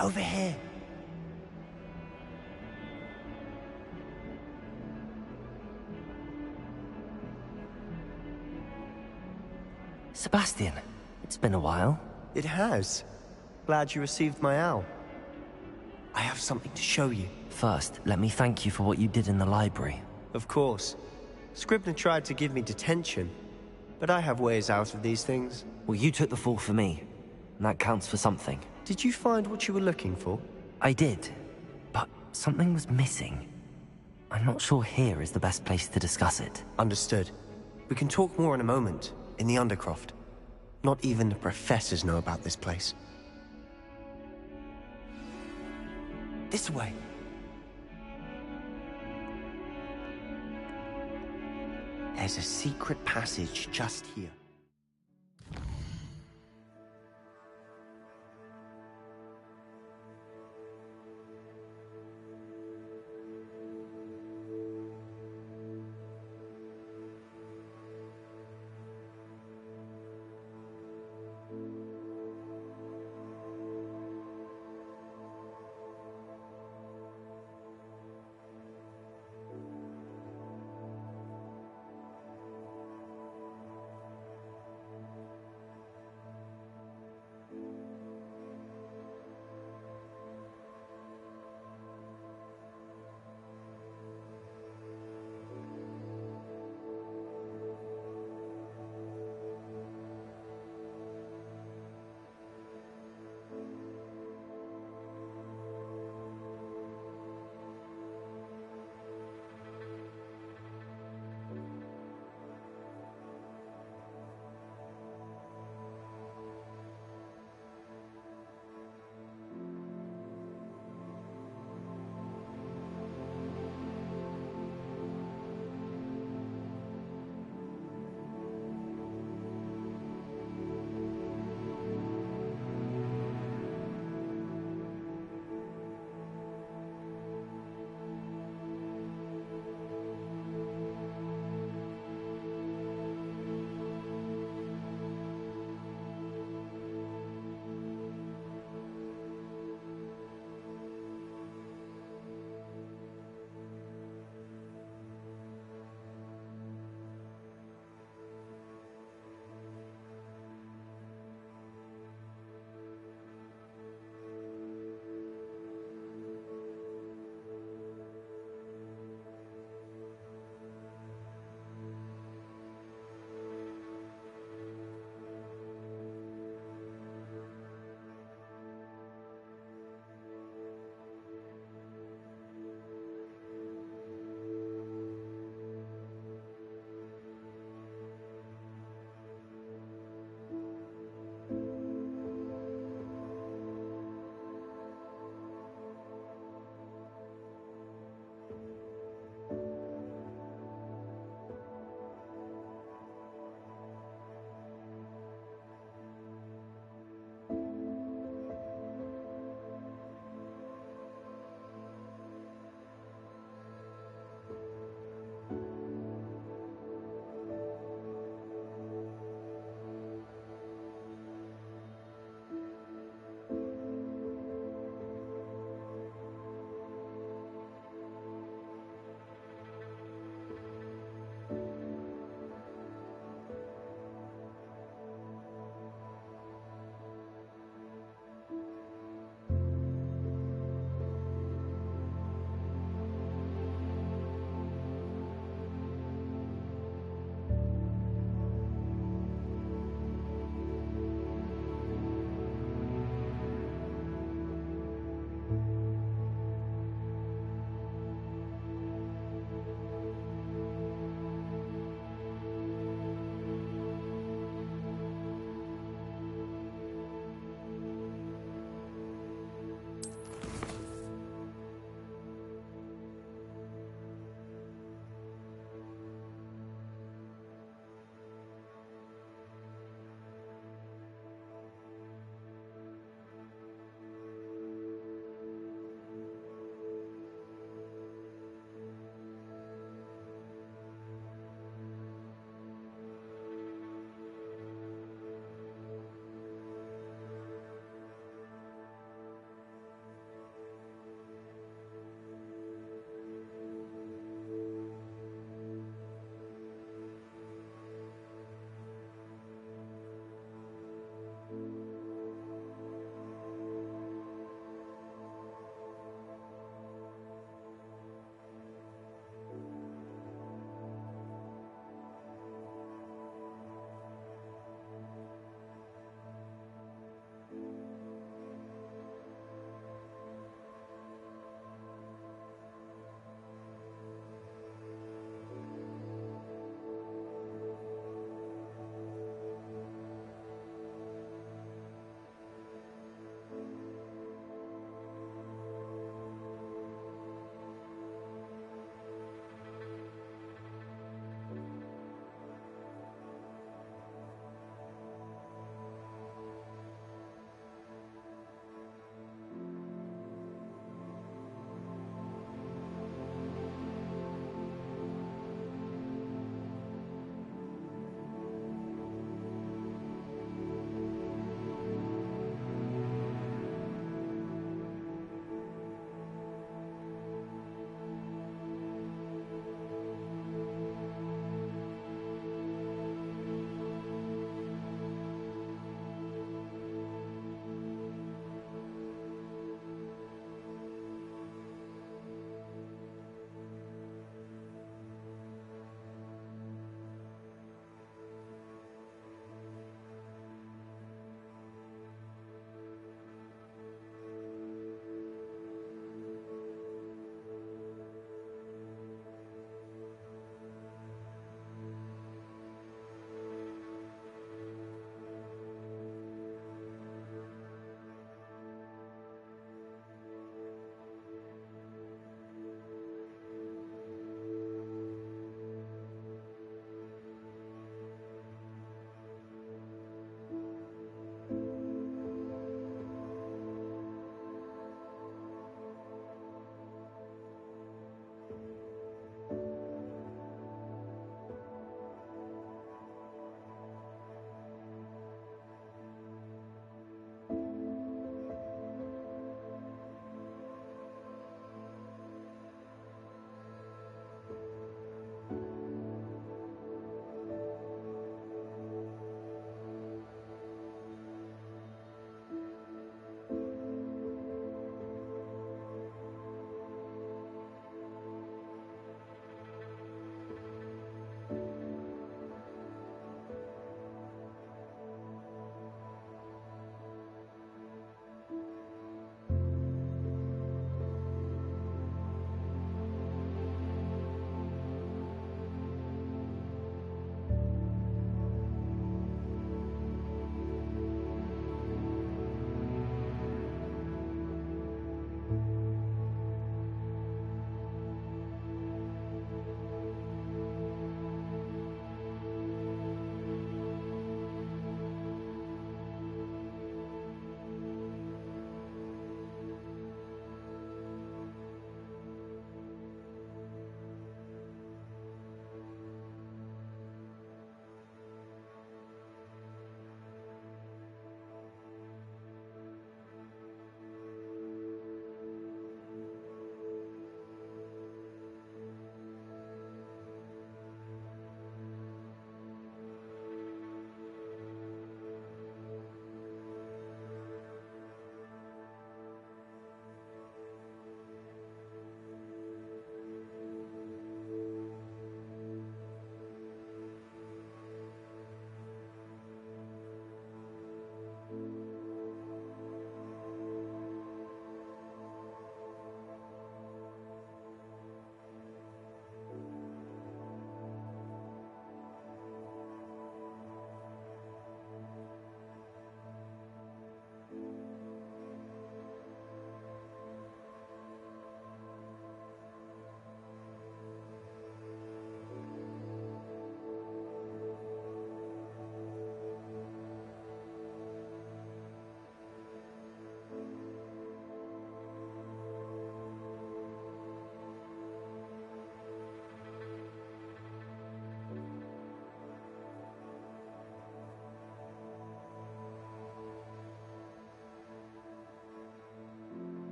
Over here. Sebastian, it's been a while. It has. Glad you received my owl. I have something to show you. First, let me thank you for what you did in the library. Of course. Scribner tried to give me detention, but I have ways out of these things. Well, you took the fall for me, and that counts for something. Did you find what you were looking for? I did, but something was missing. I'm not sure here is the best place to discuss it. Understood. We can talk more in a moment, in the Undercroft. Not even the professors know about this place. This way. There's a secret passage just here.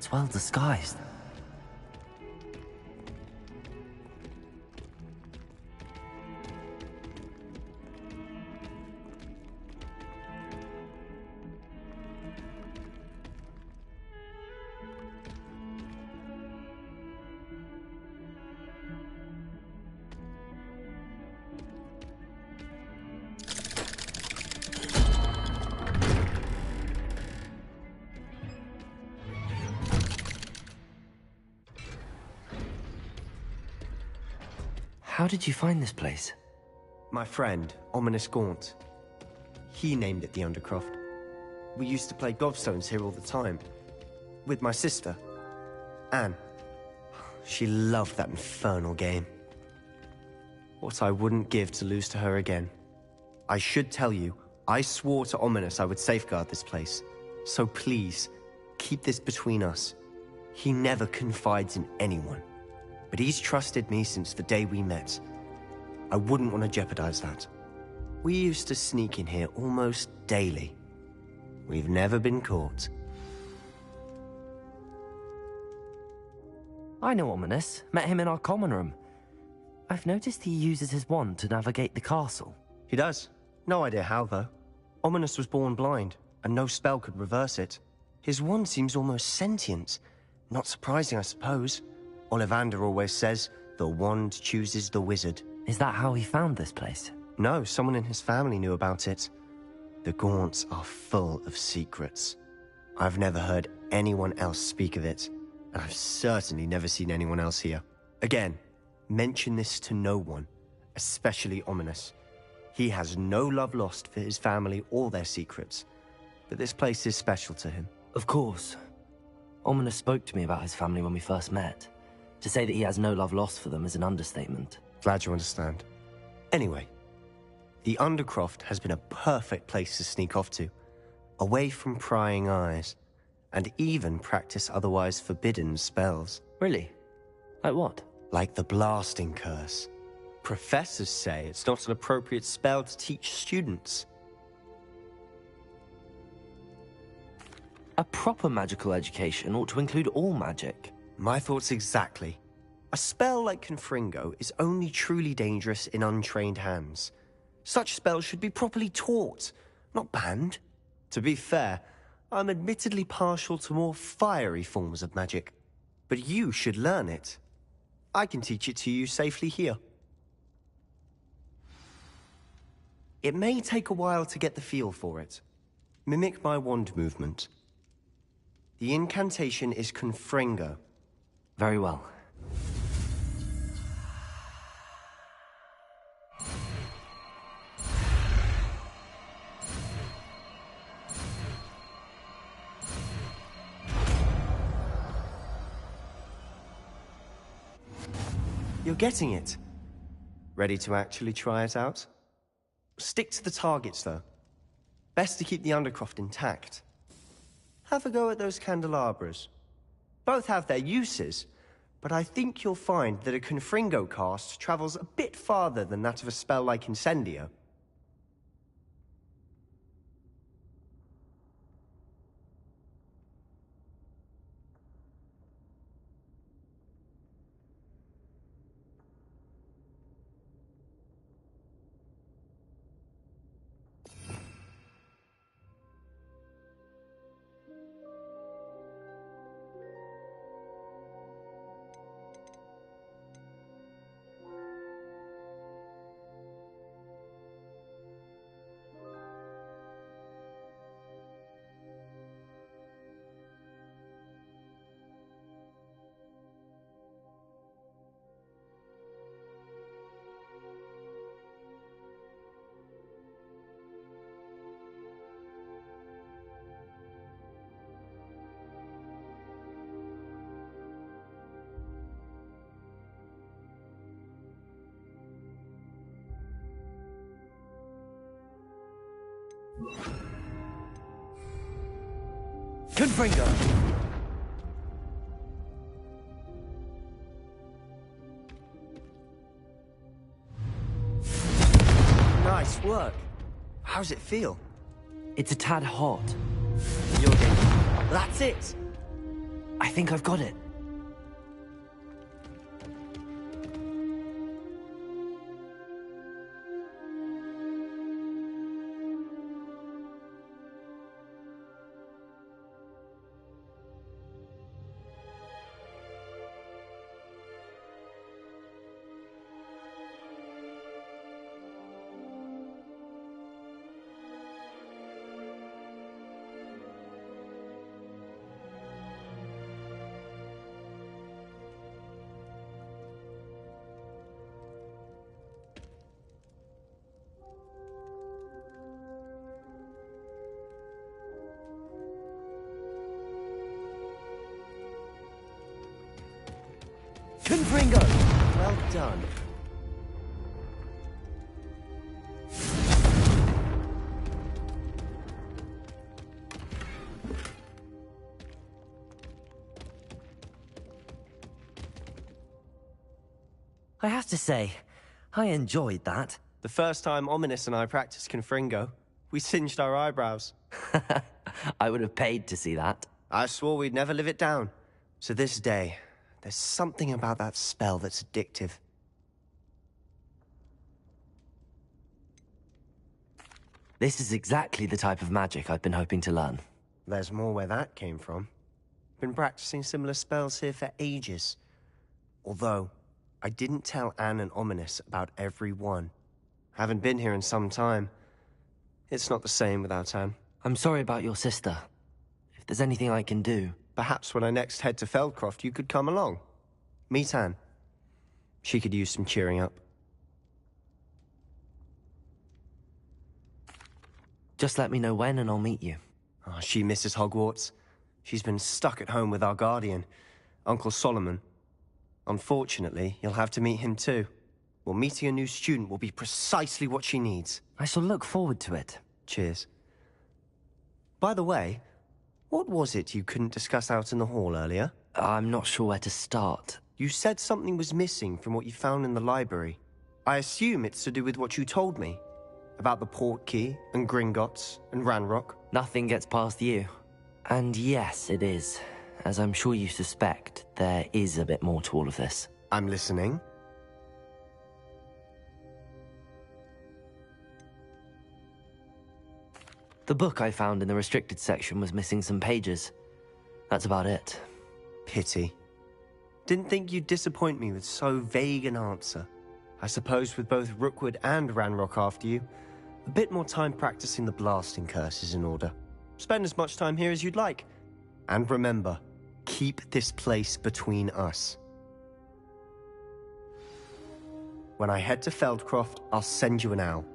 It's well disguised. How did you find this place? My friend, Ominous Gaunt. He named it the Undercroft. We used to play gobstones here all the time. With my sister, Anne. She loved that infernal game. What I wouldn't give to lose to her again. I should tell you, I swore to Ominous I would safeguard this place. So please, keep this between us. He never confides in anyone. But he's trusted me since the day we met. I wouldn't want to jeopardize that. We used to sneak in here almost daily. We've never been caught. I know Ominous. Met him in our common room. I've noticed he uses his wand to navigate the castle. He does. No idea how, though. Ominous was born blind, and no spell could reverse it. His wand seems almost sentient. Not surprising, I suppose. Ollivander always says, the wand chooses the wizard. Is that how he found this place? No, someone in his family knew about it. The Gaunts are full of secrets. I've never heard anyone else speak of it, and I've certainly never seen anyone else here. Again, mention this to no one, especially Ominous. He has no love lost for his family or their secrets, but this place is special to him. Of course. Ominous spoke to me about his family when we first met. To say that he has no love lost for them is an understatement. Glad you understand. Anyway, the Undercroft has been a perfect place to sneak off to, away from prying eyes, and even practice otherwise forbidden spells. Really? Like what? Like the blasting curse. Professors say it's not an appropriate spell to teach students. A proper magical education ought to include all magic. My thoughts exactly. A spell like Confringo is only truly dangerous in untrained hands. Such spells should be properly taught, not banned. To be fair, I'm admittedly partial to more fiery forms of magic, but you should learn it. I can teach it to you safely here. It may take a while to get the feel for it. Mimic my wand movement. The incantation is Confringo. Very well. You're getting it. Ready to actually try it out? Stick to the targets, though. Best to keep the Undercroft intact. Have a go at those candelabras. Both have their uses, but I think you'll find that a Confringo cast travels a bit farther than that of a spell like Incendio. Confringo! Nice work. How's it feel? It's a tad hot. You're getting... That's it! I think I've got it. Confringo! Well done. I have to say, I enjoyed that. The first time Ominous and I practiced Confringo, we singed our eyebrows. I would have paid to see that. I swore we'd never live it down. To this day, there's something about that spell that's addictive. This is exactly the type of magic I've been hoping to learn. There's more where that came from. Been practicing similar spells here for ages. Although, I didn't tell Anne and Ominous about every one. Haven't been here in some time. It's not the same without Anne. I'm sorry about your sister. If there's anything I can do... Perhaps when I next head to Feldcroft, you could come along. Meet Anne. She could use some cheering up. Just let me know when and I'll meet you. Oh, she misses Hogwarts. She's been stuck at home with our guardian, Uncle Solomon. Unfortunately, you'll have to meet him too. Well, meeting a new student will be precisely what she needs. I shall look forward to it. Cheers. By the way, what was it you couldn't discuss out in the hall earlier? I'm not sure where to start. You said something was missing from what you found in the library. I assume it's to do with what you told me. About the port key, and Gringotts, and Ranrock. Nothing gets past you. And yes, it is. As I'm sure you suspect, there is a bit more to all of this. I'm listening. The book I found in the restricted section was missing some pages. That's about it. Pity. Didn't think you'd disappoint me with so vague an answer. I suppose with both Rookwood and Ranrock after you, a bit more time practicing the blasting curse is in order. Spend as much time here as you'd like. And remember, keep this place between us. When I head to Feldcroft, I'll send you an owl.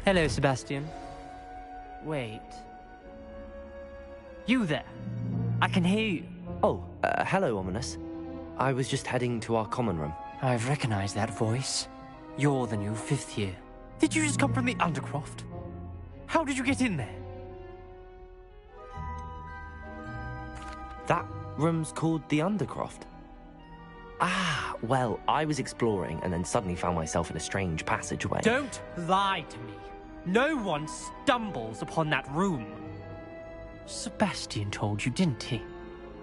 Hello, Sebastian. Wait. You there? I can hear you. Oh, hello, Ominous. I was just heading to our common room. I've recognized that voice. You're the new 5th year. Did you just come from the Undercroft? How did you get in there? That room's called the Undercroft. Ah, well, I was exploring and then suddenly found myself in a strange passageway. Don't lie to me. No one stumbles upon that room. Sebastian told you, didn't he?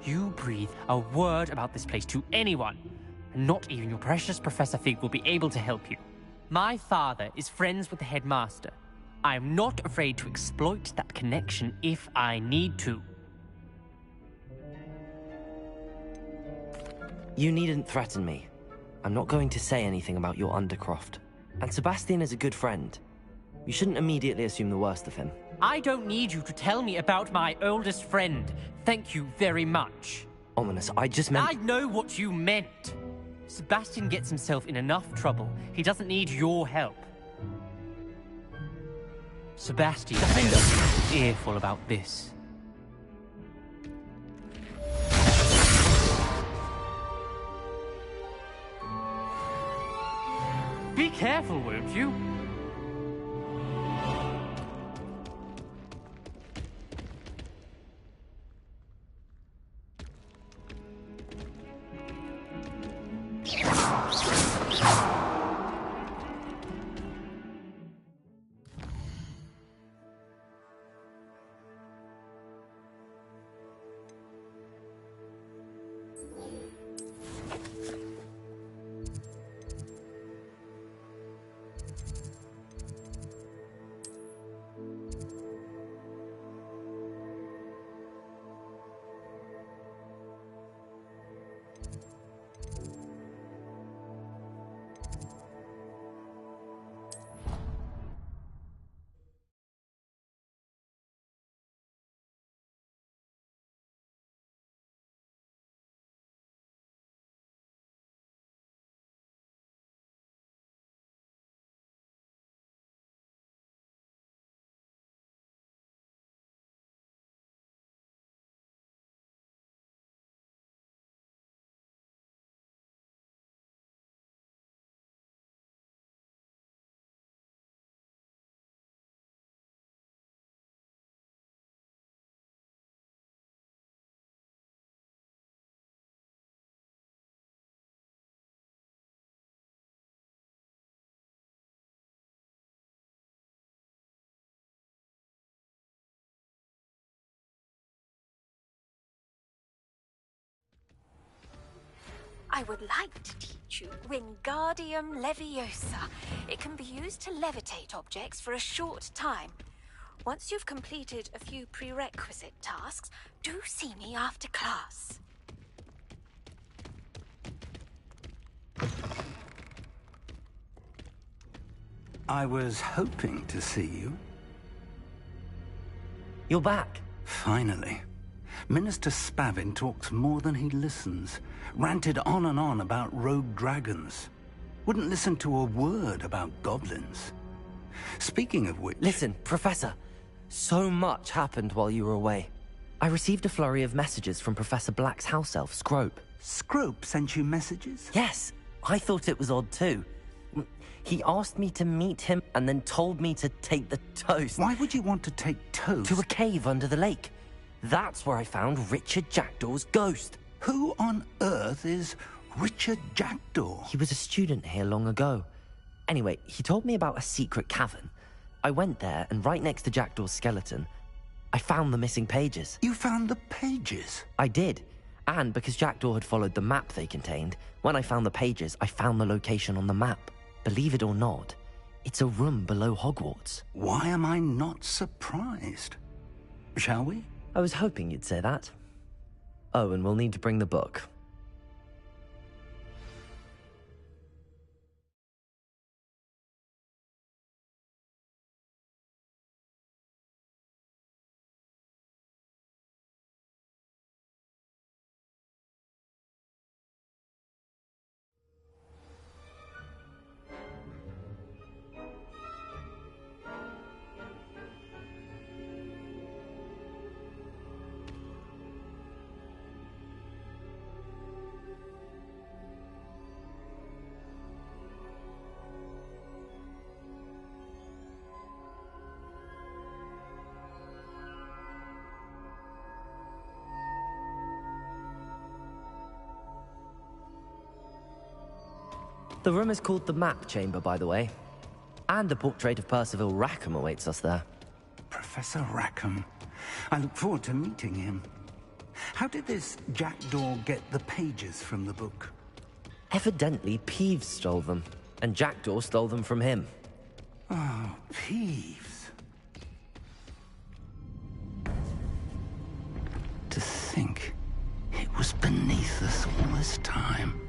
You breathe a word about this place to anyone, and not even your precious Professor Fig will be able to help you. My father is friends with the headmaster. I am not afraid to exploit that connection if I need to. You needn't threaten me. I'm not going to say anything about your Undercroft. And Sebastian is a good friend. You shouldn't immediately assume the worst of him. I don't need you to tell me about my oldest friend. Thank you very much. Ominous, I just meant... I know what you meant. Sebastian gets himself in enough trouble. He doesn't need your help. Sebastian is earful about this. Be careful, won't you? I would like to teach you Wingardium Leviosa. It can be used to levitate objects for a short time. Once you've completed a few prerequisite tasks, do see me after class. I was hoping to see you. You're back. Finally. Minister Spavin talks more than he listens. Ranted on and on about rogue dragons. Wouldn't listen to a word about goblins. Speaking of which... Listen, Professor. So much happened while you were away. I received a flurry of messages from Professor Black's house elf, Scrope. Scrope sent you messages? Yes. I thought it was odd too. He asked me to meet him and then told me to take the toast. Why would you want to take toast? To a cave under the lake. That's where I found Richard Jackdaw's ghost. Who on earth is Richard Jackdaw? He was a student here long ago. Anyway, he told me about a secret cavern. I went there, and right next to Jackdaw's skeleton, I found the missing pages. You found the pages? I did. And because Jackdaw had followed the map they contained, when I found the pages, I found the location on the map. Believe it or not, it's a room below Hogwarts. Why am I not surprised? Shall we? I was hoping you'd say that. Oh, and we'll need to bring the book. The room is called the Map Chamber, by the way. And a portrait of Percival Rackham awaits us there. Professor Rackham. I look forward to meeting him. How did this Jackdaw get the pages from the book? Evidently, Peeves stole them, and Jackdaw stole them from him. Oh, Peeves. To think it was beneath us all this time.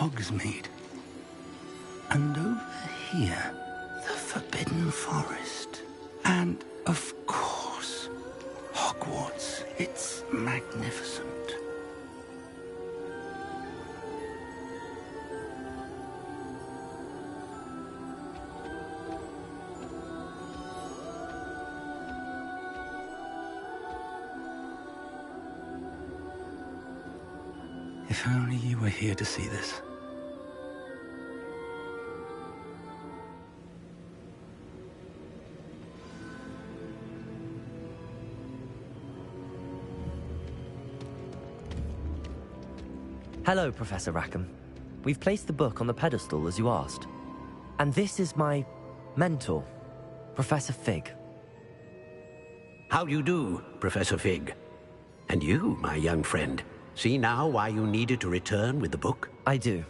Hogsmeade. And over here, the Forbidden Forest. And, of course, Hogwarts. It's magnificent. If only you were here to see this. Hello, Professor Rackham. We've placed the book on the pedestal as you asked. And this is my mentor, Professor Fig. How do you do, Professor Fig? And you, my young friend, see now why you needed to return with the book? I do.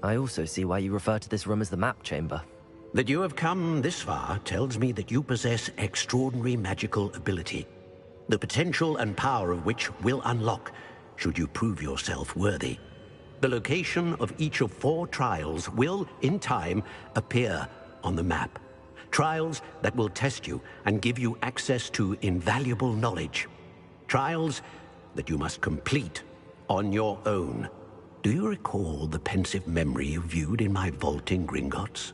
I also see why you refer to this room as the map chamber. That you have come this far tells me that you possess extraordinary magical ability, the potential and power of which will unlock should you prove yourself worthy. The location of each of 4 trials will, in time, appear on the map. Trials that will test you and give you access to invaluable knowledge. Trials that you must complete on your own. Do you recall the pensive memory you viewed in my vault in Gringotts?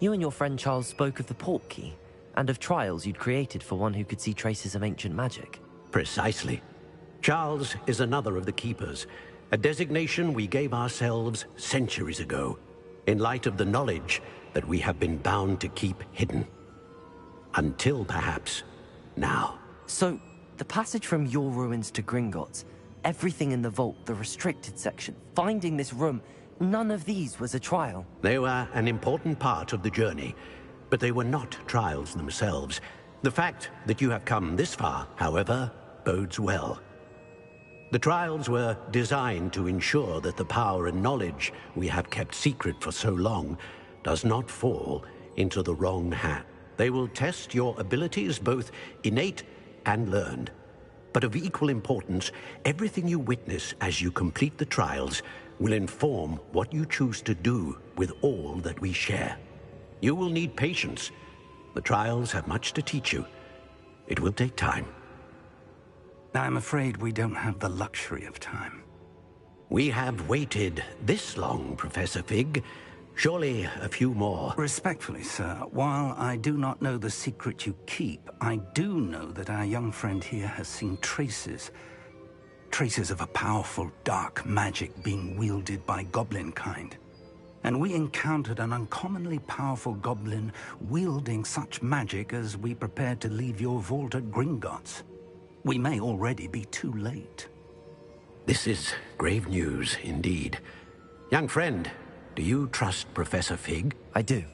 You and your friend Charles spoke of the Portkey, and of trials you'd created for one who could see traces of ancient magic. Precisely. Charles is another of the Keepers, a designation we gave ourselves centuries ago, in light of the knowledge that we have been bound to keep hidden. Until, perhaps, now. So, the passage from your ruins to Gringotts, everything in the vault, the restricted section, finding this room, none of these was a trial. They were an important part of the journey, but they were not trials themselves. The fact that you have come this far, however, bodes well. The trials were designed to ensure that the power and knowledge we have kept secret for so long does not fall into the wrong hand. They will test your abilities, both innate and learned. But of equal importance, everything you witness as you complete the trials will inform what you choose to do with all that we share. You will need patience. The trials have much to teach you. It will take time. I'm afraid we don't have the luxury of time. We have waited this long, Professor Fig. Surely a few more. Respectfully, sir, while I do not know the secret you keep, I do know that our young friend here has seen traces of a powerful dark magic being wielded by goblin kind. And we encountered an uncommonly powerful goblin wielding such magic as we prepared to leave your vault at Gringotts. We may already be too late. This is grave news indeed. Young friend, do you trust Professor Fig? I do.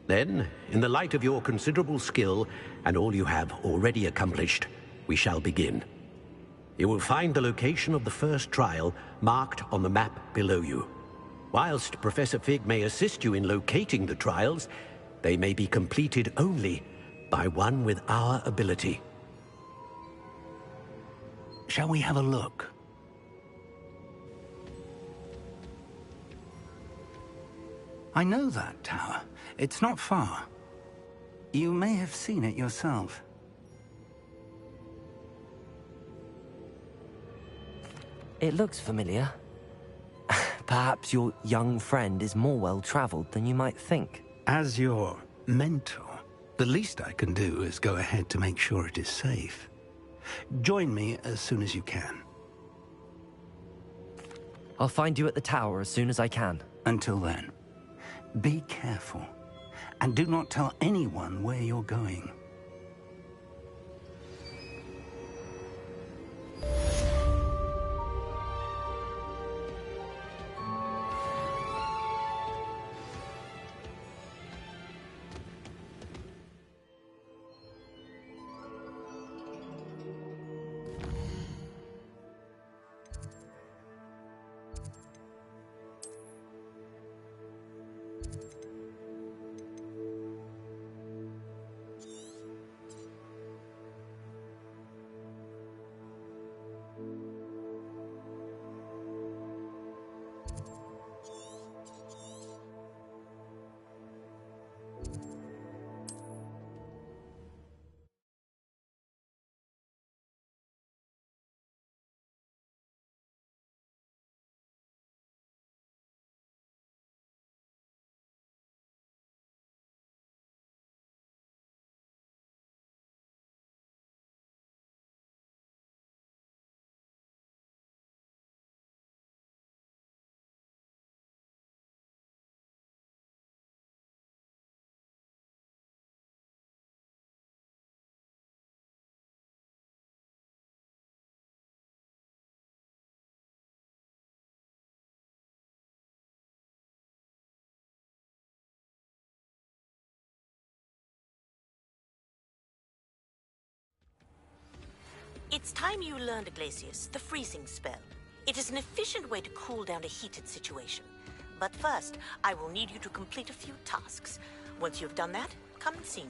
Then, in the light of your considerable skill and all you have already accomplished, we shall begin. You will find the location of the first trial marked on the map below you. Whilst Professor Fig may assist you in locating the trials, they may be completed only by one with our ability. Shall we have a look? I know that tower. It's not far. You may have seen it yourself. It looks familiar. Perhaps your young friend is more well-traveled than you might think. As your mentor, the least I can do is go ahead to make sure it is safe. Join me as soon as you can. I'll find you at the tower as soon as I can. Until then, be careful, and do not tell anyone where you're going. It's time you learned, Iglesias, the freezing spell. It is an efficient way to cool down a heated situation. But first, I will need you to complete a few tasks. Once you've done that, come and see me.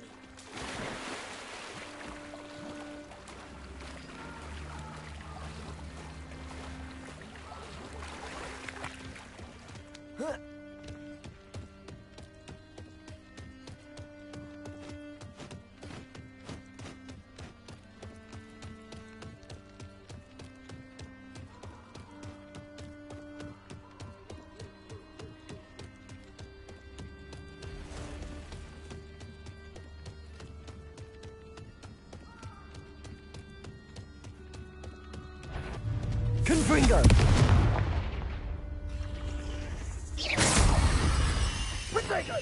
Confringo! Protego!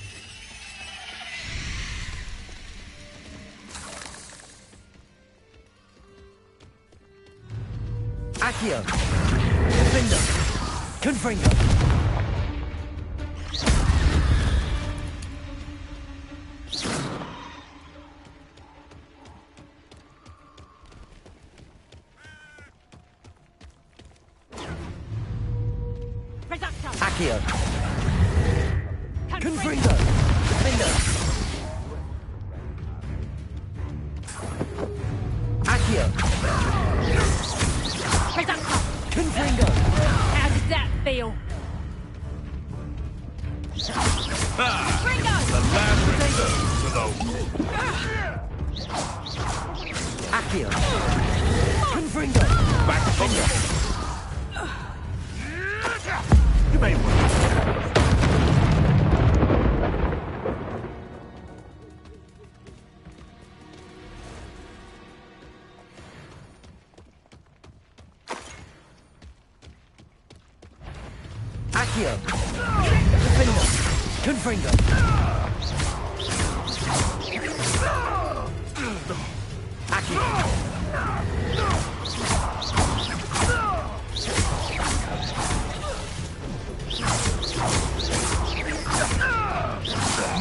Accio! Defender! Confringo! Accio! Confringo! Defender! Accio! Confringo! How did that feel? The land returns to the... Accio! Confringo! Back finger! You may win. Accio! Defender! Confringo! Accio!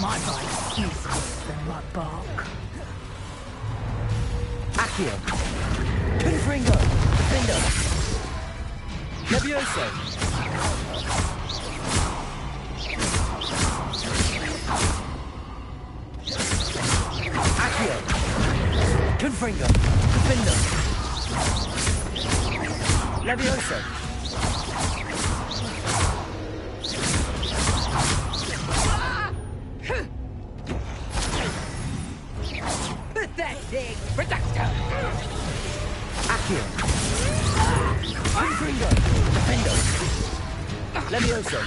My bite is worse than my bark. Accio! Confringo! Defender! Levioso! Accio! Confringo! Defender! Levioso! Pathetic! Reductor! Accio! Confringo! Defender! Levioso!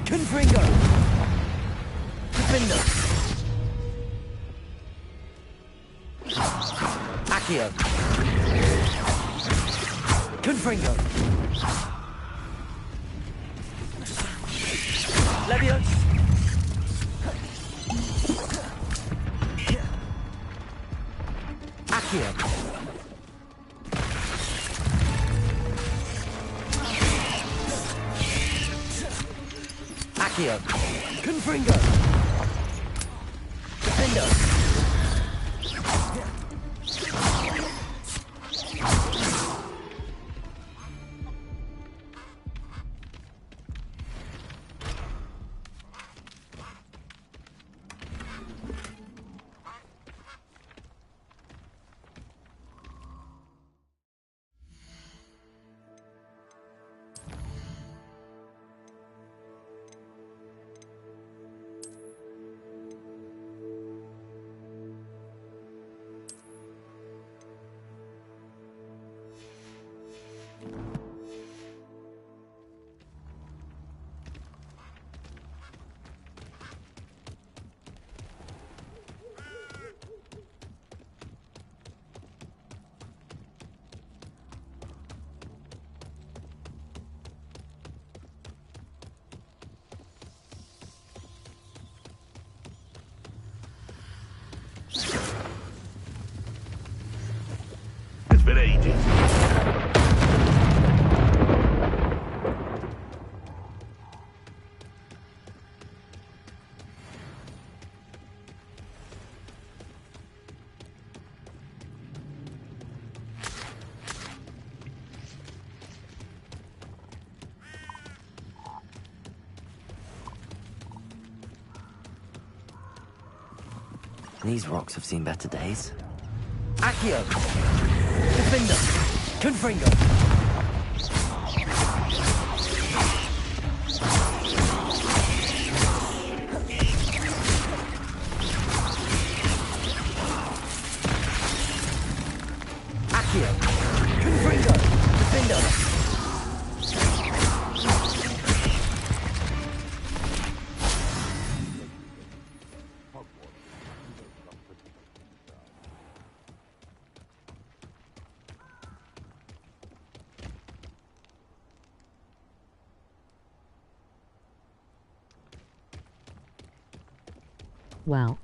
Confringo! Defender! Accio! Confringo! Levioso! Accio! Accio! Confringo! Defender! These rocks have seen better days. Accio! Defender! Confringo! Accio! Confringo! Defender! Well.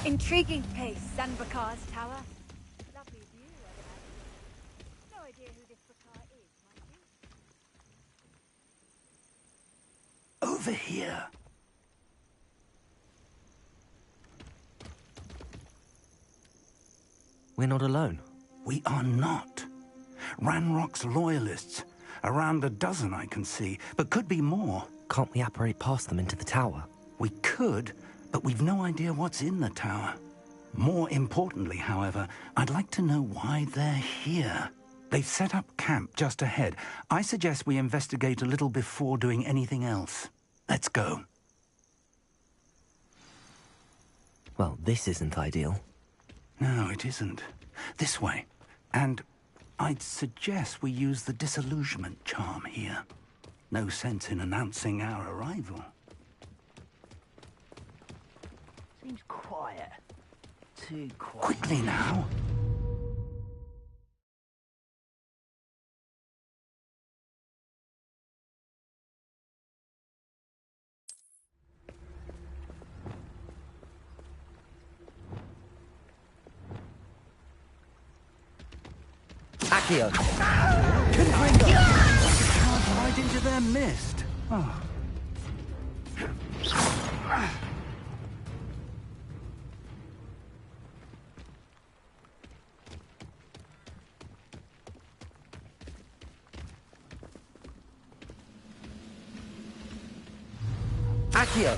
Intriguing place, Sanbakar's tower. Lovely view, I imagine. No idea who this Bakar is, mind you? Over here. We're not alone. We are not. Ranrock's loyalists. Around a dozen I can see, but could be more. Can't we apparate past them into the tower? We could, but we've no idea what's in the tower. More importantly, however, I'd like to know why they're here. They've set up camp just ahead. I suggest we investigate a little before doing anything else. Let's go. Well, this isn't ideal. No, it isn't. This way. And I'd suggest we use the disillusionment charm here. No sense in announcing our arrival. Seems quiet. Too quiet. Quickly now. Accio! Confringo! Charge right into their mist. Oh. Accio!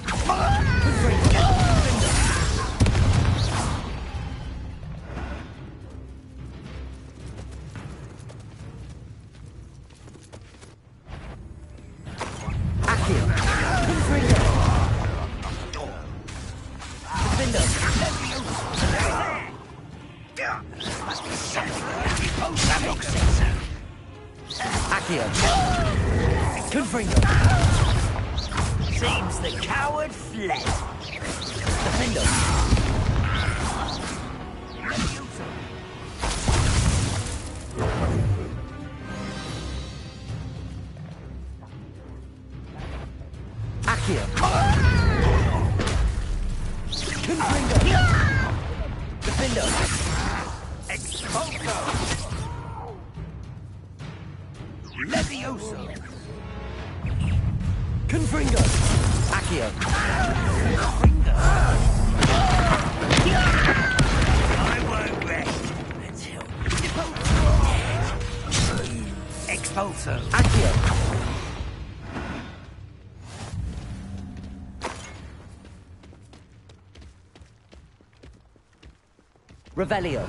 Confringo! Seems the coward fled. Defender! Accio. Confringo. Defendo. Expulso! Levioso! Confringo. Accio. I won't rest until Expulso! Accio. Revelio.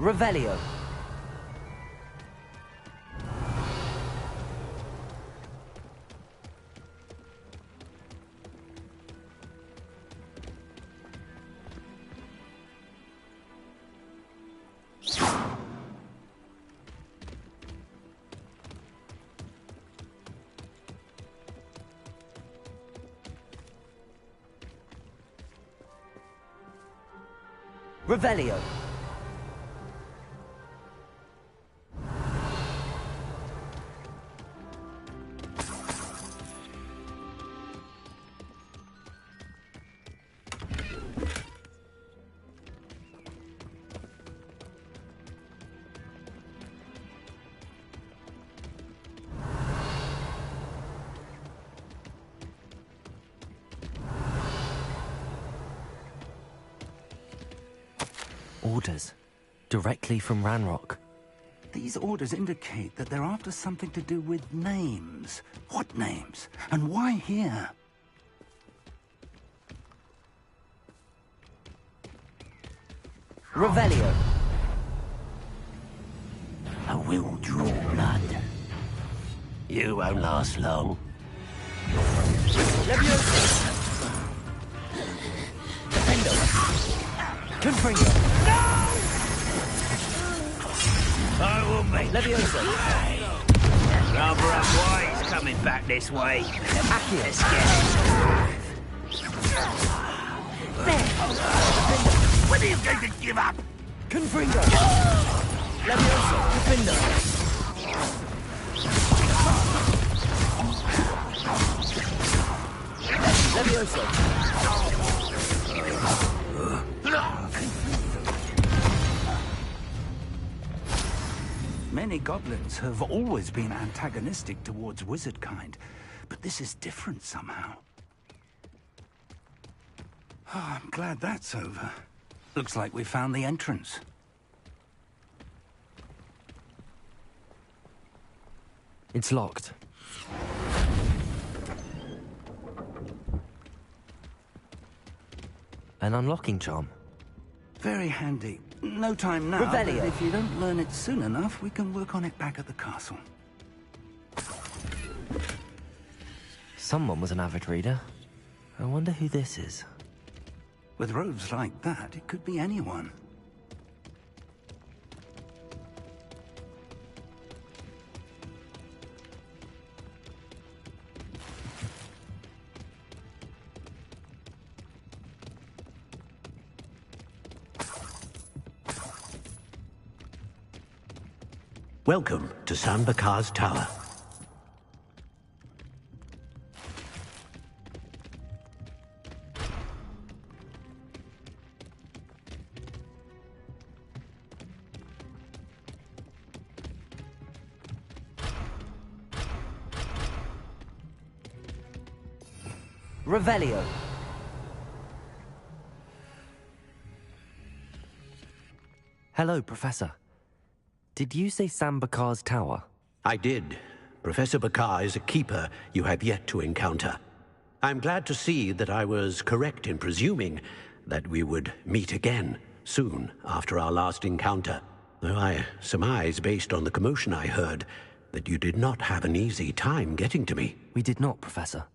Revelio. Revelio. Orders. Directly from Ranrock. These orders indicate that they're after something to do with names. What names? And why here? Revelio. I will draw blood. You won't last long. Leviosa. Defendo. Confringo. I will make Leviosa. Rather unwise coming back this way. Accio. Let's get it. When are you going to give up? Confringo. Leviosa. Defendo. Leviosa. Many goblins have always been antagonistic towards wizard kind, but this is different somehow. Oh, I'm glad that's over. Looks like we found the entrance. It's locked. An unlocking charm. Very handy. No time now, Revelio. but if you don't learn it soon enough, we can work on it back at the castle. Someone was an avid reader. I wonder who this is. With robes like that, it could be anyone. Welcome to San Bakar's Tower. Revelio. Hello, Professor. Did you say San Bakar's Tower? I did. Professor Bakar is a keeper you have yet to encounter. I'm glad to see that I was correct in presuming that we would meet again. soon after our last encounter. Though I surmise, based on the commotion I heard, that you did not have an easy time getting to me. We did not, Professor.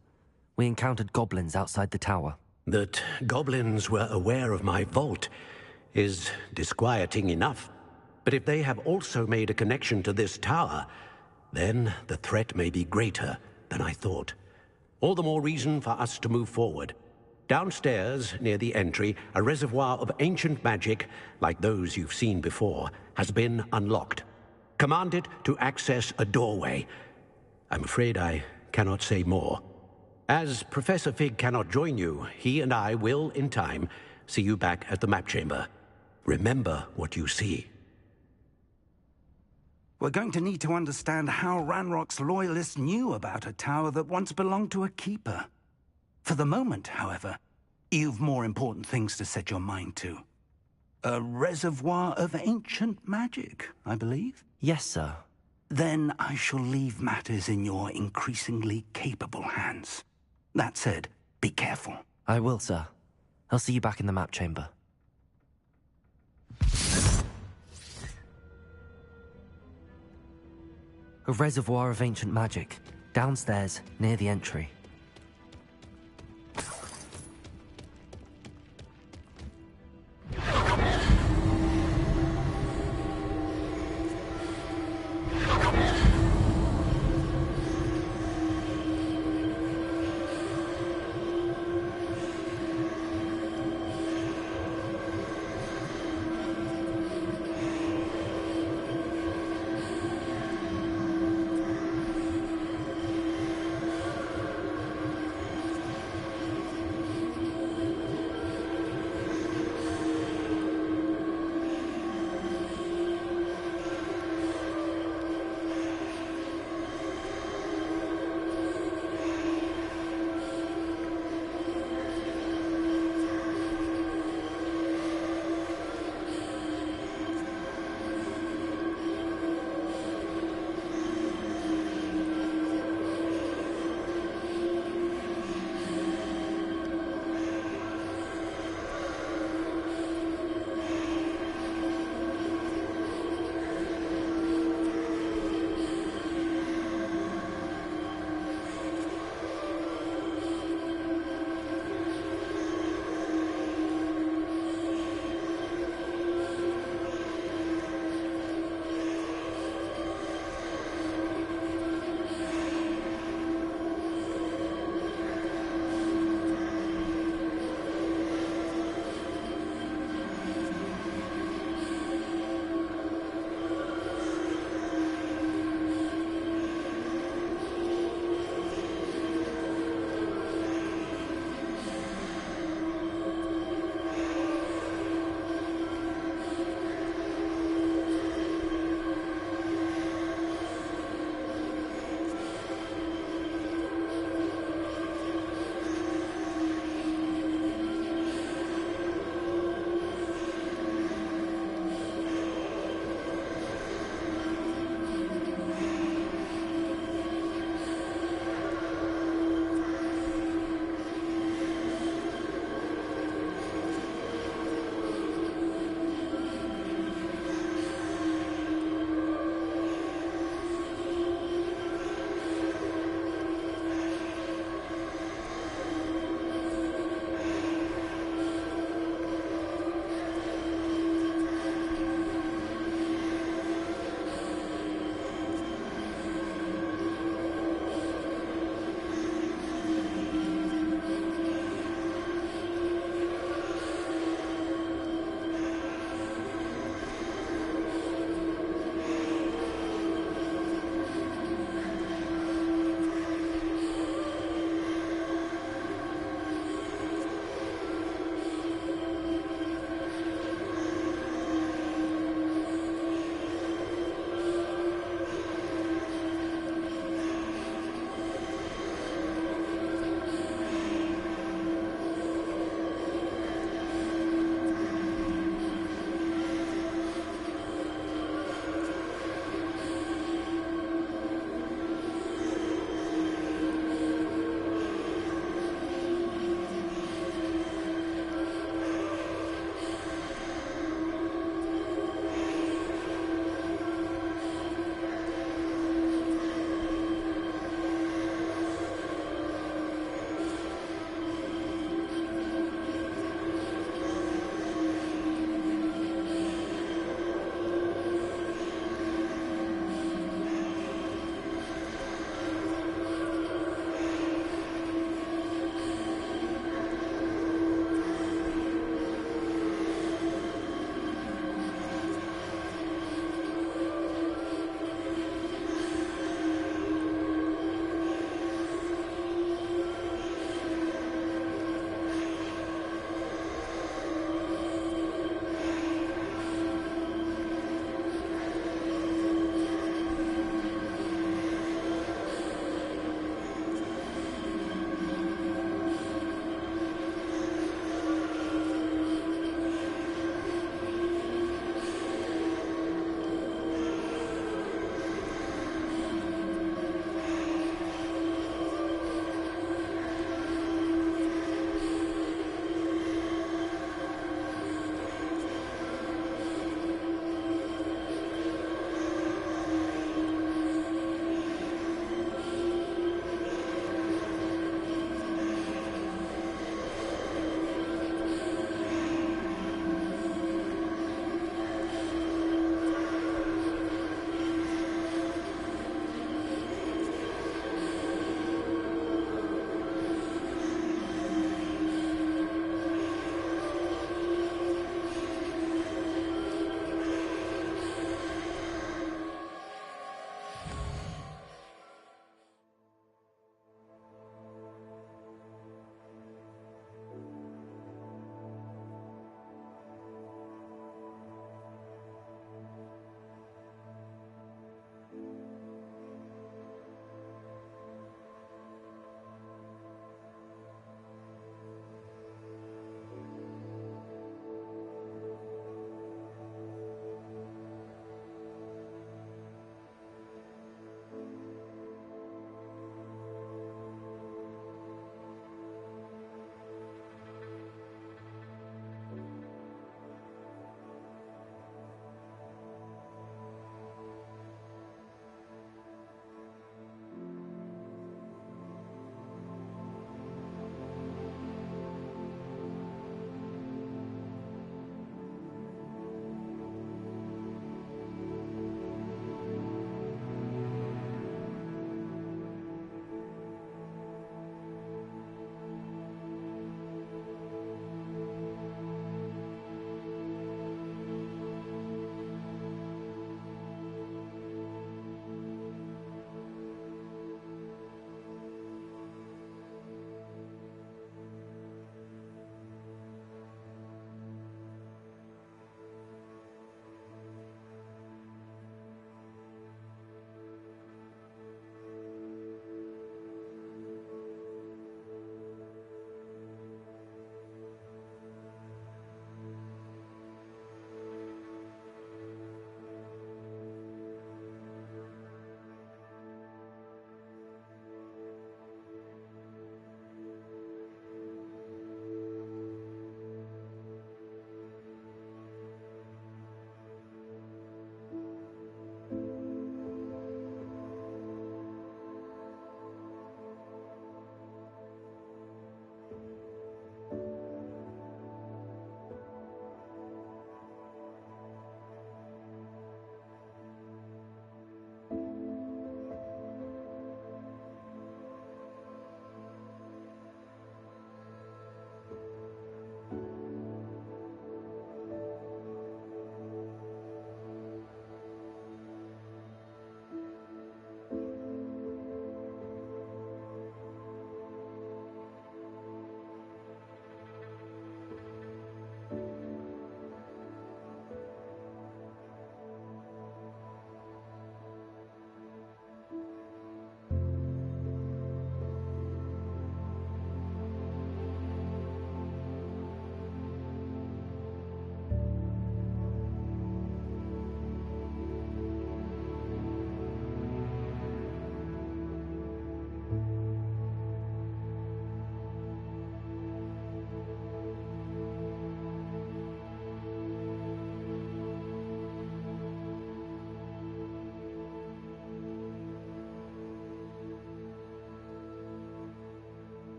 We encountered goblins outside the tower. That goblins were aware of my vault is disquieting enough. But if they have also made a connection to this tower, then the threat may be greater than I thought. All the more reason for us to move forward. Downstairs, near the entry, a reservoir of ancient magic, like those you've seen before, has been unlocked. Command it to access a doorway. I'm afraid I cannot say more. As Professor Fig cannot join you, he and I will, in time, see you back at the map chamber. Remember what you see. We're going to need to understand how Ranrock's loyalists knew about a tower that once belonged to a keeper. For the moment, however, you've more important things to set your mind to. A reservoir of ancient magic, I believe? Yes, sir. Then I shall leave matters in your increasingly capable hands. That said, be careful. I will, sir. I'll see you back in the map chamber. A reservoir of ancient magic, downstairs, near the entry.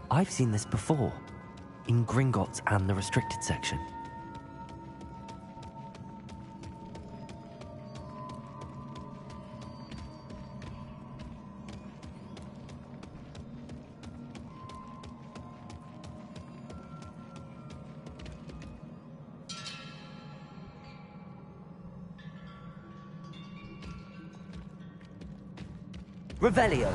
I've seen this before, in Gringotts and the restricted section. Revelio.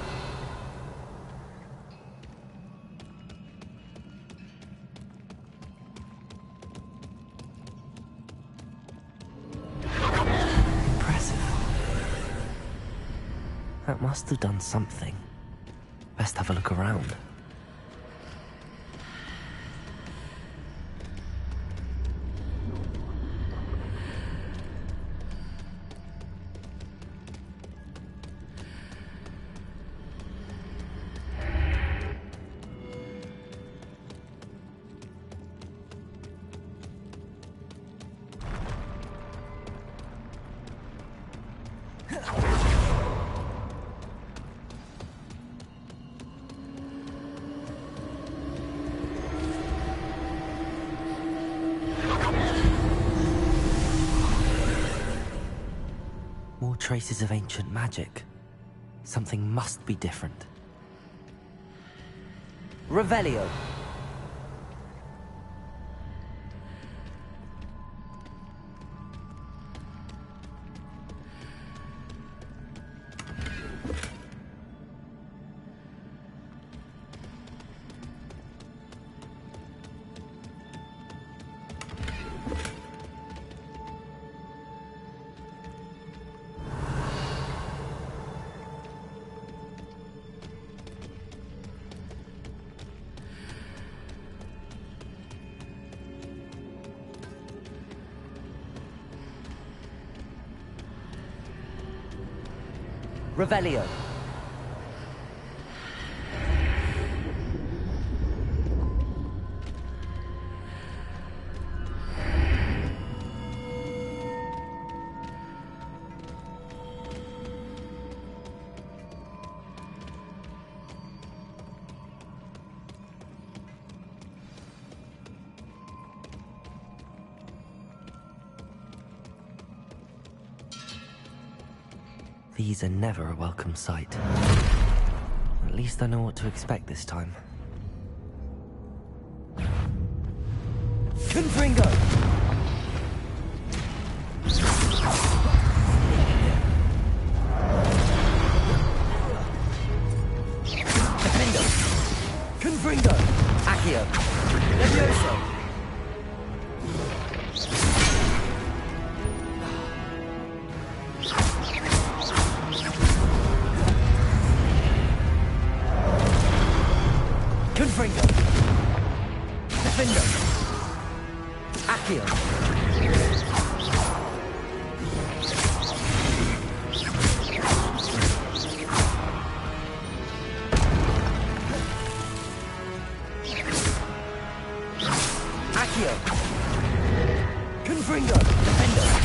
Impressive. That must have done something. Best have a look around. More traces of ancient magic. Something must be different. Revelio. Revelio. These are never a welcome sight. At least I know what to expect this time. Confringo! Defendo! Confringo! Accio! Levioso! Confringo! Defendo! Accio! Accio! Confringo! Defendo!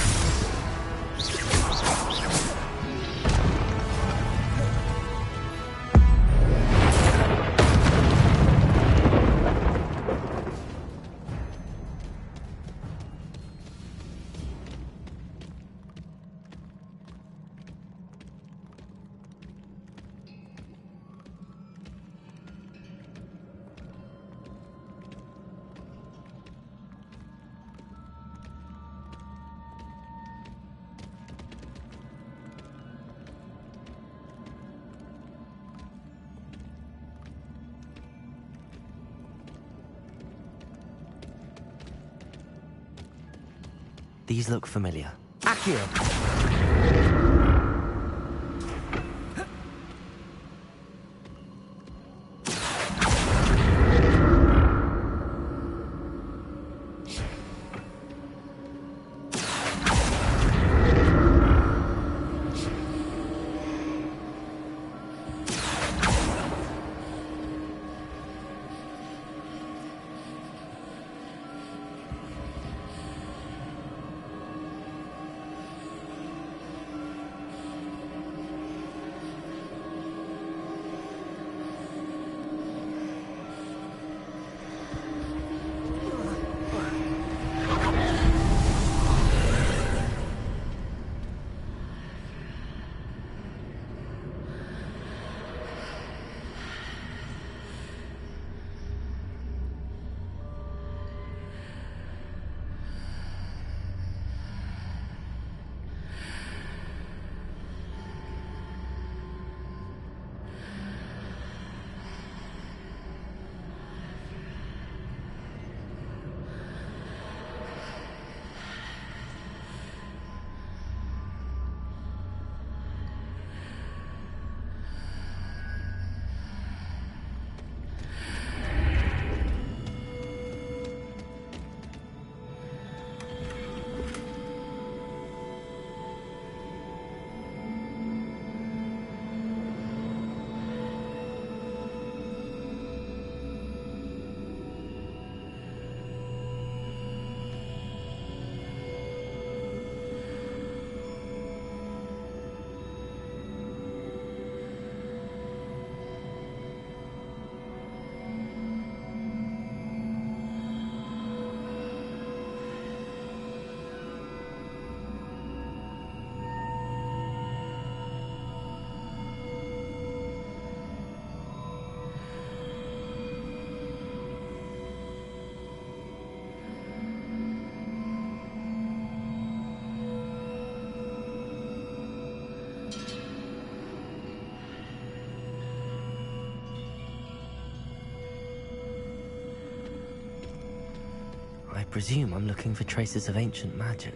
These look familiar. Accio! presume I'm looking for traces of ancient magic.